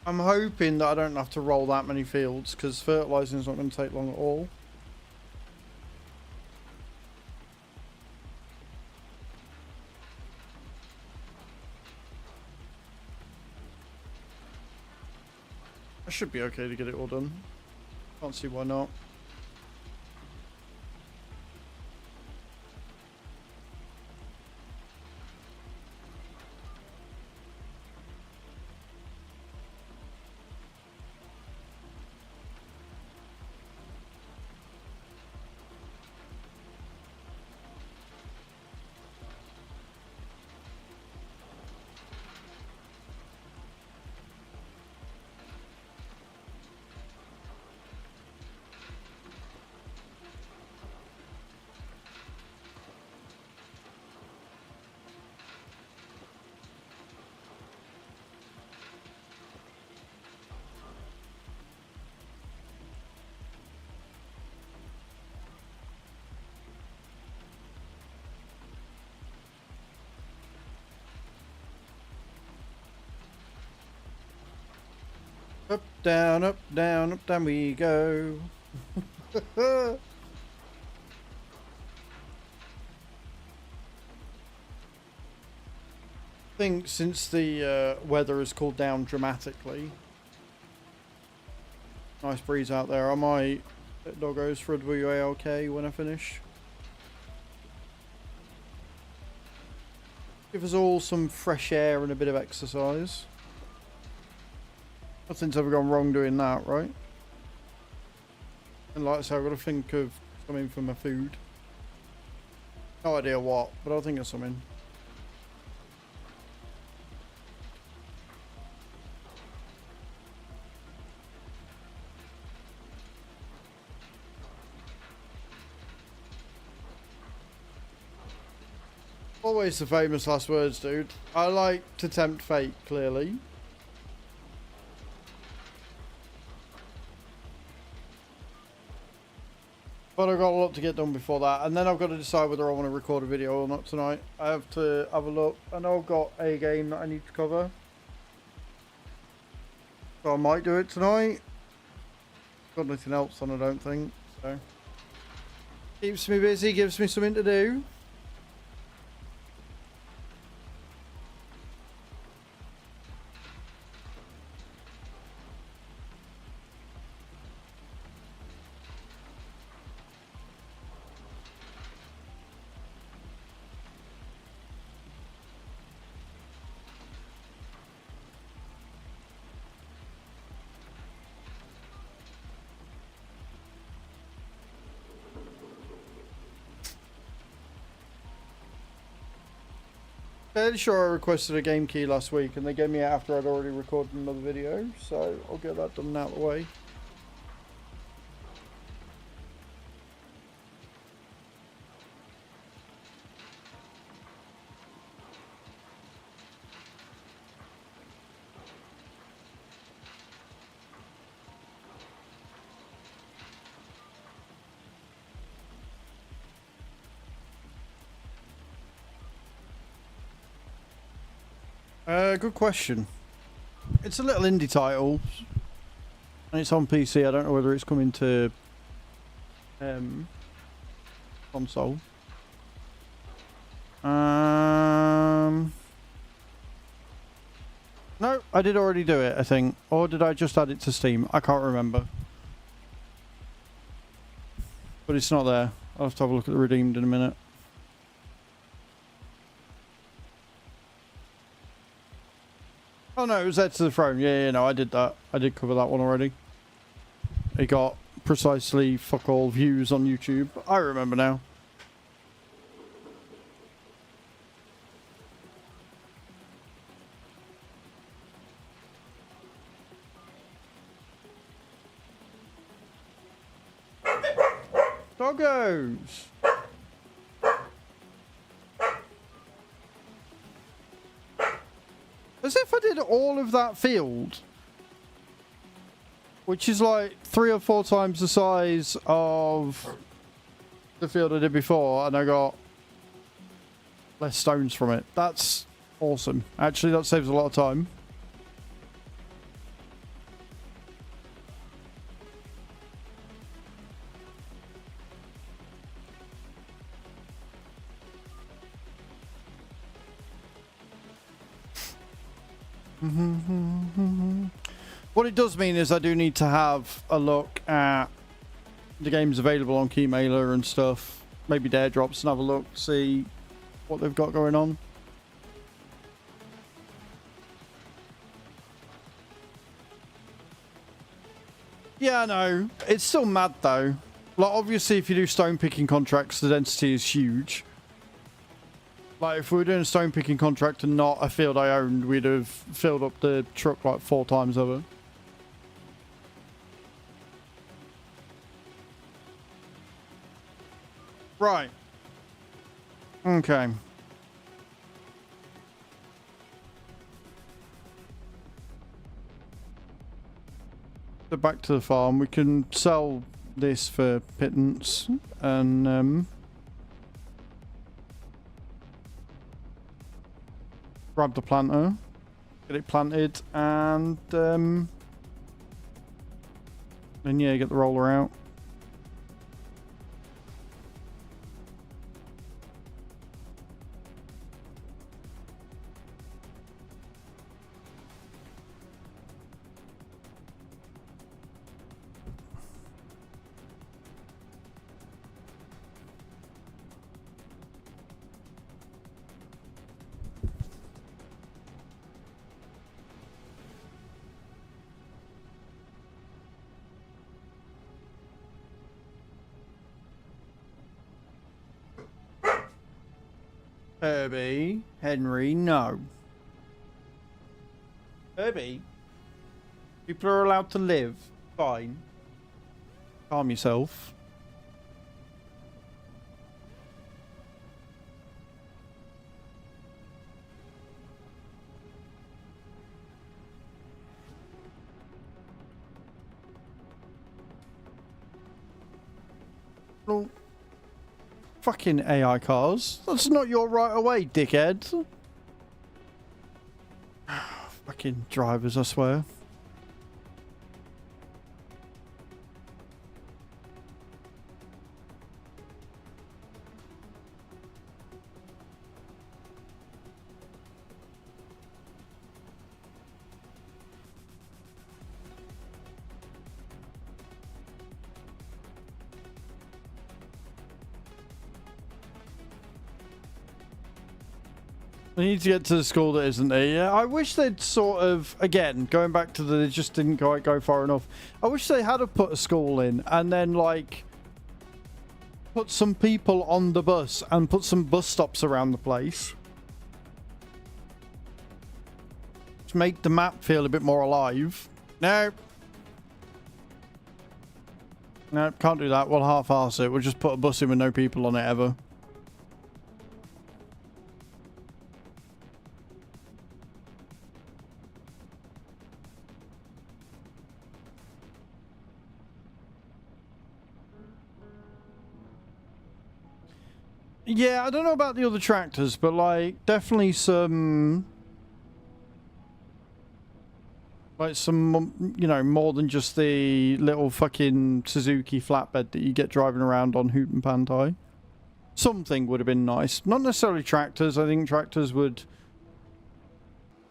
I'm hoping that I don't have to roll that many fields, because fertilising is not going to take long at all. I should be okay to get it all done. Can't see why not. Up, down, up, down, up, down we go. I think since the weather has cooled down dramatically, nice breeze out there, I might let doggos for a WALK when I finish. Give us all some fresh air and a bit of exercise. Nothing's ever gone wrong doing that, right? And like I say, I've got to think of something for my food. No idea what, but I'll think of something. Always the famous last words, dude. I like to tempt fate, clearly. But I've got a lot to get done before that, and then I've got to decide whether I want to record a video or not tonight. I have to have a look. I know I've got a game that I need to cover, so I might do it tonight. Got nothing else on, I don't think. So keeps me busy, gives me something to do. Fairly sure I requested a game key last week and they gave me it after I'd already recorded another video, so I'll get that done out of the way. Good question. It's a little indie title, and it's on PC. I don't know whether it's coming to console. No, I did already do it, I think. Or did I just add it to Steam? I can't remember. But it's not there. I'll have to have a look at the redeemed in a minute. Oh no, it was Heir to the Throne. Yeah, no, I did that. I did cover that one already. It got precisely fuck all views on YouTube. I remember now. Doggos! As if I did all of that field, which is like 3 or 4 times the size of the field I did before, and I got less stones from it. That's awesome. Actually, that saves a lot of time. What it does mean is I do need to have a look at the games available on Keymailer and stuff. Maybe Dare Drops and have a look, see what they've got going on. Yeah, I know. It's still mad though. Like, obviously if you do stone picking contracts, the density is huge. Like, if we were doing a stone picking contract and not a field I owned, we'd have filled up the truck like 4 times over. Right. Okay. So back to the farm. We can sell this for pittance and grab the planter, get it planted, and then yeah, get the roller out. Herbie, Henry, no. Herbie, people are allowed to live. Fine. Calm yourself. Well, fucking AI cars. That's not your right of way, dickhead. Fucking drivers, I swear. We need to get to the school that isn't there. Yeah, I wish they'd sort of, again, going back to the, they just didn't quite go far enough. I wish they had have put a school in and then, like, put some people on the bus and put some bus stops around the place. To make the map feel a bit more alive. No. No, can't do that. We'll half-arse it. We'll just put a bus in with no people on it ever. Yeah, I don't know about the other tractors, but like definitely some, like some, you know, more than just the little fucking Suzuki flatbed that you get driving around on Hoot and Pantai. Something would have been nice. Not necessarily tractors. I think tractors would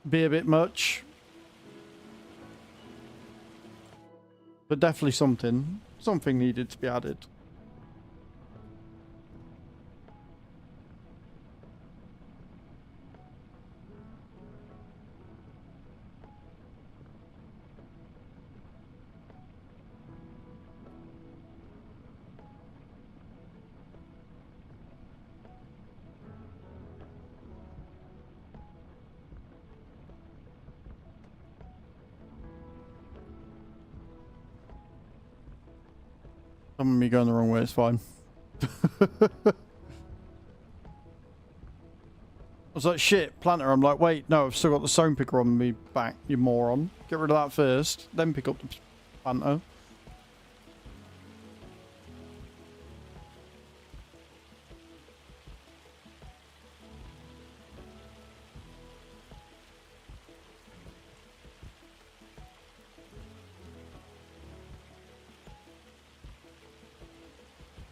be a bit much. But definitely something. Something needed to be added. Some of me going the wrong way, it's fine. I was like, shit, planter. I'm like, wait, no, I've still got the stone picker on me back, you moron. Get rid of that first, then pick up the planter.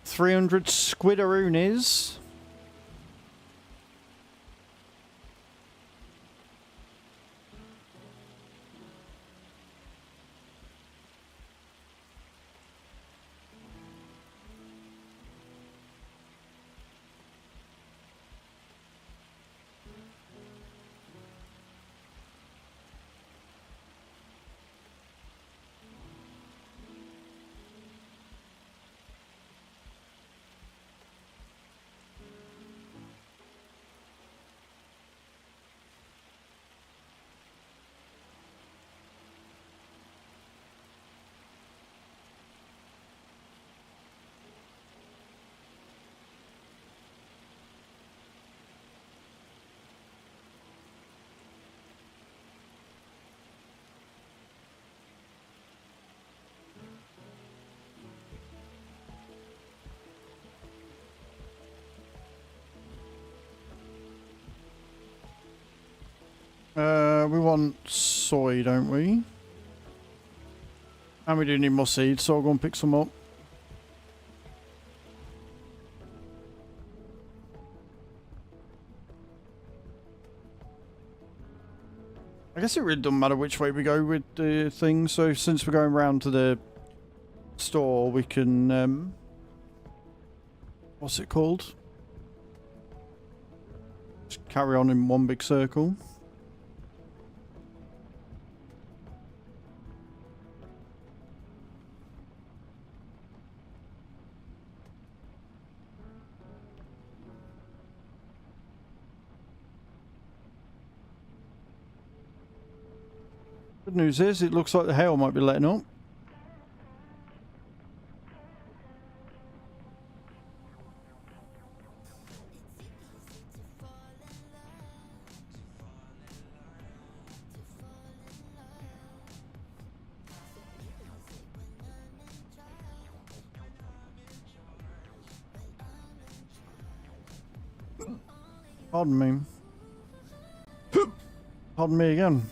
$300 squidaroonies. We want soy, don't we? And we do need more seeds, so I'll go and pick some up. I guess it really doesn't matter which way we go with the thing, so since we're going round to the store, we can, what's it called? Just carry on in one big circle. Good news is, it looks like the hail might be letting up. Pardon me. Pardon me again.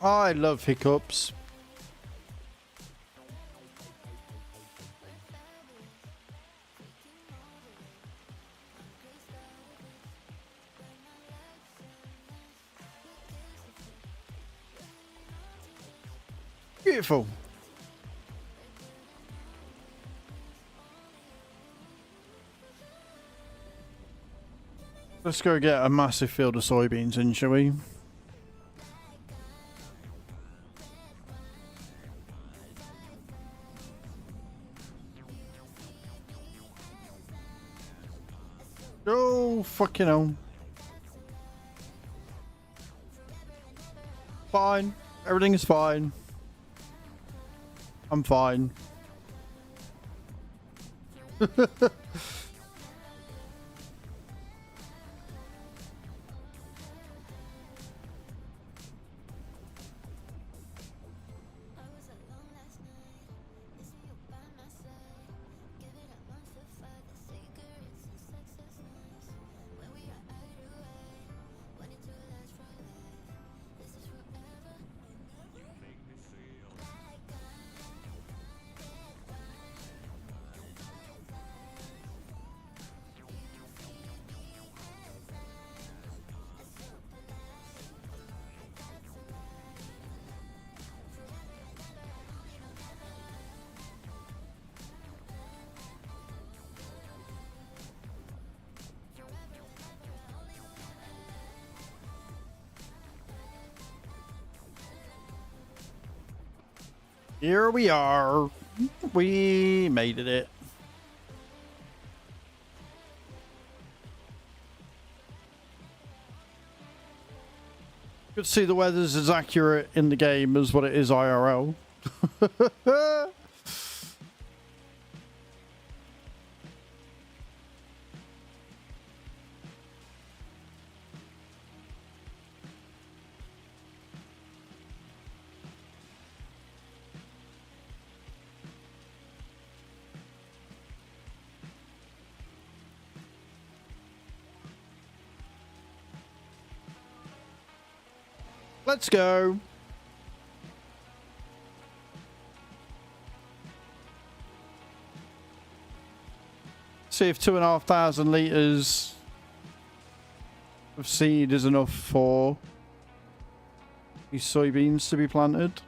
I love hiccups. Beautiful. Let's go get a massive field of soybeans in, shall we? Oh, fucking hell. Fine. Everything is fine. I'm fine. Here we are. We made it. Good to see the weather's as accurate in the game as what it is IRL. Let's go. See if 2,500 litres of seed is enough for these soybeans to be planted.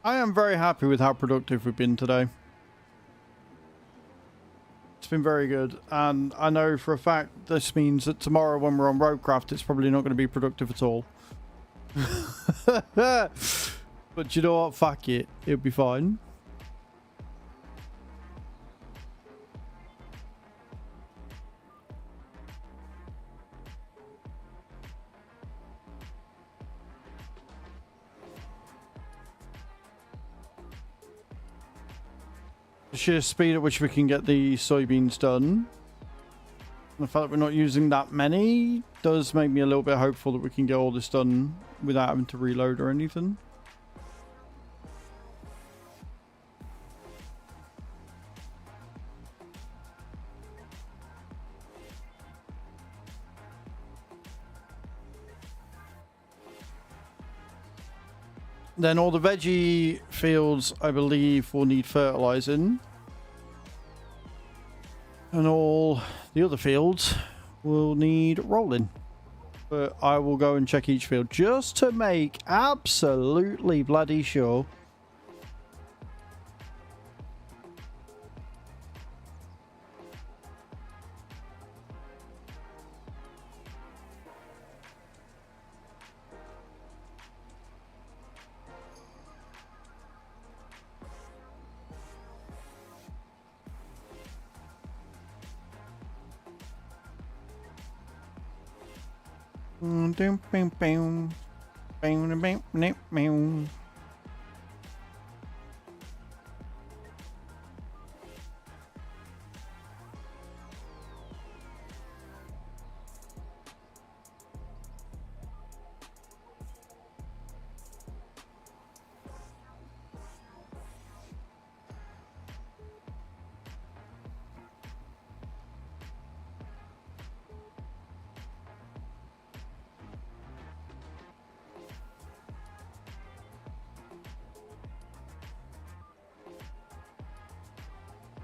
I am very happy with how productive we've been today. been very good. And I know for a fact this means that tomorrow when we're on Roadcraft, it's probably not going to be productive at all. But you know what? Fuck it. It'll be fine. The sheer speed at which we can get the soybeans done. The fact that we're not using that many does make me a little bit hopeful that we can get all this done without having to reload or anything. Then all the veggie fields, I believe, will need fertilizing. And all the other fields will need rolling. But I will go and check each field just to make absolutely bloody sure.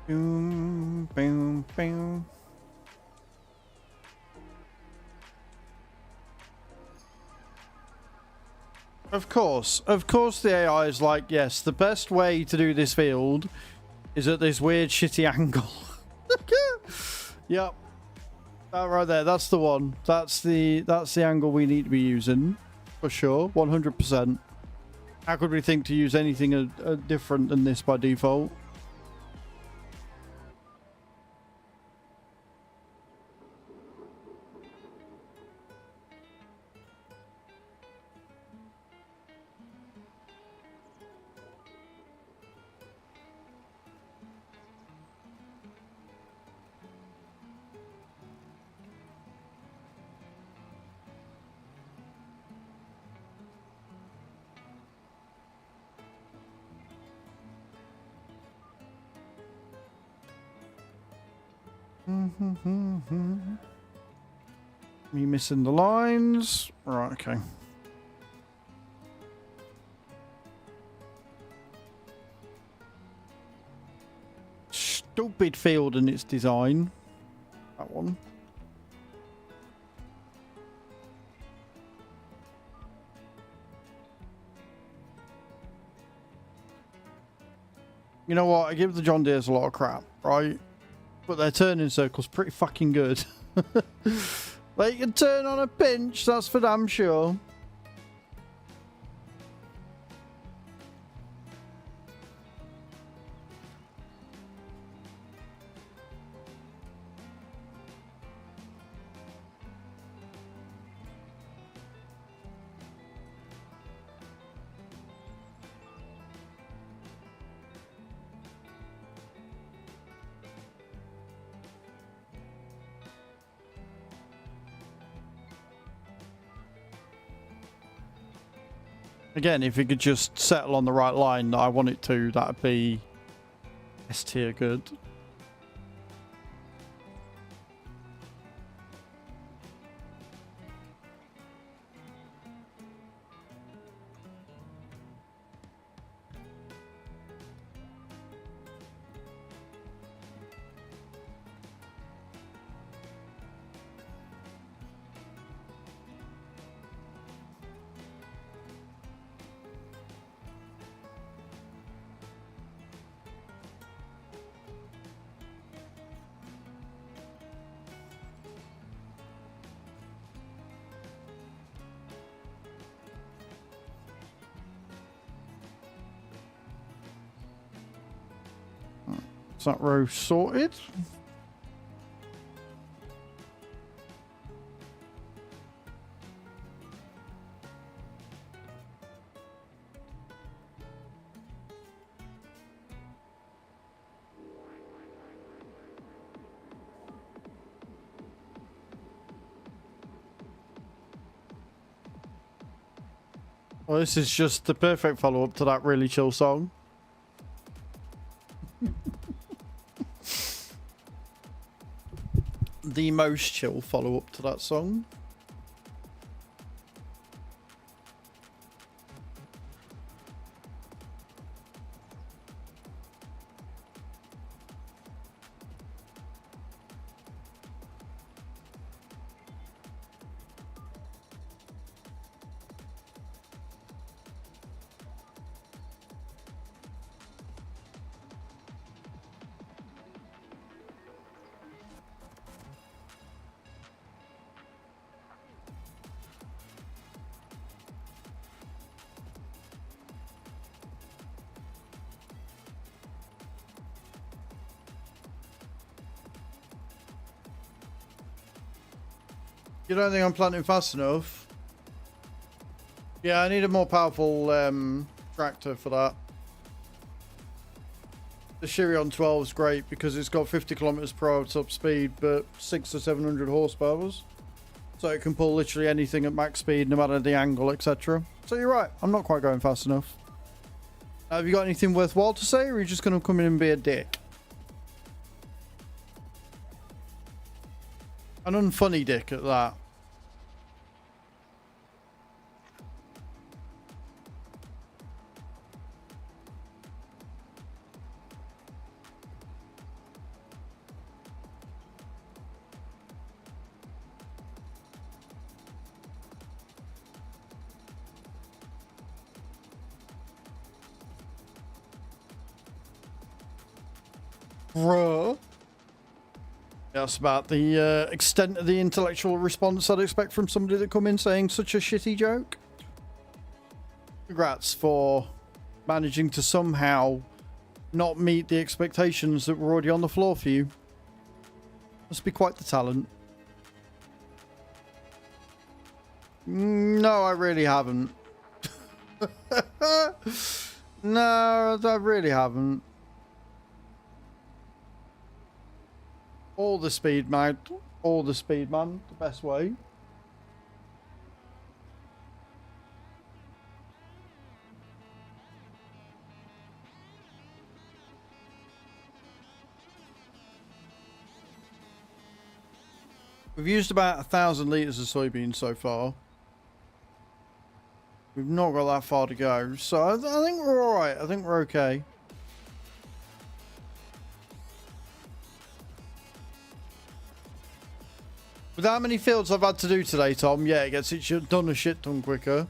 Boom, boom, boom. Of course the AI is like, yes, the best way to do this field is at this weird shitty angle. Yep. That right there, that's the one. That's the angle we need to be using. For sure, 100%. How could we think to use anything different than this by default? Me missing the lines. Right, okay. Stupid field in its design. That one. You know what? I give the John Deere's a lot of crap, right? But their turning circle's pretty fucking good. They can turn on a pinch, that's for damn sure. Again, if it could just settle on the right line that I want it to, that'd be S tier good. Is that row sorted? Well, this is just the perfect follow-up to that really chill song. The most chill follow-up to that song. You don't think I'm planting fast enough? Yeah, I need a more powerful tractor for that. The Chirion 12 is great because it's got 50 kilometers per hour top speed, but 600 or 700 horsepower. So it can pull literally anything at max speed, no matter the angle, etc. So you're right, I'm not quite going fast enough. Have you got anything worthwhile to say, or are you just going to come in and be a dick? An unfunny dick at that. Bruh. That's about the extent of the intellectual response I'd expect from somebody that come in saying such a shitty joke. Congrats for managing to somehow not meet the expectations that were already on the floor for you. Must be quite the talent. No, I really haven't. No, I really haven't. All the speed, man. All the speed, man. The best way. We've used about 1,000 litres of soybeans so far. We've not got that far to go. So I think we're alright. I think we're okay. With how many fields I've had to do today, Tom, yeah, it gets it done a shit ton quicker.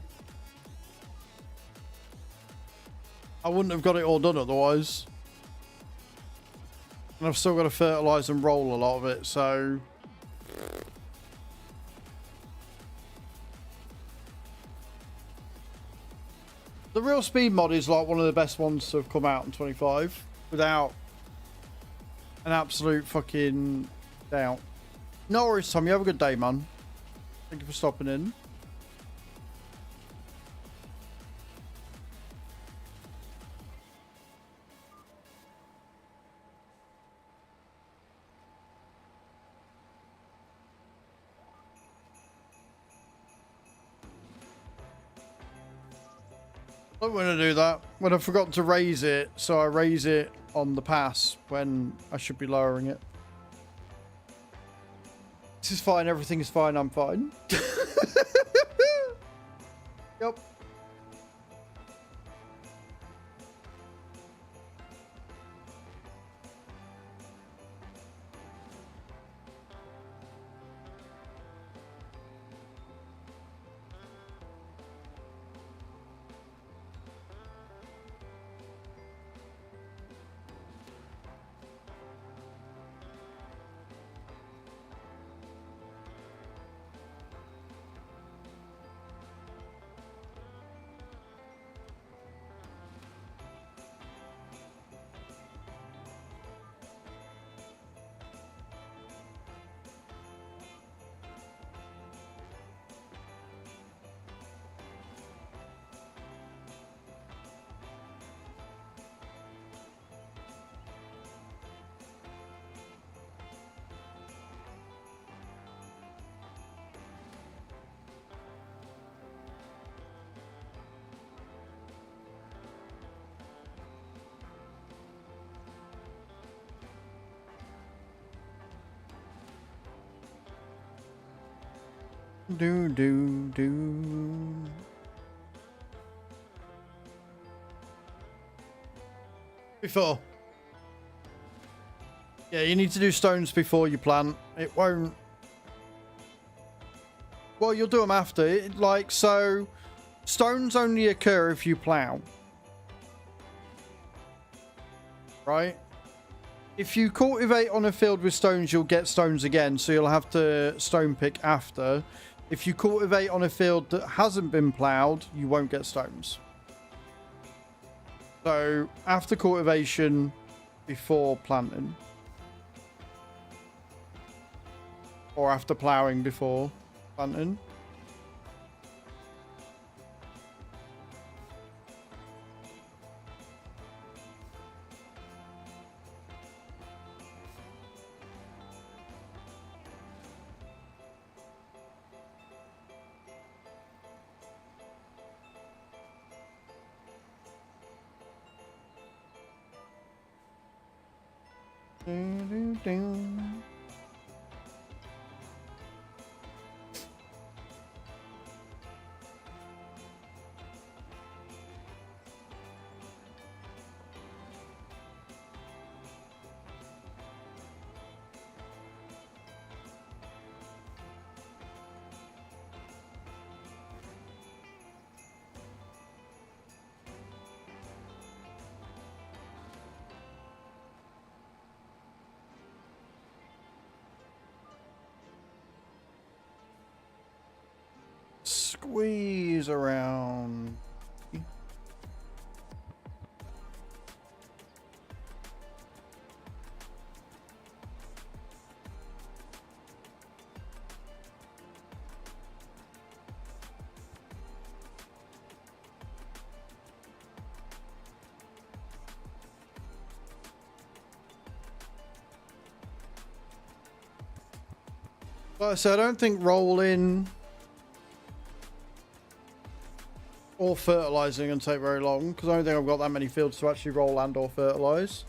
I wouldn't have got it all done otherwise. And I've still got to fertilise and roll a lot of it, so... The real speed mod is like one of the best ones to have come out in 25 without an absolute fucking doubt. No worries, Tom. You have a good day, man. Thank you for stopping in. I'm going to do that when I forgot to raise it, so I raise it on the pass when I should be lowering it. This is fine, everything is fine, I'm fine. Yep. Do do do. Before. Yeah, you need to do stones before you plant. It won't. Well, you'll do them after. Like, so stones only occur if you plow. Right? If you cultivate on a field with stones, you'll get stones again, so you'll have to stone pick after. If you cultivate on a field that hasn't been plowed, you won't get stones. So, after cultivation, before planting. Or after plowing, before planting. Squeeze around. Like I said, I don't think rolling or fertilizing and take very long, because I don't think I've got that many fields to actually roll and or fertilize.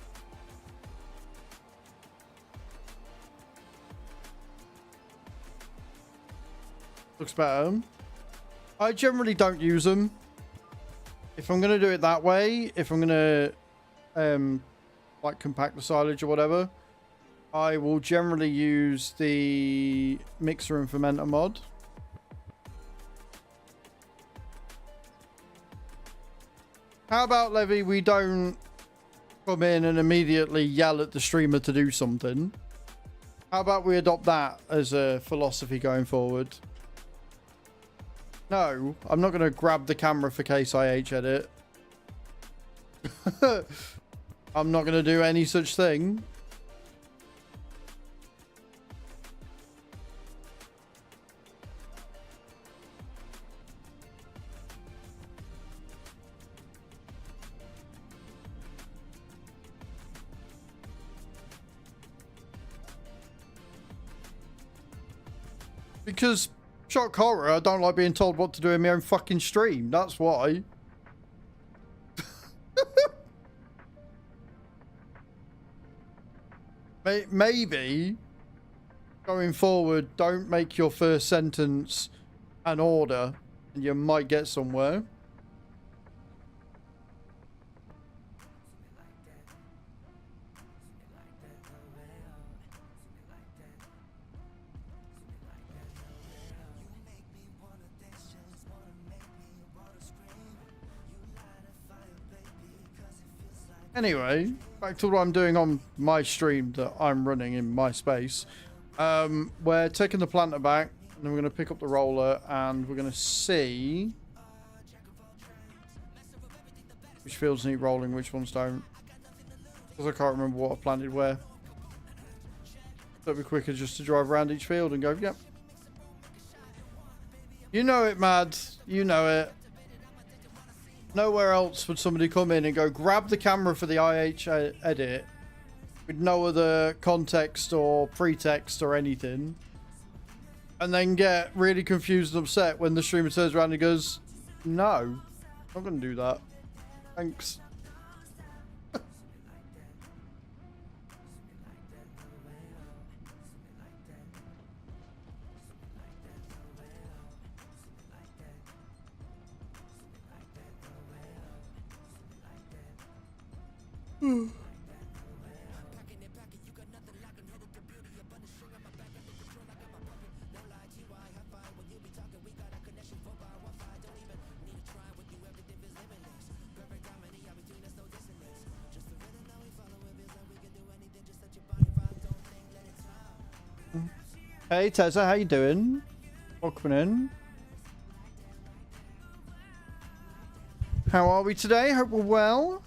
Looks better. I generally don't use them. If I'm going to do it that way, if I'm going to like compact the silage or whatever, I will generally use the mixer and fermenter mod. How about, Levy, we don't come in and immediately yell at the streamer to do something? How about we adopt that as a philosophy going forward? No, I'm not going to grab the camera for Case IH edit. I'm not going to do any such thing. Because, shock horror, I don't like being told what to do in my own fucking stream. That's why. Maybe, going forward, don't make your first sentence an order, and you might get somewhere. Anyway, back to what I'm doing on my stream that I'm running in my space. We're taking the planter back, and then we're going to pick up the roller, and we're going to see which fields need rolling, which ones don't. Because I can't remember what I planted where. So it'll be quicker just to drive around each field and go, yep. You know it, Mad. You know it. Nowhere else would somebody come in and go grab the camera for the IH edit with no other context or pretext or anything, and then get really confused and upset when the streamer turns around and goes, no, I'm not going to do that. Thanks. Hey Tessa, how you doing? Welcome in. How are we today? Hope we're well.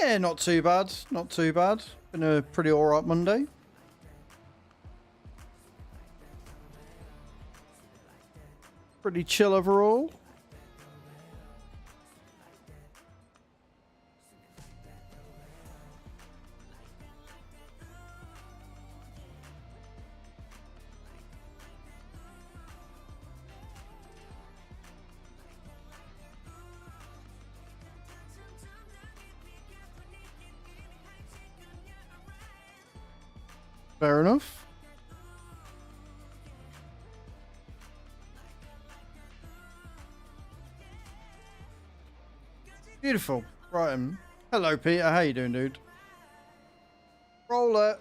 Yeah, not too bad. Not too bad. Been a pretty alright Monday. Pretty chill overall. Fair enough. Beautiful. Right. Hello, Peter. How you doing, dude? Roll it.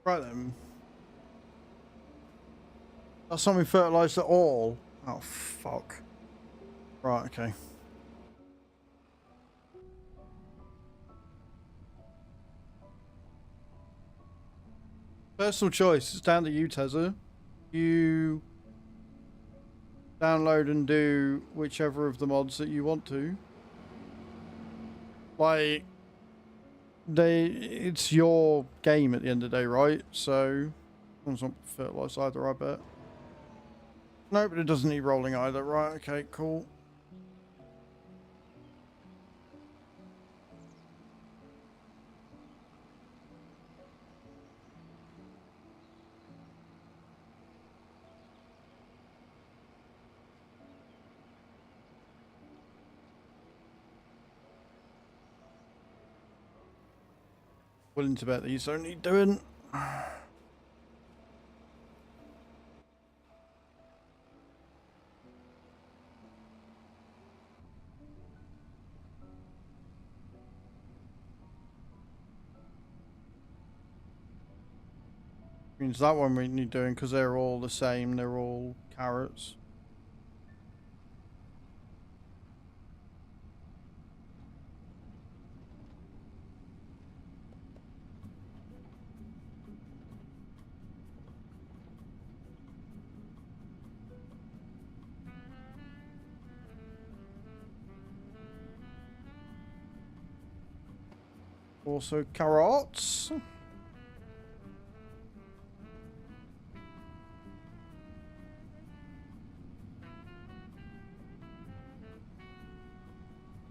Right then. That's not been fertilised at all. Oh, fuck. Right, okay. Personal choice. It's down to you, Tezza. You download and do whichever of the mods that you want to. Like, it's your game at the end of the day, right? So, it's not fertilised either, I bet. No, but it doesn't need rolling either. Right, okay, cool. Willing to bet these don't need doing. Means that one we need doing because they're all the same. They're all carrots. Also carrots.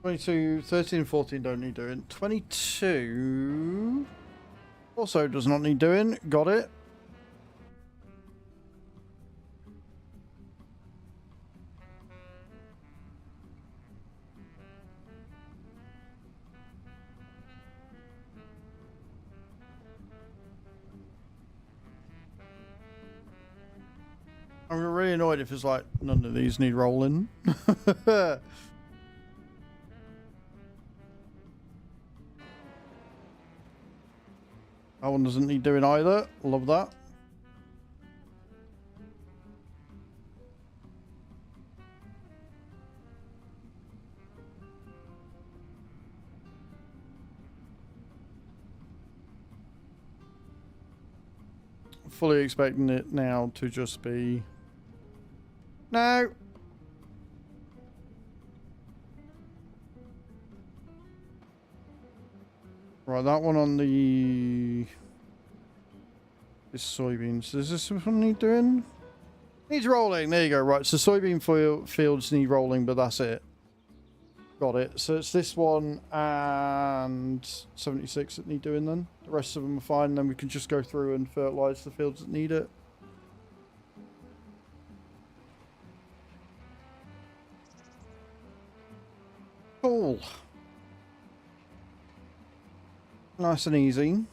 (22), 13, 14 don't need doing. 22 also does not need doing. Got it. I'm really annoyed if it's like none of these need rolling. That one doesn't need doing either. Love that. Fully expecting it now to just be No. Right, that one on the... This soybeans. Is this something need doing? Needs rolling. There you go. Right, so soybean fields need rolling, but that's it. Got it. So it's this one and 76 that need doing then. The rest of them are fine. Then we can just go through and fertilise the fields that need it. Cool. Nice and easy.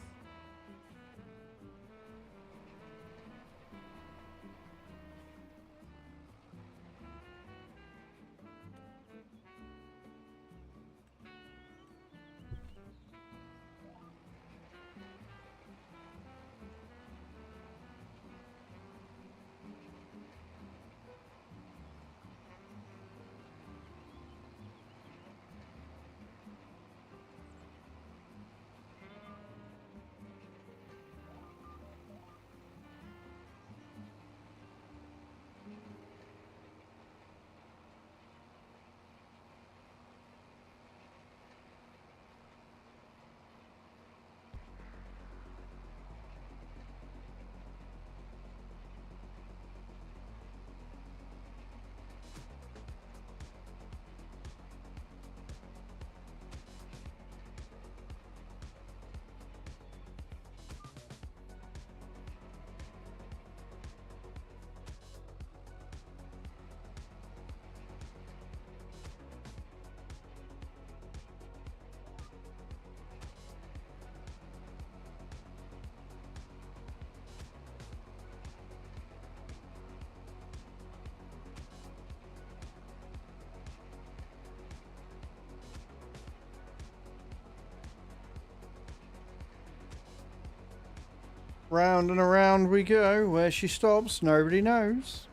Round and around we go. Where she stops, nobody knows.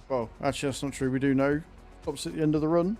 Well, actually, that's not true. We do know. Stops at the end of the run.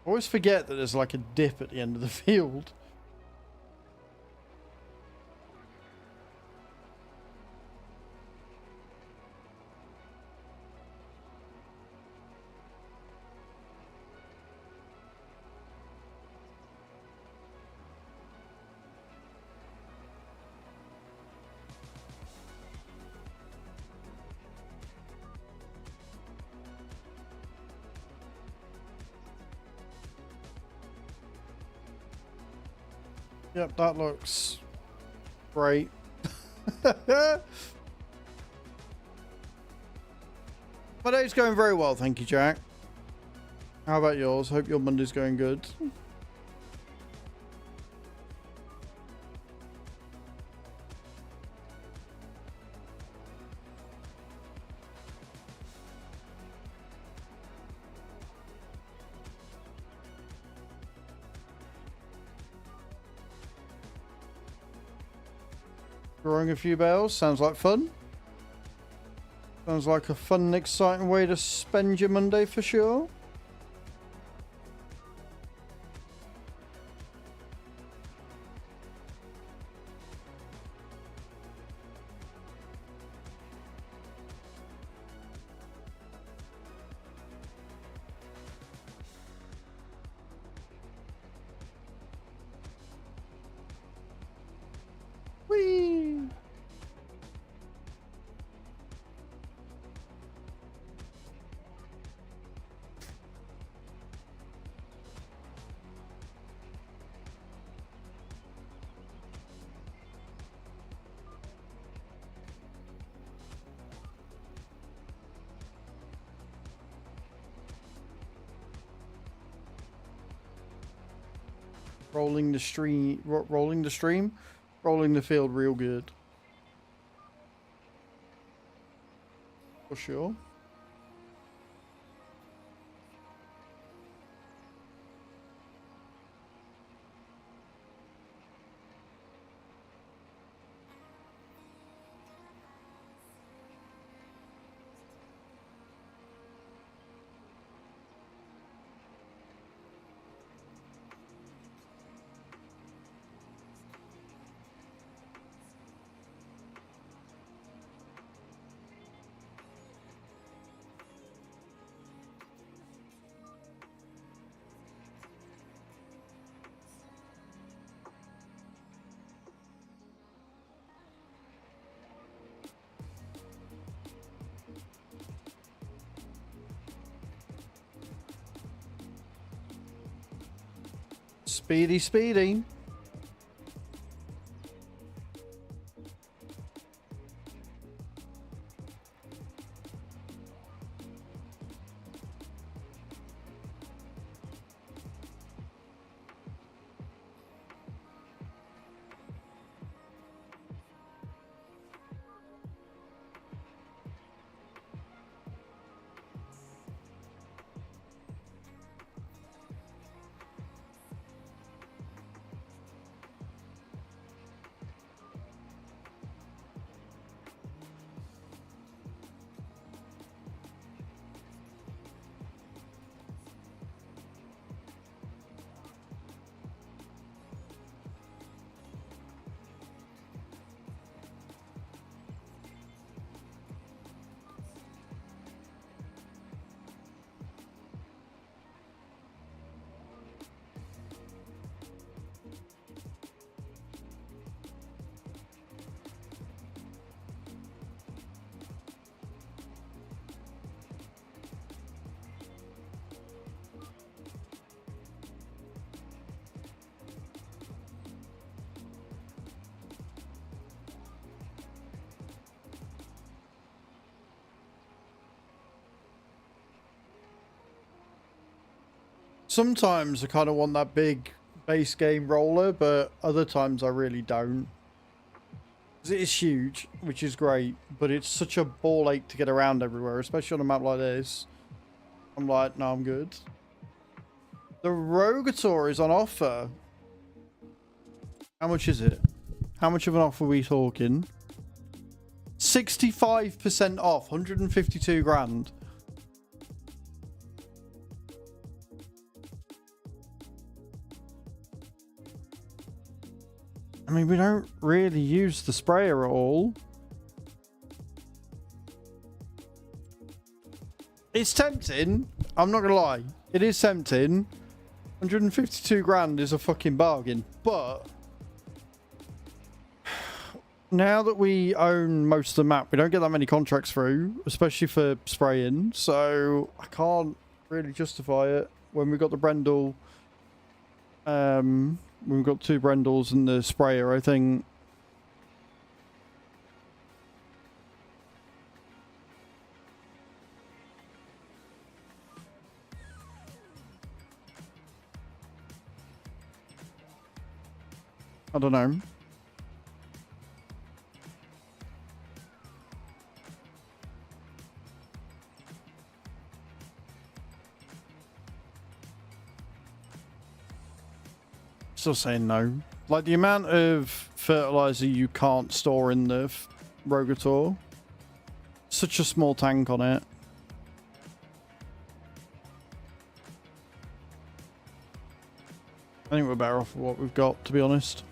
I always forget that there's like a dip at the end of the field. Yep, that looks great. My day's going very well, thank you, Jack. How about yours? Hope your Monday's going good. Drawing a few bales, sounds like fun. Sounds like a fun and exciting way to spend your Monday for sure. Whee! Rolling the stream, rolling the stream, rolling the field real good. For sure. Speedy, speedy. Sometimes I kind of want that big base game roller, but other times I really don't. 'Cause it is huge, which is great, but it's such a ball ache to get around everywhere, especially on a map like this. I'm like, no, I'm good. The Rogator is on offer. How much is it? How much of an offer are we talking? 65% off, 152 grand. I mean, we don't really use the sprayer at all. It's tempting. I'm not gonna lie. It is tempting. 152 grand is a fucking bargain. But now that we own most of the map, we don't get that many contracts through, especially for spraying. So I can't really justify it when we got the Brendel. We've got 2 Brendels and the sprayer, I think. I don't know. Still saying no. Like the amount of fertilizer you can't store in the Rogator. Such a small tank on it. I think we're better off with what we've got, to be honest.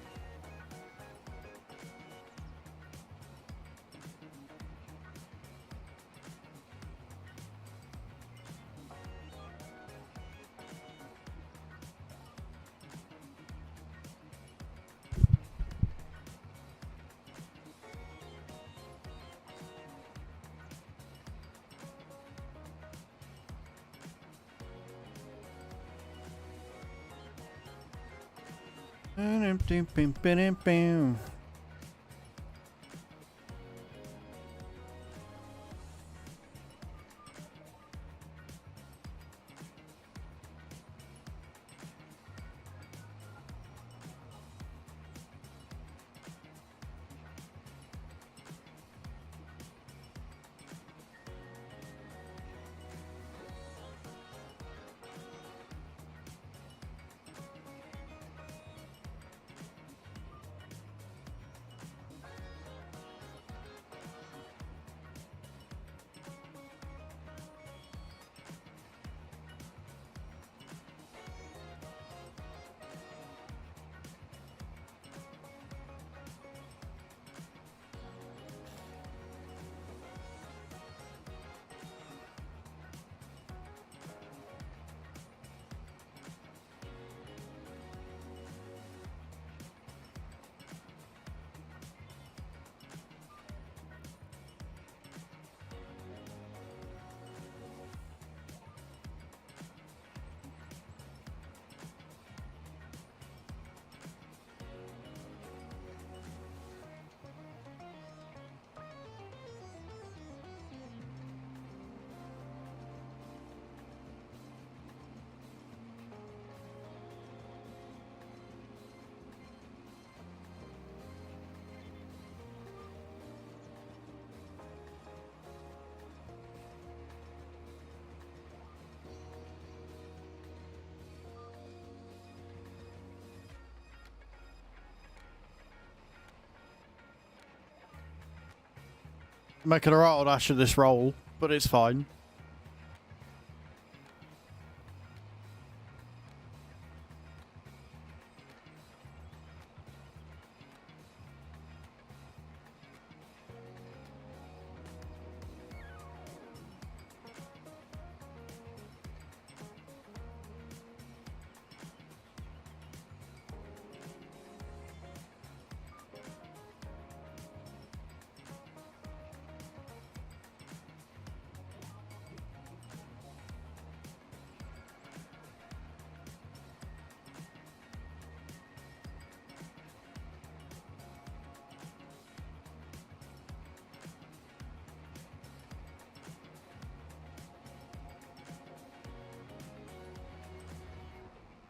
Making a right old ash of this roll, but it's fine.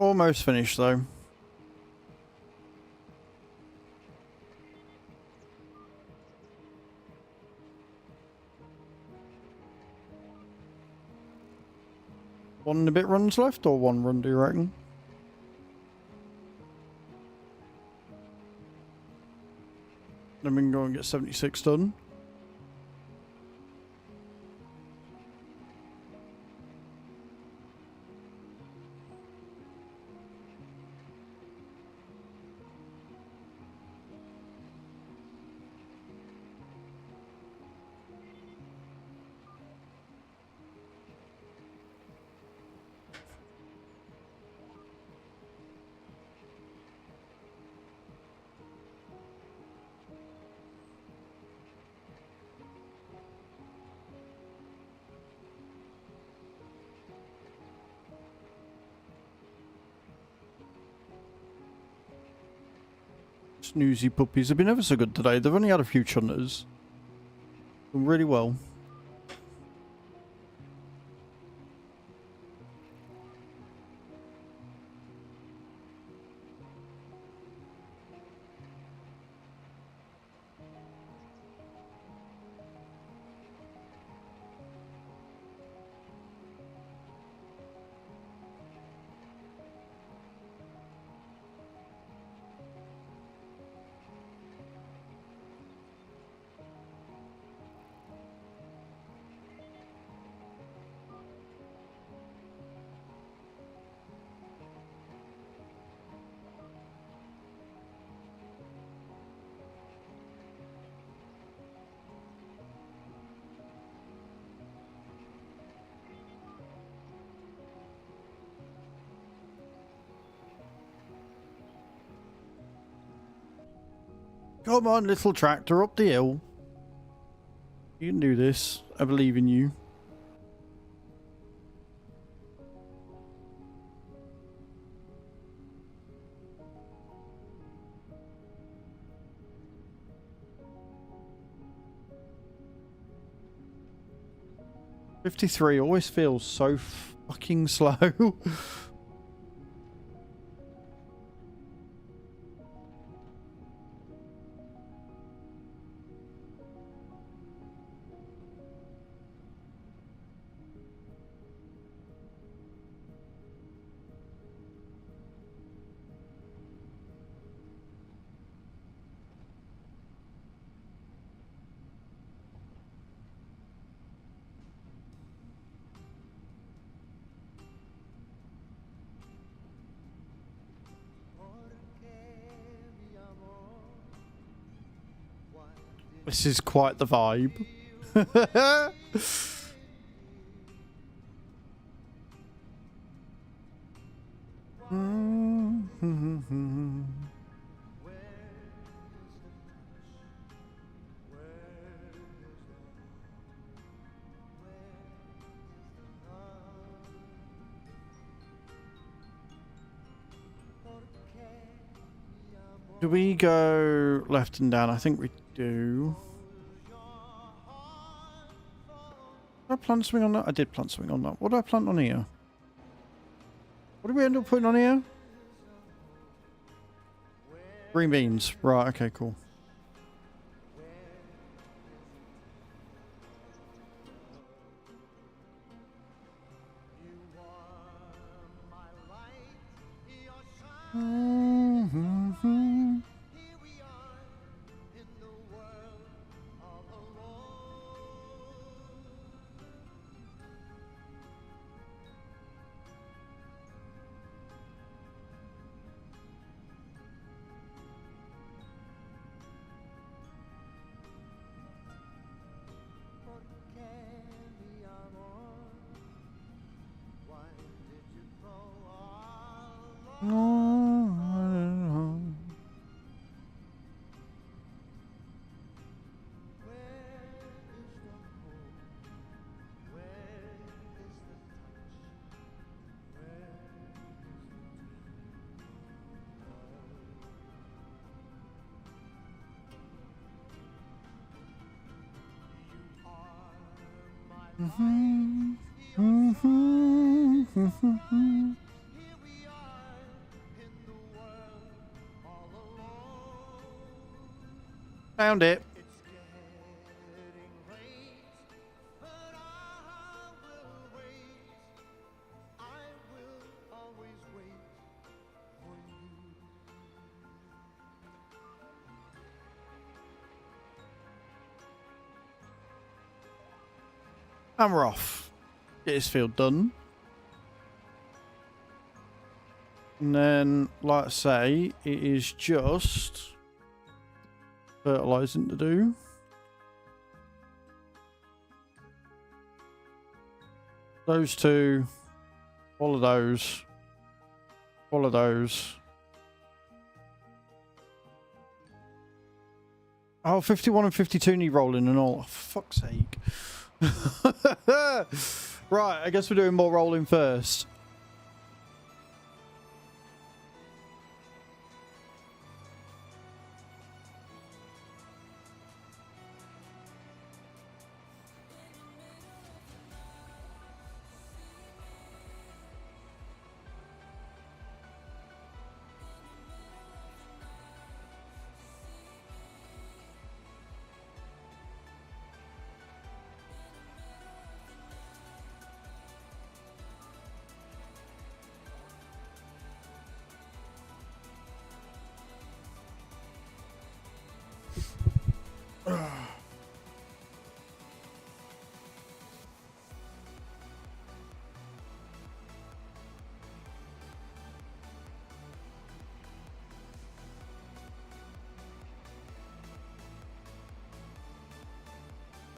Almost finished though. One and a bit runs left, or one run, do you reckon? Then we can go and get 76 done. Snoozy puppies have been ever so good today. They've only had a few chunters. Done really well. Come on, little tractor, up the hill. You can do this. I believe in you. "53 always feels so fucking slow." This is quite the vibe. Do we go left and down? I think we do. Did I plant something on that? I did plant something on that. What did I plant on here? What did we end up putting on here? Green beans. Right, okay, cool. Found it. And we're off. Get this field done. And then, like I say, it is just fertilising to do. Those two. All of those. All of those. Oh, 51 and 52 need rolling and all. Oh, for fuck's sake. Right, I guess we're doing more rolling first.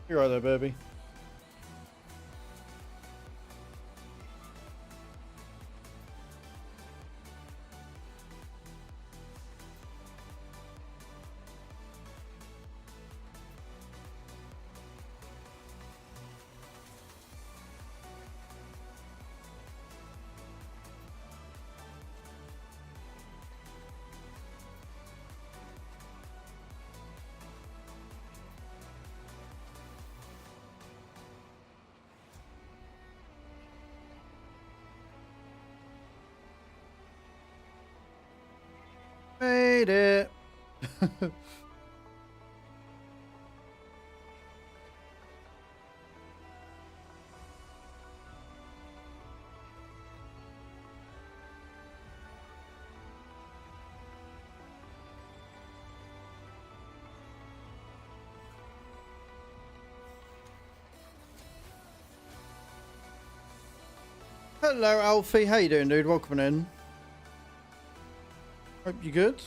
You're right there, baby. Made it. Hello, Alfie. How you doing, dude? Welcome in. Hope you're good.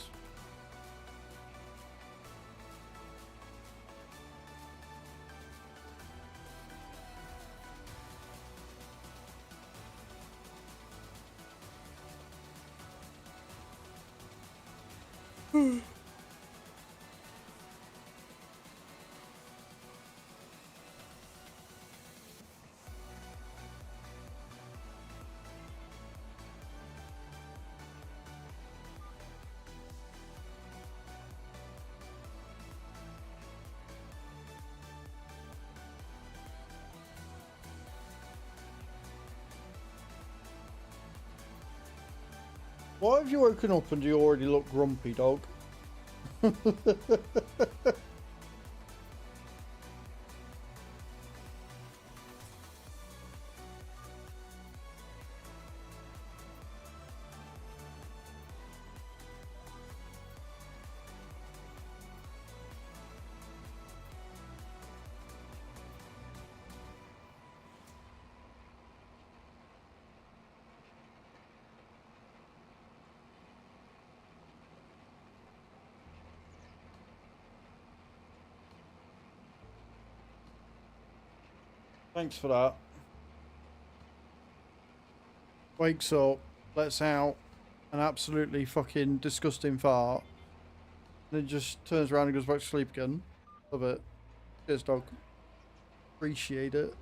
Why have you woken up and you already look grumpy, dog? Thanks for that. Wakes up, lets out an absolutely fucking disgusting fart, then just turns around and goes back to sleep again. Love it. Cheers, dog. Appreciate it.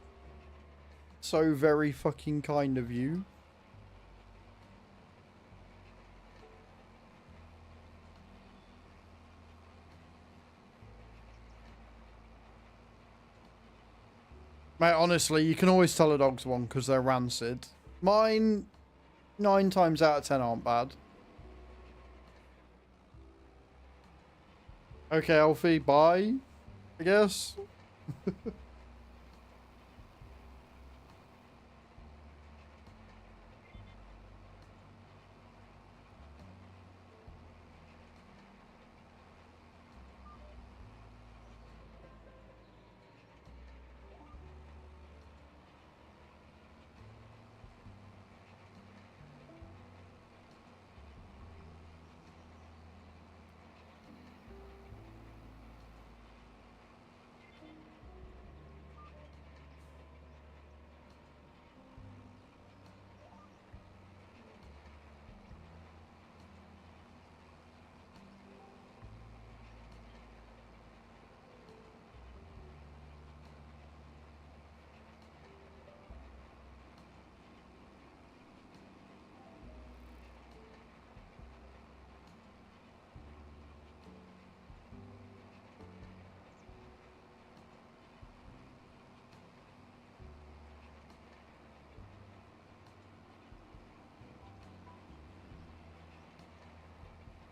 So very fucking kind of you. Mate, honestly, you can always tell a dog's one because they're rancid. Mine, 9 times out of 10 aren't bad. Okay, Alfie, bye, I guess.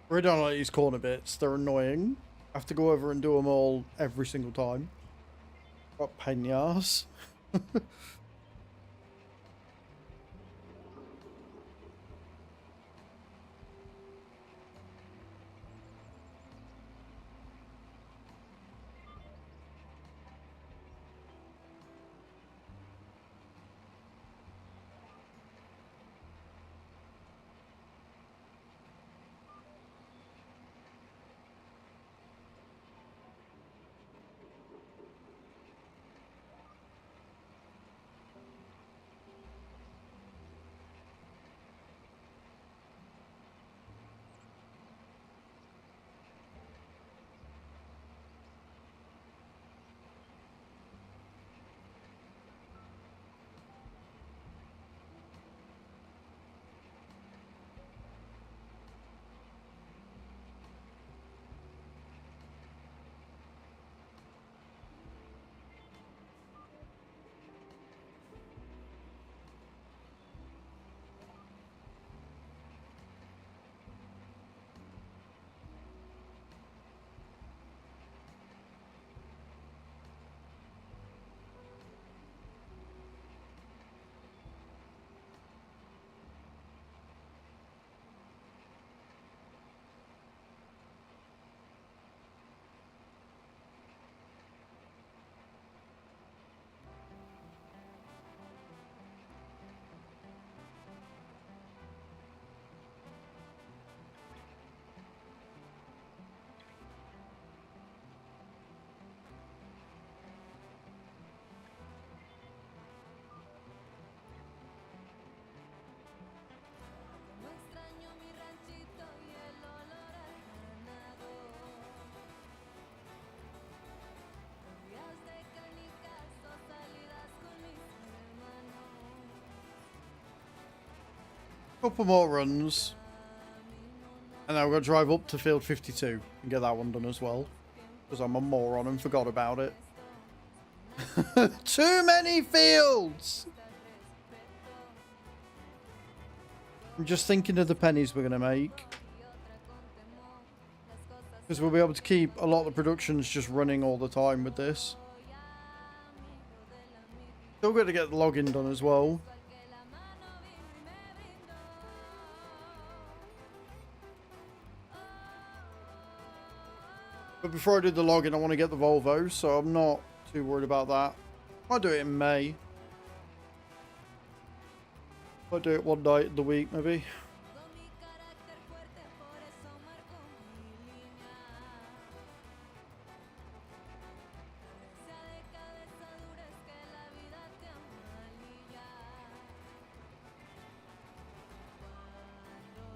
We don't like these corner bits. They're annoying. I have to go over and do them all every single time. What pain in the arse. No extraño mi ranchito y el olor a ganado. Días de canicas o salidas con mis hermanos. Couple more runs. And then we're going to drive up to field 52 and get that one done as well. Because I'm a moron and forgot about it. Too many fields! I'm just thinking of the pennies we're going to make. Because we'll be able to keep a lot of the productions just running all the time with this. Still got to get the login done as well. But before I do the login, I want to get the Volvo, so I'm not too worried about that. I'll do it in May. I'll do it one night in the week, maybe. Con mi carácter fuerte, por eso marco mi línea. Sea de cabeza dura es que la vida te amalilla. Cuando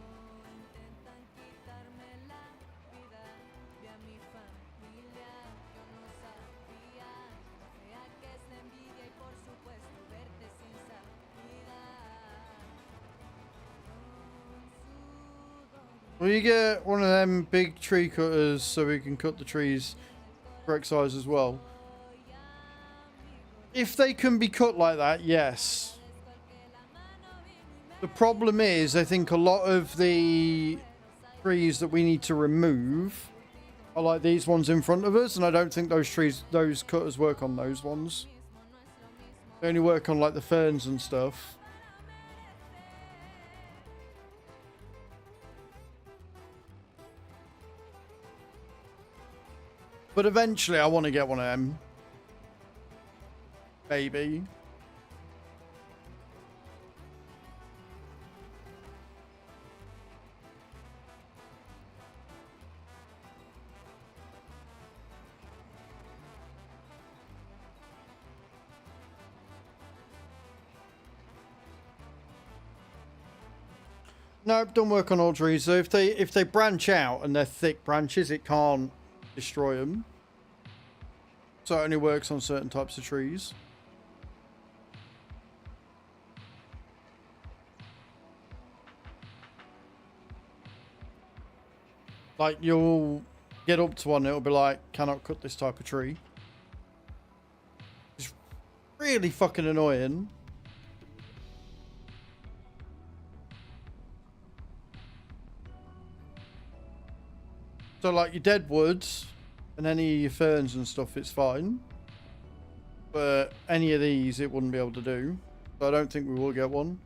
intentan quitarme la vida, vi a mi familia, yo no sabía lo fea que es la envidia y por supuesto verte sin salida. Will you get one of them big tree cutters so we can cut the trees correct size as well? If they can be cut like that, yes. The problem is, I think a lot of the trees that we need to remove are like these ones in front of us, and I don't think those cutters work on those ones. They only work on like the ferns and stuff. But eventually I want to get one of them. Maybe. No, don't work on all trees. So if they branch out and they're thick branches, it can't destroy them. So it only works on certain types of trees. Like, you'll get up to one, it'll be like, cannot cut this type of tree. It's really fucking annoying. So, like, your dead woods and any of your ferns and stuff, it's fine. But any of these, it wouldn't be able to do. So I don't think we will get one.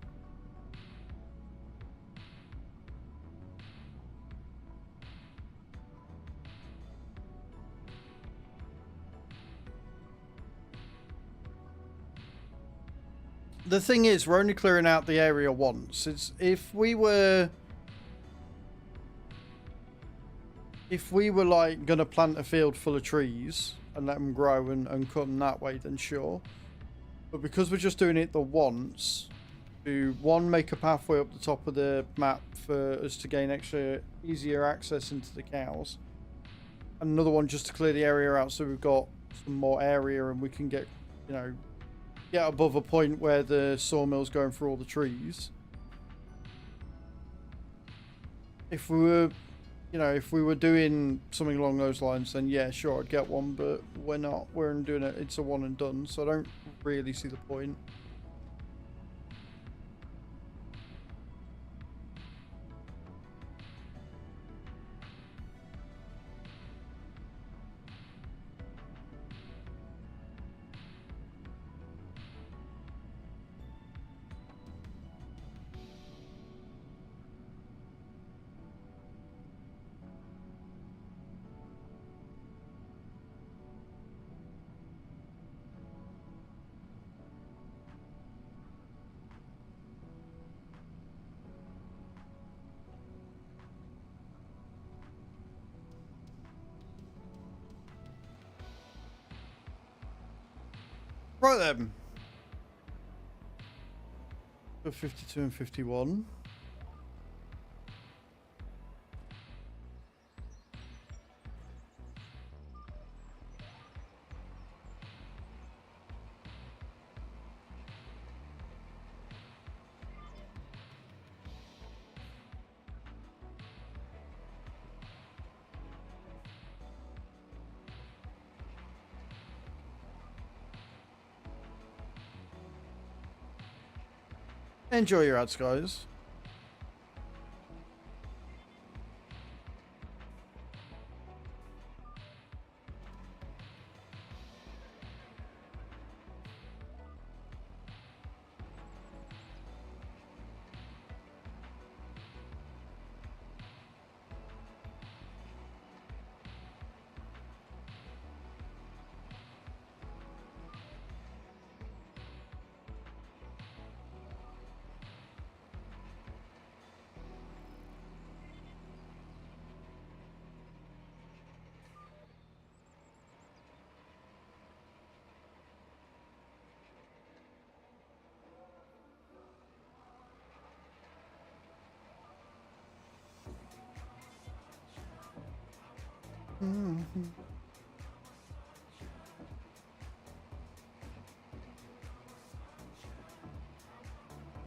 The thing is, we're only clearing out the area once. If we were like gonna plant a field full of trees and let them grow and cut them that way, then sure. But because we're just doing it the once, to one, make a pathway up the top of the map for us to gain easier access into the cows, and another one just to clear the area out so we've got some more area and we can get, you know, get above a point where the sawmill's going through all the trees. If we were, you know, if we were doing something along those lines, then yeah, sure, I'd get one, but we're not. We're doing it, it's a one and done, so I don't really see the point. Right then. 52 and 51. Enjoy your ads, guys.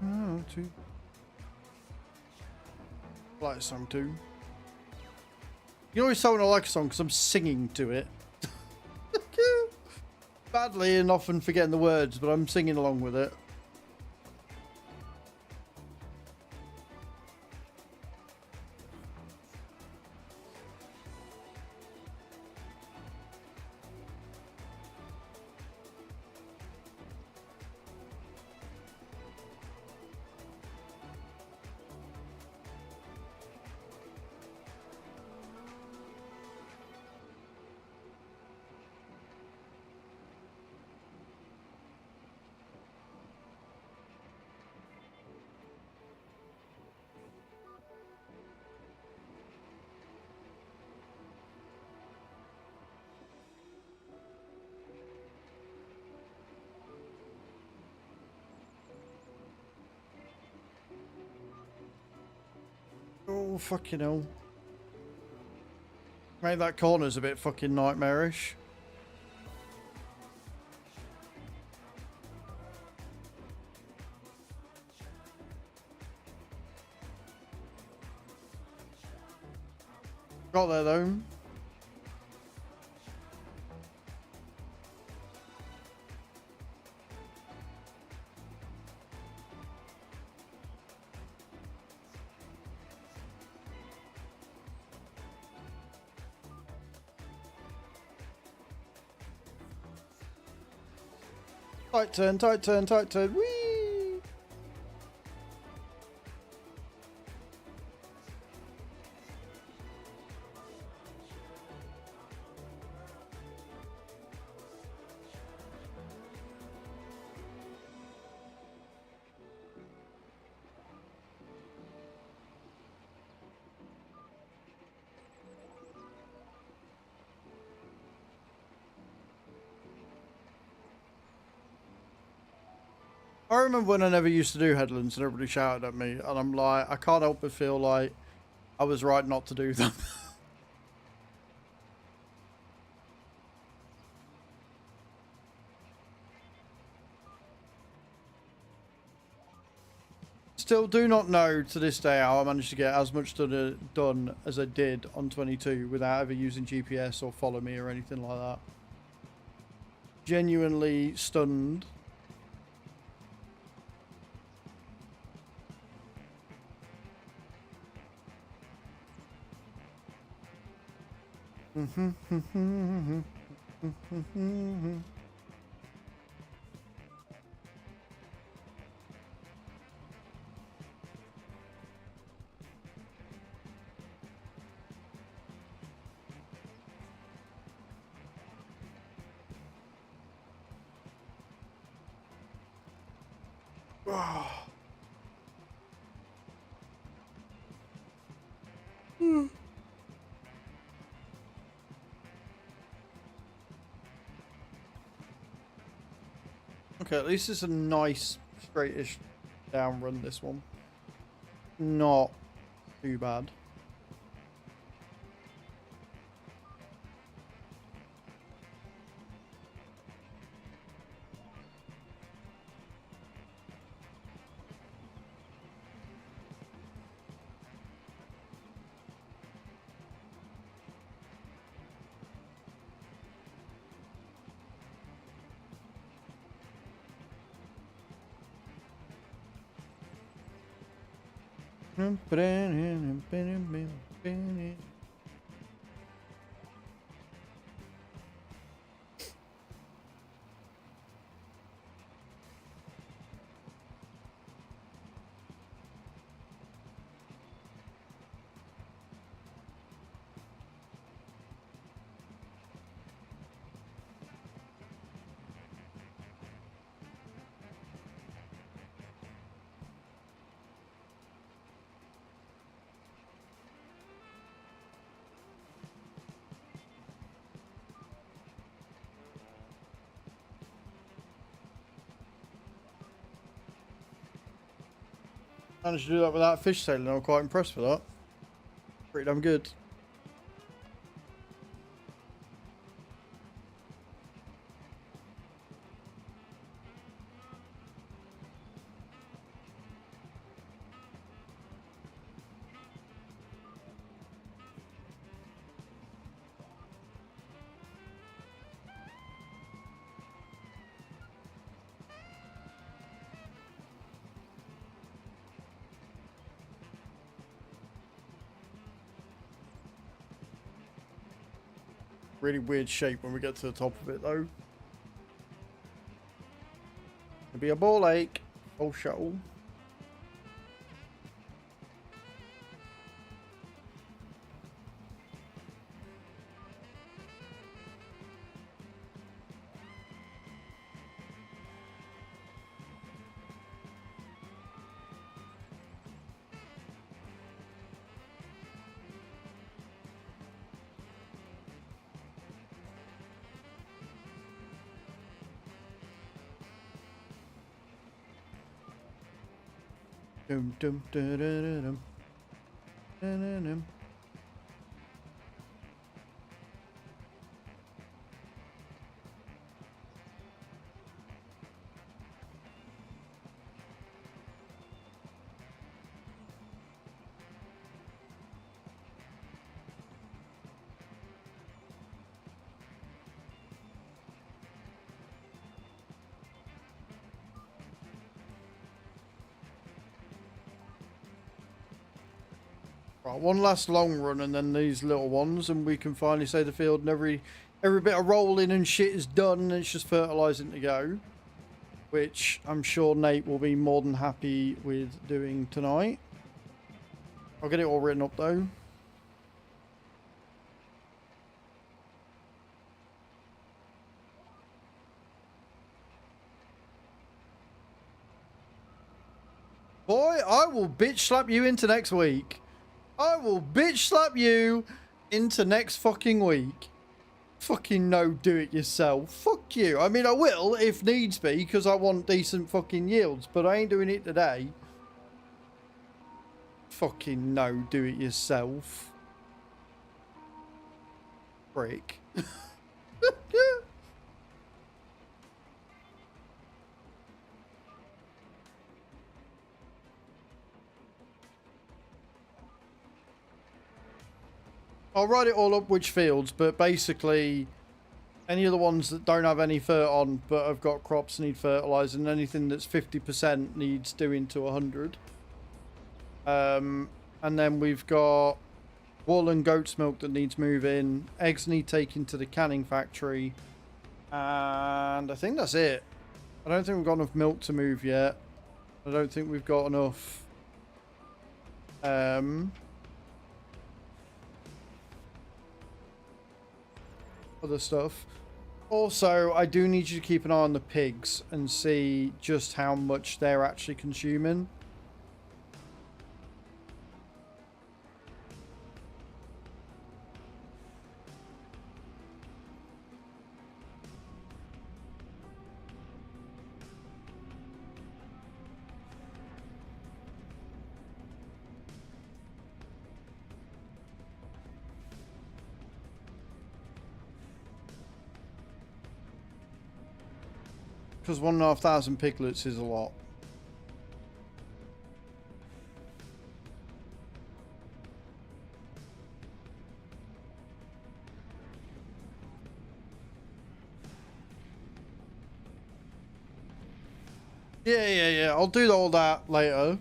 Oh, too. I like a song too. You always tell when I like a song because I'm singing to it. But badly and often forgetting the words, but I'm singing along with it. Oh, fucking hell. Mate, that corner's a bit fucking nightmarish. Got there though. Tight turn, tight turn, tight turn. Whee! I remember when I never used to do headlands and everybody shouted at me, and I'm like, I can't help but feel like I was right not to do them. Still do not know to this day how I managed to get as much done as I did on 22 without ever using GPS or follow me or anything like that. Genuinely stunned. Okay, at least it's a nice straightish down run, this one. Not too bad. Managed to do that without fish sailing. I'm quite impressed with that. Pretty damn good. Really weird shape when we get to the top of it, though. It'll be a ball lake. Oh, shuttle. Dum dum da da da dum. Da da dum. Right, one last long run and then these little ones, and we can finally say the field and every bit of rolling and shit is done and it's just fertilising to go. Which I'm sure Nate will be more than happy with doing tonight. I'll get it all written up though. Boy, I will bitch slap you into next week. I will bitch slap you into next fucking week. Fucking no, do it yourself. Fuck you. I mean, I will if needs be because I want decent fucking yields, but I ain't doing it today. Fucking no, do it yourself. Prick. I'll write it all up which fields, but basically any of the ones that don't have any fert on but have got crops need fertilizer, and anything that's 50% needs doing to 100. And then we've got wool and goat's milk that needs moving, eggs need taken to the canning factory, and I think that's it. I don't think we've got enough milk to move yet. I don't think we've got enough other stuff. Also, I do need you to keep an eye on the pigs and see just how much they're actually consuming. Because 1,500 piglets is a lot. Yeah. I'll do all that later.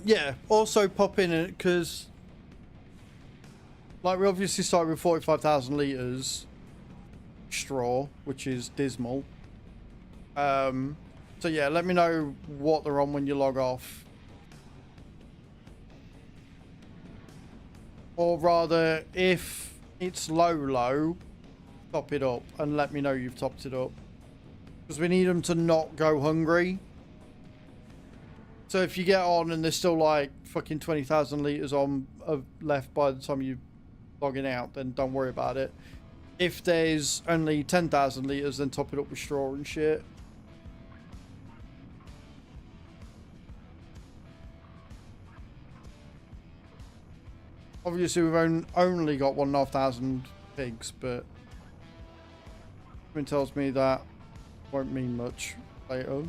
Yeah. Also pop in it because, like, we obviously started with 45,000 litres straw, which is dismal. So yeah, let me know what they're on when you log off. Or rather, if it's low, top it up and let me know you've topped it up. Because we need them to not go hungry. So if you get on and there's still like fucking 20,000 litres on left by the time you logging out, then don't worry about it. If there's only 10,000 litres, then top it up with straw and shit. Obviously, we've only got 1,500 pigs, but something tells me that won't mean much later.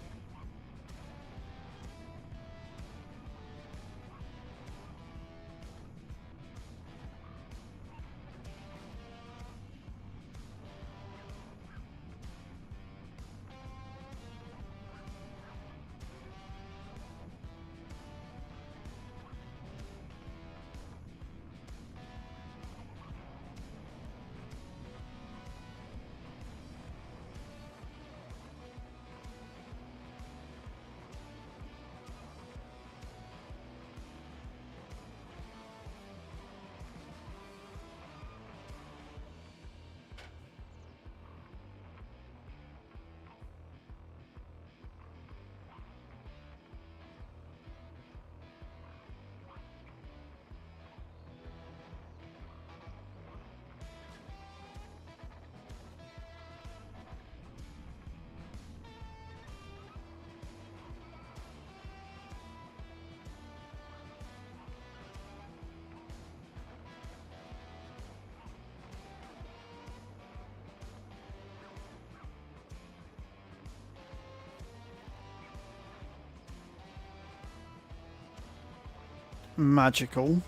magical.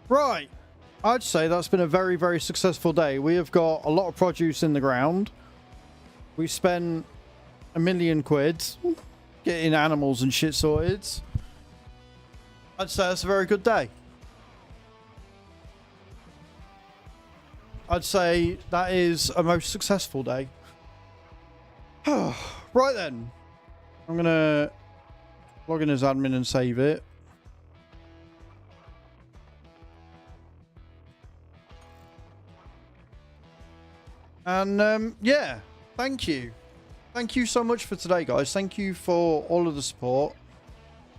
Right. I'd say that's been a very, very successful day. We have got a lot of produce in the ground. We spent £1 million getting animals and shit sorted. I'd say that's a very good day. I'd say that is a most successful day. Right then. I'm going to log in as admin and save it. And yeah, thank you. Thank you so much for today, guys. Thank you for all of the support.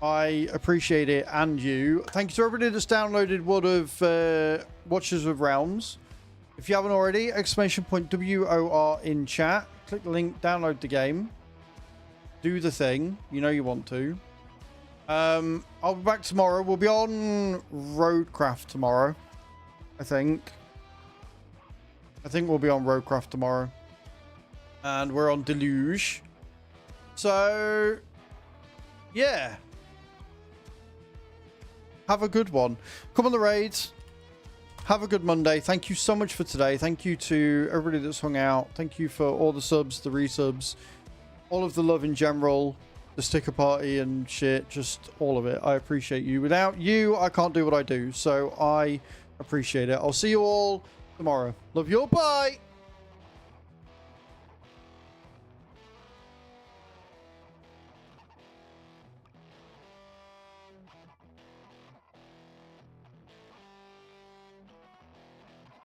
I appreciate it, and you. Thank you to everybody that's downloaded World of Watchers of Realms. If you haven't already, !WOR in chat. Click the link, download the game. Do the thing. You know you want to. I'll be back tomorrow. We'll be on Roadcraft tomorrow, I think. I think we'll be on Roadcraft tomorrow. And we're on Deluge. So, yeah. Have a good one. Come on the raids. Have a good Monday. Thank you so much for today. Thank you to everybody that's hung out. Thank you for all the subs, the resubs, all of the love in general, the sticker party and shit. Just all of it. I appreciate you. Without you, I can't do what I do. So I appreciate it. I'll see you all tomorrow. Love you all. Bye.